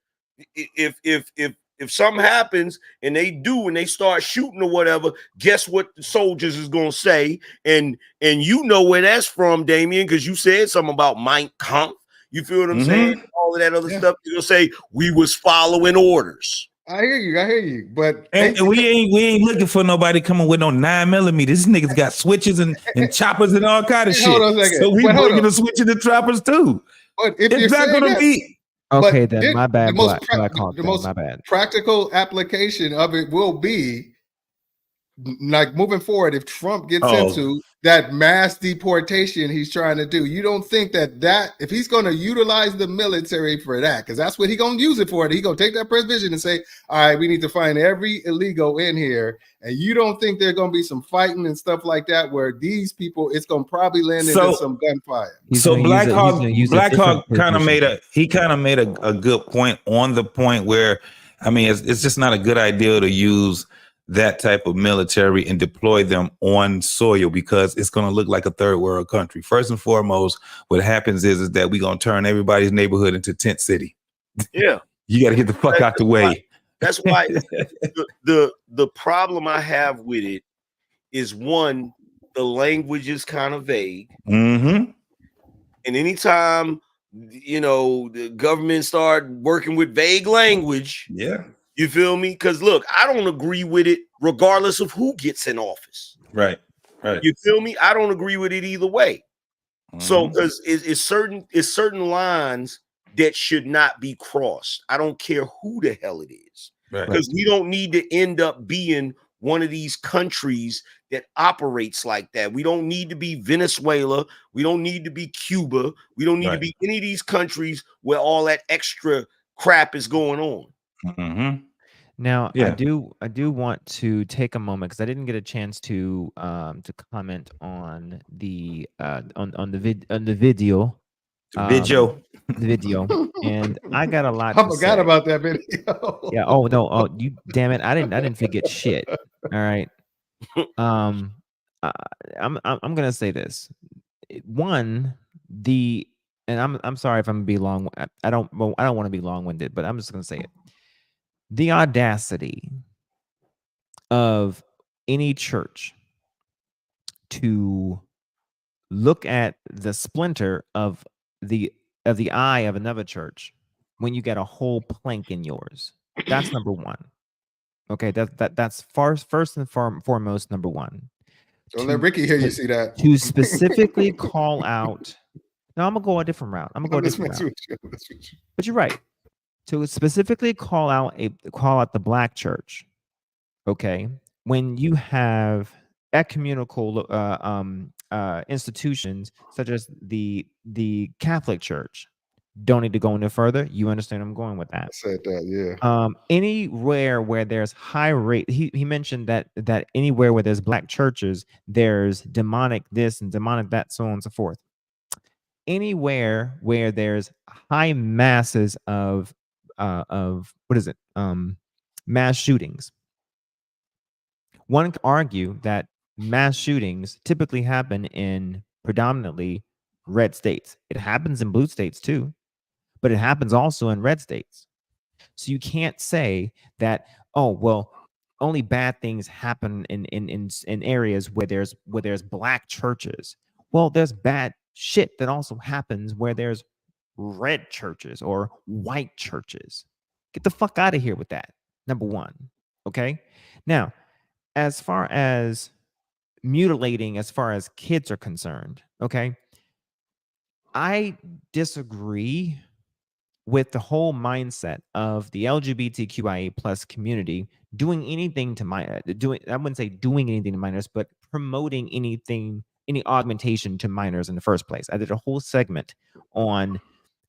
If something happens and they start shooting or whatever, guess what the soldiers is gonna say? And you know where that's from, Damien, because you said something about Mein Kampf. You feel what I'm saying? All of that other stuff. You're gonna say we was following orders. I hear you, but and we ain't looking for nobody coming with no 9mm. These niggas got switches and choppers and all kind of shit. Hold on a second. So we bringing the switches and choppers too. But if it's not going to be okay. Then my bad. The most practical application of it will be like moving forward. If Trump gets into that mass deportation he's trying to do, you don't think that if he's going to utilize the military for that, because that's what he's going to use it for. He's going to take that provision and say, all right, we need to find every illegal in here. And you don't think there's going to be some fighting and stuff like that where these people, it's going to probably land into some gunfire. So Black Hawk kind of made a good point on the point where, I mean, it's just not a good idea to use that type of military and deploy them on soil, because it's going to look like a third world country. First and foremost, what happens is that we're going to turn everybody's neighborhood into tent city. Yeah. You got to get the fuck out the way. That's why the problem I have with it is, one, the language is kind of vague. Mm-hmm. And anytime, the government start working with vague language, you feel me? Because look, I don't agree with it regardless of who gets in office. Right. You feel me? I don't agree with it either way. Mm-hmm. So because it's certain lines that should not be crossed. I don't care who the hell it is. Because we don't need to end up being one of these countries that operates like that. We don't need to be Venezuela. We don't need to be Cuba. We don't need to be any of these countries where all that extra crap is going on. Mm-hmm. Now, I do want to take a moment, because I didn't get a chance to comment on the on the video Video. The video, and I got a lot. I forgot about that video. Yeah. Oh no. Oh, you damn it! I didn't forget shit. All right. I'm gonna say this. One, and I'm sorry if I'm gonna be long. I don't want to be long-winded, but I'm just gonna say it. The audacity of any church to look at the splinter of the eye of another church when you get a whole plank in yours. That's number one. Okay, that's first and foremost number one. Don't let Ricky hear you see that. To specifically call out. No, I'm gonna go a different route. I'm gonna go a different route. But you're right. To specifically call out the black church. Okay, when you have ecumenical institutions such as the Catholic Church, don't need to go any further. You understand I'm going with that. I said that, yeah. Anywhere where there's high rate, he mentioned that anywhere where there's black churches, there's demonic this and demonic that, so on and so forth. Anywhere where there's high masses of mass shootings. One could argue that mass shootings typically happen in predominantly red states. It happens in blue states too, but it happens also in red states. So you can't say that, oh, well, only bad things happen in areas where there's black churches. Well, there's bad shit that also happens where there's red churches or white churches. Get the fuck out of here with that. Number one. Okay. Now, as far as mutilating, as far as kids are concerned, okay, I disagree with the whole mindset of the LGBTQIA plus community doing anything to I wouldn't say doing anything to minors, but promoting any augmentation to minors in the first place. I did a whole segment on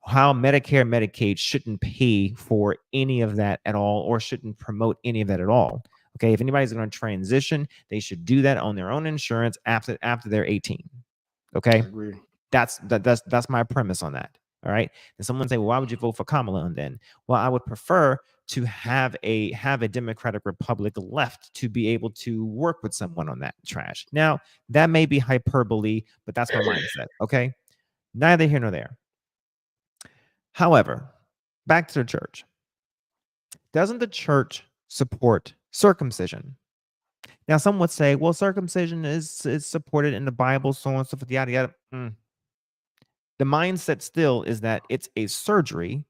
how Medicare, Medicaid shouldn't pay for any of that at all, or shouldn't promote any of that at all. Okay, if anybody's going to transition, they should do that on their own insurance after they're 18. Okay, I agree. That's my premise on that. All right. And someone say, well, why would you vote for Kamala then? Well, I would prefer to have a Democratic Republic left to be able to work with someone on that trash. Now, that may be hyperbole, but that's my mindset. Okay. Neither here nor there. However, back to the church. Doesn't the church support circumcision? Now, some would say, well, circumcision is supported in the Bible, so on and so forth, yada, yada. The mindset still is that it's a surgery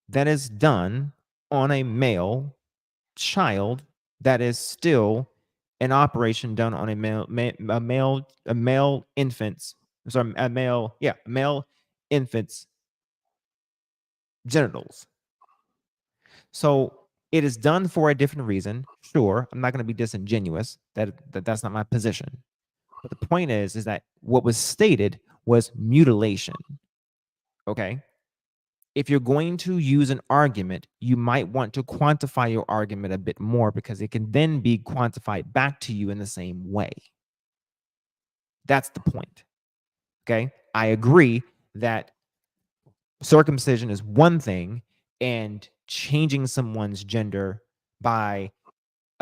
that is done on a male child, that is still an operation done on a male infant's genitals. So it is done for a different reason. Sure, I'm not going to be disingenuous. That's not my position. But the point is that what was stated was mutilation. Okay. If you're going to use an argument, you might want to quantify your argument a bit more, because it can then be quantified back to you in the same way. That's the point. Okay. I agree that circumcision is one thing, and changing someone's gender by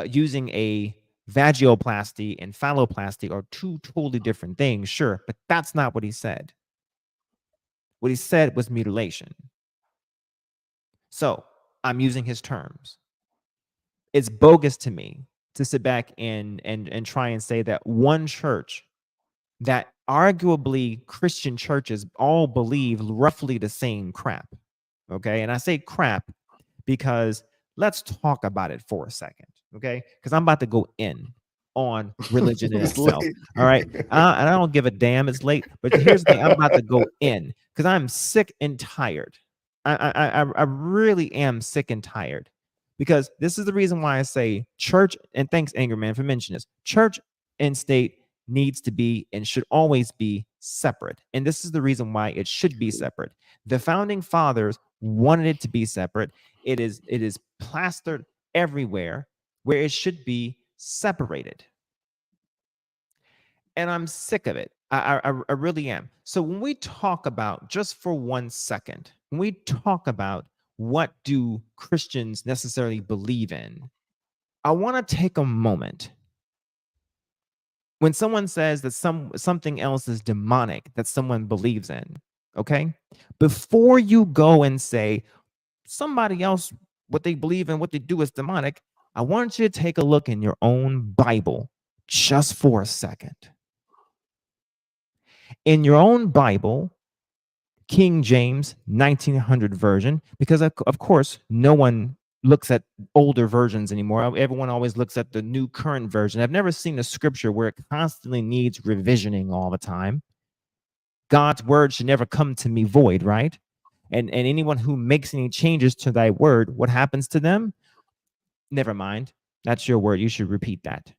using a vaginoplasty and phalloplasty are two totally different things, sure, but that's not what he said. What he said was mutilation. So I'm using his terms. It's bogus to me to sit back and try and say that one church, that arguably Christian churches all believe roughly the same crap. Okay. And I say crap because let's talk about it for a second. Okay. Because I'm about to go in on religion in itself. All right. And I don't give a damn. It's late. But here's the thing. I'm about to go in because I'm sick and tired. I really am sick and tired, because this is the reason why I say church, and thanks, Angerman, for mentioning this. Church and state needs to be and should always be separate. And this is the reason why it should be separate. The founding fathers wanted it to be separate. It is plastered everywhere where it should be separated. And I'm sick of it. I really am. So when we talk about, just for 1 second, when we talk about what do Christians necessarily believe in, I want to take a moment. When someone says that something else is demonic that someone believes in, okay? Before you go and say somebody else, what they believe in, what they do is demonic, I want you to take a look in your own Bible just for a second. In your own Bible, King James 1900 version, because of course no one looks at older versions anymore. Everyone always looks at the new current version. I've never seen a scripture where it constantly needs revisioning all the time. God's word should never come to me void, right? And anyone who makes any changes to thy word, what happens to them? Never mind. That's your word. You should repeat that.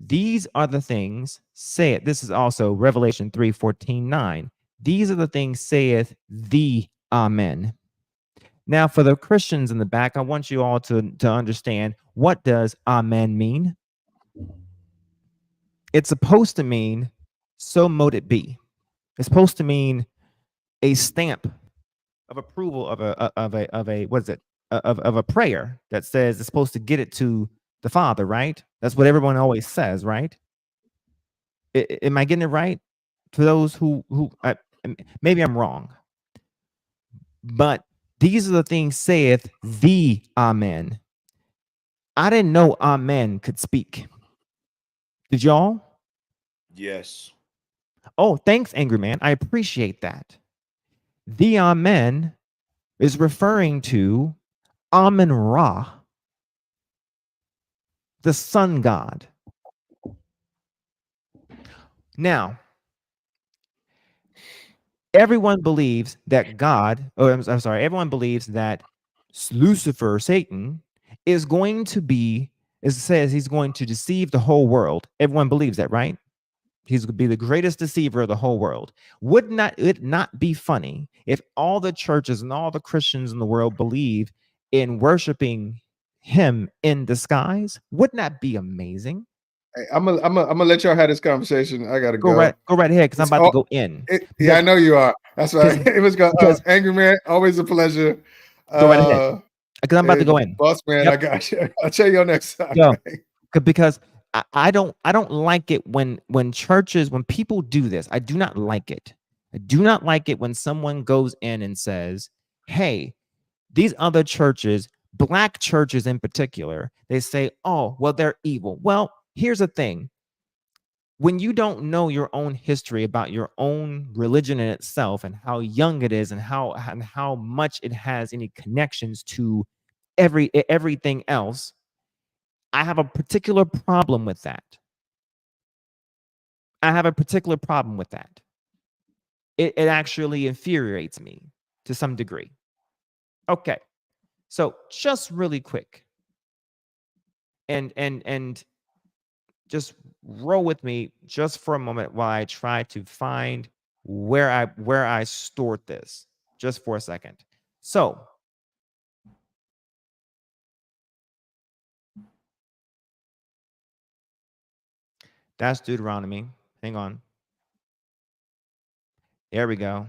These are the things, say it. This is also Revelation 3:14-9. These are the things saith the Amen. Now, for the Christians in the back, I want you all to understand, what does Amen mean? It's supposed to mean, so mote it be. It's supposed to mean a stamp of approval of a what is it? Of a prayer that says it's supposed to get it to the Father, right? That's what everyone always says, right? Am I getting it right? For those who maybe I'm wrong, but these are the things saith the Amen. I didn't know Amen could speak. Did y'all? Yes. Oh, thanks, Angry Man. I appreciate that. The Amen is referring to Amen Ra, the sun god. Now, everyone believes that God, I'm sorry, everyone believes that Lucifer, Satan, is going to be, it says he's going to deceive the whole world. Everyone believes that, right? He's going to be the greatest deceiver of the whole world. Would it not be funny if all the churches and all the Christians in the world believe in worshiping him in disguise? Wouldn't that be amazing? Hey, I'm gonna let y'all have this conversation. I gotta go. Go right ahead, because I'm about to go in. Yeah, I know you are. That's right. It was Angry Man. Always a pleasure. Go right ahead, because I'm about to go in. Boss man, yep. I got you. I'll tell you next time. Yo, because I don't like it when churches, when people do this. I do not like it. I do not like it when someone goes in and says, hey, these other churches, black churches in particular, they say, oh, well, they're evil. Well, here's the thing. When you don't know your own history about your own religion in itself and how young it is and how much it has any connections to everything else, I have a particular problem with that. It actually infuriates me to some degree. Okay, so just really quick, and just roll with me just for a moment while I try to find where I stored this, just for a second. So that's Deuteronomy. Hang on. There we go.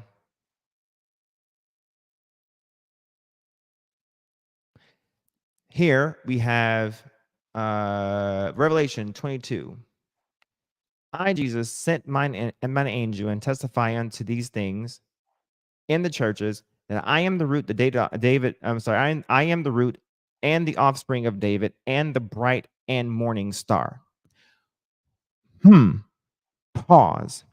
Here we have Revelation 22. I, Jesus, sent mine angel and testify unto these things in the churches, that I am the root, I am the root and the offspring of David and the bright and morning star. Pause.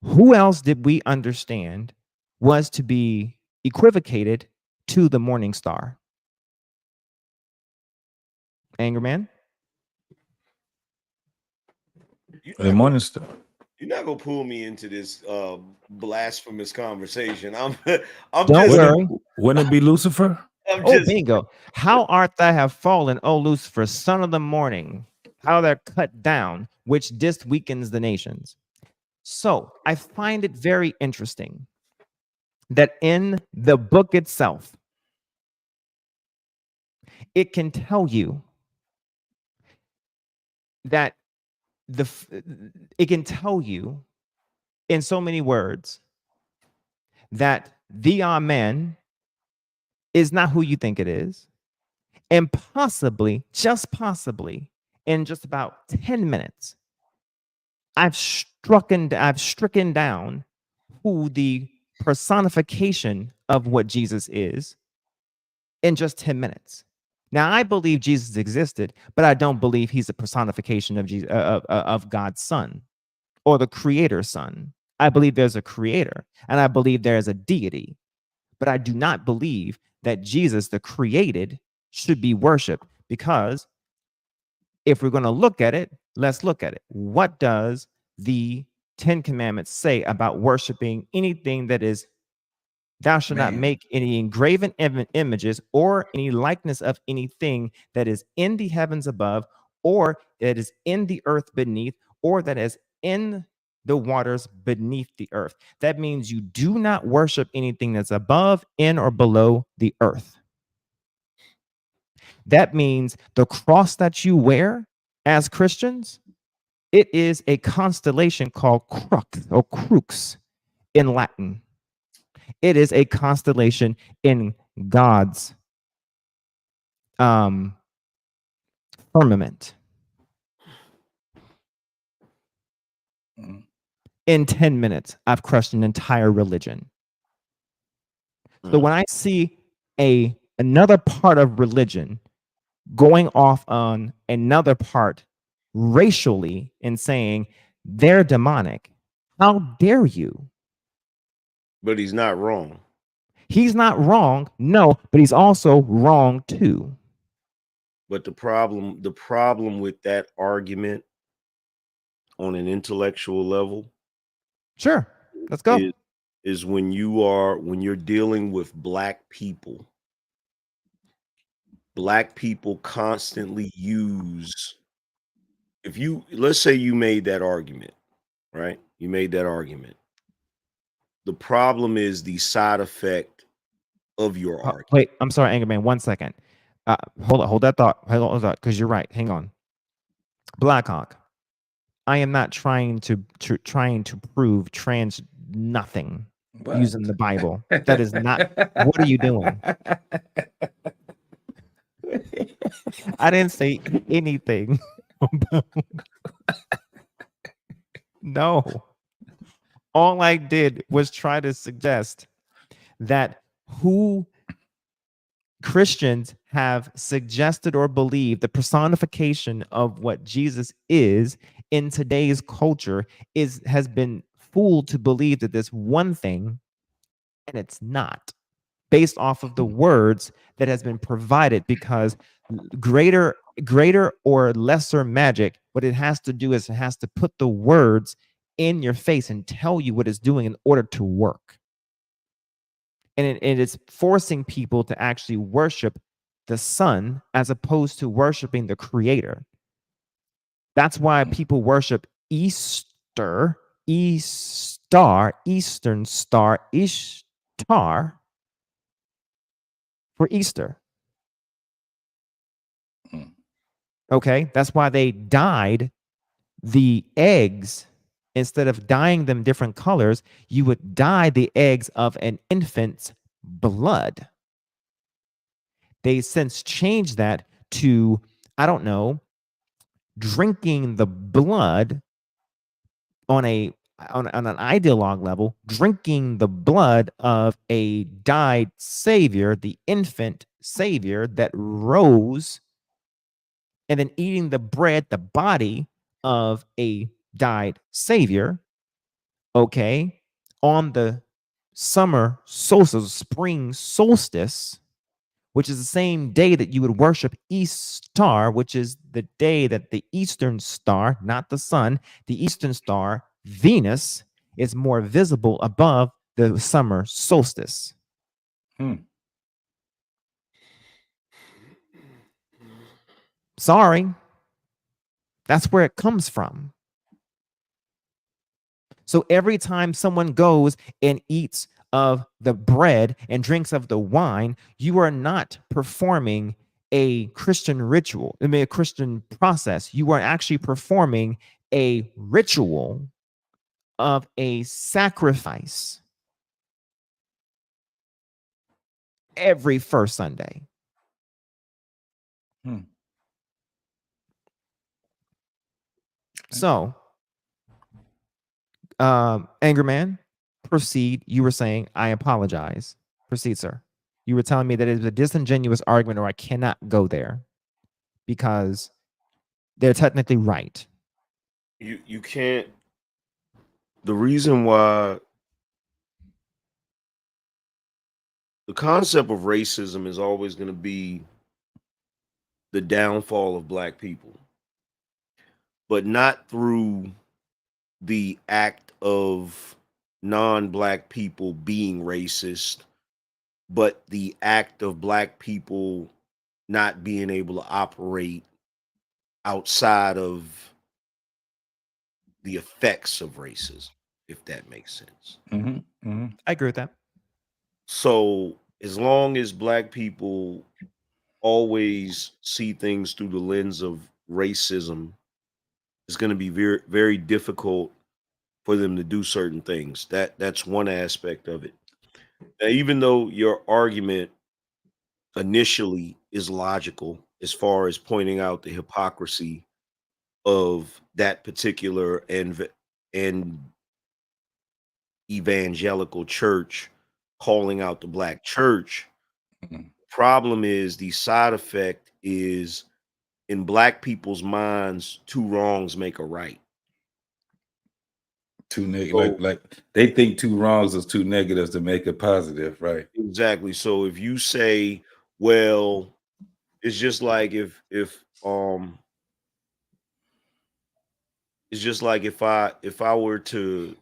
Who else did we understand was to be equivocated to the morning star? Angerman? The morning star. You're not gonna pull me into this blasphemous conversation. I'm Don't just worry. Wouldn't it be Lucifer? Bingo. How art thou have fallen, O Lucifer, son of the morning? How thou cut down, which didst weakens the nations. So I find it very interesting that in the book itself, it can tell you that it can tell you in so many words that the Amen is not who you think it is. And possibly, just possibly, in just about 10 minutes, I've stricken down who the personification of what Jesus is in just 10 minutes. Now, I believe Jesus existed, but I don't believe he's a personification of Jesus, of God's Son or the Creator's Son. I believe there's a creator and I believe there is a deity, but I do not believe that Jesus, the created, should be worshiped, because if we're going to look at it, let's look at it. What does the 10 Commandments say about worshiping anything that is, thou shalt not make any engraven images or any likeness of anything that is in the heavens above, or that is in the earth beneath, or that is in the waters beneath the earth. That means you do not worship anything that's above, in, or below the earth. That means the cross that you wear as Christians, it is a constellation called crux or crux in Latin. It is a constellation in God's firmament. In 10 minutes, I've crushed an entire religion. So when I see another part of religion going off on another part racially and saying they're demonic, how dare you? But he's not wrong. He's not wrong, no, but he's also wrong too. But the problem with that argument on an intellectual level, sure, let's go, is when you're dealing with black people constantly use, let's say you made that argument, right? You made that argument. The problem is the side effect of your argument. Wait, I'm sorry, Anger Man, 1 second. Hold that thought, because you're right. Hang on. Blackhawk, I am not trying to prove trans nothing using the Bible. That is not. What are you doing? I didn't say anything. No. All I did was try to suggest that who Christians have suggested or believed the personification of what Jesus is in today's culture has been fooled to believe that there's one thing, and it's not, based off of the words that has been provided, because greater or lesser magic, what it has to do is it has to put the words in your face and tell you what it's doing in order to work. And it's forcing people to actually worship the Son as opposed to worshiping the Creator. That's why people worship Eastern Star, Ishtar for Easter. Okay, that's why they dyed the eggs. Instead of dyeing them different colors, you would dye the eggs of an infant's blood. They since changed that to, I don't know, drinking the blood on an ideologue level, drinking the blood of a died savior, the infant savior that rose, and then eating the bread, the body of a died savior, okay, on the summer solstice, spring solstice, which is the same day that you would worship Ishtar, which is the day that the Eastern Star, not the sun, the Eastern Star, Venus, is more visible above the summer solstice. Sorry. That's where it comes from. So every time someone goes and eats of the bread and drinks of the wine, you are not performing a Christian ritual, a Christian process. You are actually performing a ritual of a sacrifice every first Sunday. So, Anger Man, proceed. You were saying, I apologize. Proceed, sir. You were telling me that it was a disingenuous argument, or I cannot go there because they're technically right. You can't. The reason why the concept of racism is always going to be the downfall of Black people, but not through the act of non-Black people being racist, but the act of Black people not being able to operate outside of the effects of racism, if that makes sense. I agree with that. So as long as Black people always see things through the lens of racism, it's going to be very, very difficult for them to do certain things. That's one aspect of it. Now, even though your argument initially is logical as far as pointing out the hypocrisy of that particular and evangelical church calling out the Black church, problem is the side effect is in Black people's minds, two wrongs make a right. Too negative, like they think two wrongs is two negatives to make it positive, right? Exactly. So if you say, well, it's just like if it's just like if I were to,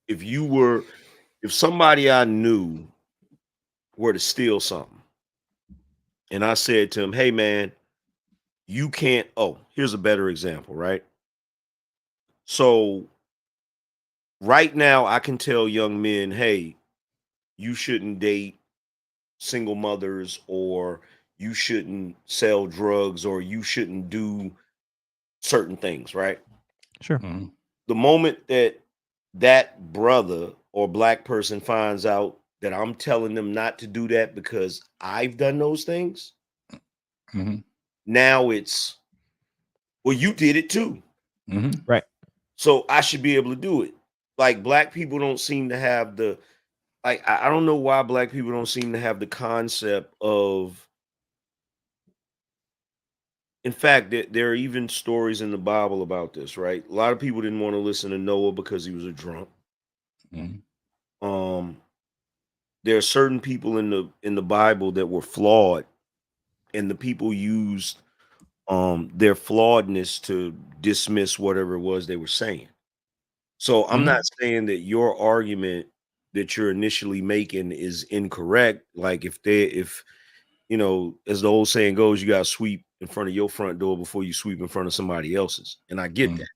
if somebody I knew were to steal something and I said to him, hey man, you can't, here's a better example, right? So right now I can tell young men, hey, you shouldn't date single mothers, or you shouldn't sell drugs, or you shouldn't do certain things, right? Sure. The moment that brother or Black person finds out that I'm telling them not to do that because I've done those things, now it's, well, you did it too. Right. So I should be able to do it. Like Black people don't seem to have the, like, I don't know why Black people don't seem to have the concept of, in fact, there are even stories in the Bible about this, right? A lot of people didn't want to listen to Noah because he was a drunk. There are certain people in the Bible that were flawed, and the people used their flawedness to dismiss whatever it was they were saying. So I'm not saying that your argument that you're initially making is incorrect. Like if you know, as the old saying goes, you got to sweep in front of your front door before you sweep in front of somebody else's. And I get that.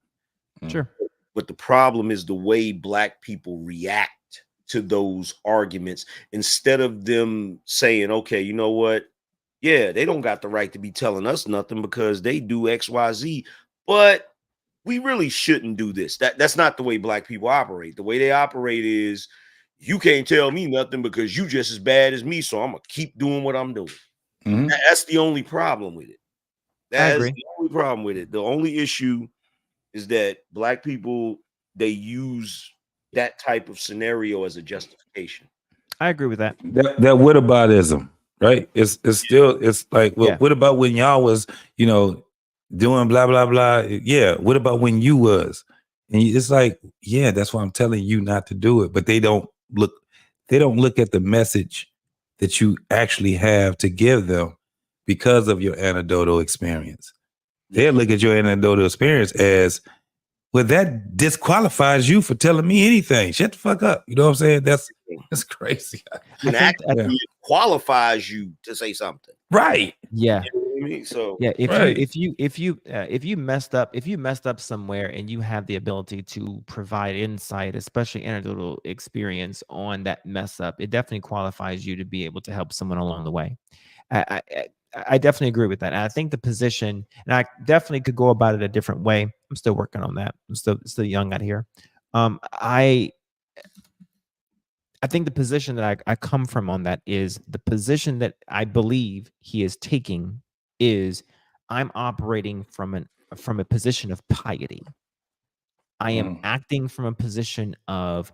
Sure. But the problem is the way Black people react to those arguments, instead of them saying, okay, you know what? Yeah, they don't got the right to be telling us nothing because they do X, Y, Z, but we really shouldn't do this. That's not the way Black people operate. The way they operate is, you can't tell me nothing because you just as bad as me, so I'm gonna keep doing what I'm doing. That's the only problem with it. That's the only problem with it. The only issue is that Black people, they use that type of scenario as a justification. I agree with that. That whataboutism, right? It's like, well, what about when y'all was, you know, doing blah blah blah? Yeah, what about when you was? And it's like, yeah, that's why I'm telling you not to do it. But they don't look at the message that you actually have to give them because of your anecdotal experience. They look at your anecdotal experience as, well, that disqualifies you for telling me anything. Shut the fuck up. You know what I'm saying? That's crazy. And actually, it qualifies you to say something. Right. Yeah. You know what I mean? So yeah, if you messed up somewhere and you have the ability to provide insight, especially anecdotal experience on that mess up, it definitely qualifies you to be able to help someone along the way. I definitely agree with that. And I think the position, and I definitely could go about it a different way. I'm still working on that. I'm still young out here. I think the position that I come from on that is the position that I believe he is taking is I'm operating from a position of piety. I am acting from a position of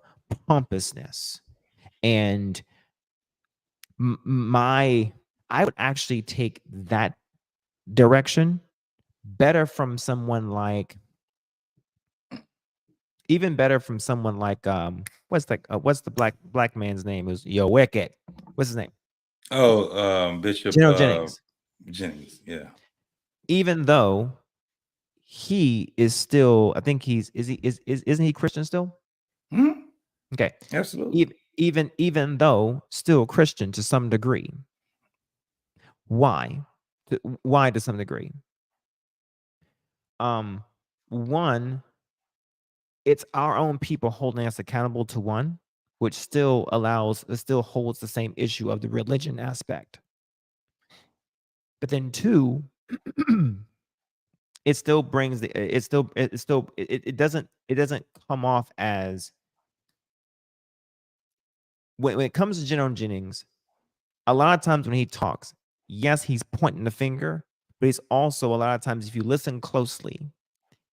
pompousness, and I would actually take that direction better from someone like, even better from someone like what's the black man's name? It was Wicked. What's his name? Bishop General Jennings. Jennings, yeah. Even though he is still, I think isn't he Christian still? Mm-hmm. Okay, absolutely. Even though still Christian to some degree. Why? Why to some degree? One, it's our own people holding us accountable to one, which still holds the same issue of the religion aspect. But then two, it still brings it doesn't come off as, when it comes to General Jennings, a lot of times when he talks, yes, he's pointing the finger, but he's also, a lot of times, if you listen closely,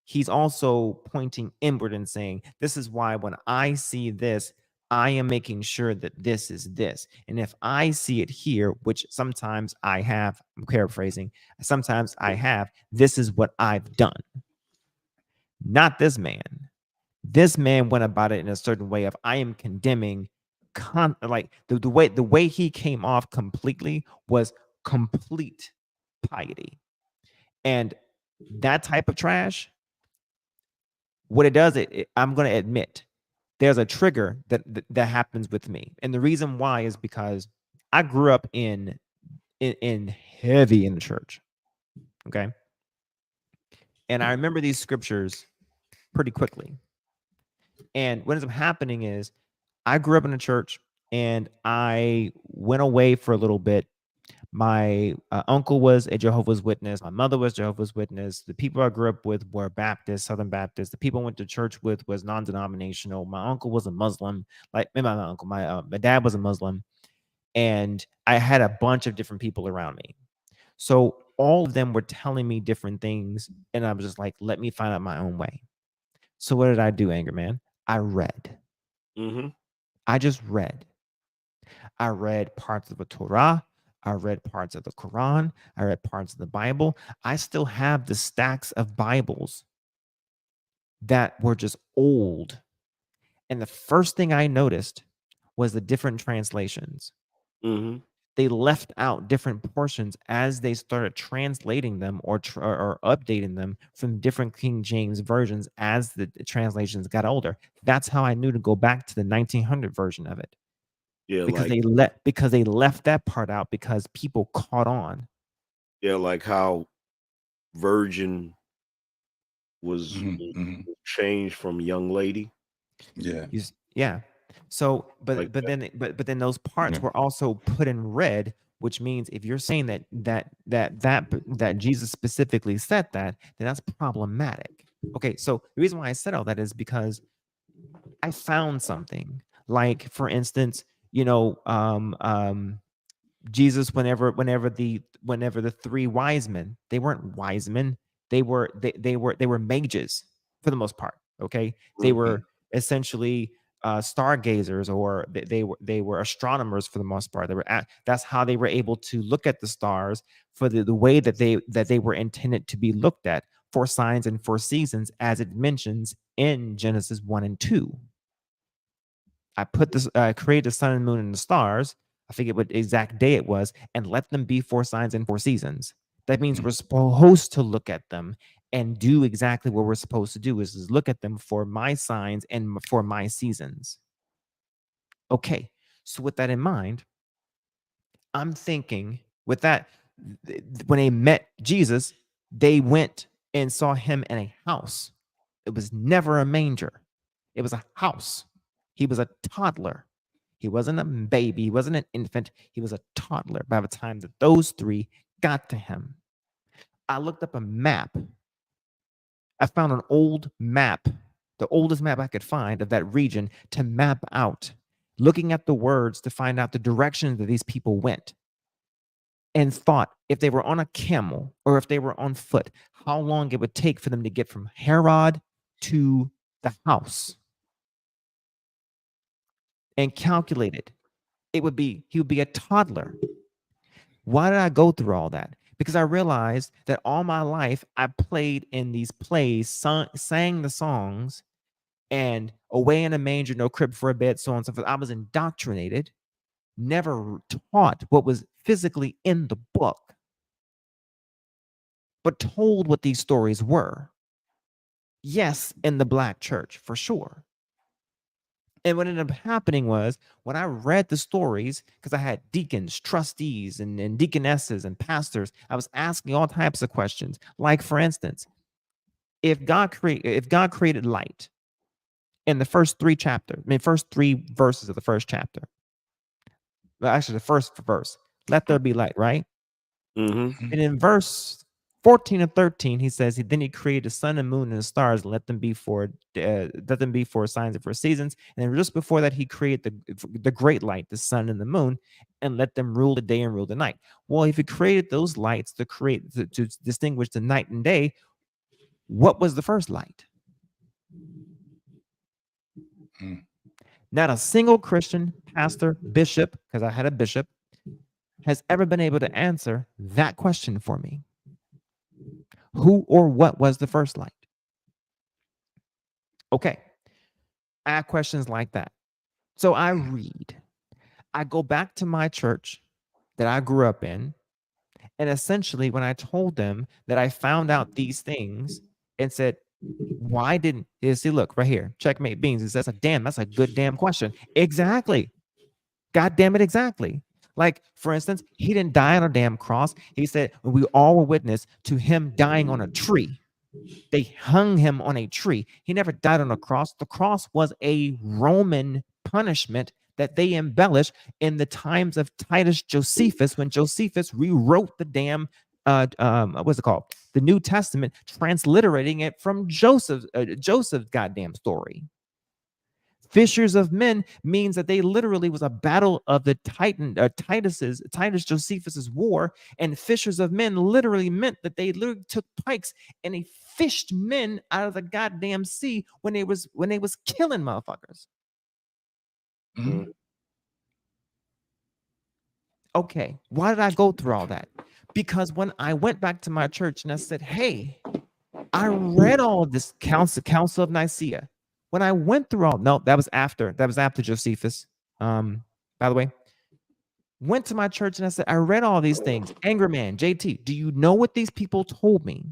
he's also pointing inward and saying, this is why when I see this, I am making sure that this is this. And if I see it here, which sometimes I have, I'm paraphrasing, sometimes I have, this is what I've done. Not this man. This man went about it in a certain way of, I am condemning, like the way he came off completely was complete piety. And that type of trash, what it does, I'm going to admit, there's a trigger that happens with me. And the reason why is because I grew up in heavy in the church. Okay. And I remember these scriptures pretty quickly. And what ends up happening is I grew up in a church and I went away for a little bit. My uncle was a Jehovah's Witness. My mother was Jehovah's Witness. The people I grew up with were Baptist, Southern Baptist. The people I went to church with was non-denominational. My uncle was a Muslim. Like my dad was a Muslim. And I had a bunch of different people around me. So all of them were telling me different things. And I was just like, let me find out my own way. So what did I do, Anger Man? I read. Mm-hmm. I just read. I read parts of the Torah. I read parts of the Quran. I read parts of the Bible. I still have the stacks of Bibles that were just old. And the first thing I noticed was the different translations. Mm-hmm. They left out different portions as they started translating them or updating them from different King James versions as the translations got older. That's how I knew to go back to the 1900 version of it. Yeah, because like, they left that part out because people caught on. Yeah, like how virgin was changed from young lady. Yeah. Yeah. So, but then those parts were also put in red, which means if you're saying that Jesus specifically said that, then that's problematic. Okay, so the reason why I said all that is because I found something. Like, for instance, Jesus, whenever the three wise men, they weren't wise men, they were mages for the most part. Okay, they were essentially stargazers, or they were astronomers for the most part. That's how they were able to look at the stars for the way that they were intended to be looked at, for signs and for seasons, as it mentions in Genesis 1 and 2. I created the sun and moon and the stars. I forget what exact day it was, and let them be for signs and for seasons. That means we're supposed to look at them and do exactly what we're supposed to do, is look at them for my signs and for my seasons. Okay, so with that in mind, I'm thinking with that, when they met Jesus, they went and saw him in a house. It was never a manger. It was a house. He was a toddler. He wasn't a baby. He wasn't an infant. He was a toddler by the time that those three got to him. I looked up a map. I found an old map, the oldest map I could find of that region, to map out, looking at the words to find out the direction that these people went, and thought if they were on a camel or if they were on foot, how long it would take for them to get from Herod to the house. And calculated, he would be a toddler. Why did I go through all that? Because I realized that all my life I played in these plays, sang the songs, and away in a manger, no crib for a bed, so on and so forth. I was indoctrinated, never taught what was physically in the book, but told what these stories were. Yes, in the Black church, for sure. And what ended up happening was when I read the stories, because I had deacons, trustees, and deaconesses and pastors, I was asking all types of questions. Like, for instance, if God created light in the first three verses of the first chapter, well, actually the first verse, let there be light, right? Mm-hmm. And in verse 14 and 13, he says, then he created the sun and moon and the stars, and let them be for signs and for seasons. And then just before that, he created the great light, the sun and the moon, and let them rule the day and rule the night. Well, if he created those lights to distinguish the night and day, what was the first light? Not a single Christian, pastor, bishop, because I had a bishop, has ever been able to answer that question for me. Who or what was the first light? Okay. I have questions like that. So I read. I go back to my church that I grew up in. And essentially, when I told them that I found out these things and said, why didn't you see? Look right here, Checkmate Beans. It says, that's a good damn question. Exactly. God damn it. Exactly. Like, for instance, he didn't die on a damn cross. He said, we all were witness to him dying on a tree. They hung him on a tree. He never died on a cross. The cross was a Roman punishment that they embellished in the times of Titus Josephus, when Josephus rewrote the damn what's it called? The New Testament, transliterating it from Joseph's goddamn story. Fishers of men means that they literally was a battle of the Titus Josephus's war, and fishers of men literally meant that they literally took pikes and they fished men out of the goddamn sea when they was killing motherfuckers. Mm-hmm. Okay, why did I go through all that? Because when I went back to my church and I said, hey, I read all of this Council of Nicaea. When I went through that was after Josephus. By the way, went to my church and I said, I read all these things. Anger Man, JT, do you know what these people told me?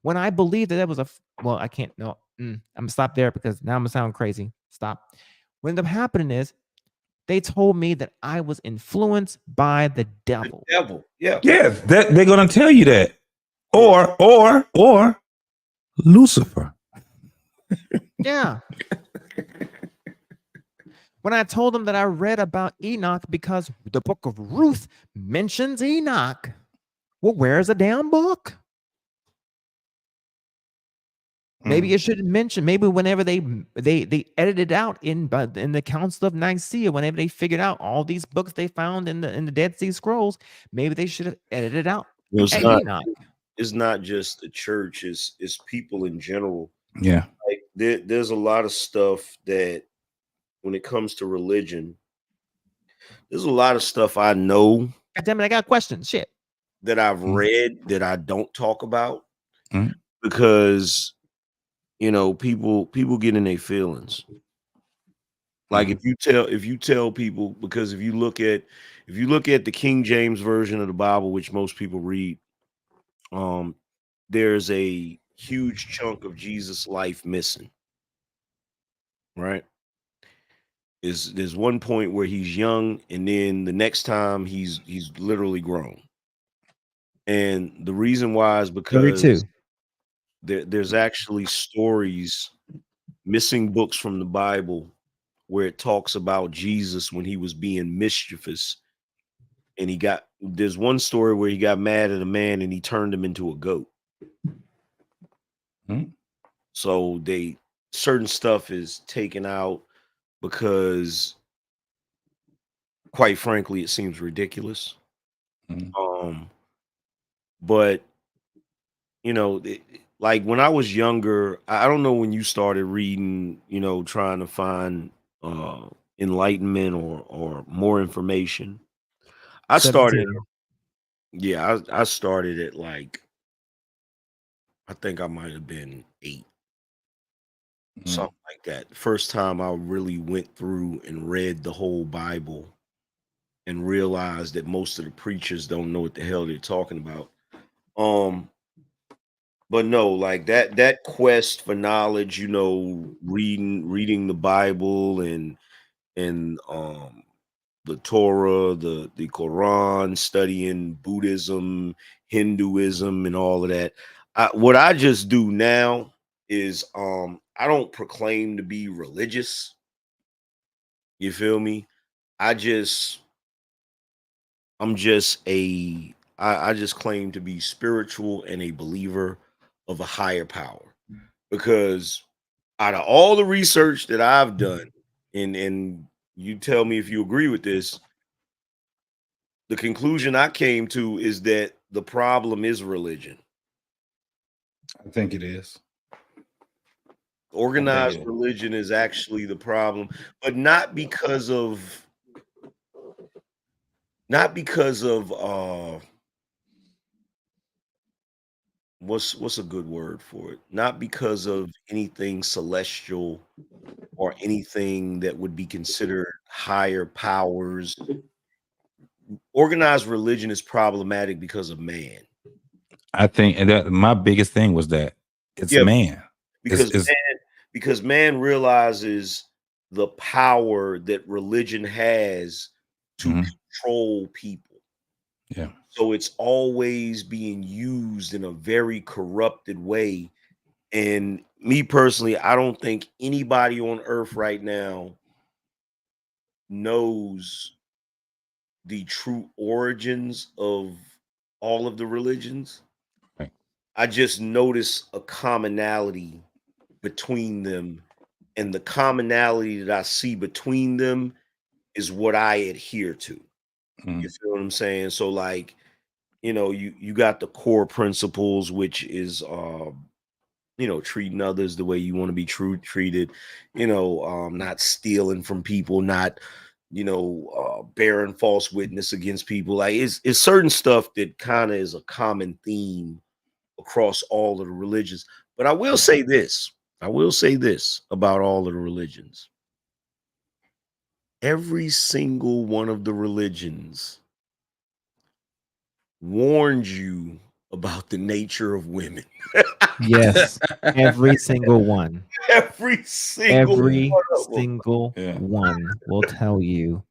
When I believed that was I can't, no, I'm gonna stop there because now I'm gonna sound crazy. Stop. What ended up happening is they told me that I was influenced by the devil. The devil, yeah. Yes, they're gonna tell you that. Or Lucifer. Yeah. When I told them that I read about Enoch because the book of Ruth mentions Enoch. Well, where's the damn book? Maybe it shouldn't mention. Maybe whenever they edited out in the Council of Nicaea, whenever they figured out all these books they found in the Dead Sea Scrolls, maybe they should have edited out. It's not just the church; it's people in general. Yeah, like there's a lot of stuff that, when it comes to religion, there's a lot of stuff I know. God damn it, I got questions. Shit. That I've read that I don't talk about because, people get in their feelings. Like if you tell people, because if you look at the King James version of the Bible, which most people read, there's a huge chunk of Jesus' life missing. Right? There's one point where he's young, and then the next time he's literally grown. And the reason why is because there's actually stories, missing books from the Bible, where it talks about Jesus when he was being mischievous and there's one story where he got mad at a man and he turned him into a goat. So certain stuff is taken out because, quite frankly, it seems ridiculous. But like when I was younger, I don't know when you started reading, trying to find enlightenment or more information. I started at like, I think I might have been 8, something like that. First time I really went through and read the whole Bible and realized that most of the preachers don't know what the hell they're talking about. But no, like that quest for knowledge, reading the Bible and the Torah, the Quran, studying Buddhism, Hinduism, and all of that. What I just do now is I don't proclaim to be religious. You feel me? I just claim to be spiritual and a believer of a higher power, because out of all the research that I've done, and you tell me if you agree with this, the conclusion I came to is that the problem is religion. I think it is. Organized religion is actually the problem, but not because of what's a good word for it? Not because of anything celestial or anything that would be considered higher powers. Organized religion is problematic because of man. I think, and that my biggest thing was that it's man. Because man realizes the power that religion has to control people. Yeah. So it's always being used in a very corrupted way. And me personally, I don't think anybody on earth right now knows the true origins of all of the religions. Right. I just notice a commonality between them, and the commonality that I see between them is what I adhere to. You feel what I'm saying? So like, you got the core principles, which is treating others the way you want to be treated, not stealing from people, not bearing false witness against people. Like it's certain stuff that kind of is a common theme across all of the religions. But I will say this about all of the religions. Every single one of the religions warns you about the nature of women. Yes, every single one. Every single one will tell you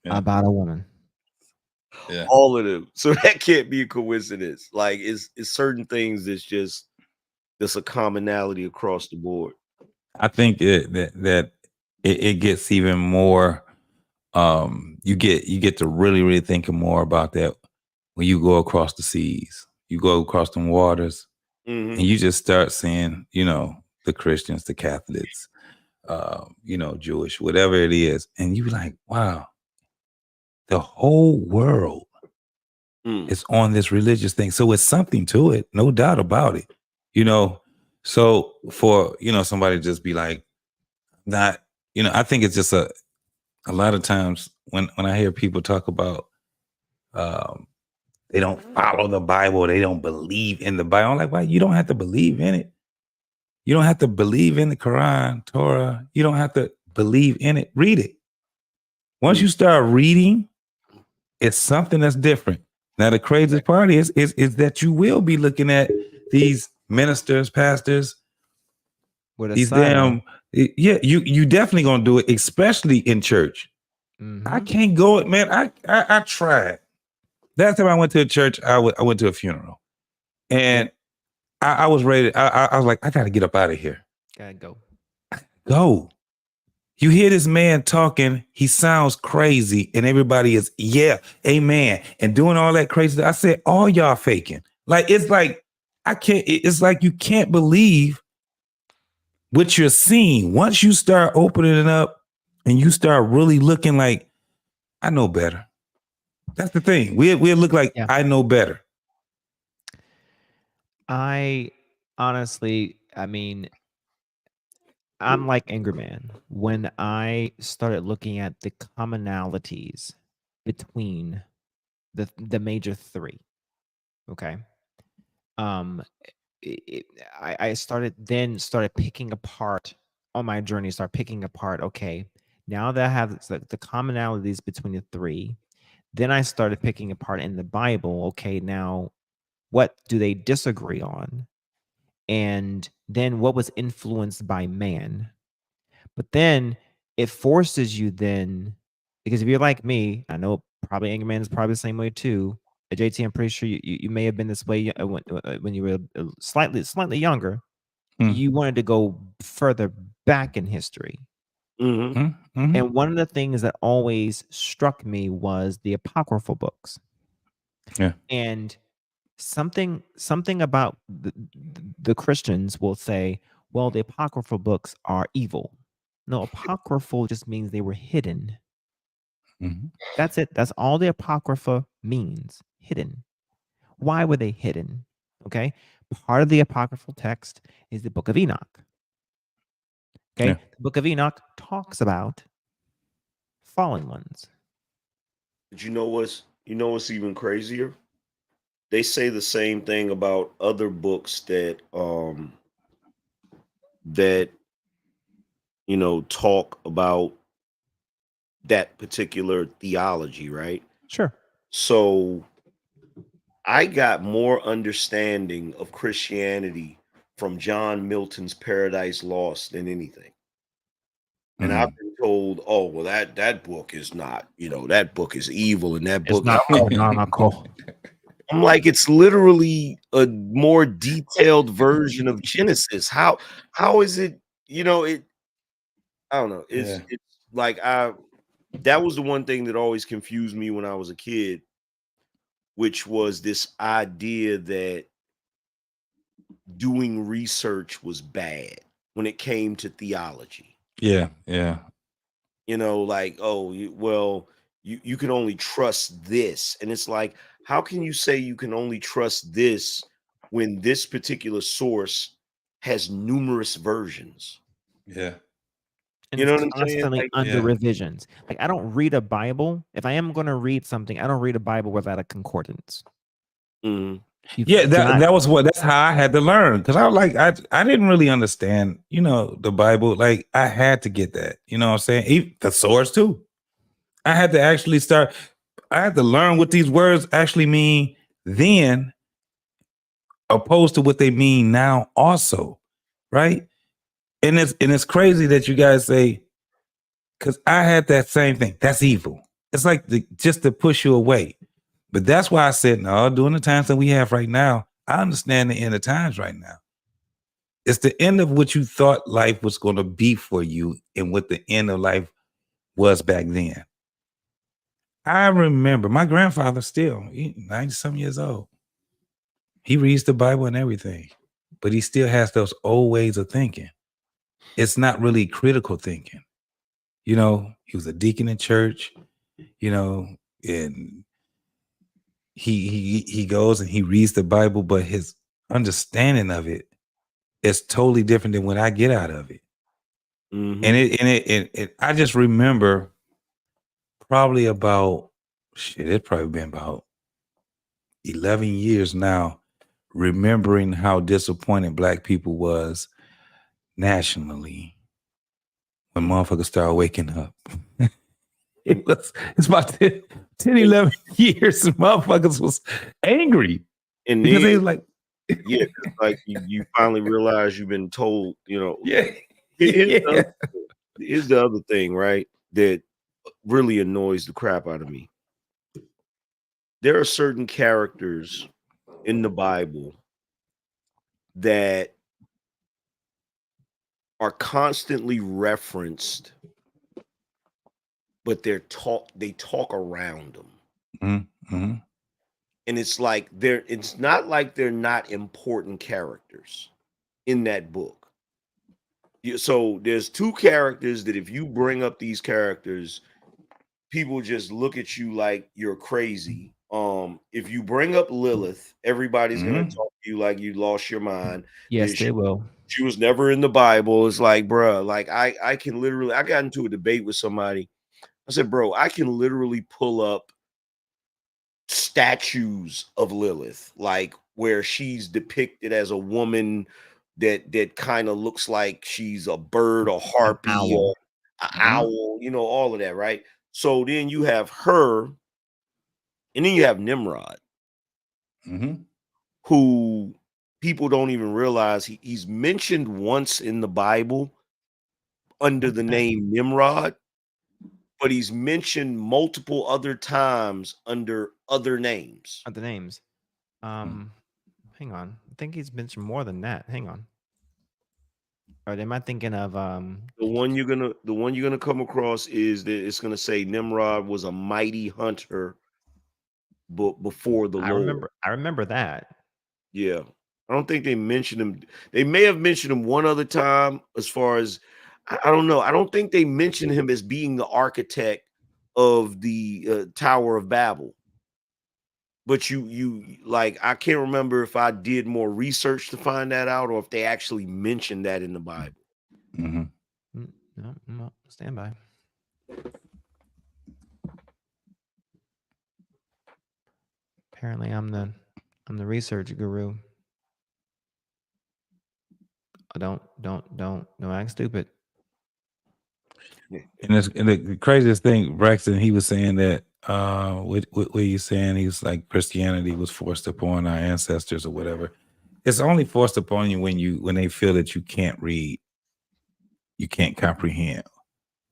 about a woman. Yeah. All of them. So that can't be a coincidence. Like it's certain things that's a commonality across the board. I think that it gets even more. You get to really thinking more about that when you go across the seas, you go across them waters, and you just start seeing, the Christians, the Catholics, Jewish, whatever it is, and you be like, wow, the whole world is on this religious thing. So it's something to it, no doubt about it. So for somebody to just be like, not, I think it's just a lot of times when I hear people talk about they don't follow the Bible, they don't believe in the Bible. I'm like, why? You don't have to believe in it. You don't have to believe in the Quran, Torah. You don't have to believe in it. Read it. Once you start reading, it's something that's different. Now, the craziest part is that you will be looking at these ministers, pastors, these damn, you definitely gonna do it, especially in church. I can't go, man. I tried. Last time I went to a church, I went to a funeral, and I was ready. I was like, I gotta get up out of here. Gotta go. Go. You hear this man talking, he sounds crazy, and everybody is, yeah, amen, and doing all that crazy. I said, all y'all faking. Like, it's like, it's like you can't believe what you're seeing. Once you start opening it up and you start really looking like, I know better. That's the thing. We look like, I know better. I honestly, I mean, I'm like Angry Man. When I started looking at the commonalities between the major three, okay, I started picking apart on my journey. Start picking apart. Okay, now that I have the commonalities between the three, then I started picking apart in the Bible. Okay, now what do they disagree on? And then what was influenced by man? But then it forces you then, because if you're like me, I know probably Angry Man is probably the same way too. JT, I'm pretty sure you may have been this way when you were slightly younger. You wanted to go further back in history. And one of the things that always struck me was the apocryphal books. Yeah. And something about the Christians will say, well, the apocryphal books are evil. No, apocryphal just means they were hidden. That's it. That's all the apocrypha means, hidden. Why were they hidden? Okay. Part of the apocryphal text is the Book of Enoch. Okay. Yeah. The Book of Enoch talks about fallen ones. But you know what's even crazier? They say the same thing about other books that talk about that particular theology, right? Sure. So I got more understanding of Christianity from John Milton's Paradise Lost than anything. And I've been told, oh, well, that book is not, that book is evil, and that book is not canonical. I'm like, it's literally a more detailed version of Genesis. How is it, I don't know. It's like that was the one thing that always confused me when I was a kid, which was this idea that doing research was bad when it came to theology. Yeah. Like, oh, you can only trust this. And it's like, how can you say you can only trust this when this particular source has numerous versions? Yeah. And You know it's what I'm saying? constantly Like, under revisions. Like, I don't read a Bible. If I am going to read something, I don't read a Bible without a concordance. Yeah, that's how I had to learn, because I was like, I didn't really understand, the Bible. Like, I had to get that, you know what I'm saying? Even the source too. I had to actually I had to learn what these words actually mean then, opposed to what they mean now also, right? And it's crazy that you guys say, because I had that same thing. That's evil. It's like just to push you away. But that's why I said, no, during the times that we have right now, I understand the end of times right now. It's the end of what you thought life was going to be for you and what the end of life was back then. I remember my grandfather still, 90-some years old. He reads the Bible and everything, but he still has those old ways of thinking. It's not really critical thinking. He was a deacon in church, and he goes and he reads the Bible, but his understanding of it is totally different than what I get out of it. And it I just remember probably about it's probably been about 11 years now, remembering how disappointed Black people was nationally when motherfuckers started waking up. It's about 10, 11 years, and motherfuckers was angry. And because then, they was like, yeah, like you finally realize you've been told, Yeah. Here's the other thing, right? That really annoys the crap out of me. There are certain characters in the Bible that are constantly referenced but they talk around them. Mm-hmm. And it's like it's not like they're not important characters in that book. So there's two characters that if you bring up these characters, people just look at you like you're crazy. If you bring up Lilith, everybody's gonna talk to you like you lost your mind. Yes, they will. She was never in the Bible. It's like, bruh, like I can literally, I got into a debate with somebody. I said, bro, I can literally pull up statues of Lilith, like where she's depicted as a woman that kind of looks like she's a bird or harpy or an owl, you know, all of that, right? So then you have her, and then you have Nimrod, who people don't even realize he's mentioned once in the Bible under the name Nimrod, but he's mentioned multiple other times under other names. Other names. Hang on. I think he's mentioned more than that. Hang on. Or am I thinking of the one you're gonna come across is that it's gonna say Nimrod was a mighty hunter before the Lord. I remember that. Yeah. I don't think they mentioned him. They may have mentioned him one other time as far as I don't know. I don't think they mentioned him as being the architect of the Tower of Babel. But you like, I can't remember if I did more research to find that out or if they actually mentioned that in the Bible. No, stand by. Apparently, I'm the research guru. Don't act stupid. And the craziest thing, Braxton, he was saying that what are you saying? He was like Christianity was forced upon our ancestors or whatever. It's only forced upon you when they feel that you can't read, you can't comprehend.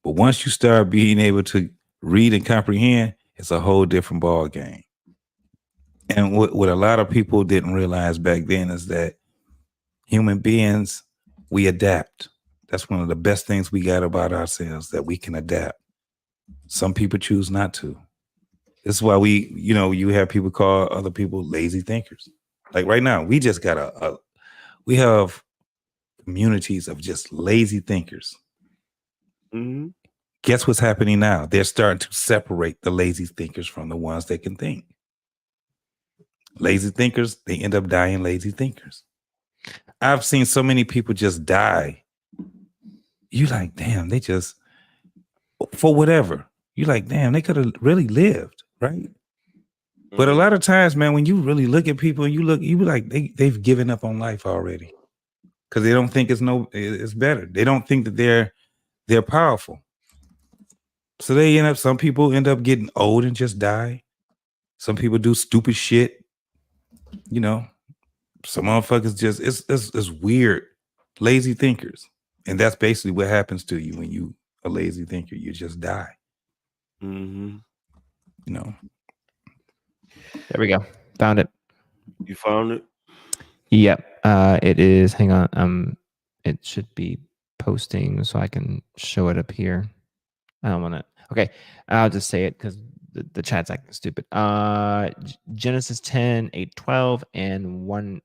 But once you start being able to read and comprehend, it's a whole different ball game. And what a lot of people didn't realize back then is that human beings, we adapt. That's one of the best things we got about ourselves, that we can adapt. Some people choose not to. This is why you have people call other people lazy thinkers. Like right now, we just got we have communities of just lazy thinkers. Guess what's happening now? They're starting to separate the lazy thinkers from the ones that can think. Lazy thinkers, they end up dying lazy thinkers. I've seen so many people just die. You like, damn, they just, for whatever. You like, damn, they could have really lived, right? But a lot of times, man, when you really look at people, you be like, they've given up on life already. Because they don't think it's better. They don't think that they're powerful. So some people end up getting old and just die. Some people do stupid shit. You know, some motherfuckers just, it's weird. Lazy thinkers. And that's basically what happens to you when you a lazy thinker. You just die. You know. There we go. Found it. You found it? Yep. It is. Hang on. It should be posting so I can show it up here. I don't want to. Okay. I'll just say it because the chat's acting stupid. Genesis 10, 8, 12, and 1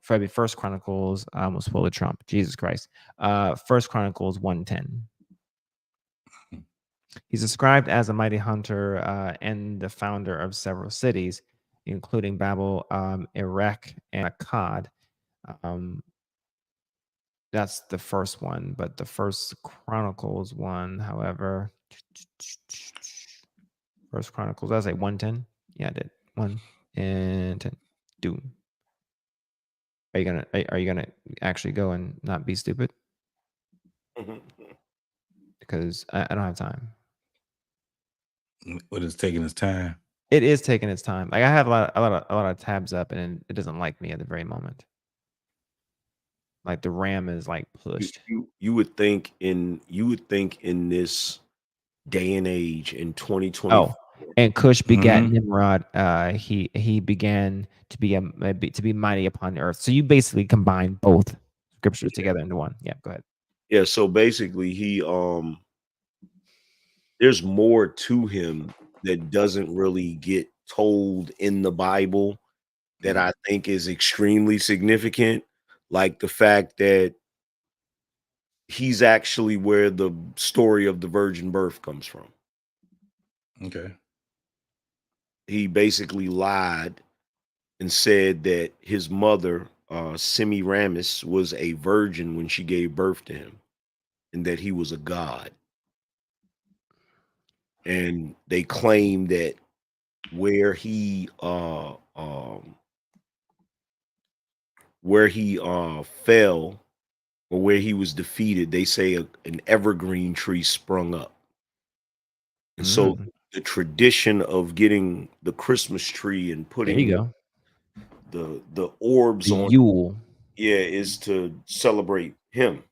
Chronicles. I almost spoiled Trump. Jesus Christ. 1 Chronicles 1:10. He's described as a mighty hunter and the founder of several cities, including Babel, Erech, and Akkad. That's the first one, but the 1 Chronicles one, however, 1 Chronicles, I was like 1:10. Yeah, I did 1 and 10. Doom. Are you gonna actually go and not be stupid? Because I don't have time. But it's taking its time. It is taking its time. Like I have a lot of tabs up, and it doesn't like me at the very moment. Like the RAM is like pushed. You would think in this day and age in 2020. Oh, and Cush begat Nimrod. He began to be mighty upon the earth. So you basically combine both scriptures together into one. Yeah, go ahead. Yeah, so basically he there's more to him that doesn't really get told in the Bible that I think is extremely significant, like the fact that he's actually where the story of the virgin birth comes from. Okay. He basically lied and said that his mother, Semiramis, was a virgin when she gave birth to him, and that he was a god. And they claim that where he fell, or where he was defeated, they say an evergreen tree sprung up. And so the tradition of getting the Christmas tree and There you putting go. the orbs The on Yule. Yeah, is to celebrate him.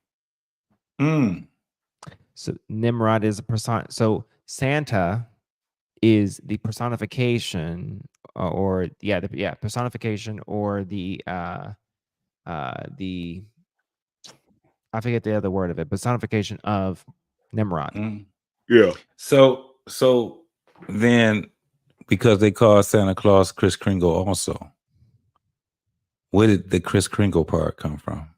So Nimrod is a person. So Santa is the personification, personification, or the I forget the other word of it, personification of Nimrod. Yeah. So then, because they call Santa Claus Kris Kringle also, where did the Kris Kringle part come from?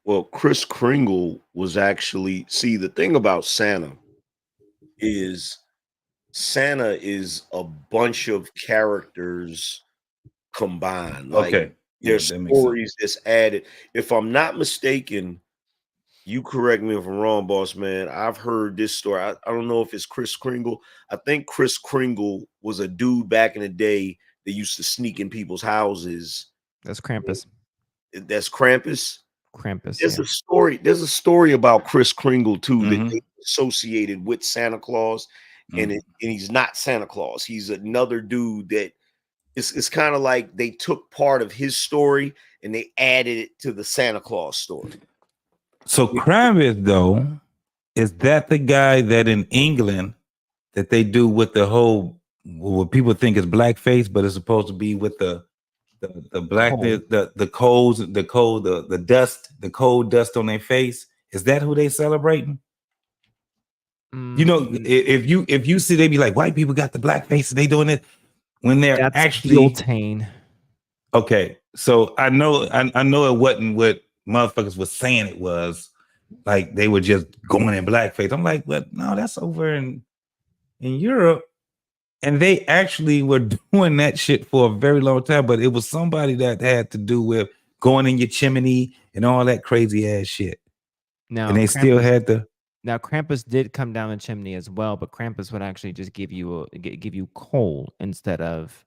Well, Kris Kringle was actually, see, the thing about Santa is a bunch of characters combined. Like, Okay. there's that makes stories that's added. If I'm not mistaken, you correct me if I'm wrong, boss man, I've heard this story. I don't know if it's Kris Kringle. I think Kris Kringle was a dude back in the day that used to sneak in people's houses. That's Krampus. That's Krampus? Krampus. There's a story about Kris Kringle too that they associated with Santa Claus, and he's not Santa Claus. He's another dude that it's kind of like they took part of his story and they added it to the Santa Claus story. So Krampus, though, is that the guy that in England that they do with the whole what people think is blackface, but it's supposed to be with the black the coals, the dust, the cold dust on their face? Is that who they celebrating? You know, if you see, they be like, white people got the black face, they doing it when they're actually Beltane. Okay, so I know it wasn't what motherfuckers was saying it was. Like they were just going in blackface. I'm like, but no, that's over in Europe. And they actually were doing that shit for a very long time, but it was somebody that had to do with going in your chimney and all that crazy ass shit. Now, and they still had to. Now, Krampus did come down the chimney as well, but Krampus would actually just give you coal instead of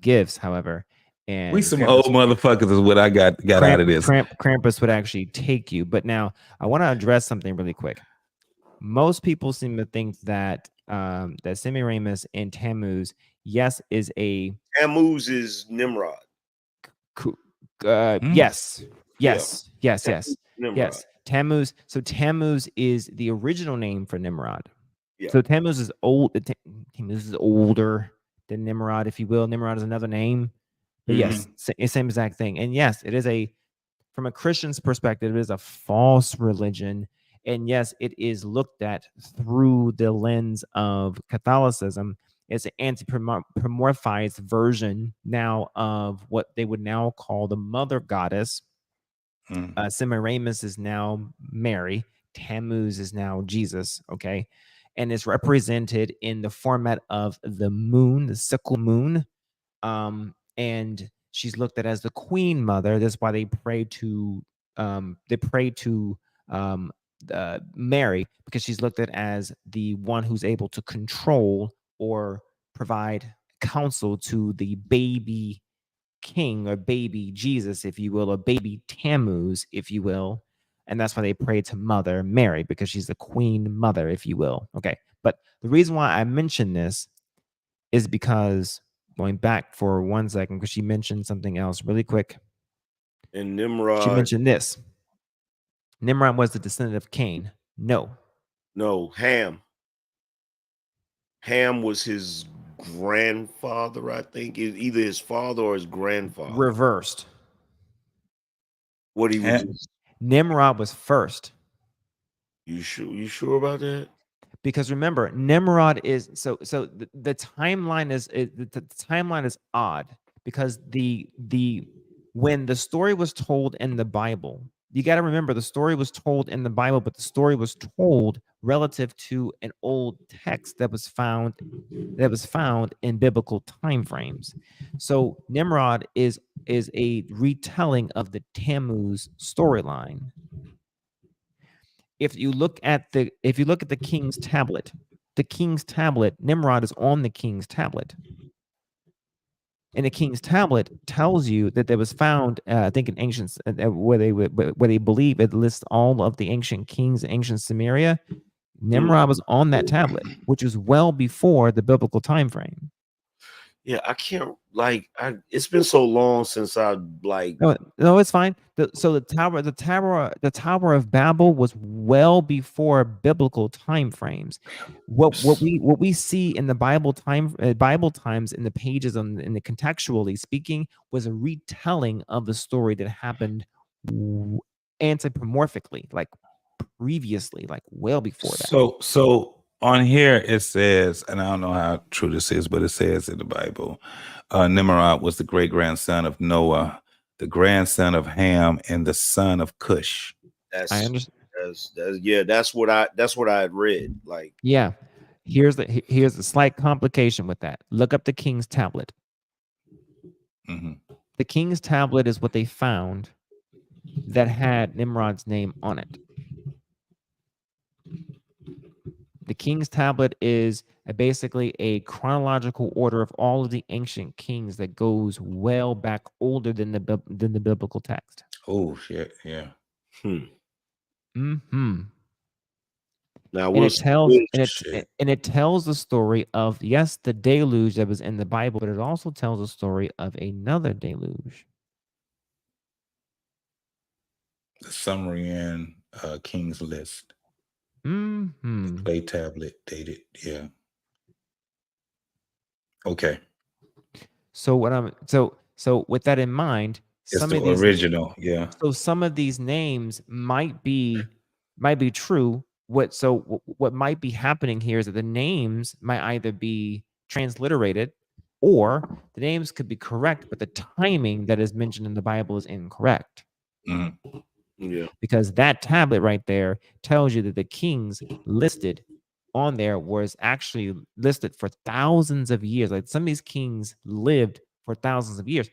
gifts. However, and we some old motherfuckers is what I got out of this. Krampus would actually take you. But now I want to address something really quick. Most people seem to think that that Semiramis and Tammuz, is Tammuz is Nimrod. Yes. Nimrod. Tammuz. So Tammuz is the original name for Nimrod. Yeah. So Tammuz is old. Tammuz is older than Nimrod, if you will. Nimrod is another name. But yes, same exact thing. And yes, it is from a Christian's perspective, it is a false religion. And yes, it is looked at through the lens of Catholicism. It's an anthropomorphized version now of what they would now call the mother goddess. Semiramis is now Mary. Tammuz is now Jesus. Okay. And it's represented in the format of the moon, the sickle moon. And she's looked at as the queen mother. That's why they pray to Mary, because she's looked at as the one who's able to control or provide counsel to the baby king or baby Jesus, if you will, or baby Tammuz, if you will. And that's why they pray to Mother Mary, because she's the queen mother, if you will. Okay. But the reason why I mention this is because, going back for 1 second, because she mentioned something else really quick. And Nimrod. She mentioned this. Nimrod was the descendant of Cain. No, Ham. Ham was his grandfather, I think. Either his father or his grandfather. Reversed. What he was. Nimrod was first. You sure about that? Because remember, Nimrod is the timeline is the timeline is odd because when the story was told in the Bible, you got to remember the story was told in the Bible, but the story was told relative to an old text that was found in biblical time frames. So Nimrod is a retelling of the Tammuz storyline. If you look at the king's tablet, Nimrod is on the king's tablet. And the king's tablet tells you that there was found, I think, in ancient where they believe it lists all of the ancient kings, ancient Samaria. Nimrod was on that tablet, which is well before the biblical time frame. Yeah, I can't it's been so long since I No, it's fine. So the Tower of Babel was well before biblical time frames. What we see in the Bible times in the pages in the contextually speaking was a retelling of the story that happened anthropomorphically, like previously, like well before that. So on here it says, and I don't know how true this is, but it says in the Bible, Nimrod was the great grandson of Noah, the grandson of Ham, and the son of Cush. I understand. That's what I had read. Like, yeah, here's the slight complication with that. Look up the king's tablet. The king's tablet is what they found that had Nimrod's name on it. The king's tablet is basically a chronological order of all of the ancient kings that goes well back older than the biblical text. Oh shit! Yeah. Now, it tells the story of, yes, the deluge that was in the Bible, but it also tells the story of another deluge. The Sumerian King's List. The clay tablet dated. Yeah. Okay. So with that in mind, it's the original. Yeah. So some of these names might be true. What might be happening here is that the names might either be transliterated or the names could be correct, but the timing that is mentioned in the Bible is incorrect. Yeah. Because that tablet right there tells you that the kings listed on there was actually listed for thousands of years. Like some of these kings lived for thousands of years.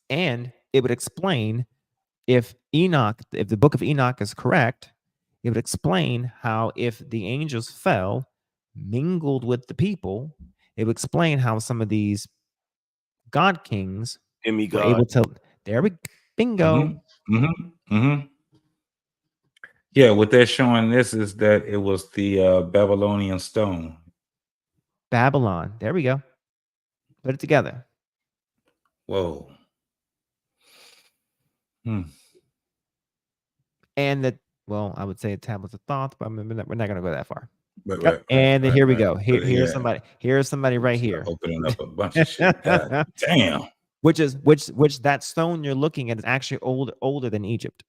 And it would explain if the book of Enoch is correct, it would explain how if the angels fell, mingled with the people, it would explain how some of these god kings were able to. There we bingo. Yeah, what they're showing this is that it was the Babylonian stone. Babylon. There we go. Put it together. Whoa. And I would say tablets of thought, but we're not going to go that far. And then here we go. Here's somebody right here. Opening up a bunch of shit. God damn. Which that stone you're looking at is actually older than Egypt.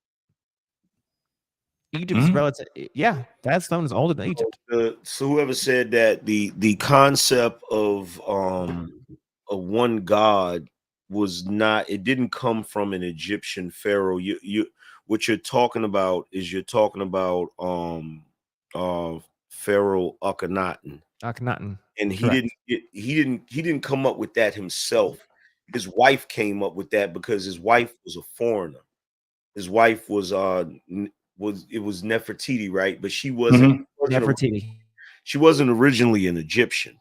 Egypt's relative. Yeah, that stone is older than Egypt. So whoever said that the concept of one god was not, it didn't come from an Egyptian pharaoh. What you're talking about is Pharaoh Akhenaten. And he didn't come up with that himself. His wife came up with that because his wife was a foreigner. His wife was Nefertiti, right? But she wasn't Nefertiti. She wasn't originally an Egyptian.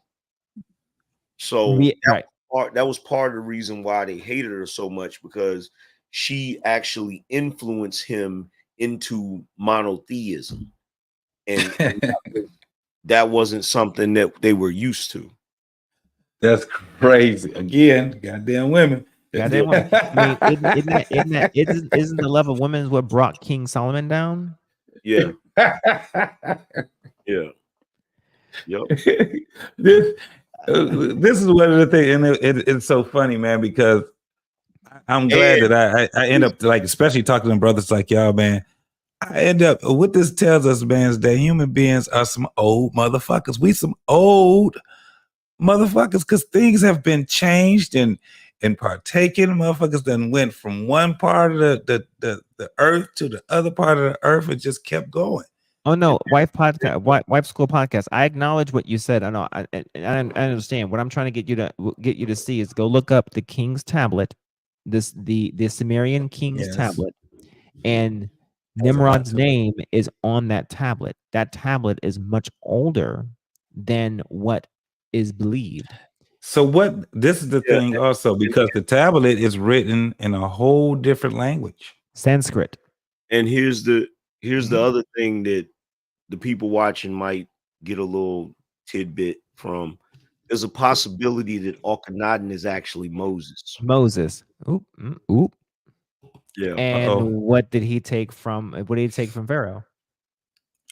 So that was part of the reason why they hated her so much, because she actually influenced him into monotheism. And that wasn't something that they were used to. That's crazy. Again, goddamn women. Goddamn women. I mean, isn't the love of women what brought King Solomon down? Yeah. Yeah. Yep. This is one of the things, and it's so funny, man, because I'm glad that I end up, like, especially talking to brothers like y'all, man. I end up what this tells us, man, is that human beings are some old motherfuckers. We some old motherfuckers because things have been changed and partaken. Motherfuckers then went from one part of the earth to the other part of the earth and just kept going. Oh no, wife podcast, wife school podcast. I acknowledge what you said. I know. I understand. What I'm trying to get you to see is go look up the King's Tablet, the Sumerian King's Tablet, and Nimrod's name is on that tablet. That tablet is much older than what is believed. So what? This is the thing also, because the tablet is written in a whole different language, Sanskrit. And here's the other thing that the people watching might get a little tidbit from. There's a possibility that Akhenaten is actually Moses. Moses. Oop, oop. Yeah. And what did he take from? What did he take from Pharaoh?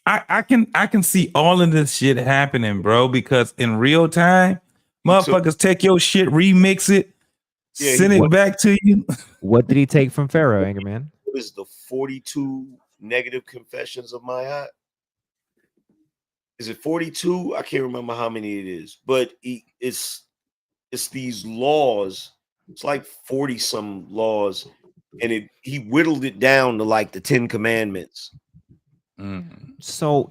I can see all of this shit happening, bro, because in real time, motherfuckers take your shit, remix it, send it back to you. What did he take from Pharaoh, Angerman? What is the 42 negative confessions of my? Is it 42? I can't remember how many it is, but it's these laws. It's like 40 some laws, and he whittled it down to like the 10 Commandments. So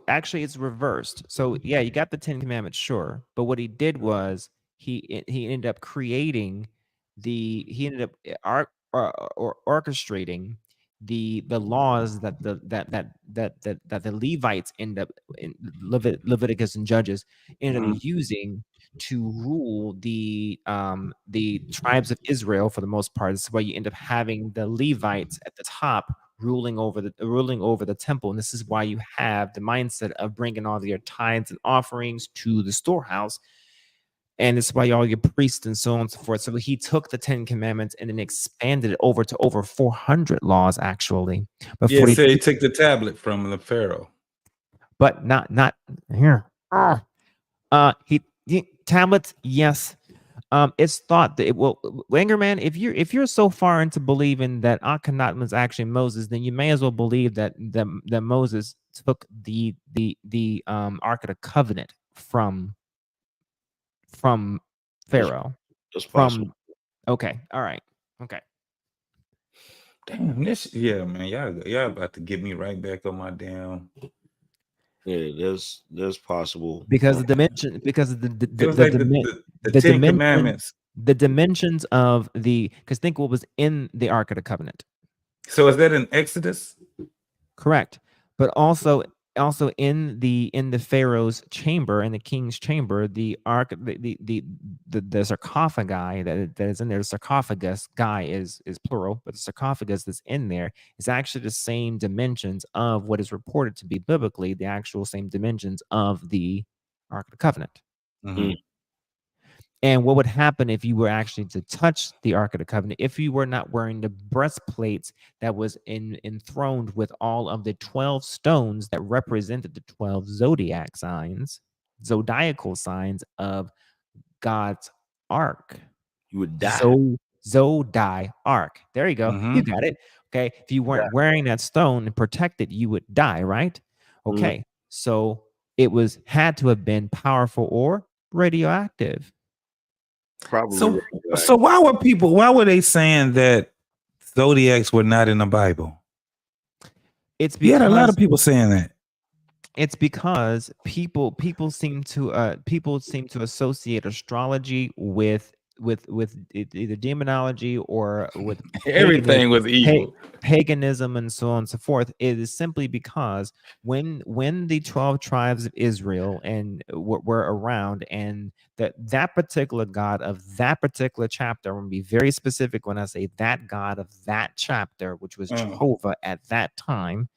actually it's reversed. So yeah, you got the 10 Commandments, sure, but what he did was he ended up creating orchestrating the laws that the Levites end up in Leviticus and Judges ended up using to rule the tribes of Israel for the most part. This is why you end up having the Levites at the top ruling over the temple, and this is why you have the mindset of bringing all your tithes and offerings to the storehouse. And it's why all your priests and so on and so forth. So he took the 10 Commandments and then expanded it over to over 400 laws, actually. But so he took the tablet from the Pharaoh. But not here. He tablets, yes. It's thought that it will. Wangerman, if you're so far into believing that Akhenaten was actually Moses, then you may as well believe that Moses took the Ark of the Covenant from Pharaoh. That's possible. Okay. All right. Okay. Damn, man, y'all about to get me right back on my damn. Yeah, that's possible. Because the dimension, because of the 10 Commandments. The dimensions of because think what was in the Ark of the Covenant. So is that in Exodus? Correct. But also in the Pharaoh's chamber, in the king's chamber, the ark, the sarcophagi that is in there, the sarcophagus guy is plural, but the sarcophagus that's in there is actually the same dimensions of what is reported to be biblically the actual same dimensions of the Ark of the Covenant. Mm-hmm. And what would happen if you were actually to touch the Ark of the Covenant, if you were not wearing the breastplates that was enthroned with all of the 12 stones that represented the 12 zodiacal signs of God's Ark? You would die. Zodiac. There you go. Mm-hmm. You got it. Okay. If you weren't wearing that stone and protected, you would die, right? Okay. So it had to have been powerful or radioactive. Probably. So why were they saying that zodiacs were not in the Bible? It's because a lot of people saying that. It's because people seem to associate astrology with either demonology or with everything with evil, paganism, and so on and so forth. It is simply because when the 12 tribes of Israel and were around, and that particular God of that particular chapter, I'm going to be very specific when I say that God of that chapter, which was Jehovah at that time,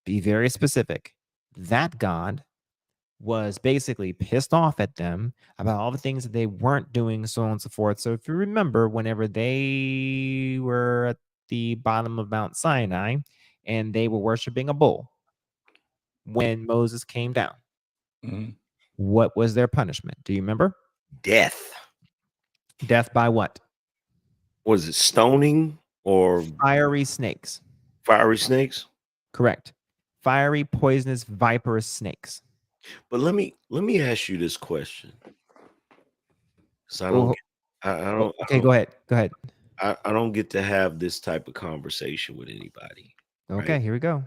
be very specific. That God was basically pissed off at them about all the things that they weren't doing, so on and so forth. So if you remember, whenever they were at the bottom of Mount Sinai and they were worshiping a bull, when Moses came down, what was their punishment? Do you remember? Death. Death by what? Was it stoning or fiery snakes? Fiery snakes? Correct. Fiery, poisonous, viperous snakes. But let me ask you this question. So I don't Okay, go ahead. Go ahead. I don't get to have this type of conversation with anybody. Okay, right? here we go.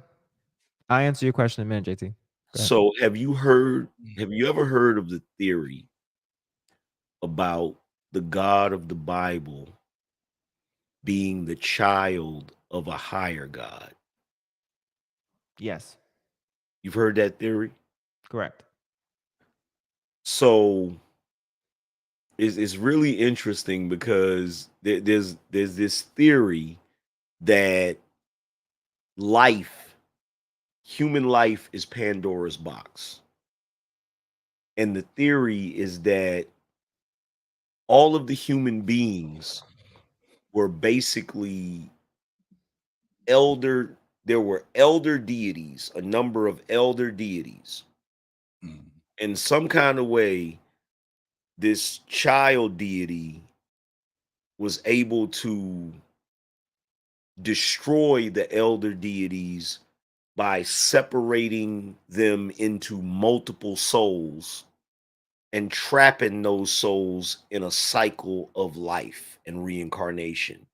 I'll answer your question in a minute, JT. Go ahead. So have you ever heard of the theory about the God of the Bible being the child of a higher God? Yes. You've heard that theory? Correct. So it's really interesting because there's this theory that human life is Pandora's box. And the theory is that all of the human beings were basically there were elder deities, a number of elder deities. In some kind of way, this child deity was able to destroy the elder deities by separating them into multiple souls and trapping those souls in a cycle of life and reincarnation.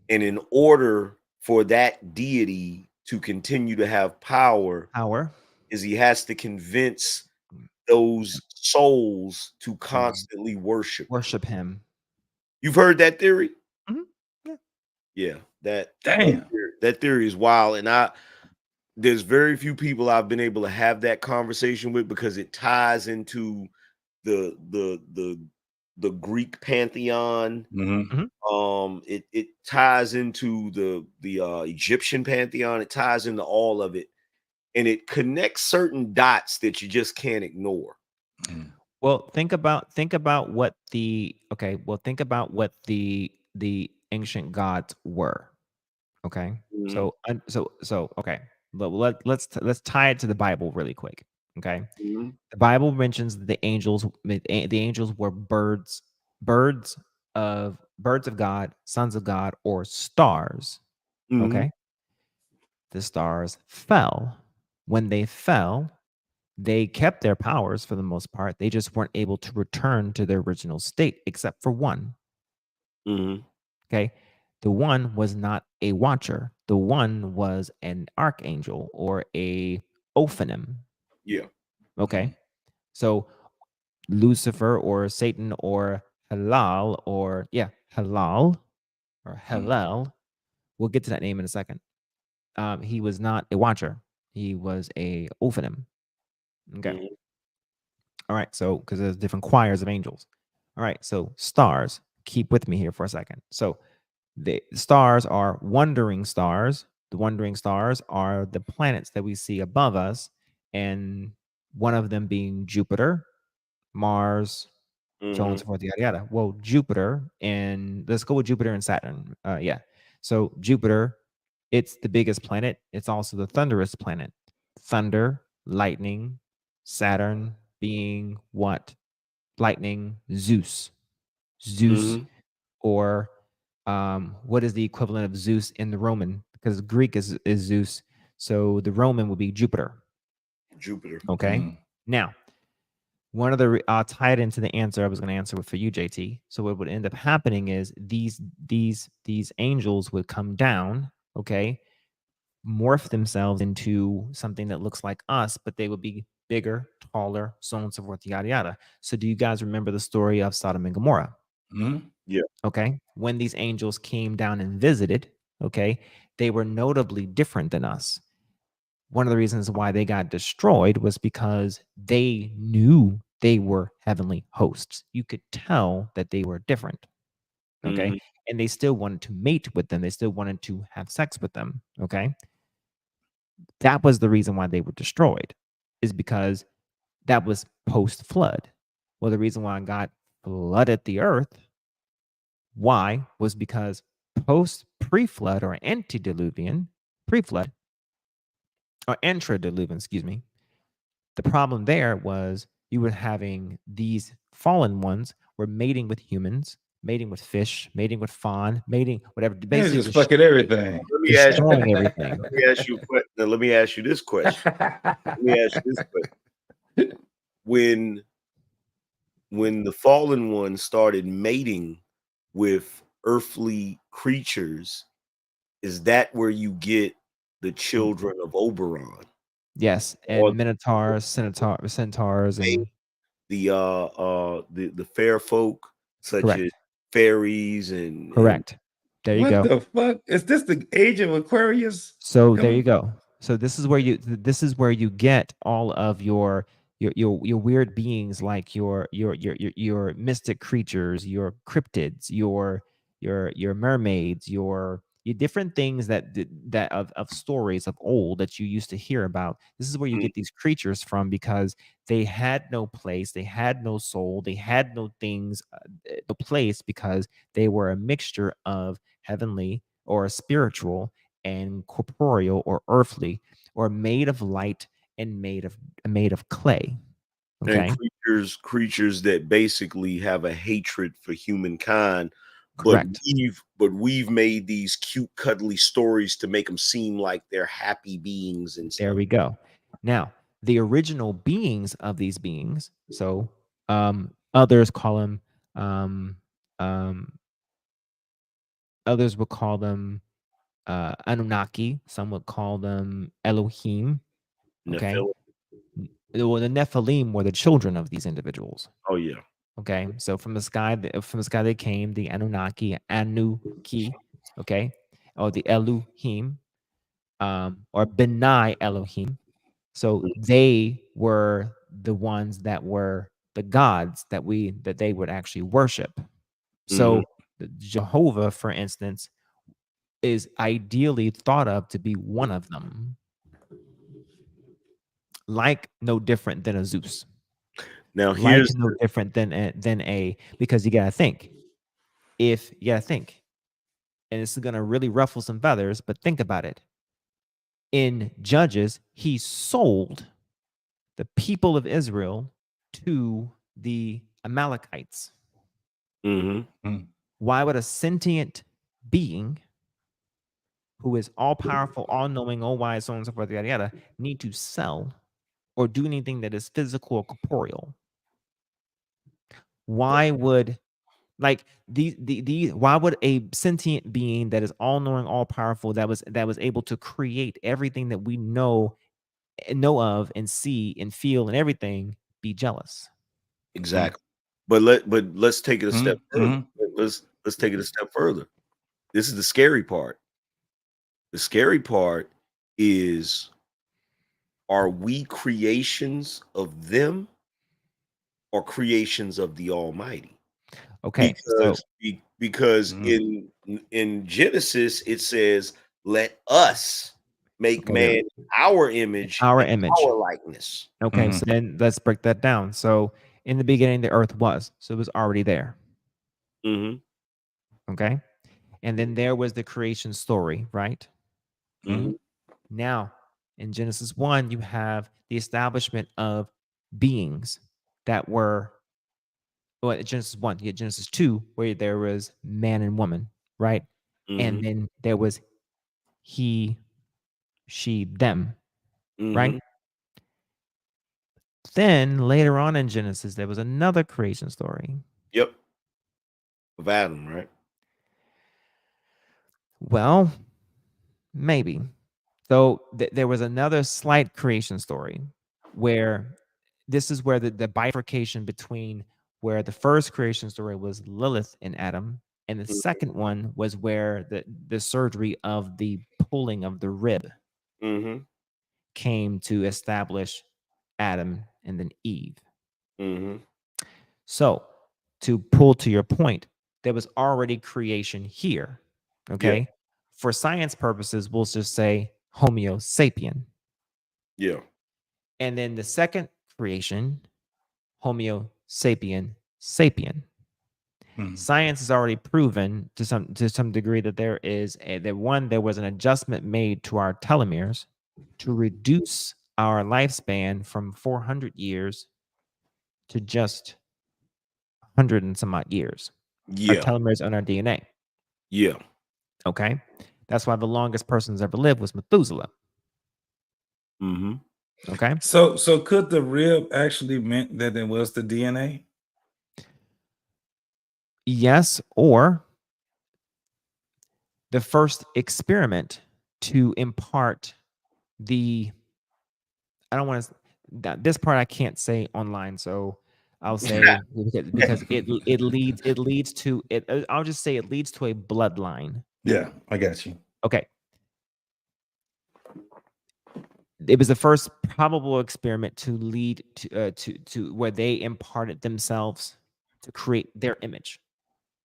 And in order for that deity to continue to have power, is he has to convince those souls to constantly worship him. You've heard that theory? Yeah. Yeah, that theory is wild. And there's very few people I've been able to have that conversation with because it ties into the Greek pantheon. It ties into the Egyptian pantheon. It ties into all of it, and it connects certain dots that you just can't ignore. Well, think about what the ancient gods were. Okay. So okay. Let's tie it to the Bible really quick. Okay. The Bible mentions that the angels were birds of God, sons of God, or stars. Okay. The stars fell. When they fell, they kept their powers for the most part. They just weren't able to return to their original state, except for one. Okay. The one was not a watcher. The one was an archangel or a ophanim. Yeah. Okay. So Lucifer or Satan or Halal or Halal or Halal. We'll get to that name in a second. He was not a watcher. He was a ophanim. Okay. All right. So because there's different choirs of angels. All right. So stars. Keep with me here for a second. So the stars are wandering stars. The wandering stars are the planets that we see above us, and one of them being Jupiter, Mars, so on and so forth, yada yada. Well, Jupiter, and let's go with Jupiter and Saturn. So Jupiter, it's the biggest planet. It's also the thunderous planet. Thunder, lightning, Saturn being what? Lightning, Zeus. Or what is the equivalent of Zeus in the Roman? Because Greek is Zeus. So the Roman would be Jupiter. Okay. Now, one of the I'll tie it into the answer I was going to answer for you, JT. So what would end up happening is these angels would come down, okay, morph themselves into something that looks like us, but they would be bigger, taller, so on and so forth, yada yada. So do you guys remember the story of Sodom and Gomorrah? Yeah. Okay. When these angels came down and visited, okay, they were notably different than us. One of the reasons why they got destroyed was because they knew they were heavenly hosts. You could tell that they were different. Okay. And they still wanted to mate with them. They still wanted to have sex with them. Okay. That was the reason why they were destroyed, is because that was post flood. Well, the reason why God flooded the earth, why, was because pre-flood or antediluvian, pre-flood or intradiluvian, excuse me. The problem there was you were having these fallen ones were mating with humans, mating with fish, mating with fawn, mating whatever. They're Basically, just fucking everything. Let me ask destroying you. everything. Let me ask you this question. Let me ask you this question. When the fallen one started mating with earthly creatures, is that where you get the children of Oberon? Yes, Or and minotaurs, centaurs, and the fair folk such correct, as fairies and correct. There you What go. the fuck? Is this the age of Aquarius? So there you go. So this is where you get all of your weird beings, like your mystic creatures, your cryptids, your mermaids, your different things that of stories of old that you used to hear about. This is where you get these creatures from, because they had no place, they had no soul, they had no things, no place, because they were a mixture of heavenly or spiritual and corporeal or earthly, or made of light and made of clay. Okay. And creatures that basically have a hatred for humankind. Correct. But we've made these cute, cuddly stories to make them seem like they're happy beings and stuff. There we go. Now, the original beings of these beings, so others call them others would call them Anunnaki, some would call them Elohim. Okay. Well, the Nephilim were the children of these individuals. Oh yeah. Okay, so from the sky they came, the Anunnaki, Anuki, okay, or the Elohim, or Benai Elohim. So they were the ones that were the gods that they would actually worship. So Jehovah, for instance, is ideally thought of to be one of them, like no different than a Zeus. Now like no different than a because you gotta think, and this is gonna really ruffle some feathers, but think about it. In Judges, he sold the people of Israel to the Amalekites. Why would a sentient being who is all powerful, all knowing, all wise, so on and so forth, yada yada, need to sell or do anything that is physical or corporeal? Why would why would a sentient being that is all knowing, all powerful, that was able to create everything that we know of and see and feel and everything be jealous? Exactly. But let's take it a step further. Let's take it a step further. This is the scary part. The scary part is, are we creations of them or creations of the Almighty? Okay, because in Genesis it says, "Let us make man in our image, our likeness." Okay, so then let's break that down. So in the beginning, the earth was, so it was already there. Okay, and then there was the creation story, right? Now in Genesis 1, you have the establishment of beings that were, well, Genesis 1, you get Genesis 2, where there was man and woman, right? And then there was he, she, them, right? Then later on in Genesis, there was another creation story. Yep. Of Adam, right? Well, maybe. So there was another slight creation story where this is where the bifurcation between where the first creation story was Lilith and Adam, and the second one was where the surgery of the pulling of the rib came to establish Adam and then Eve. So to pull to your point, there was already creation here. Okay. Yeah. For science purposes, we'll just say Homo sapien. Yeah. And then the second creation, Homo sapien sapien. Science has already proven to some degree that there was an adjustment made to our telomeres to reduce our lifespan from 400 years to just 100 and some odd years. Yeah. Our telomeres on our DNA. Yeah. Okay. That's why the longest person's ever lived was Methuselah. Mm-hmm. Okay. So could the rib actually meant that it was the DNA? Yes, or the first experiment to impart the, I don't want to, this part I can't say online, so I'll say because it leads to it. I'll just say it leads to a bloodline. Yeah, I got you. Okay. It was the first probable experiment to lead to where they imparted themselves to create their image,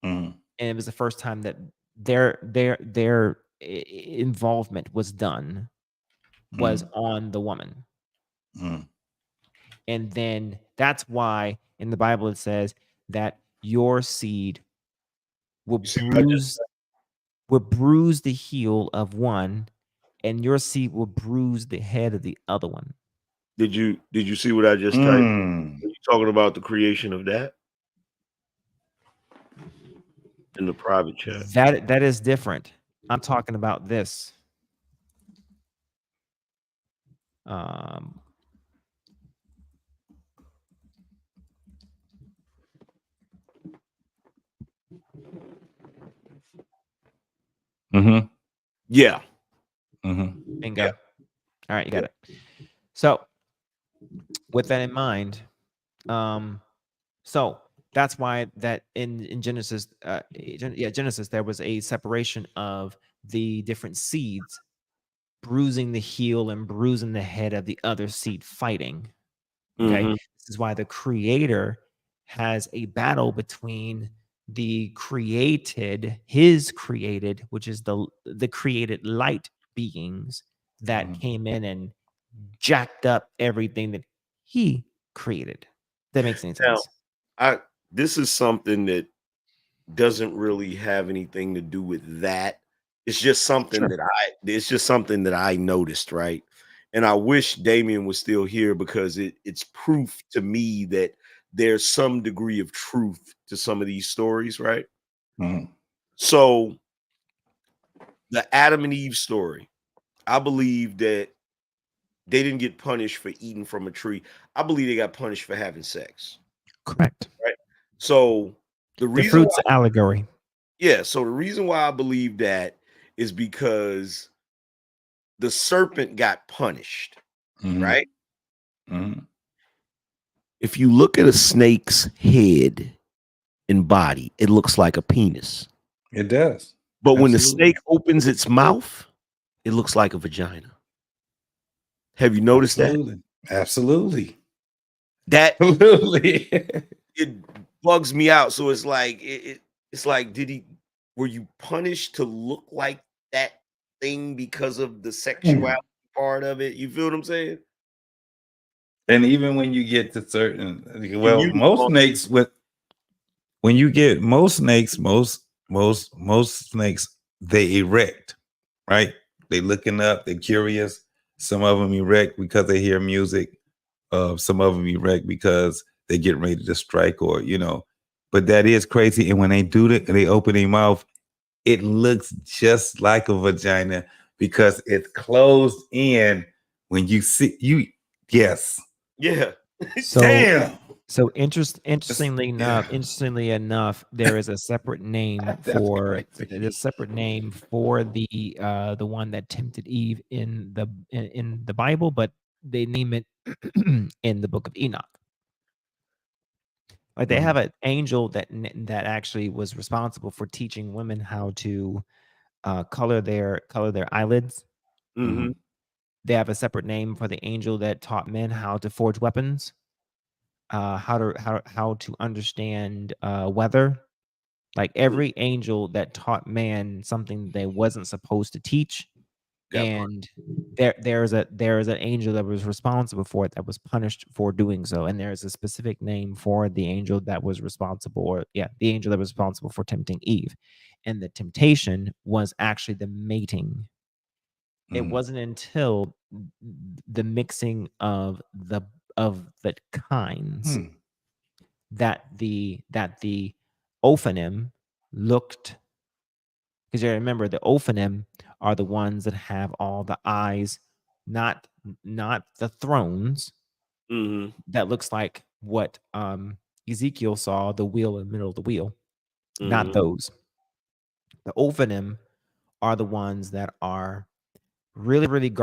Mhm. and it was the first time that their involvement was done was on the woman. Mm. And then that's why in the Bible it says that your seed will bruise the heel of one, and your seed will bruise the head of the other one. Did you see what I just typed? Are you talking about the creation of that in the private chat? That is different. I'm talking about this. Mm-hmm. Yeah. Mm-hmm. Bingo. All right, you got it. So with that in mind, so that's why that in Genesis, Genesis, there was a separation of the different seeds, bruising the heel and bruising the head of the other seed fighting. Okay. Mhm. This is why the creator has a battle between his created, which is the created light beings that came in and jacked up everything that he created. That makes any sense. Now, this is something that doesn't really have anything to do with that. It's just something that I noticed, right? And I wish Damien was still here because it's proof to me that there's some degree of truth to some of these stories, right? Mm-hmm. So the Adam and Eve story, I believe that they didn't get punished for eating from a tree. I believe they got punished for having sex. Correct. Right. So the fruit's allegory. Yeah. So the reason why I believe that is because the serpent got punished. Mm-hmm. Right. Mm-hmm. If you look at a snake's head and body, it looks like a penis. It does. But when the snake opens its mouth, it looks like a vagina. Have you noticed that? Absolutely. Absolutely. It bugs me out. So it's like it's like, were you punished to look like that thing because of the sexuality part of it? You feel what I'm saying? And even when you get to certain, most snakes most snakes, they erect, right? They looking up, they're curious. Some of them erect because they hear music. Some of them erect because they get ready to strike, or but that is crazy. And when they do that, they open their mouth, it looks just like a vagina because it's closed in. When you see yes. Yeah. So, damn. So interestingly enough, there is a separate name for the one that tempted Eve in the Bible, but they name it in the book of Enoch. Like they have an angel that actually was responsible for teaching women how to color their eyelids. Mm-hmm. They have a separate name for the angel that taught men how to forge weapons. How to understand weather. Like every angel that taught man something they wasn't supposed to teach, and there's an angel that was responsible for it that was punished for doing so, and there's a specific name for the angel that was responsible, the angel that was responsible for tempting Eve, and the temptation was actually the mating. It wasn't until the mixing of the kinds that the Ophanim looked, because you remember the Ophanim are the ones that have all the eyes, not the thrones. That looks like what Ezekiel saw, the wheel in the middle of the wheel. Not those. The Ophanim are the ones that are really, really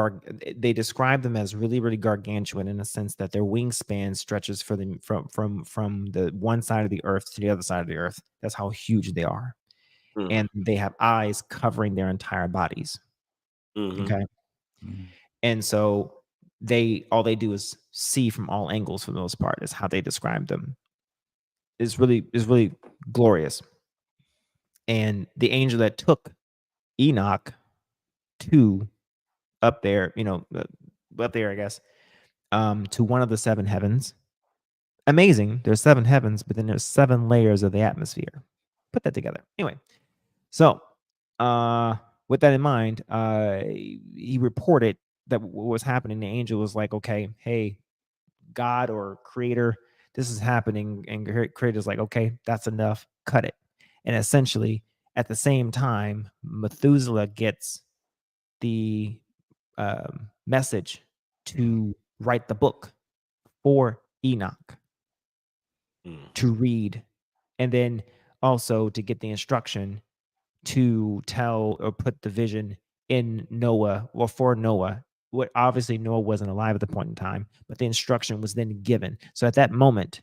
they describe them as really, really gargantuan in a sense that their wingspan stretches for them from the one side of the earth to the other side of the earth. That's how huge they are. And they have eyes covering their entire bodies. Okay. And so all they do is see from all angles for the most part, is how they describe them. Is really glorious. And the angel that took Enoch to up there, up there, I guess, to one of the seven heavens. Amazing. There's seven heavens, but then there's 7 layers of the atmosphere. Put that together. Anyway, so with that in mind, he reported that what was happening. The angel was like, okay, hey, God or creator, this is happening. And creator's like, okay, that's enough. Cut it. And essentially, at the same time, Methuselah gets the message to write the book for Enoch to read, and then also to get the instruction to tell or put the vision in Noah, or for Noah. What obviously Noah wasn't alive at the point in time, but the instruction was then given. So at that moment,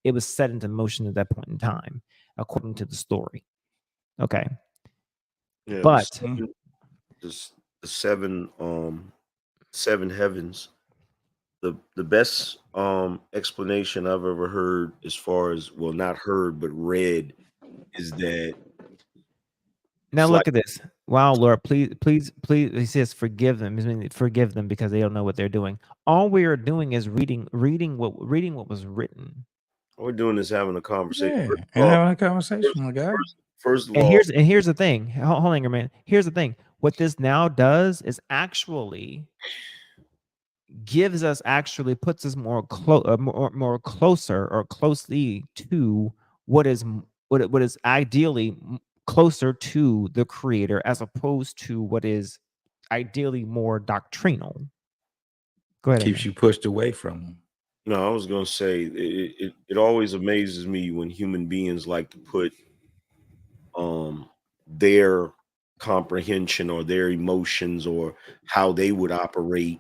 it was set into motion at that point in time, according to the story. Okay. Yeah, but the seven heavens. The best explanation I've ever heard, as far as, well, not heard but read, is that now look at this. Wow, Lord, please, he says forgive them. I mean, forgive them because they don't know what they're doing. All we are doing is reading what was written. All we're doing is having a conversation. And having a conversation, my guy. First of And all, here's the thing. Hold on, man. Here's the thing. What this now does is actually gives us, actually puts us more closer or closely to what is ideally closer to the creator, as opposed to what is ideally more doctrinal. Go ahead. Keeps you pushed away from them. No, I was going to say it always amazes me when human beings like to put their comprehension or their emotions or how they would operate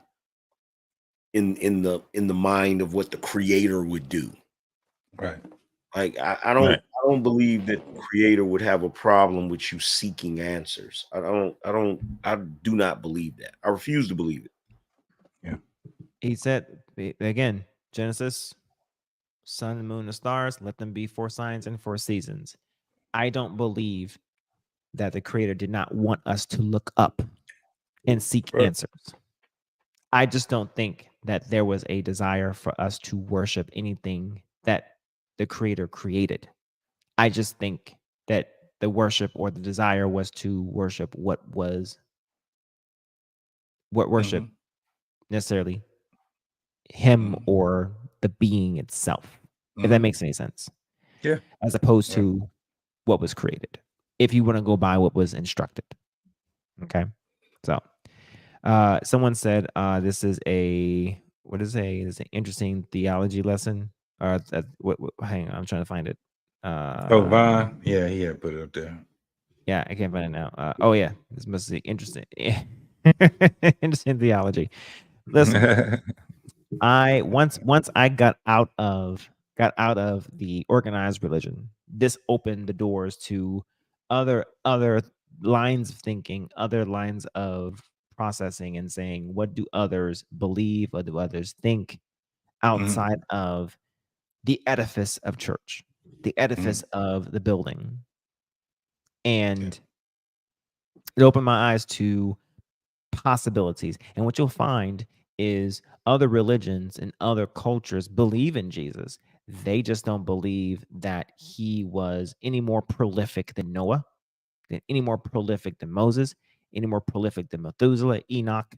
in the mind of what the creator would do. Right. Like I don't believe that the creator would have a problem with you seeking answers. I do not believe that. I refuse to believe it. Yeah. He said again, Genesis, sun, moon, and stars, let them be 4 signs and 4 seasons. I don't believe that the creator did not want us to look up and seek answers. I just don't think that there was a desire for us to worship anything that the creator created. I just think that the worship or the desire was to worship what worship necessarily him or the being itself, if that makes any sense. Yeah. As opposed to what was created, if you want to go by what was instructed. Okay. So someone said this is an interesting theology lesson. Hang on, I'm trying to find it. Vaughn. Yeah, he had put it up there. Yeah, I can't find it now. Oh yeah, this must be interesting. Interesting theology. Listen, I once I got out of the organized religion, this opened the doors to other lines of thinking, other lines of processing, and saying, what do others believe, what do others think outside of the edifice of church, the edifice of the building. And it opened my eyes to possibilities. And what you'll find is other religions and other cultures believe in Jesus. They just don't believe that he was any more prolific than Noah, any more prolific than Moses, any more prolific than Methuselah, Enoch,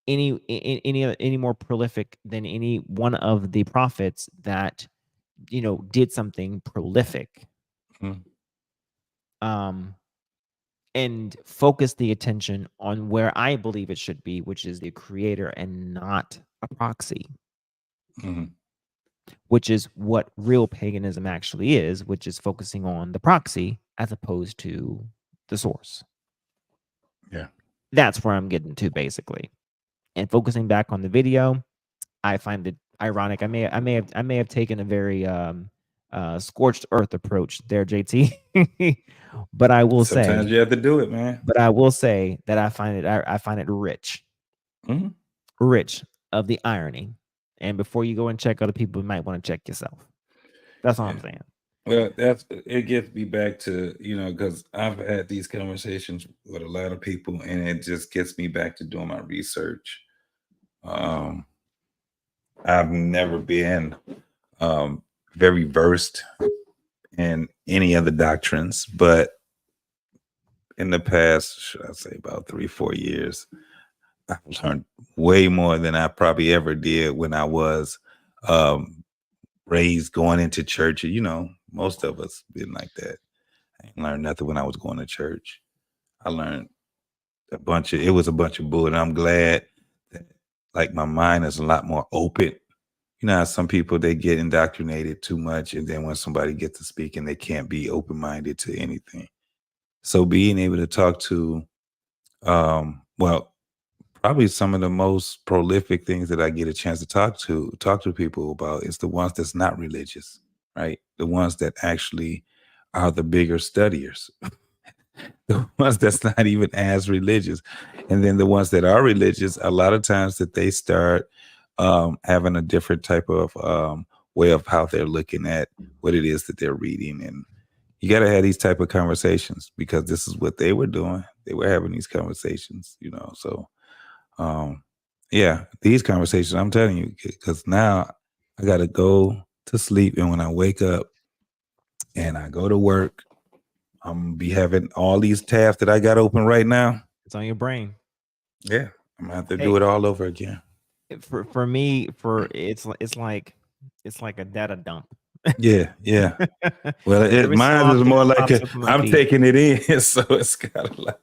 any more prolific than any one of the prophets that did something prolific. and focus the attention on where I believe it should be, which is the creator and not a proxy. Which is what real paganism actually is, which is focusing on the proxy as opposed to the source. Yeah. That's where I'm getting to, basically. And focusing back on the video, I find it ironic. I may have taken a very scorched earth approach there, JT. But I will say sometimes you have to do it, man. But I will say that I find it rich. Rich of the irony. And before you go and check other people, you might want to check yourself. That's all I'm saying. Well, it gets me back to, because I've had these conversations with a lot of people, and it just gets me back to doing my research. I've never been very versed in any of the doctrines, but in the past, should I say about 3-4 years, I've learned way more than I probably ever did when I was raised going into church. Most of us been like that. I ain't learned nothing when I was going to church. I learned it was a bunch of bull, and I'm glad that like my mind is a lot more open. How some people, they get indoctrinated too much, and then when somebody gets to speaking, they can't be open-minded to anything. So being able to talk to, probably some of the most prolific things that I get a chance to talk to people about is the ones that's not religious, right? The ones that actually are the bigger studiers, the ones that's not even as religious. And then the ones that are religious, a lot of times that they start having a different type of way of how they're looking at what it is that they're reading. And you got to have these type of conversations, because this is what they were doing. They were having these conversations, so these conversations, I'm telling you, because now I got to go to sleep, and when I wake up and I go to work, I'm gonna be having all these tabs that I got open right now. It's on your brain. Yeah, I'm gonna have to do it all over again. For me, it's like a data dump. Yeah. Well, mine is more like I'm taking it in, so it's kind of like.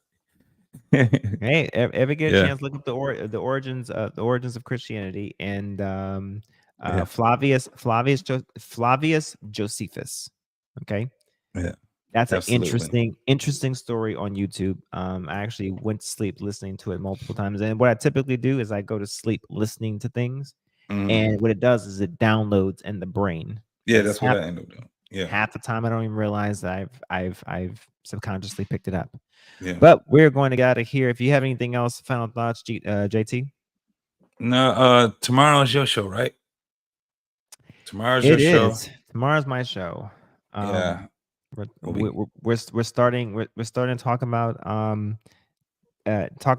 Hey, ever get a chance, look up the origins of Christianity and Flavius Josephus. Okay. Yeah. That's an interesting story on YouTube. I actually went to sleep listening to it multiple times. And what I typically do is I go to sleep listening to things. And what it does is it downloads in the brain. Yeah, that's what I end up doing. Yeah. Half the time I don't even realize that I've subconsciously picked it up. Yeah. But we're going to get out of here. If you have anything else, final thoughts, JT? No, tomorrow's your show, right? Tomorrow's your show. Tomorrow's my show. Yeah. We're starting to talk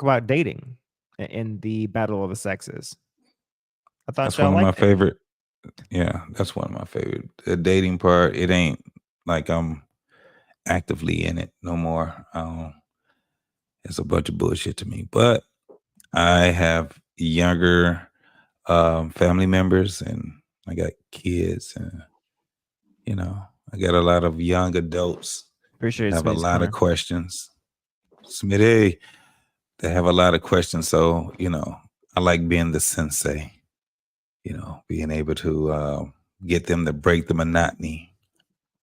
about dating in the battle of the sexes. I thought that's one of my favorite. Yeah, that's one of my favorite. The dating part, it ain't like I'm actively in it no more. It's a bunch of bullshit to me. But I have younger family members, and I got kids, and I got a lot of young adults. Appreciate it. Have a lot of questions. Smitty, they have a lot of questions. So, I like being the sensei, being able to get them to break the monotony,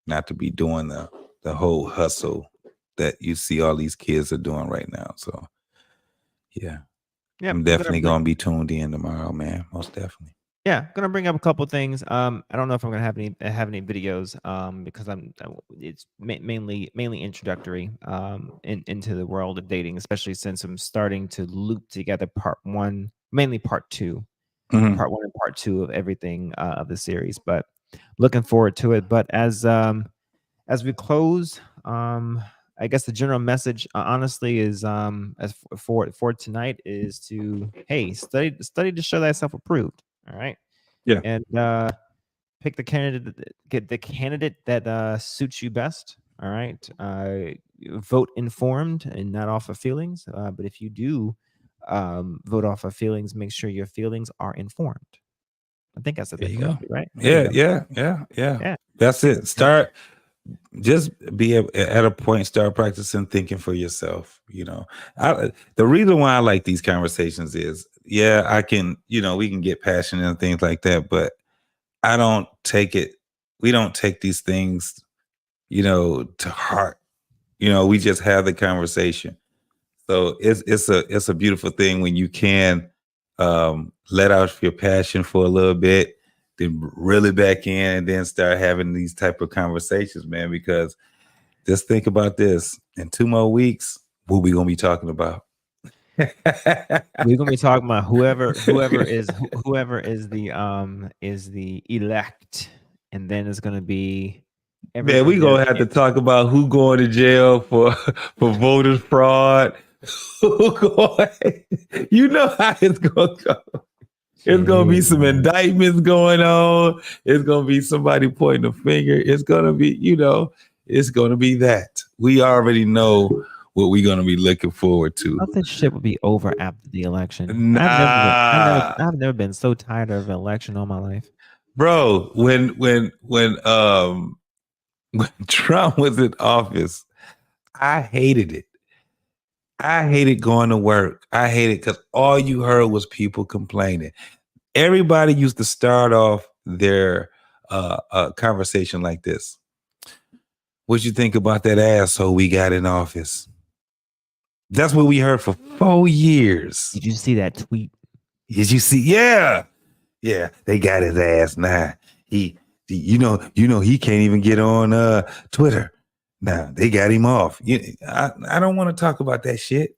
not to be doing the whole hustle that you see all these kids are doing right now. So, yeah, I'm definitely going to be tuned in tomorrow, man. Most definitely. Yeah, gonna bring up a couple things. I don't know if I'm gonna have any videos because it's mainly introductory into the world of dating, especially since I'm starting to loop together part 1, mainly part 2, part 1 and part 2 of everything of the series. But looking forward to it. But as we close, I guess the general message, honestly, is as for tonight is to study to show thyself approved. All right. Yeah. And pick the candidate that suits you best. All right. Vote informed and not off of feelings. But if you do vote off of feelings, make sure your feelings are informed. I think I said that correctly, right? Yeah. That's it. Start just be at a point, start practicing thinking for yourself. The reason why I like these conversations is, yeah, I can, we can get passionate and things like that, but I don't take it. We don't take these things, to heart. We just have the conversation. So it's a beautiful thing when you can let out your passion for a little bit, then really back in, and then start having these type of conversations, man. Because just think about this: in 2 more weeks, what we gonna be talking about? We're gonna be talking about whoever is the elect, and then it's gonna be. Man, we gonna have to talk about who going to jail for voter fraud. You know how it's gonna go. It's gonna be some indictments going on. It's gonna be somebody pointing a finger. It's gonna be, it's gonna be that. We already know what we're gonna be looking forward to. Nothing shit would be over after the election. Nah. I've never been so tired of an election all my life, bro. When Trump was in office, I hated it. I hated going to work. I hated because all you heard was people complaining. Everybody used to start off their conversation like this. What you think about that asshole we got in office? That's what we heard for 4 years. Did you see that tweet? Did you see? Yeah. Yeah, they got his ass now. He can't even get on Twitter. Now they got him off. I don't want to talk about that shit.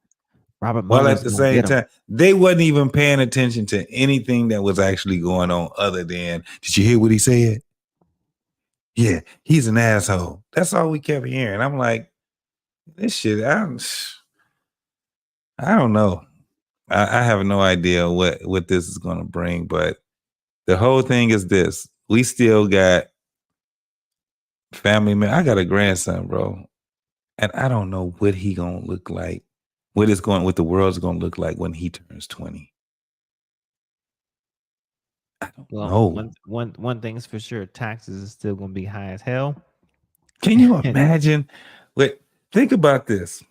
Robert While at the same time, they wasn't even paying attention to anything that was actually going on other than, did you hear what he said? Yeah, he's an asshole. That's all we kept hearing. I'm like, this shit, I don't know. I have no idea what this is going to bring, but the whole thing is this. We still got family members. I got a grandson, bro, and I don't know what he going to look like. What the world's going to look like when he turns 20. I don't know. One thing's for sure, taxes is still going to be high as hell. Can you imagine? Think about this.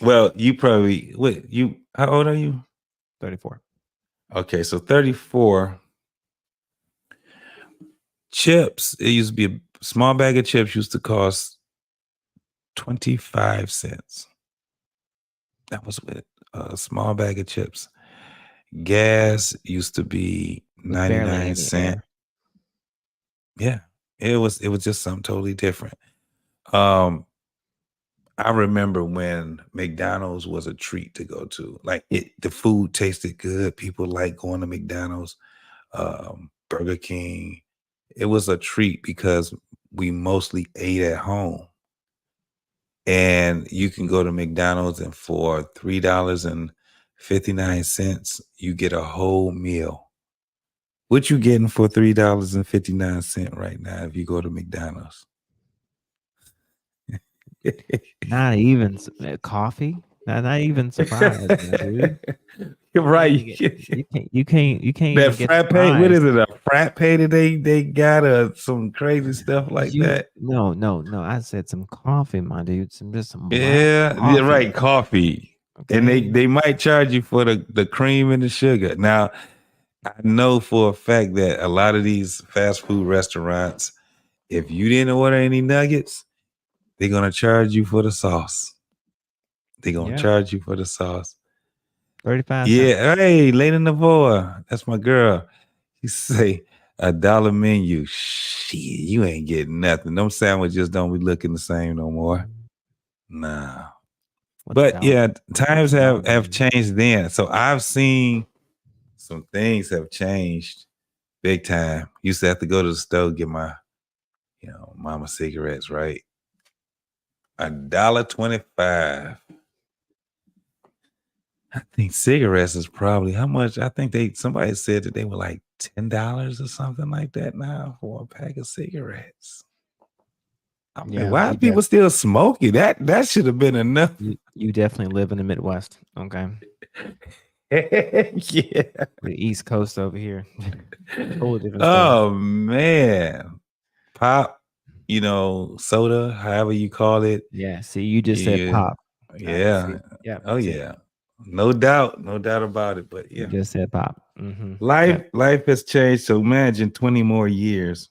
Well, you probably, how old are you? 34. Okay, so 34. Chips, it used to be a small bag of chips used to cost 25 cents. That was with a small bag of chips. Gas used to be 99 cents. Yeah, it was just something totally different. I remember when McDonald's was a treat to go to. Like the food tasted good. People liked going to McDonald's, Burger King. It was a treat because we mostly ate at home. And you can go to McDonald's and for $3.59, you get a whole meal. What you getting for $3.59 right now if you go to McDonald's? Not even coffee. Not even surprise, dude. You're right. You can't. That frappe. What is it? A frappe that they got some crazy stuff like that. No. I said some coffee, my dude. Some yeah, coffee. You're right. Coffee, okay. And they might charge you for the cream and the sugar. Now, I know for a fact that a lot of these fast food restaurants, if you didn't order any nuggets, they're gonna charge you for the sauce. They're gonna charge you for the sauce. 35 Yeah, cents. Hey, Lena Navoa, that's my girl. She say $1 menu. Shit, you ain't getting nothing. Them sandwiches don't be looking the same no more. Nah. But yeah, times have changed then. So I've seen some things have changed big time. Used to have to go to the store, get my, mama cigarettes, right? $1.25. I think cigarettes is probably how much? I think somebody said that they were like $10 or something like that now for a pack of cigarettes. I mean, why are people still smoking? That should have been enough. You definitely live in the Midwest. Okay. Yeah. The East Coast over here. Totally different story. Man. Pop, you know, soda, however you call it. Yeah. See, you just said pop. Yeah. Yeah. Oh yeah. No doubt about it. But You yeah, just said pop. life has changed. So imagine 20 more years.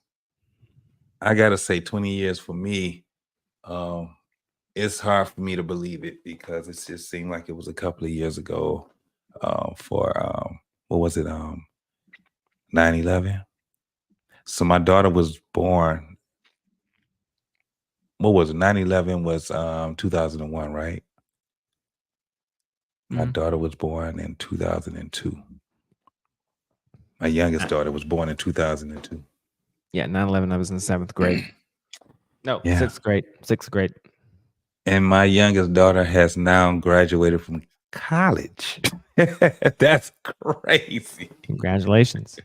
I gotta say 20 years for me. It's hard for me to believe it because it just seemed like it was a couple of years ago for what was it? 9/11. So my daughter was born. What was it? 9/11 was 2001, right? My daughter was born in 2002. My youngest daughter was born in 2002. Yeah, 9/11. I was in 7th grade. No, Yeah. 6th grade. 6th grade. And my youngest daughter has now graduated from college. That's crazy. Congratulations.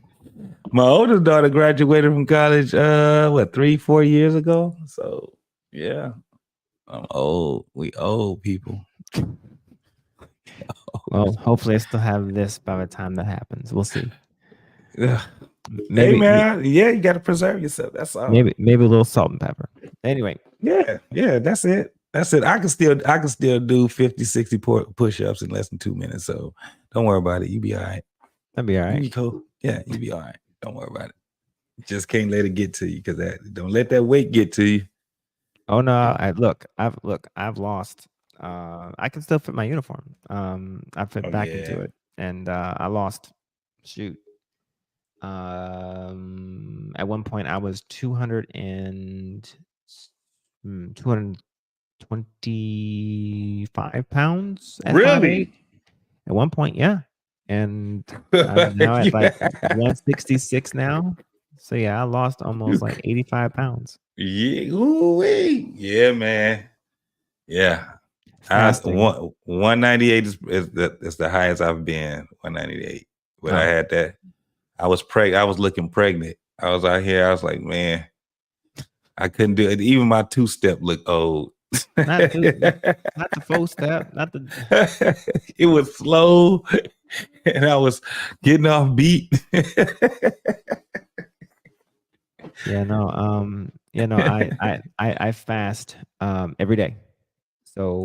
My oldest daughter graduated from college 3-4 years ago. So yeah, I'm old. We old people. Well, hopefully I still have this by the time that happens. We'll see. Maybe, hey man, yeah, you got to preserve yourself. That's all. Maybe a little salt and pepper. Anyway. Yeah, that's it. That's it. I can still do 50, 60 push-ups in less than 2 minutes. So don't worry about it. You be all right. That'd be all right. You be cool. Yeah, you be all right. Don't worry about it. Just can't let it get to you because don't let that weight get to you. Oh no! I've lost. I can still fit my uniform. I fit back into it, and I lost. Shoot. At one point I was 225 pounds. Really? At one point, yeah. And I'm now at like 166 now. So yeah, I lost almost like 85 pounds. Yeah, ooh-wee. Yeah, man. Yeah. 198 is the highest I've been. 198. When I had that, I was looking pregnant. I was out here. I was like, man, I couldn't do it. Even my 2-step looked old. Not the 4-step. Not the. It was slow, and I was getting off beat. Yeah, no. I fast every day. So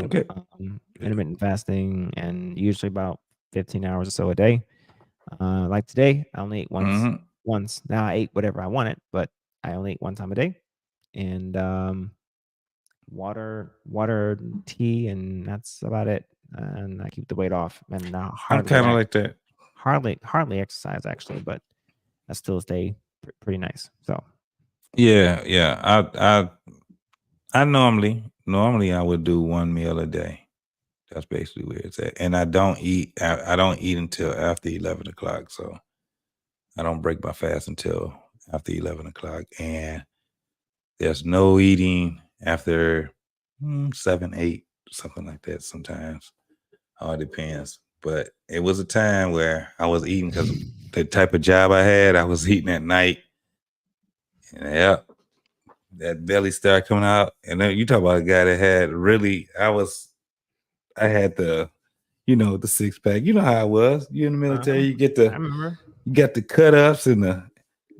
intermittent fasting, and usually about 15 hours or so a day. Like today, I only ate once. Now I ate whatever I wanted, but I only ate one time a day. And water, tea, and that's about it. And I keep the weight off. And now I'm kind of like that. Hardly exercise actually, but I still stay pretty nice. So yeah. I normally I would do 1 meal a day. That's basically where it's at. And I don't eat until after 11 o'clock. So I don't break my fast until after 11 o'clock. And there's no eating after 7, 8, something like that sometimes. All depends. But it was a time where I was eating because of the type of job I had. I was eating at night. And yeah, that belly started coming out. And then you talk about a guy that had really, I had the 6-pack. You know how it was. You in the military, you get I remember. You got the cut-ups and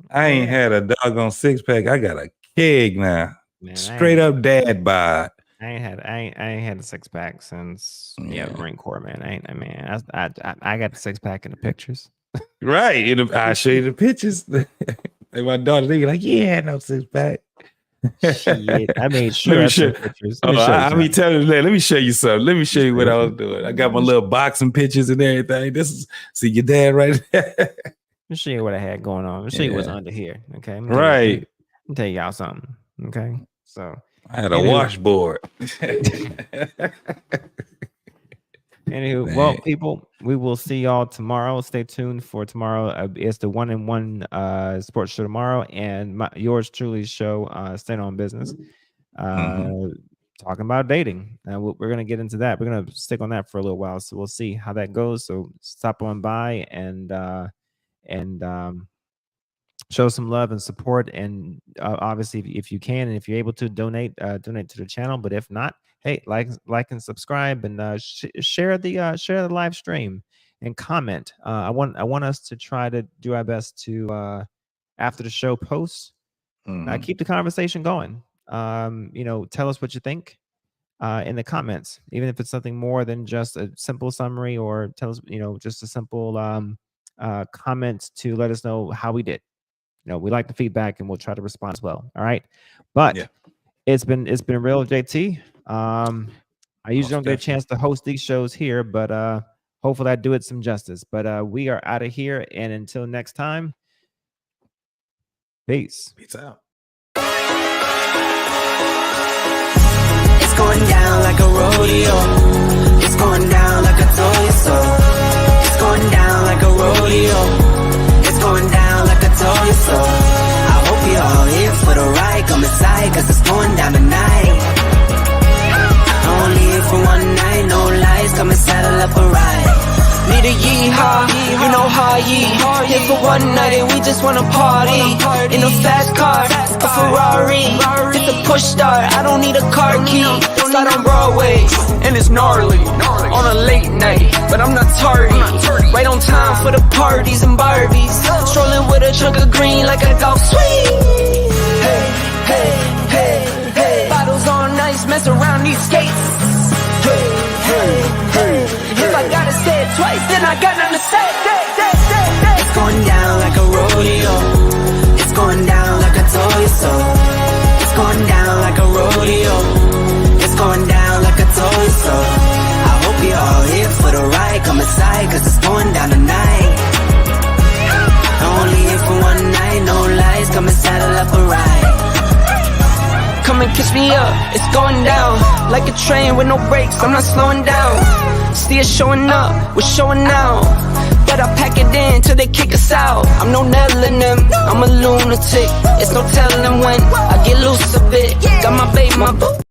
I ain't had a doggone 6-pack. I got a keg now. Man, straight up dad bod. I ain't had a 6-pack since Marine Corps, man. I got the 6-pack in the pictures. Right. I'll show you the pictures. And my daughter, they like, yeah, no 6-pack. Shit, I made sure. Pictures. I be telling you that. Let me show you something. Let me show you what I was doing. I got my little boxing pictures and everything. See your dad right there. Let me show you what I had going on. Let me show you what's under here. Okay. Right. Let me tell y'all something. Okay. So I had a washboard. Anywho, well, people, we will see y'all tomorrow. Stay tuned for tomorrow. It's the 1-in-1 sports show tomorrow, and yours truly's show, Staying on Business, talking about dating. And we're gonna get into that. We're gonna stick on that for a little while, so we'll see how that goes. So stop on by and show some love and support. And obviously, if you can and if you're able to donate to the channel. But if not, hey, like and subscribe and share the live stream and comment. I want us to try to do our best to after the show posts keep the conversation going. tell us what you think in the comments, even if it's something more than just a simple summary, or tell us, just a simple comment to let us know how we did. We like the feedback and we'll try to respond as well. All right. But it's been real, JT. I usually don't get a chance to host these shows here, but hopefully I do it some justice. But we are out of here, and until next time, peace. Peace out. It's going down like a rodeo. It's going down like I told you so. It's going down like a rodeo. It's going down like I told you so. I hope you're all here for the ride. Come inside, cause it's going down tonight. Only here for one night, no lies. Come and saddle up a ride. Need a yeehaw, you know how here for one night and we just wanna party. In a fast car, a Ferrari. It's a push start, I don't need a car key. Slide on Broadway, and it's gnarly. On a late night, but I'm not tardy. Right on time for the parties and Barbies. Strolling with a chunk of green like a golf swing. Hey, hey, hey, hey. Bottles on ice, mess around these skates. Hey, hey, hey. If I gotta say it twice, then I got nothing to say. It's going down like a rodeo. It's going down like I told you so. It's going down like a rodeo. It's going down like I told you so. I hope you're all here for the ride. Come inside, cause it's going down tonight. Only here for one night, no lies. Come and saddle up a ride. Come and kiss me up, it's going down. Like a train with no brakes, I'm not slowing down. Still showing up, we're showing out. But I pack it in till they kick us out. I'm no nailing them, I'm a lunatic. It's no telling when I get loose a bit. Got my baby, my boo.